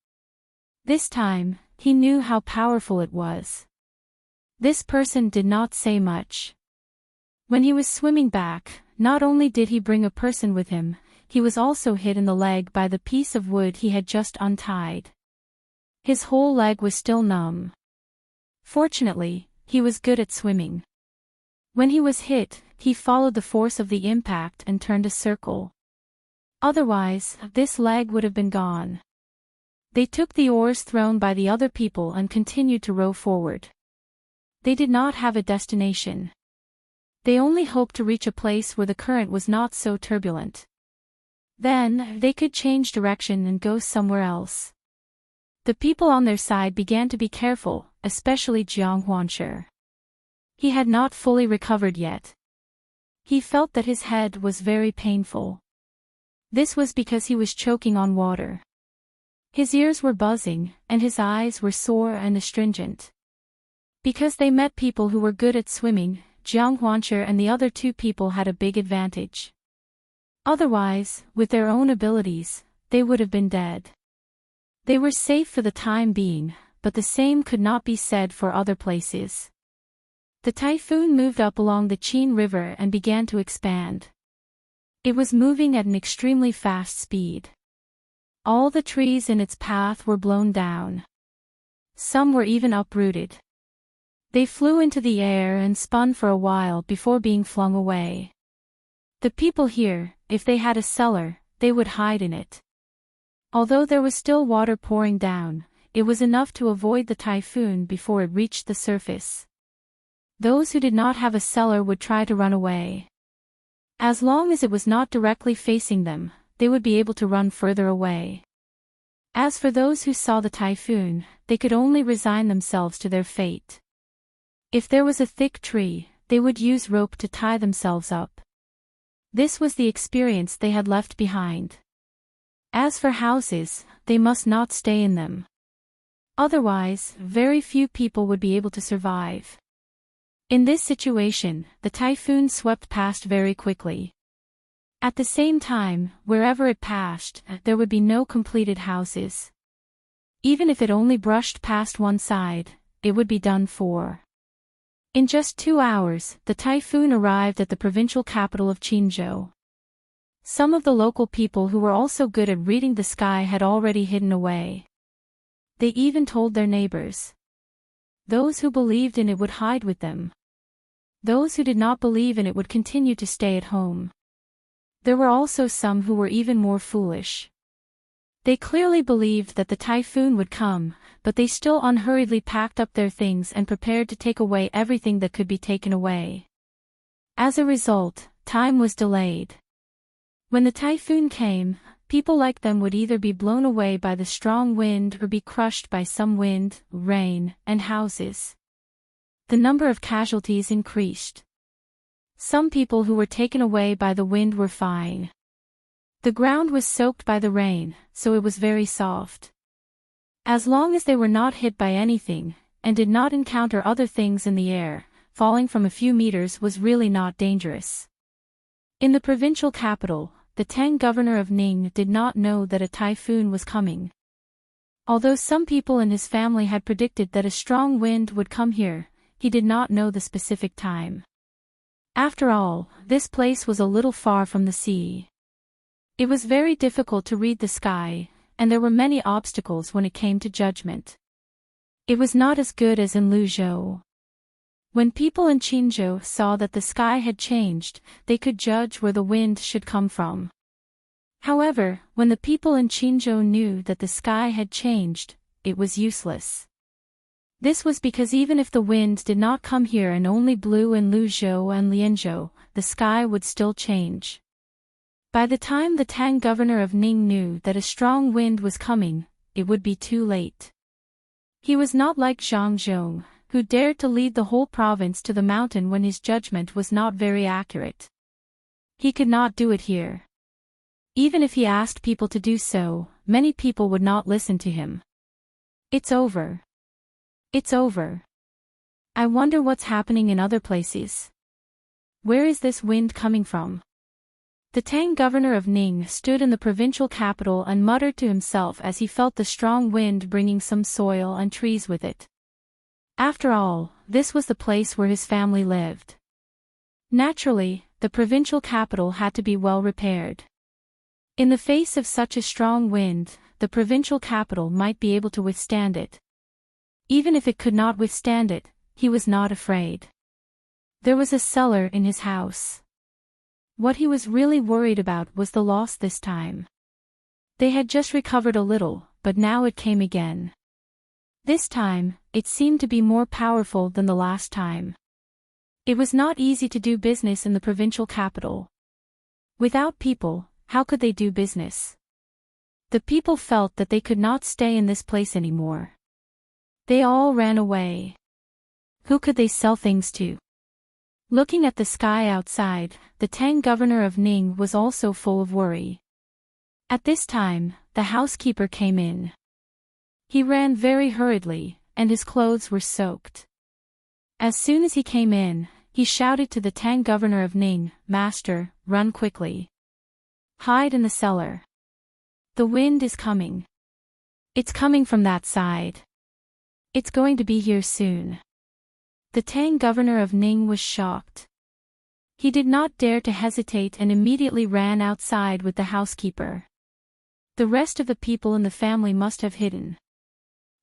This time, he knew how powerful it was. This person did not say much. When he was swimming back, not only did he bring a person with him, he was also hit in the leg by the piece of wood he had just untied. His whole leg was still numb. Fortunately, he was good at swimming. When he was hit, he followed the force of the impact and turned a circle. Otherwise, this leg would have been gone. They took the oars thrown by the other people and continued to row forward. They did not have a destination. They only hoped to reach a place where the current was not so turbulent. Then, they could change direction and go somewhere else. The people on their side began to be careful, especially Jiang Huanshi. He had not fully recovered yet. He felt that his head was very painful. This was because he was choking on water. His ears were buzzing, and his eyes were sore and astringent. Because they met people who were good at swimming, Jiang Huanshi and the other two people had a big advantage. Otherwise, with their own abilities, they would have been dead. They were safe for the time being, but the same could not be said for other places. The typhoon moved up along the Qin River and began to expand. It was moving at an extremely fast speed. All the trees in its path were blown down. Some were even uprooted. They flew into the air and spun for a while before being flung away. The people here, if they had a cellar, they would hide in it. Although there was still water pouring down, it was enough to avoid the typhoon before it reached the surface. Those who did not have a cellar would try to run away. As long as it was not directly facing them, they would be able to run further away. As for those who saw the typhoon, they could only resign themselves to their fate. If there was a thick tree, they would use rope to tie themselves up. This was the experience they had left behind. As for houses, they must not stay in them. Otherwise, very few people would be able to survive. In this situation, the typhoon swept past very quickly. At the same time, wherever it passed, there would be no completed houses. Even if it only brushed past one side, it would be done for. In just 2 hours, the typhoon arrived at the provincial capital of Qinzhou. Some of the local people who were also good at reading the sky had already hidden away. They even told their neighbors. Those who believed in it would hide with them. Those who did not believe in it would continue to stay at home. There were also some who were even more foolish. They clearly believed that the typhoon would come, but they still unhurriedly packed up their things and prepared to take away everything that could be taken away. As a result, time was delayed. When the typhoon came, people like them would either be blown away by the strong wind or be crushed by some wind, rain, and houses. The number of casualties increased. Some people who were taken away by the wind were fine. The ground was soaked by the rain, so it was very soft. As long as they were not hit by anything, and did not encounter other things in the air, falling from a few meters was really not dangerous. In the provincial capital, the Tang governor of Ning did not know that a typhoon was coming. Although some people in his family had predicted that a strong wind would come here, he did not know the specific time. After all, this place was a little far from the sea. It was very difficult to read the sky, and there were many obstacles when it came to judgment. It was not as good as in Luzhou. When people in Qinzhou saw that the sky had changed, they could judge where the wind should come from. However, when the people in Qinzhou knew that the sky had changed, it was useless. This was because even if the wind did not come here and only blew in Luzhou and Lianzhou, the sky would still change. By the time the Tang governor of Ning knew that a strong wind was coming, it would be too late. He was not like Zhang Zhong, who dared to lead the whole province to the mountain when his judgment was not very accurate. He could not do it here. Even if he asked people to do so, many people would not listen to him. It's over. It's over. I wonder what's happening in other places. Where is this wind coming from? The Tang governor of Ning stood in the provincial capital and muttered to himself as he felt the strong wind bringing some soil and trees with it. After all, this was the place where his family lived. Naturally, the provincial capital had to be well repaired. In the face of such a strong wind, the provincial capital might be able to withstand it. Even if it could not withstand it, he was not afraid. There was a cellar in his house. What he was really worried about was the loss this time. They had just recovered a little, but now it came again. This time, it seemed to be more powerful than the last time. It was not easy to do business in the provincial capital. Without people, how could they do business? The people felt that they could not stay in this place anymore. They all ran away. Who could they sell things to? Looking at the sky outside, the Tang governor of Ning was also full of worry. At this time, the housekeeper came in. He ran very hurriedly, and his clothes were soaked. As soon as he came in, he shouted to the Tang governor of Ning, "Master, run quickly. Hide in the cellar. The wind is coming. It's coming from that side. It's going to be here soon." The Tang governor of Ning was shocked. He did not dare to hesitate and immediately ran outside with the housekeeper. The rest of the people in the family must have hidden.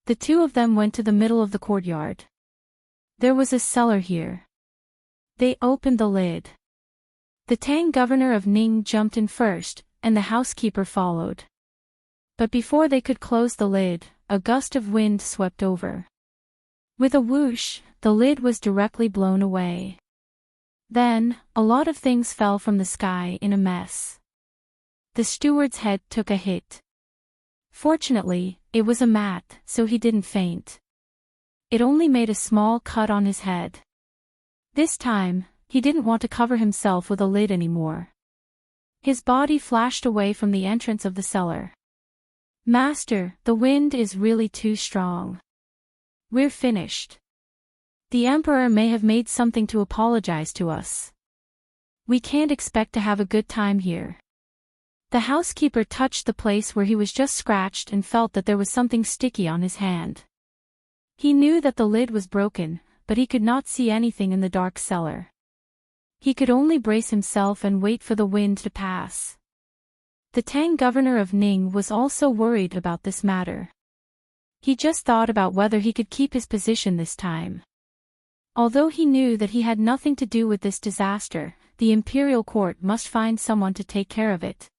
The two of them went to the middle of the courtyard. There was a cellar here. They opened the lid. The Tang governor of Ning jumped in first, and the housekeeper followed. But before they could close the lid, a gust of wind swept over. With a whoosh, the lid was directly blown away. Then, a lot of things fell from the sky in a mess. The steward's head took a hit. Fortunately, it was a mat, so he didn't faint. It only made a small cut on his head. This time, he didn't want to cover himself with a lid anymore. His body flashed away from the entrance of the cellar. "Master, the wind is really too strong. We're finished. The emperor may have made something to apologize to us. We can't expect to have a good time here." The housekeeper touched the place where he was just scratched and felt that there was something sticky on his hand. He knew that the lid was broken, but he could not see anything in the dark cellar. He could only brace himself and wait for the wind to pass. The Tang governor of Ning was also worried about this matter. He just thought about whether he could keep his position this time. Although he knew that he had nothing to do with this disaster, the imperial court must find someone to take care of it.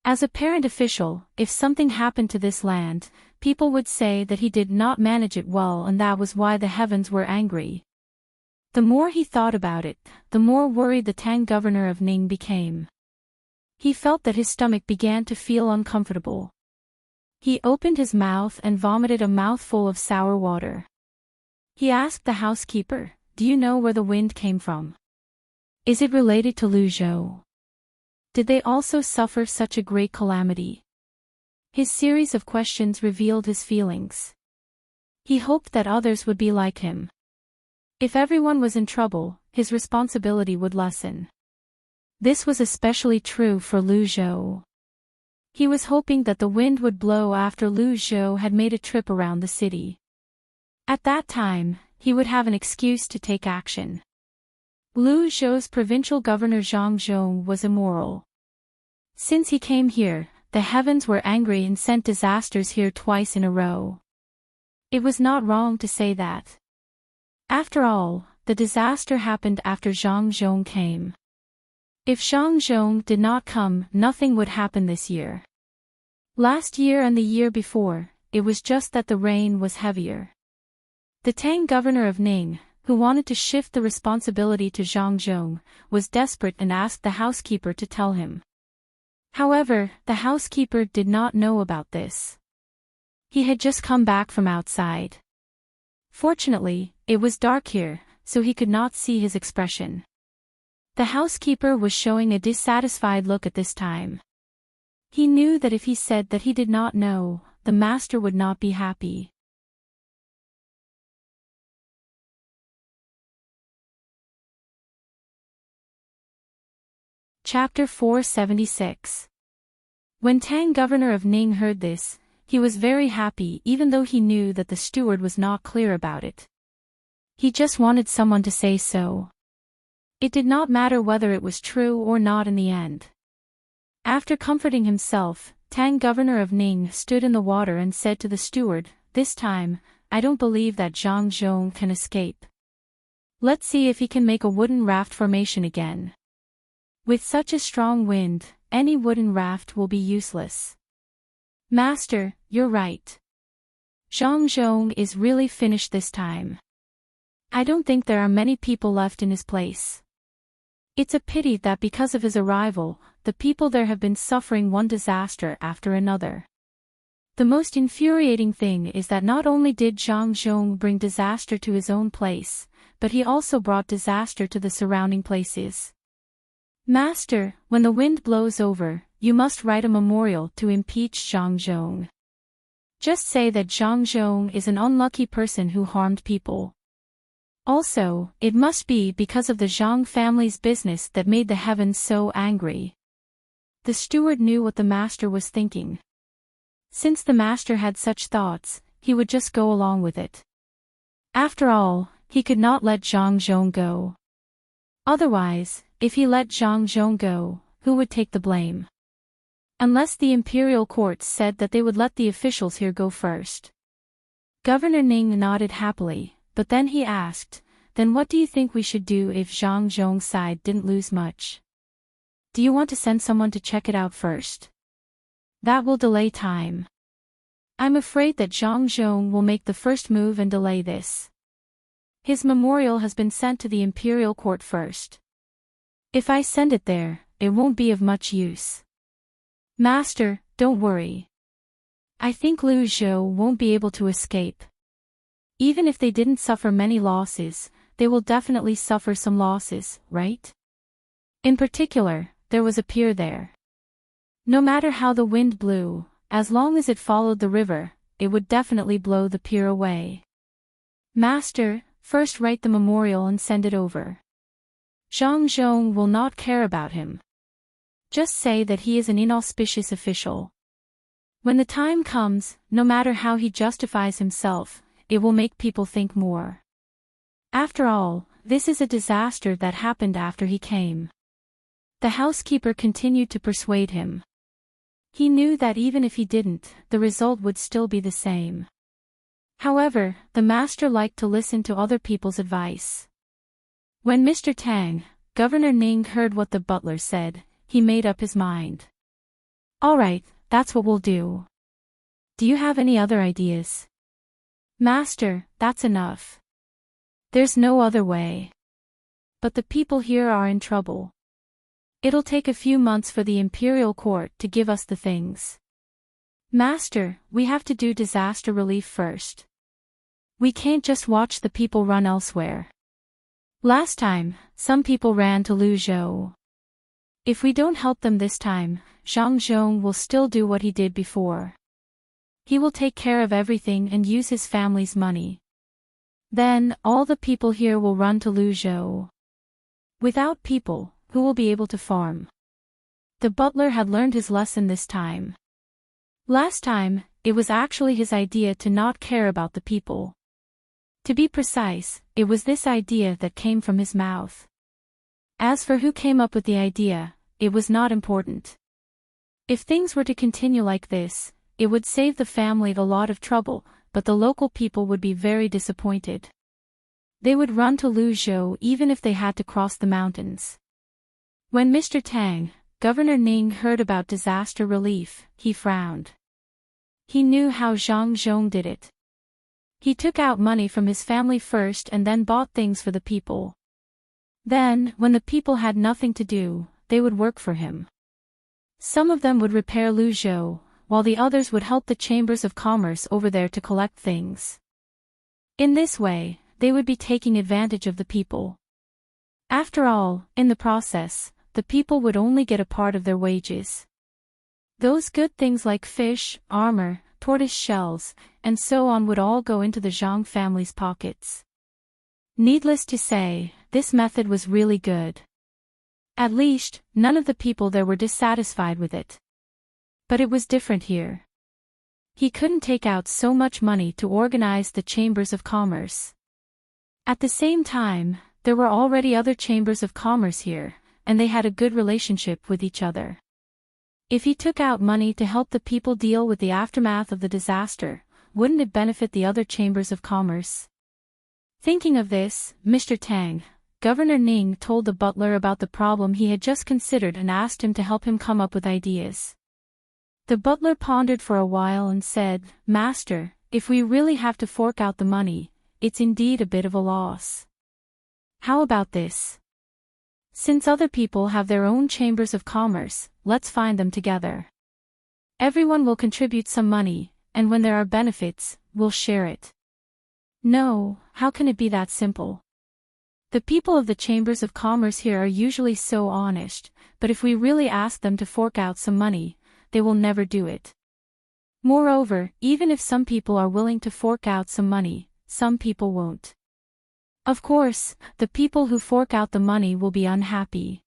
As a parent official, if something happened to this land, people would say that he did not manage it well, and that was why the heavens were angry. The more he thought about it, the more worried the Tang governor of Ning became. He felt that his stomach began to feel uncomfortable. He opened his mouth and vomited a mouthful of sour water. He asked the housekeeper, "Do you know where the wind came from? Is it related to Lu Zhou? Did they also suffer such a great calamity?" His series of questions revealed his feelings. He hoped that others would be like him. If everyone was in trouble, his responsibility would lessen. This was especially true for Lu Zhou. He was hoping that the wind would blow after Lu Zhou had made a trip around the city. At that time, he would have an excuse to take action. Lu Zhou's provincial governor Zhang Zhong was immoral. Since he came here, the heavens were angry and sent disasters here twice in a row. It was not wrong to say that. After all, the disaster happened after Zhang Zhong came. If Zhang Zhong did not come, nothing would happen this year. Last year and the year before, it was just that the rain was heavier. The Tang governor of Ning, who wanted to shift the responsibility to Zhang Zhong, was desperate and asked the housekeeper to tell him. However, the housekeeper did not know about this. He had just come back from outside. Fortunately, it was dark here, so he could not see his expression. The housekeeper was showing a dissatisfied look at this time. He knew that if he said that he did not know, the master would not be happy. Chapter 476. When Tang governor of Ning heard this, he was very happy even though he knew that the steward was not clear about it. He just wanted someone to say so. It did not matter whether it was true or not in the end. After comforting himself, Tang, governor of Ning, stood in the water and said to the steward, "This time, I don't believe that Zhang Zhong can escape. Let's see if he can make a wooden raft formation again. With such a strong wind, any wooden raft will be useless." "Master, you're right. Zhang Zhong is really finished this time. I don't think there are many people left in his place. It's a pity that because of his arrival, the people there have been suffering one disaster after another. The most infuriating thing is that not only did Zhang Zhong bring disaster to his own place, but he also brought disaster to the surrounding places. Master, when the wind blows over, you must write a memorial to impeach Zhang Zhong. Just say that Zhang Zhong is an unlucky person who harmed people. Also, it must be because of the Zhang family's business that made the heavens so angry." The steward knew what the master was thinking. Since the master had such thoughts, he would just go along with it. After all, he could not let Zhang Zhong go. Otherwise, if he let Zhang Zhong go, who would take the blame? Unless the imperial court said that they would let the officials here go first. Governor Ning nodded happily, but then he asked, "Then what do you think we should do if Zhang Zhong's side didn't lose much? Do you want to send someone to check it out first? That will delay time. I'm afraid that Zhang Zhong will make the first move and delay this. His memorial has been sent to the imperial court first. If I send it there, it won't be of much use." "Master, don't worry. I think Lu Zhou won't be able to escape. Even if they didn't suffer many losses, they will definitely suffer some losses, right? In particular, there was a pier there. No matter how the wind blew, as long as it followed the river, it would definitely blow the pier away. Master, first write the memorial and send it over. Zhang Zhong will not care about him. Just say that he is an inauspicious official. When the time comes, no matter how he justifies himself, it will make people think more. After all, this is a disaster that happened after he came." The housekeeper continued to persuade him. He knew that even if he didn't, the result would still be the same. However, the master liked to listen to other people's advice. When Mr. Tang, Governor Ning, heard what the butler said, he made up his mind. "All right, that's what we'll do. Do you have any other ideas?" "Master, that's enough. There's no other way. But the people here are in trouble. It'll take a few months for the imperial court to give us the things. Master, we have to do disaster relief first. We can't just watch the people run elsewhere. Last time, some people ran to Lu Zhou. If we don't help them this time, Zhang Zhong will still do what he did before. He will take care of everything and use his family's money. Then, all the people here will run to Lu Zhou. Without people, who will be able to farm?" The butler had learned his lesson this time. Last time, it was actually his idea to not care about the people. To be precise, it was this idea that came from his mouth. As for who came up with the idea, it was not important. If things were to continue like this, it would save the family a lot of trouble, but the local people would be very disappointed. They would run to Lu Zhou even if they had to cross the mountains. When Mr. Tang, Governor Ning, heard about disaster relief, he frowned. He knew how Zhang Zhong did it. He took out money from his family first and then bought things for the people. Then, when the people had nothing to do, they would work for him. Some of them would repair Lu Zhou, while the others would help the chambers of commerce over there to collect things. In this way, they would be taking advantage of the people. After all, in the process, the people would only get a part of their wages. Those good things like fish, armor, tortoise shells, and so on would all go into the Zhang family's pockets. Needless to say, this method was really good. At least, none of the people there were dissatisfied with it. But it was different here. He couldn't take out so much money to organize the chambers of commerce. At the same time, there were already other chambers of commerce here, and they had a good relationship with each other. If he took out money to help the people deal with the aftermath of the disaster, wouldn't it benefit the other chambers of commerce? Thinking of this, Mr. Tang, Governor Ning told the butler about the problem he had just considered and asked him to help him come up with ideas. The butler pondered for a while and said, "Master, if we really have to fork out the money, it's indeed a bit of a loss. How about this? Since other people have their own chambers of commerce, let's find them together. Everyone will contribute some money, and when there are benefits, we'll share it." No, how can it be that simple? The people of the chambers of commerce here are usually so honest, but if we really ask them to fork out some money, they will never do it. Moreover, even if some people are willing to fork out some money, some people won't. Of course, the people who fork out the money will be unhappy.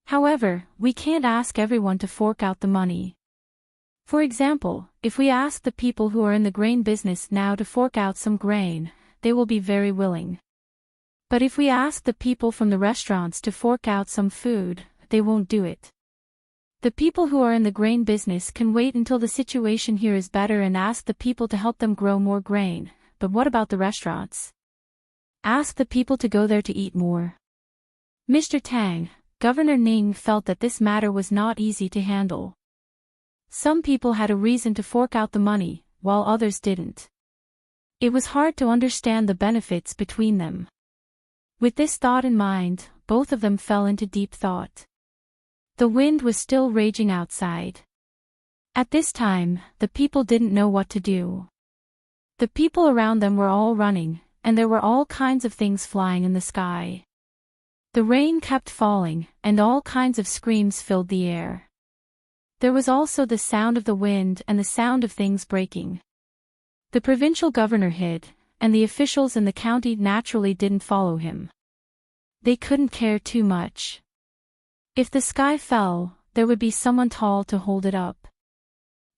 However, we can't ask everyone to fork out the money. For example, if we ask the people who are in the grain business now to fork out some grain, they will be very willing. But if we ask the people from the restaurants to fork out some food, they won't do it. The people who are in the grain business can wait until the situation here is better and ask the people to help them grow more grain, but what about the restaurants? Ask the people to go there to eat more. Mr. Tang, Governor Ning felt that this matter was not easy to handle. Some people had a reason to fork out the money, while others didn't. It was hard to understand the benefits between them. With this thought in mind, both of them fell into deep thought. The wind was still raging outside. At this time, the people didn't know what to do. The people around them were all running, and there were all kinds of things flying in the sky. The rain kept falling, and all kinds of screams filled the air. There was also the sound of the wind and the sound of things breaking. The provincial governor hid, and the officials in the county naturally didn't follow him. They couldn't care too much. If the sky fell, there would be someone tall to hold it up.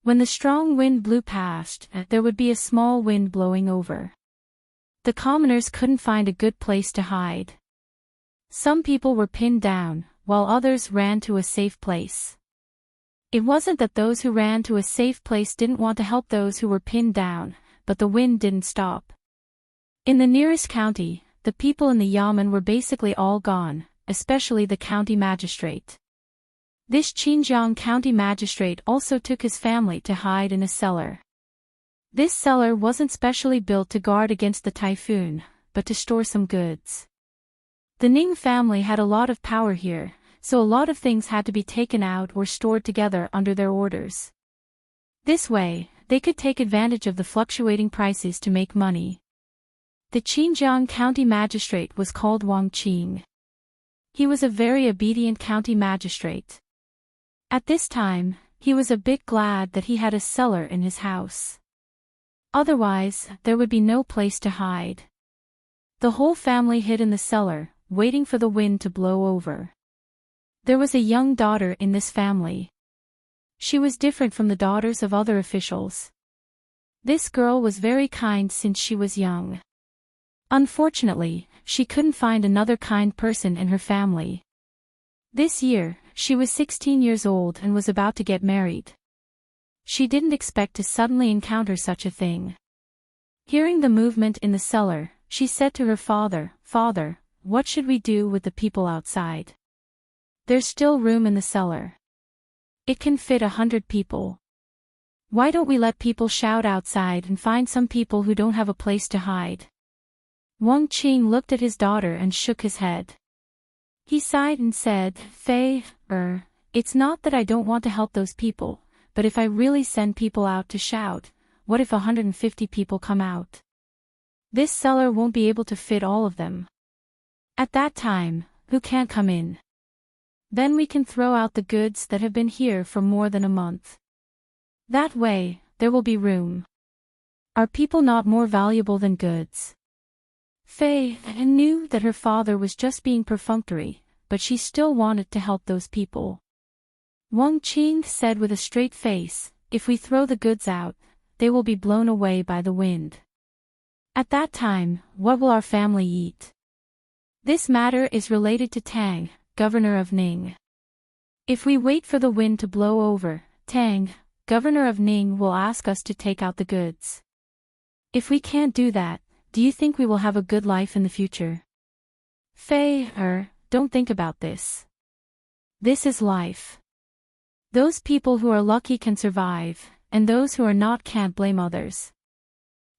When the strong wind blew past, there would be a small wind blowing over. The commoners couldn't find a good place to hide. Some people were pinned down, while others ran to a safe place. It wasn't that those who ran to a safe place didn't want to help those who were pinned down, but the wind didn't stop. In the nearest county, the people in the yamen were basically all gone, especially the county magistrate. This Xinjiang county magistrate also took his family to hide in a cellar. This cellar wasn't specially built to guard against the typhoon, but to store some goods. The Ning family had a lot of power here, so a lot of things had to be taken out or stored together under their orders. This way, they could take advantage of the fluctuating prices to make money. The Xinjiang county magistrate was called Wang Qing. He was a very obedient county magistrate. At this time, he was a bit glad that he had a cellar in his house. Otherwise, there would be no place to hide. The whole family hid in the cellar, waiting for the wind to blow over. There was a young daughter in this family. She was different from the daughters of other officials. This girl was very kind since she was young. Unfortunately, she couldn't find another kind person in her family. This year, she was 16 years old and was about to get married. She didn't expect to suddenly encounter such a thing. Hearing the movement in the cellar, she said to her father, "Father, what should we do with the people outside? There's still room in the cellar. It can fit 100 people. Why don't we let people shout outside and find some people who don't have a place to hide?" Wang Qing looked at his daughter and shook his head. He sighed and said, It's not that I don't want to help those people, but if I really send people out to shout, what if 150 people come out? This cellar won't be able to fit all of them. At that time, who can't come in? Then we can throw out the goods that have been here for more than a month. That way, there will be room. Are people not more valuable than goods? Fei knew that her father was just being perfunctory, but she still wanted to help those people. Wang Qing said with a straight face, "If we throw the goods out, they will be blown away by the wind. At that time, what will our family eat?" This matter is related to Tang, governor of Ning. If we wait for the wind to blow over, Tang, governor of Ning, will ask us to take out the goods. If we can't do that, do you think we will have a good life in the future? Don't think about this. This is life. Those people who are lucky can survive, and those who are not can't blame others.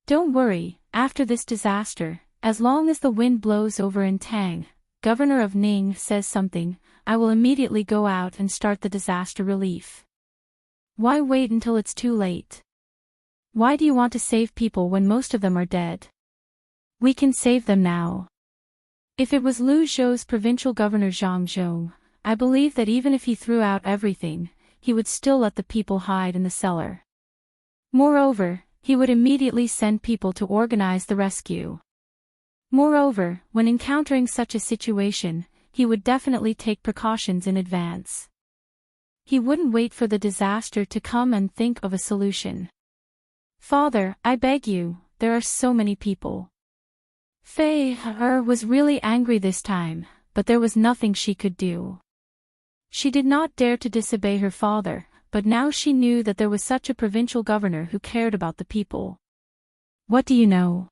Don't worry, after this disaster, as long as the wind blows over and Tang, governor of Ning, says something, I will immediately go out and start the disaster relief. Why wait until it's too late? Why do you want to save people when most of them are dead? We can save them now. If it was Lu Zhou's provincial governor Zhang Zhong, I believe that even if he threw out everything, he would still let the people hide in the cellar. Moreover, he would immediately send people to organize the rescue. Moreover, when encountering such a situation, he would definitely take precautions in advance. He wouldn't wait for the disaster to come and think of a solution. Father, I beg you, there are so many people. Fei was really angry this time, but there was nothing she could do. She did not dare to disobey her father, but now she knew that there was such a provincial governor who cared about the people. What do you know?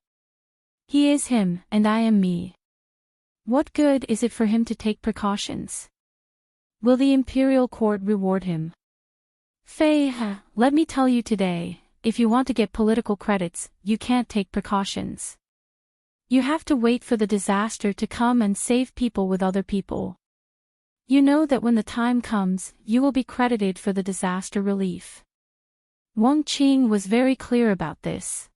He is him, and I am me. What good is it for him to take precautions? Will the imperial court reward him? Fei, let me tell you today, if you want to get political credits, you can't take precautions. You have to wait for the disaster to come and save people with other people. You know that when the time comes, you will be credited for the disaster relief. Wang Qing was very clear about this.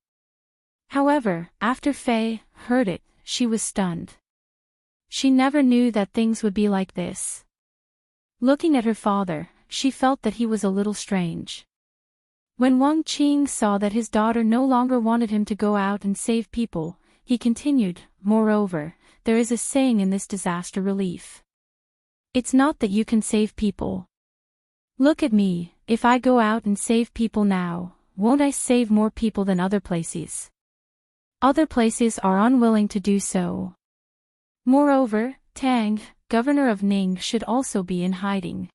However, after Fei heard it, she was stunned. She never knew that things would be like this. Looking at her father, she felt that he was a little strange. When Wang Qing saw that his daughter no longer wanted him to go out and save people, he continued, moreover, there is a saying in this disaster relief. It's not that you can save people. Look at me, if I go out and save people now, won't I save more people than other places? Other places are unwilling to do so. Moreover, Tang, governor of Ning, should also be in hiding.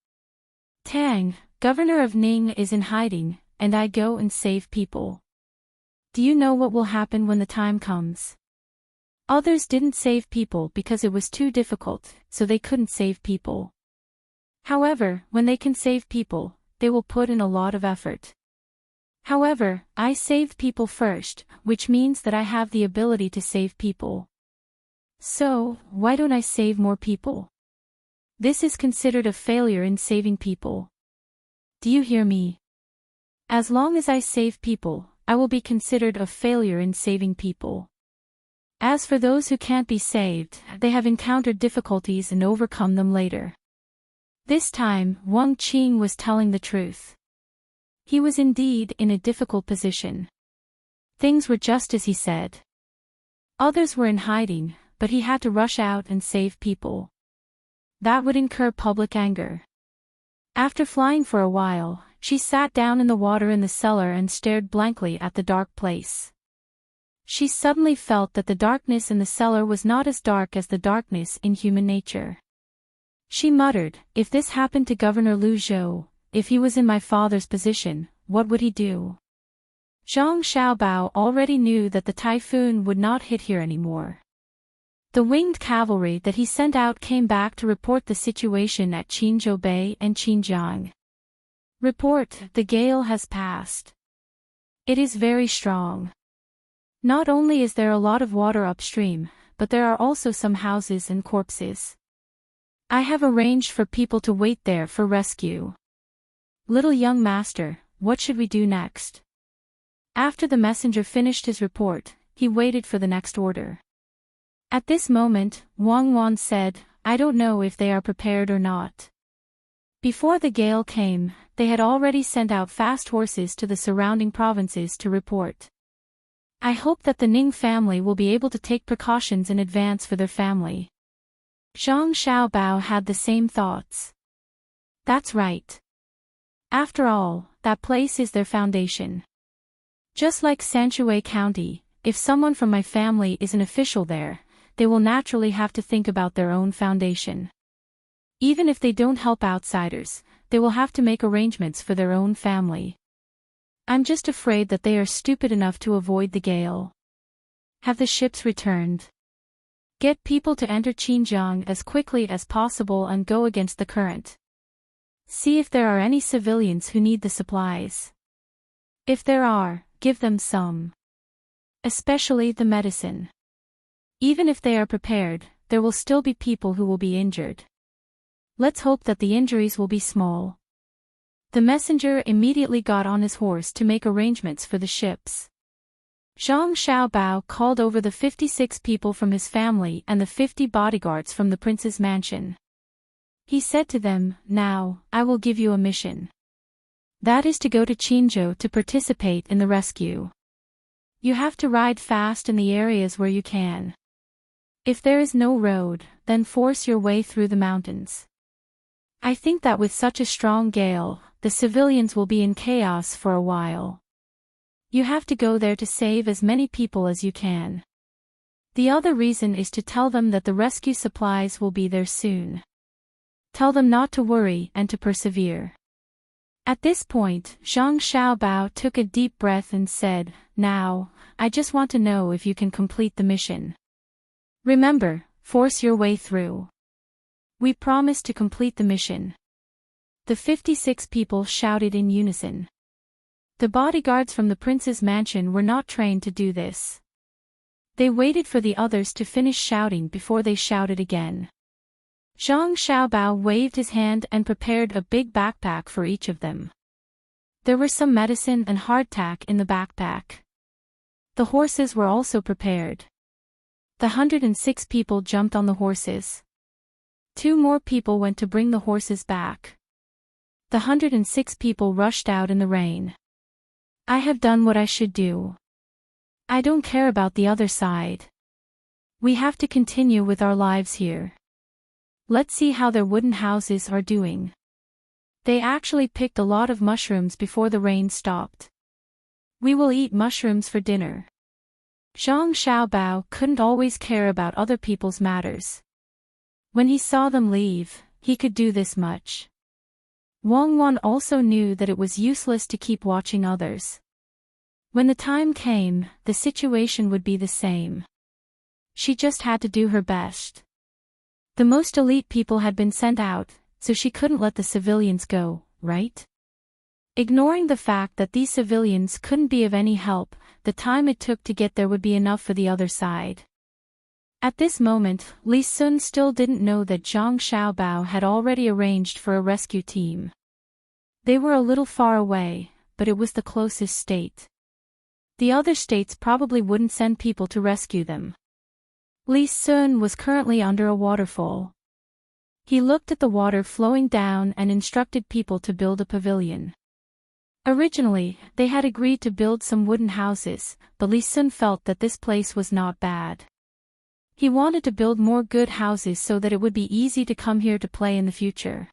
Tang, governor of Ning, is in hiding, and I go and save people. Do you know what will happen when the time comes? Others didn't save people because it was too difficult, so they couldn't save people. However, when they can save people, they will put in a lot of effort. However, I saved people first, which means that I have the ability to save people. So, why don't I save more people? This is considered a failure in saving people. Do you hear me? As long as I save people, I will be considered a failure in saving people. As for those who can't be saved, they have encountered difficulties and overcome them later. This time, Wang Qing was telling the truth. He was indeed in a difficult position. Things were just as he said. Others were in hiding, but he had to rush out and save people. That would incur public anger. After flying for a while, she sat down in the water in the cellar and stared blankly at the dark place. She suddenly felt that the darkness in the cellar was not as dark as the darkness in human nature. She muttered, if this happened to Governor Lu Zhou, if he was in my father's position, what would he do? Zhang Xiaobao already knew that the typhoon would not hit here anymore. The winged cavalry that he sent out came back to report the situation at Qinzhou Bay and Xinjiang. Report, the gale has passed. It is very strong. Not only is there a lot of water upstream, but there are also some houses and corpses. I have arranged for people to wait there for rescue. Little young master, what should we do next? After the messenger finished his report, he waited for the next order. At this moment, Wang Wan said, I don't know if they are prepared or not. Before the gale came, they had already sent out fast horses to the surrounding provinces to report. I hope that the Ning family will be able to take precautions in advance for their family. Zhang Xiaobao had the same thoughts. That's right. After all, that place is their foundation. Just like Sanshui County, if someone from my family is an official there, they will naturally have to think about their own foundation. Even if they don't help outsiders, they will have to make arrangements for their own family. I'm just afraid that they are stupid enough to avoid the gale. Have the ships returned? Get people to enter Xinjiang as quickly as possible and go against the current. See if there are any civilians who need the supplies. If there are, give them some. Especially the medicine. Even if they are prepared, there will still be people who will be injured. Let's hope that the injuries will be small. The messenger immediately got on his horse to make arrangements for the ships. Zhang Xiaobao called over the 56 people from his family and the 50 bodyguards from the prince's mansion. He said to them, "Now, I will give you a mission. That is to go to Qinzhou to participate in the rescue. You have to ride fast in the areas where you can. If there is no road, then force your way through the mountains. I think that with such a strong gale, the civilians will be in chaos for a while. You have to go there to save as many people as you can. The other reason is to tell them that the rescue supplies will be there soon. Tell them not to worry and to persevere." At this point, Zhang Xiaobao took a deep breath and said, "Now, I just want to know if you can complete the mission. Remember, force your way through. We promise to complete the mission." The 56 people shouted in unison. The bodyguards from the prince's mansion were not trained to do this. They waited for the others to finish shouting before they shouted again. Zhang Xiaobao waved his hand and prepared a big backpack for each of them. There were some medicine and hardtack in the backpack. The horses were also prepared. The 106 people jumped on the horses. 2 more people went to bring the horses back. The 106 people rushed out in the rain. I have done what I should do. I don't care about the other side. We have to continue with our lives here. Let's see how their wooden houses are doing. They actually picked a lot of mushrooms before the rain stopped. We will eat mushrooms for dinner. Zhang Xiaobao couldn't always care about other people's matters. When he saw them leave, he could do this much. Wang Wan also knew that it was useless to keep watching others. When the time came, the situation would be the same. She just had to do her best. The most elite people had been sent out, so she couldn't let the civilians go, right? Ignoring the fact that these civilians couldn't be of any help, the time it took to get there would be enough for the other side. At this moment, Li Sun still didn't know that Zhang Xiaobao had already arranged for a rescue team. They were a little far away, but it was the closest state. The other states probably wouldn't send people to rescue them. Li Sun was currently under a waterfall. He looked at the water flowing down and instructed people to build a pavilion. Originally, they had agreed to build some wooden houses, but Li Sun felt that this place was not bad. He wanted to build more good houses so that it would be easy to come here to play in the future.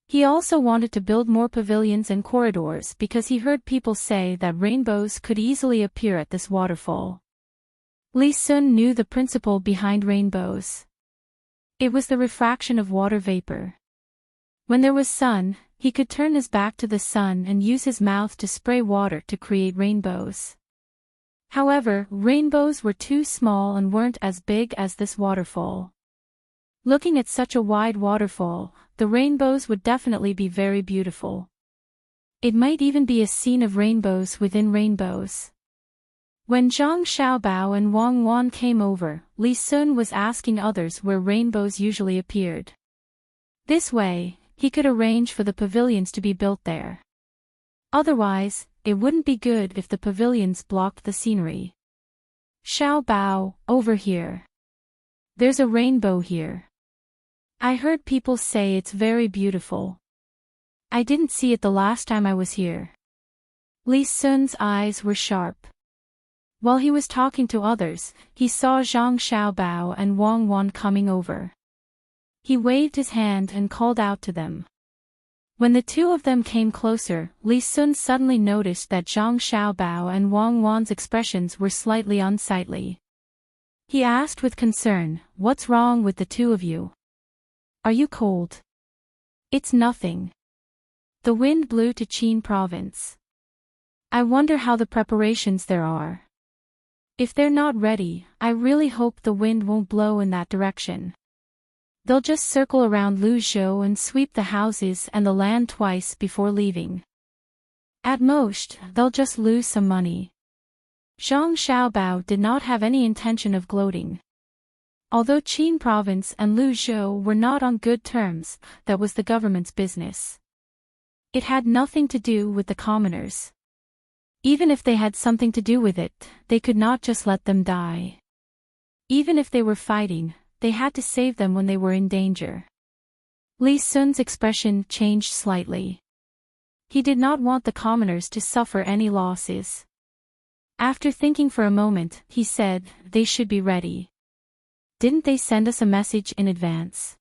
He also wanted to build more pavilions and corridors because he heard people say that rainbows could easily appear at this waterfall. Li Sun knew the principle behind rainbows. It was the refraction of water vapor. When there was sun, he could turn his back to the sun and use his mouth to spray water to create rainbows. However, rainbows were too small and weren't as big as this waterfall. Looking at such a wide waterfall, the rainbows would definitely be very beautiful. It might even be a scene of rainbows within rainbows. When Zhang Xiaobao and Wang Wan came over, Li Sun was asking others where rainbows usually appeared. This way, he could arrange for the pavilions to be built there. Otherwise, it wouldn't be good if the pavilions blocked the scenery. Xiaobao, over here. There's a rainbow here. I heard people say it's very beautiful. I didn't see it the last time I was here. Li Sun's eyes were sharp. While he was talking to others, he saw Zhang Xiaobao and Wang Wan coming over. He waved his hand and called out to them. When the two of them came closer, Li Sun suddenly noticed that Zhang Xiaobao and Wang Wan's expressions were slightly unsightly. He asked with concern, "What's wrong with the two of you?" Are you cold? It's nothing. The wind blew to Qin province. I wonder how the preparations there are. If they're not ready, I really hope the wind won't blow in that direction. They'll just circle around Luzhou and sweep the houses and the land twice before leaving. At most, they'll just lose some money. Zhang Xiaobao did not have any intention of gloating. Although Qin province and Luzhou were not on good terms, that was the government's business. It had nothing to do with the commoners. Even if they had something to do with it, they could not just let them die. Even if they were fighting, they had to save them when they were in danger. Li Sun's expression changed slightly. He did not want the commoners to suffer any losses. After thinking for a moment, he said, they should be ready. Didn't they send us a message in advance?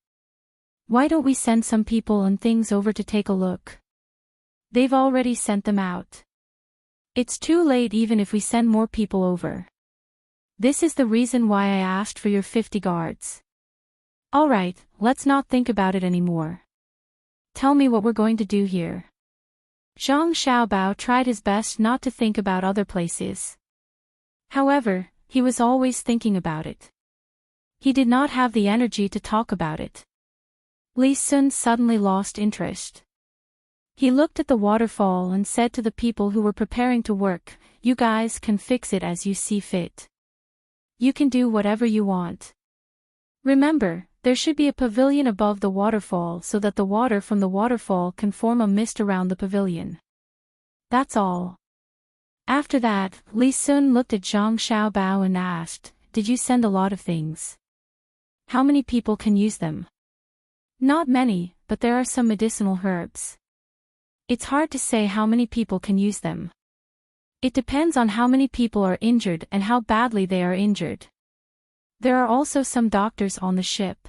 Why don't we send some people and things over to take a look? They've already sent them out. It's too late even if we send more people over. This is the reason why I asked for your 50 guards. Alright, let's not think about it anymore. Tell me what we're going to do here. Zhang Xiaobao tried his best not to think about other places. However, he was always thinking about it. He did not have the energy to talk about it. Li Sun suddenly lost interest. He looked at the waterfall and said to the people who were preparing to work, you guys can fix it as you see fit. You can do whatever you want. Remember, there should be a pavilion above the waterfall so that the water from the waterfall can form a mist around the pavilion. That's all. After that, Li Sun looked at Zhang Xiaobao and asked, did you send a lot of things? How many people can use them? Not many, but there are some medicinal herbs. It's hard to say how many people can use them. It depends on how many people are injured and how badly they are injured. There are also some doctors on the ship.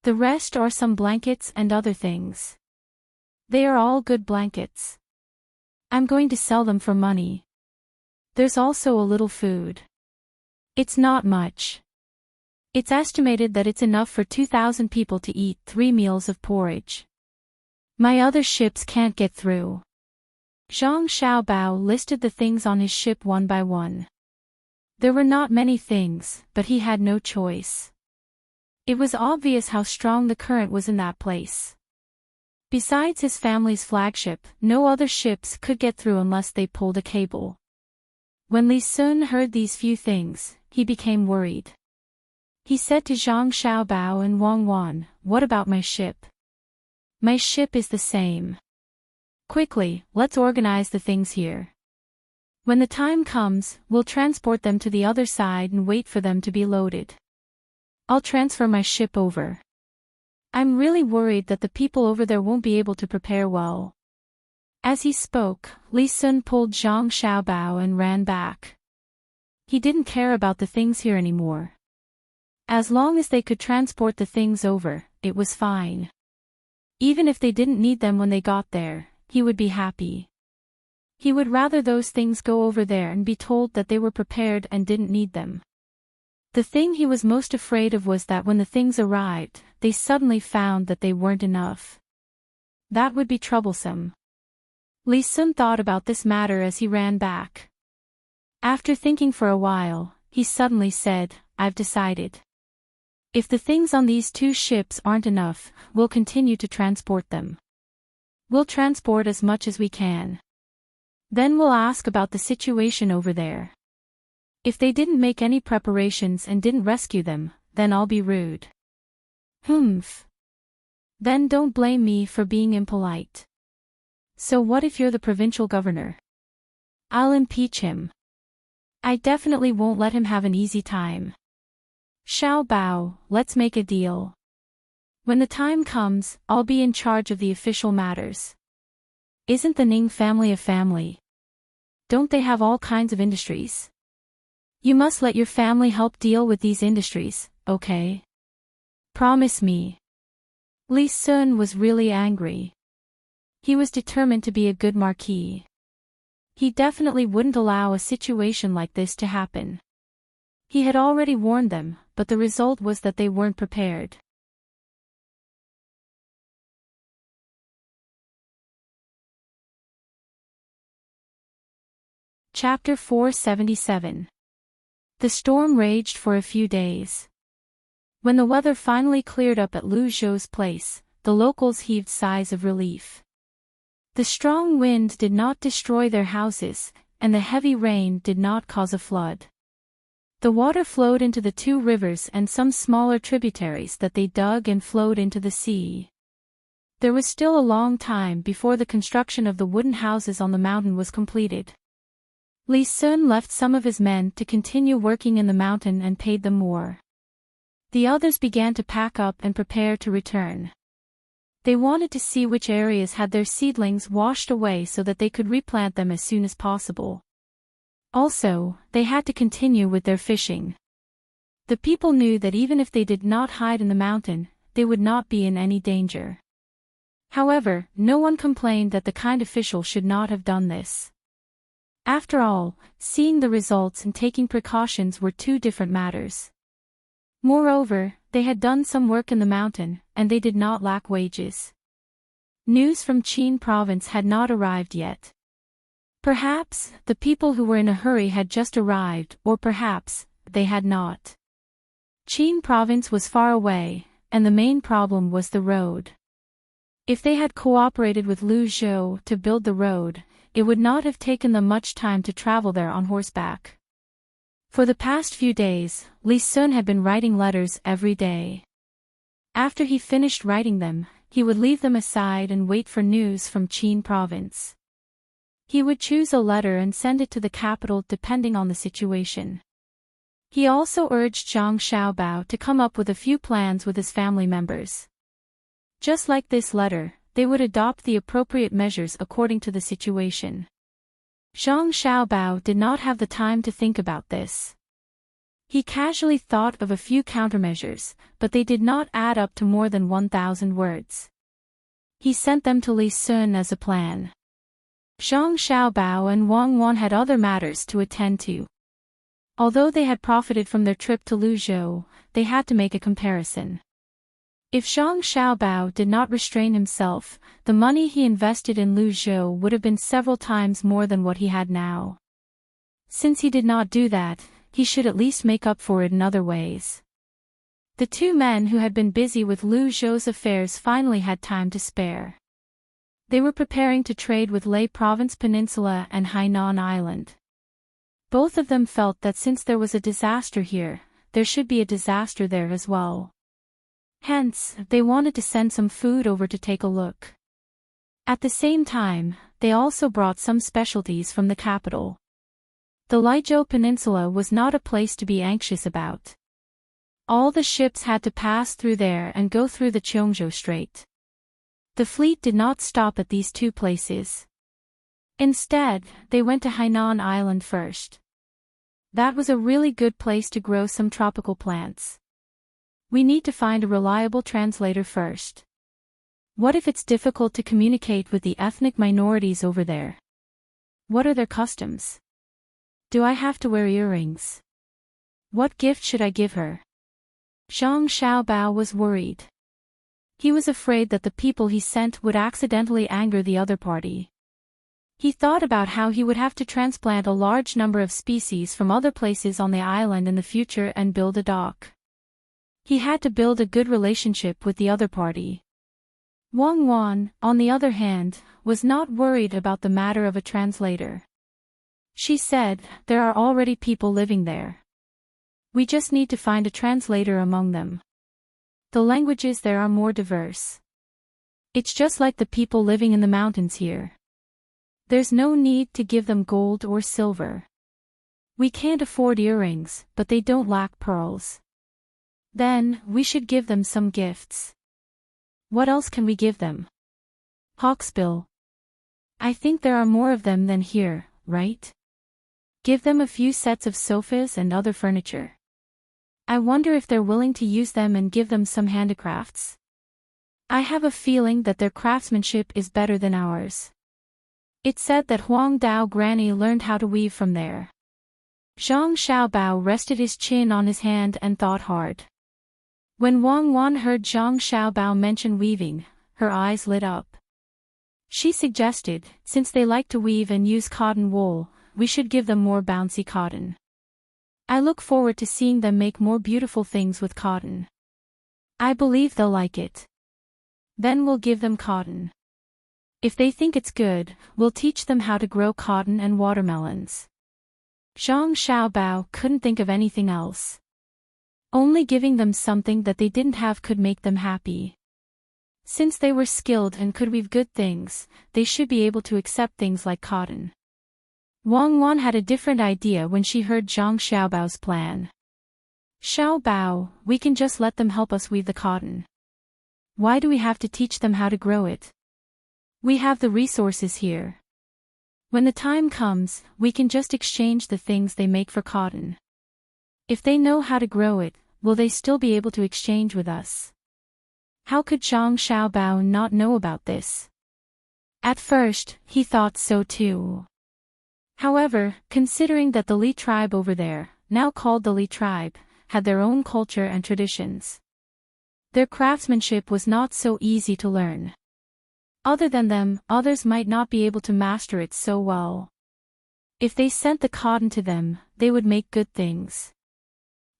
The rest are some blankets and other things. They are all good blankets. I'm going to sell them for money. There's also a little food. It's not much. It's estimated that it's enough for 2,000 people to eat 3 meals of porridge. My other ships can't get through. Zhang Xiaobao listed the things on his ship one by one. There were not many things, but he had no choice. It was obvious how strong the current was in that place. Besides his family's flagship, no other ships could get through unless they pulled a cable. When Li Sun heard these few things, he became worried. He said to Zhang Xiaobao and Wang Wan, what about my ship? My ship is the same. Quickly, let's organize the things here. When the time comes, we'll transport them to the other side and wait for them to be loaded. I'll transfer my ship over. I'm really worried that the people over there won't be able to prepare well. As he spoke, Li Sun pulled Zhang Xiaobao and ran back. He didn't care about the things here anymore. As long as they could transport the things over, it was fine. Even if they didn't need them when they got there, he would be happy. He would rather those things go over there and be told that they were prepared and didn't need them. The thing he was most afraid of was that when the things arrived, they suddenly found that they weren't enough. That would be troublesome. Li Sun thought about this matter as he ran back. After thinking for a while, he suddenly said, I've decided. If the things on these 2 ships aren't enough, we'll continue to transport them. We'll transport as much as we can. Then we'll ask about the situation over there. If they didn't make any preparations and didn't rescue them, then I'll be rude. Humph. Then don't blame me for being impolite. So what if you're the provincial governor? I'll impeach him. I definitely won't let him have an easy time. Xiaobao, let's make a deal. When the time comes, I'll be in charge of the official matters. Isn't the Ning family a family? Don't they have all kinds of industries? You must let your family help deal with these industries, okay? Promise me. Li Sun was really angry. He was determined to be a good marquis. He definitely wouldn't allow a situation like this to happen. He had already warned them, but the result was that they weren't prepared. Chapter 477. The storm raged for a few days. When the weather finally cleared up at Lu Zhou's place, the locals heaved sighs of relief. The strong wind did not destroy their houses, and the heavy rain did not cause a flood. The water flowed into the two rivers and some smaller tributaries that they dug and flowed into the sea. There was still a long time before the construction of the wooden houses on the mountain was completed. Li Sun left some of his men to continue working in the mountain and paid them more. The others began to pack up and prepare to return. They wanted to see which areas had their seedlings washed away so that they could replant them as soon as possible. Also, they had to continue with their fishing. The people knew that even if they did not hide in the mountain, they would not be in any danger. However, no one complained that the kind official should not have done this. After all, seeing the results and taking precautions were two different matters. Moreover, they had done some work in the mountain, and they did not lack wages. News from Qin province had not arrived yet. Perhaps, the people who were in a hurry had just arrived, or perhaps, they had not. Qin province was far away, and the main problem was the road. If they had cooperated with Lu Zhou to build the road, it would not have taken them much time to travel there on horseback. For the past few days, Li Sun had been writing letters every day. After he finished writing them, he would leave them aside and wait for news from Qin province. He would choose a letter and send it to the capital depending on the situation. He also urged Zhang Xiaobao to come up with a few plans with his family members. Just like this letter, they would adopt the appropriate measures according to the situation. Zhang Xiaobao did not have the time to think about this. He casually thought of a few countermeasures, but they did not add up to more than 1,000 words. He sent them to Li Sun as a plan. Zhang Xiaobao and Wang Wan had other matters to attend to. Although they had profited from their trip to Lu Zhou, they had to make a comparison. If Zhang Xiaobao did not restrain himself, the money he invested in Lu Zhou would have been several times more than what he had now. Since he did not do that, he should at least make up for it in other ways. The two men who had been busy with Lu Zhou's affairs finally had time to spare. They were preparing to trade with Lei Province Peninsula and Hainan Island. Both of them felt that since there was a disaster here, there should be a disaster there as well. Hence, they wanted to send some food over to take a look. At the same time, they also brought some specialties from the capital. The Lijiu Peninsula was not a place to be anxious about. All the ships had to pass through there and go through the Qiongzhou Strait. The fleet did not stop at these two places. Instead, they went to Hainan Island first. That was a really good place to grow some tropical plants. We need to find a reliable translator first. What if it's difficult to communicate with the ethnic minorities over there? What are their customs? Do I have to wear earrings? What gift should I give her? Zhang Xiaobao was worried. He was afraid that the people he sent would accidentally anger the other party. He thought about how he would have to transplant a large number of species from other places on the island in the future and build a dock. He had to build a good relationship with the other party. Wang Wan, on the other hand, was not worried about the matter of a translator. She said, "There are already people living there. We just need to find a translator among them. The languages there are more diverse. It's just like the people living in the mountains here. There's no need to give them gold or silver. We can't afford earrings, but they don't lack pearls. Then, we should give them some gifts. What else can we give them? Hawksbill. I think there are more of them than here, right? Give them a few sets of sofas and other furniture. I wonder if they're willing to use them and give them some handicrafts. I have a feeling that their craftsmanship is better than ours. It's said that Huang Dao Granny learned how to weave from there." Zhang Xiaobao rested his chin on his hand and thought hard. When Wang Wan heard Zhang Xiaobao mention weaving, her eyes lit up. She suggested, since they like to weave and use cotton wool, we should give them more bouncy cotton. I look forward to seeing them make more beautiful things with cotton. I believe they'll like it. Then we'll give them cotton. If they think it's good, we'll teach them how to grow cotton and watermelons. Zhang Xiaobao couldn't think of anything else. Only giving them something that they didn't have could make them happy. Since they were skilled and could weave good things, they should be able to accept things like cotton. Wang Wan had a different idea when she heard Zhang Xiaobao's plan. Xiaobao, we can just let them help us weave the cotton. Why do we have to teach them how to grow it? We have the resources here. When the time comes, we can just exchange the things they make for cotton. If they know how to grow it, will they still be able to exchange with us? How could Zhang Xiaobao not know about this? At first, he thought so too. However, considering that the Li tribe over there, now called the Li tribe, had their own culture and traditions, their craftsmanship was not so easy to learn. Other than them, others might not be able to master it so well. If they sent the cotton to them, they would make good things.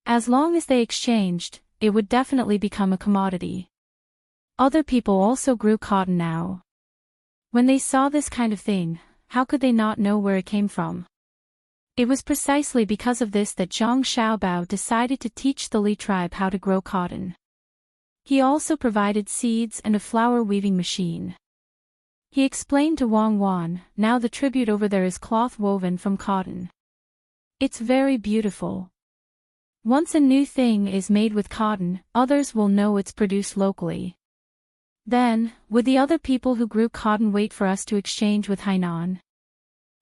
As long as they exchanged, it would definitely become a commodity. Other people also grew cotton now. When they saw this kind of thing, how could they not know where it came from? It was precisely because of this that Zhang Xiaobao decided to teach the Li tribe how to grow cotton. He also provided seeds and a flower weaving machine. He explained to Wang Wan, now the tribute over there is cloth woven from cotton. It's very beautiful. Once a new thing is made with cotton, others will know it's produced locally. Then, would the other people who grew cotton wait for us to exchange with Hainan?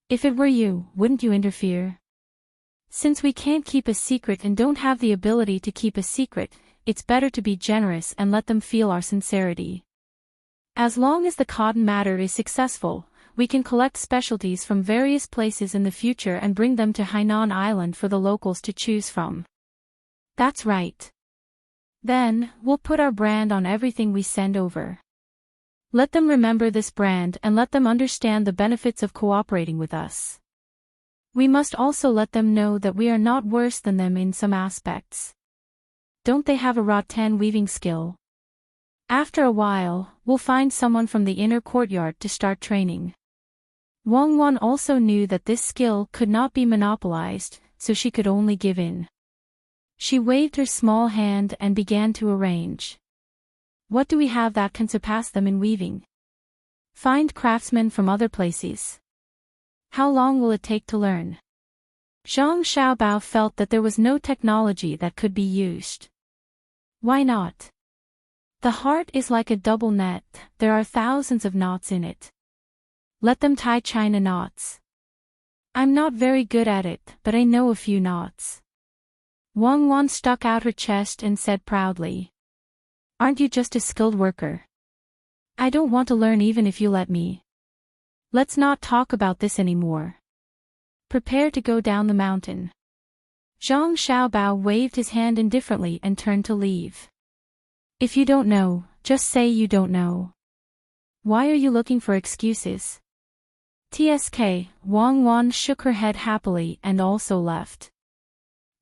If it were you, wouldn't you interfere? Since we can't keep a secret and don't have the ability to keep a secret, it's better to be generous and let them feel our sincerity. As long as the cotton matter is successful, we can collect specialties from various places in the future and bring them to Hainan Island for the locals to choose from. That's right. Then, we'll put our brand on everything we send over. Let them remember this brand and let them understand the benefits of cooperating with us. We must also let them know that we are not worse than them in some aspects. Don't they have a rattan weaving skill? After a while, we'll find someone from the inner courtyard to start training. Wang Wan also knew that this skill could not be monopolized, so she could only give in. She waved her small hand and began to arrange. What do we have that can surpass them in weaving? Find craftsmen from other places. How long will it take to learn? Zhang Xiaobao felt that there was no technology that could be used. Why not? The heart is like a double net, there are thousands of knots in it. Let them tie China knots. I'm not very good at it, but I know a few knots. Wang Wan stuck out her chest and said proudly. Aren't you just a skilled worker? I don't want to learn even if you let me. Let's not talk about this anymore. Prepare to go down the mountain. Zhang Xiaobao waved his hand indifferently and turned to leave. If you don't know, just say you don't know. Why are you looking for excuses? TSK, Wang Wan shook her head happily and also left.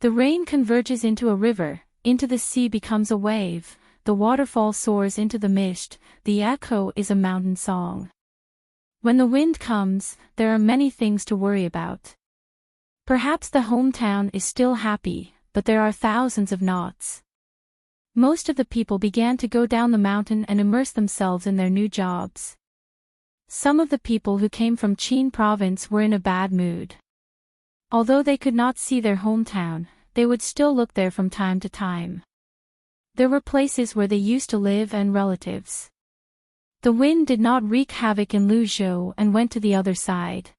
The rain converges into a river, into the sea becomes a wave, the waterfall soars into the mist, the echo is a mountain song. When the wind comes, there are many things to worry about. Perhaps the hometown is still happy, but there are thousands of knots. Most of the people began to go down the mountain and immerse themselves in their new jobs. Some of the people who came from Qin province were in a bad mood. Although they could not see their hometown, they would still look there from time to time. There were places where they used to live and relatives. The wind did not wreak havoc in Luzhou and went to the other side.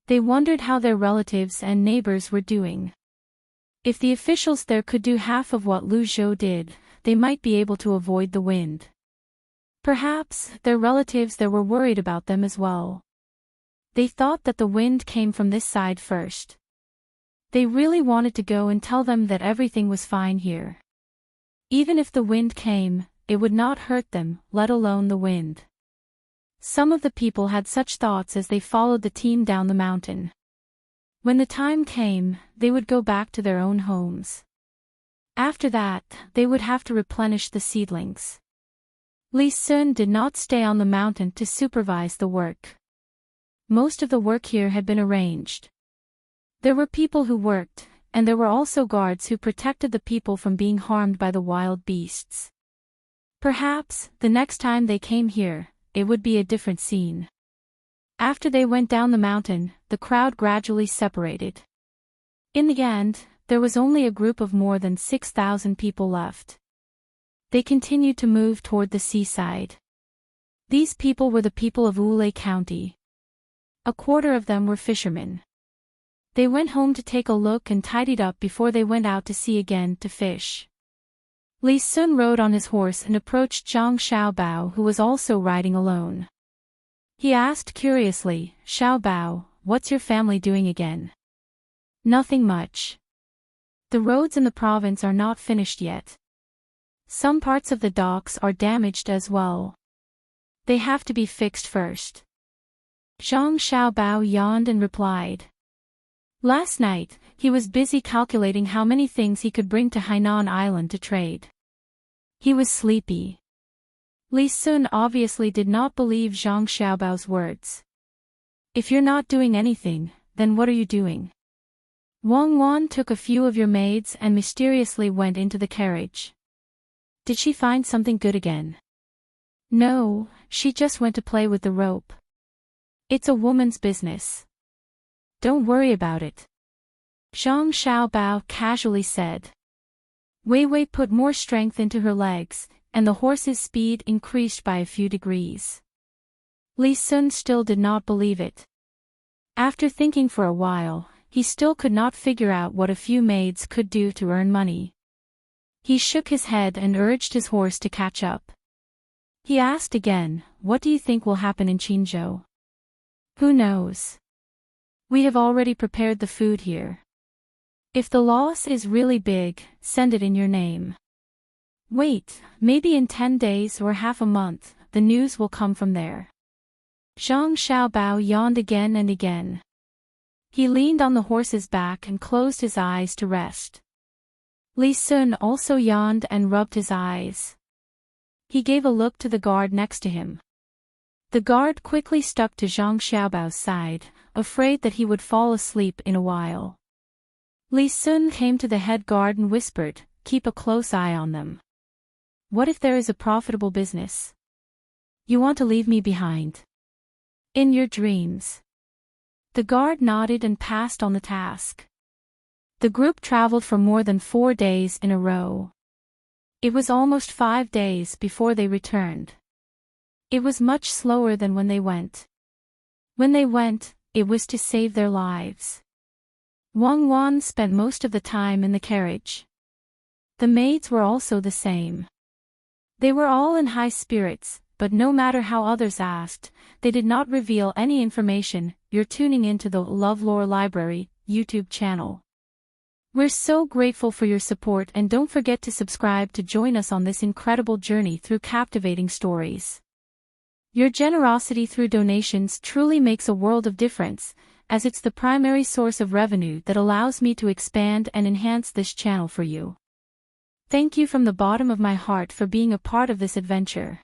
They wondered how their relatives and neighbors were doing. If the officials there could do half of what Luzhou did, they might be able to avoid the wind. Perhaps their relatives there were worried about them as well. They thought that the wind came from this side first. They really wanted to go and tell them that everything was fine here. Even if the wind came, it would not hurt them, let alone the wind. Some of the people had such thoughts as they followed the team down the mountain. When the time came, they would go back to their own homes. After that, they would have to replenish the seedlings. Li Sun did not stay on the mountain to supervise the work. Most of the work here had been arranged. There were people who worked, and there were also guards who protected the people from being harmed by the wild beasts. Perhaps, the next time they came here, it would be a different scene. After they went down the mountain, the crowd gradually separated. In the end, there was only a group of more than 6,000 people left. They continued to move toward the seaside. These people were the people of Wulei County. A quarter of them were fishermen. They went home to take a look and tidied up before they went out to sea again to fish. Li Sun rode on his horse and approached Zhang Xiaobao, who was also riding alone. He asked curiously, "Xiaobao, what's your family doing again?" "Nothing much. The roads in the province are not finished yet. Some parts of the docks are damaged as well. They have to be fixed first." Zhang Xiaobao yawned and replied. Last night, he was busy calculating how many things he could bring to Hainan Island to trade. He was sleepy. Li Sun obviously did not believe Zhang Xiaobao's words. "If you're not doing anything, then what are you doing?" "Wang Wan took a few of your maids and mysteriously went into the carriage." "Did she find something good again?" "No, she just went to play with the rope. It's a woman's business. Don't worry about it," Zhang Xiaobao casually said. Wei Wei put more strength into her legs, and the horse's speed increased by a few degrees. Li Sun still did not believe it. After thinking for a while, he still could not figure out what a few maids could do to earn money. He shook his head and urged his horse to catch up. He asked again, "What do you think will happen in Qinzhou?" "Who knows? We have already prepared the food here. If the loss is really big, send it in your name. Wait, maybe in 10 days or half a month, the news will come from there." Zhang Xiaobao yawned again and again. He leaned on the horse's back and closed his eyes to rest. Li Sun also yawned and rubbed his eyes. He gave a look to the guard next to him. The guard quickly stuck to Zhang Xiaobao's side, afraid that he would fall asleep in a while. Li Sun came to the head guard and whispered, "Keep a close eye on them. What if there is a profitable business? You want to leave me behind? In your dreams." The guard nodded and passed on the task. The group traveled for more than 4 days in a row. It was almost 5 days before they returned. It was much slower than when they went. When they went, it was to save their lives. Wang Wan spent most of the time in the carriage. The maids were also the same. They were all in high spirits, but no matter how others asked, they did not reveal any information. You're tuning into the LoveLore Library YouTube channel. We're so grateful for your support, and don't forget to subscribe to join us on this incredible journey through captivating stories. Your generosity through donations truly makes a world of difference, as it's the primary source of revenue that allows me to expand and enhance this channel for you. Thank you from the bottom of my heart for being a part of this adventure.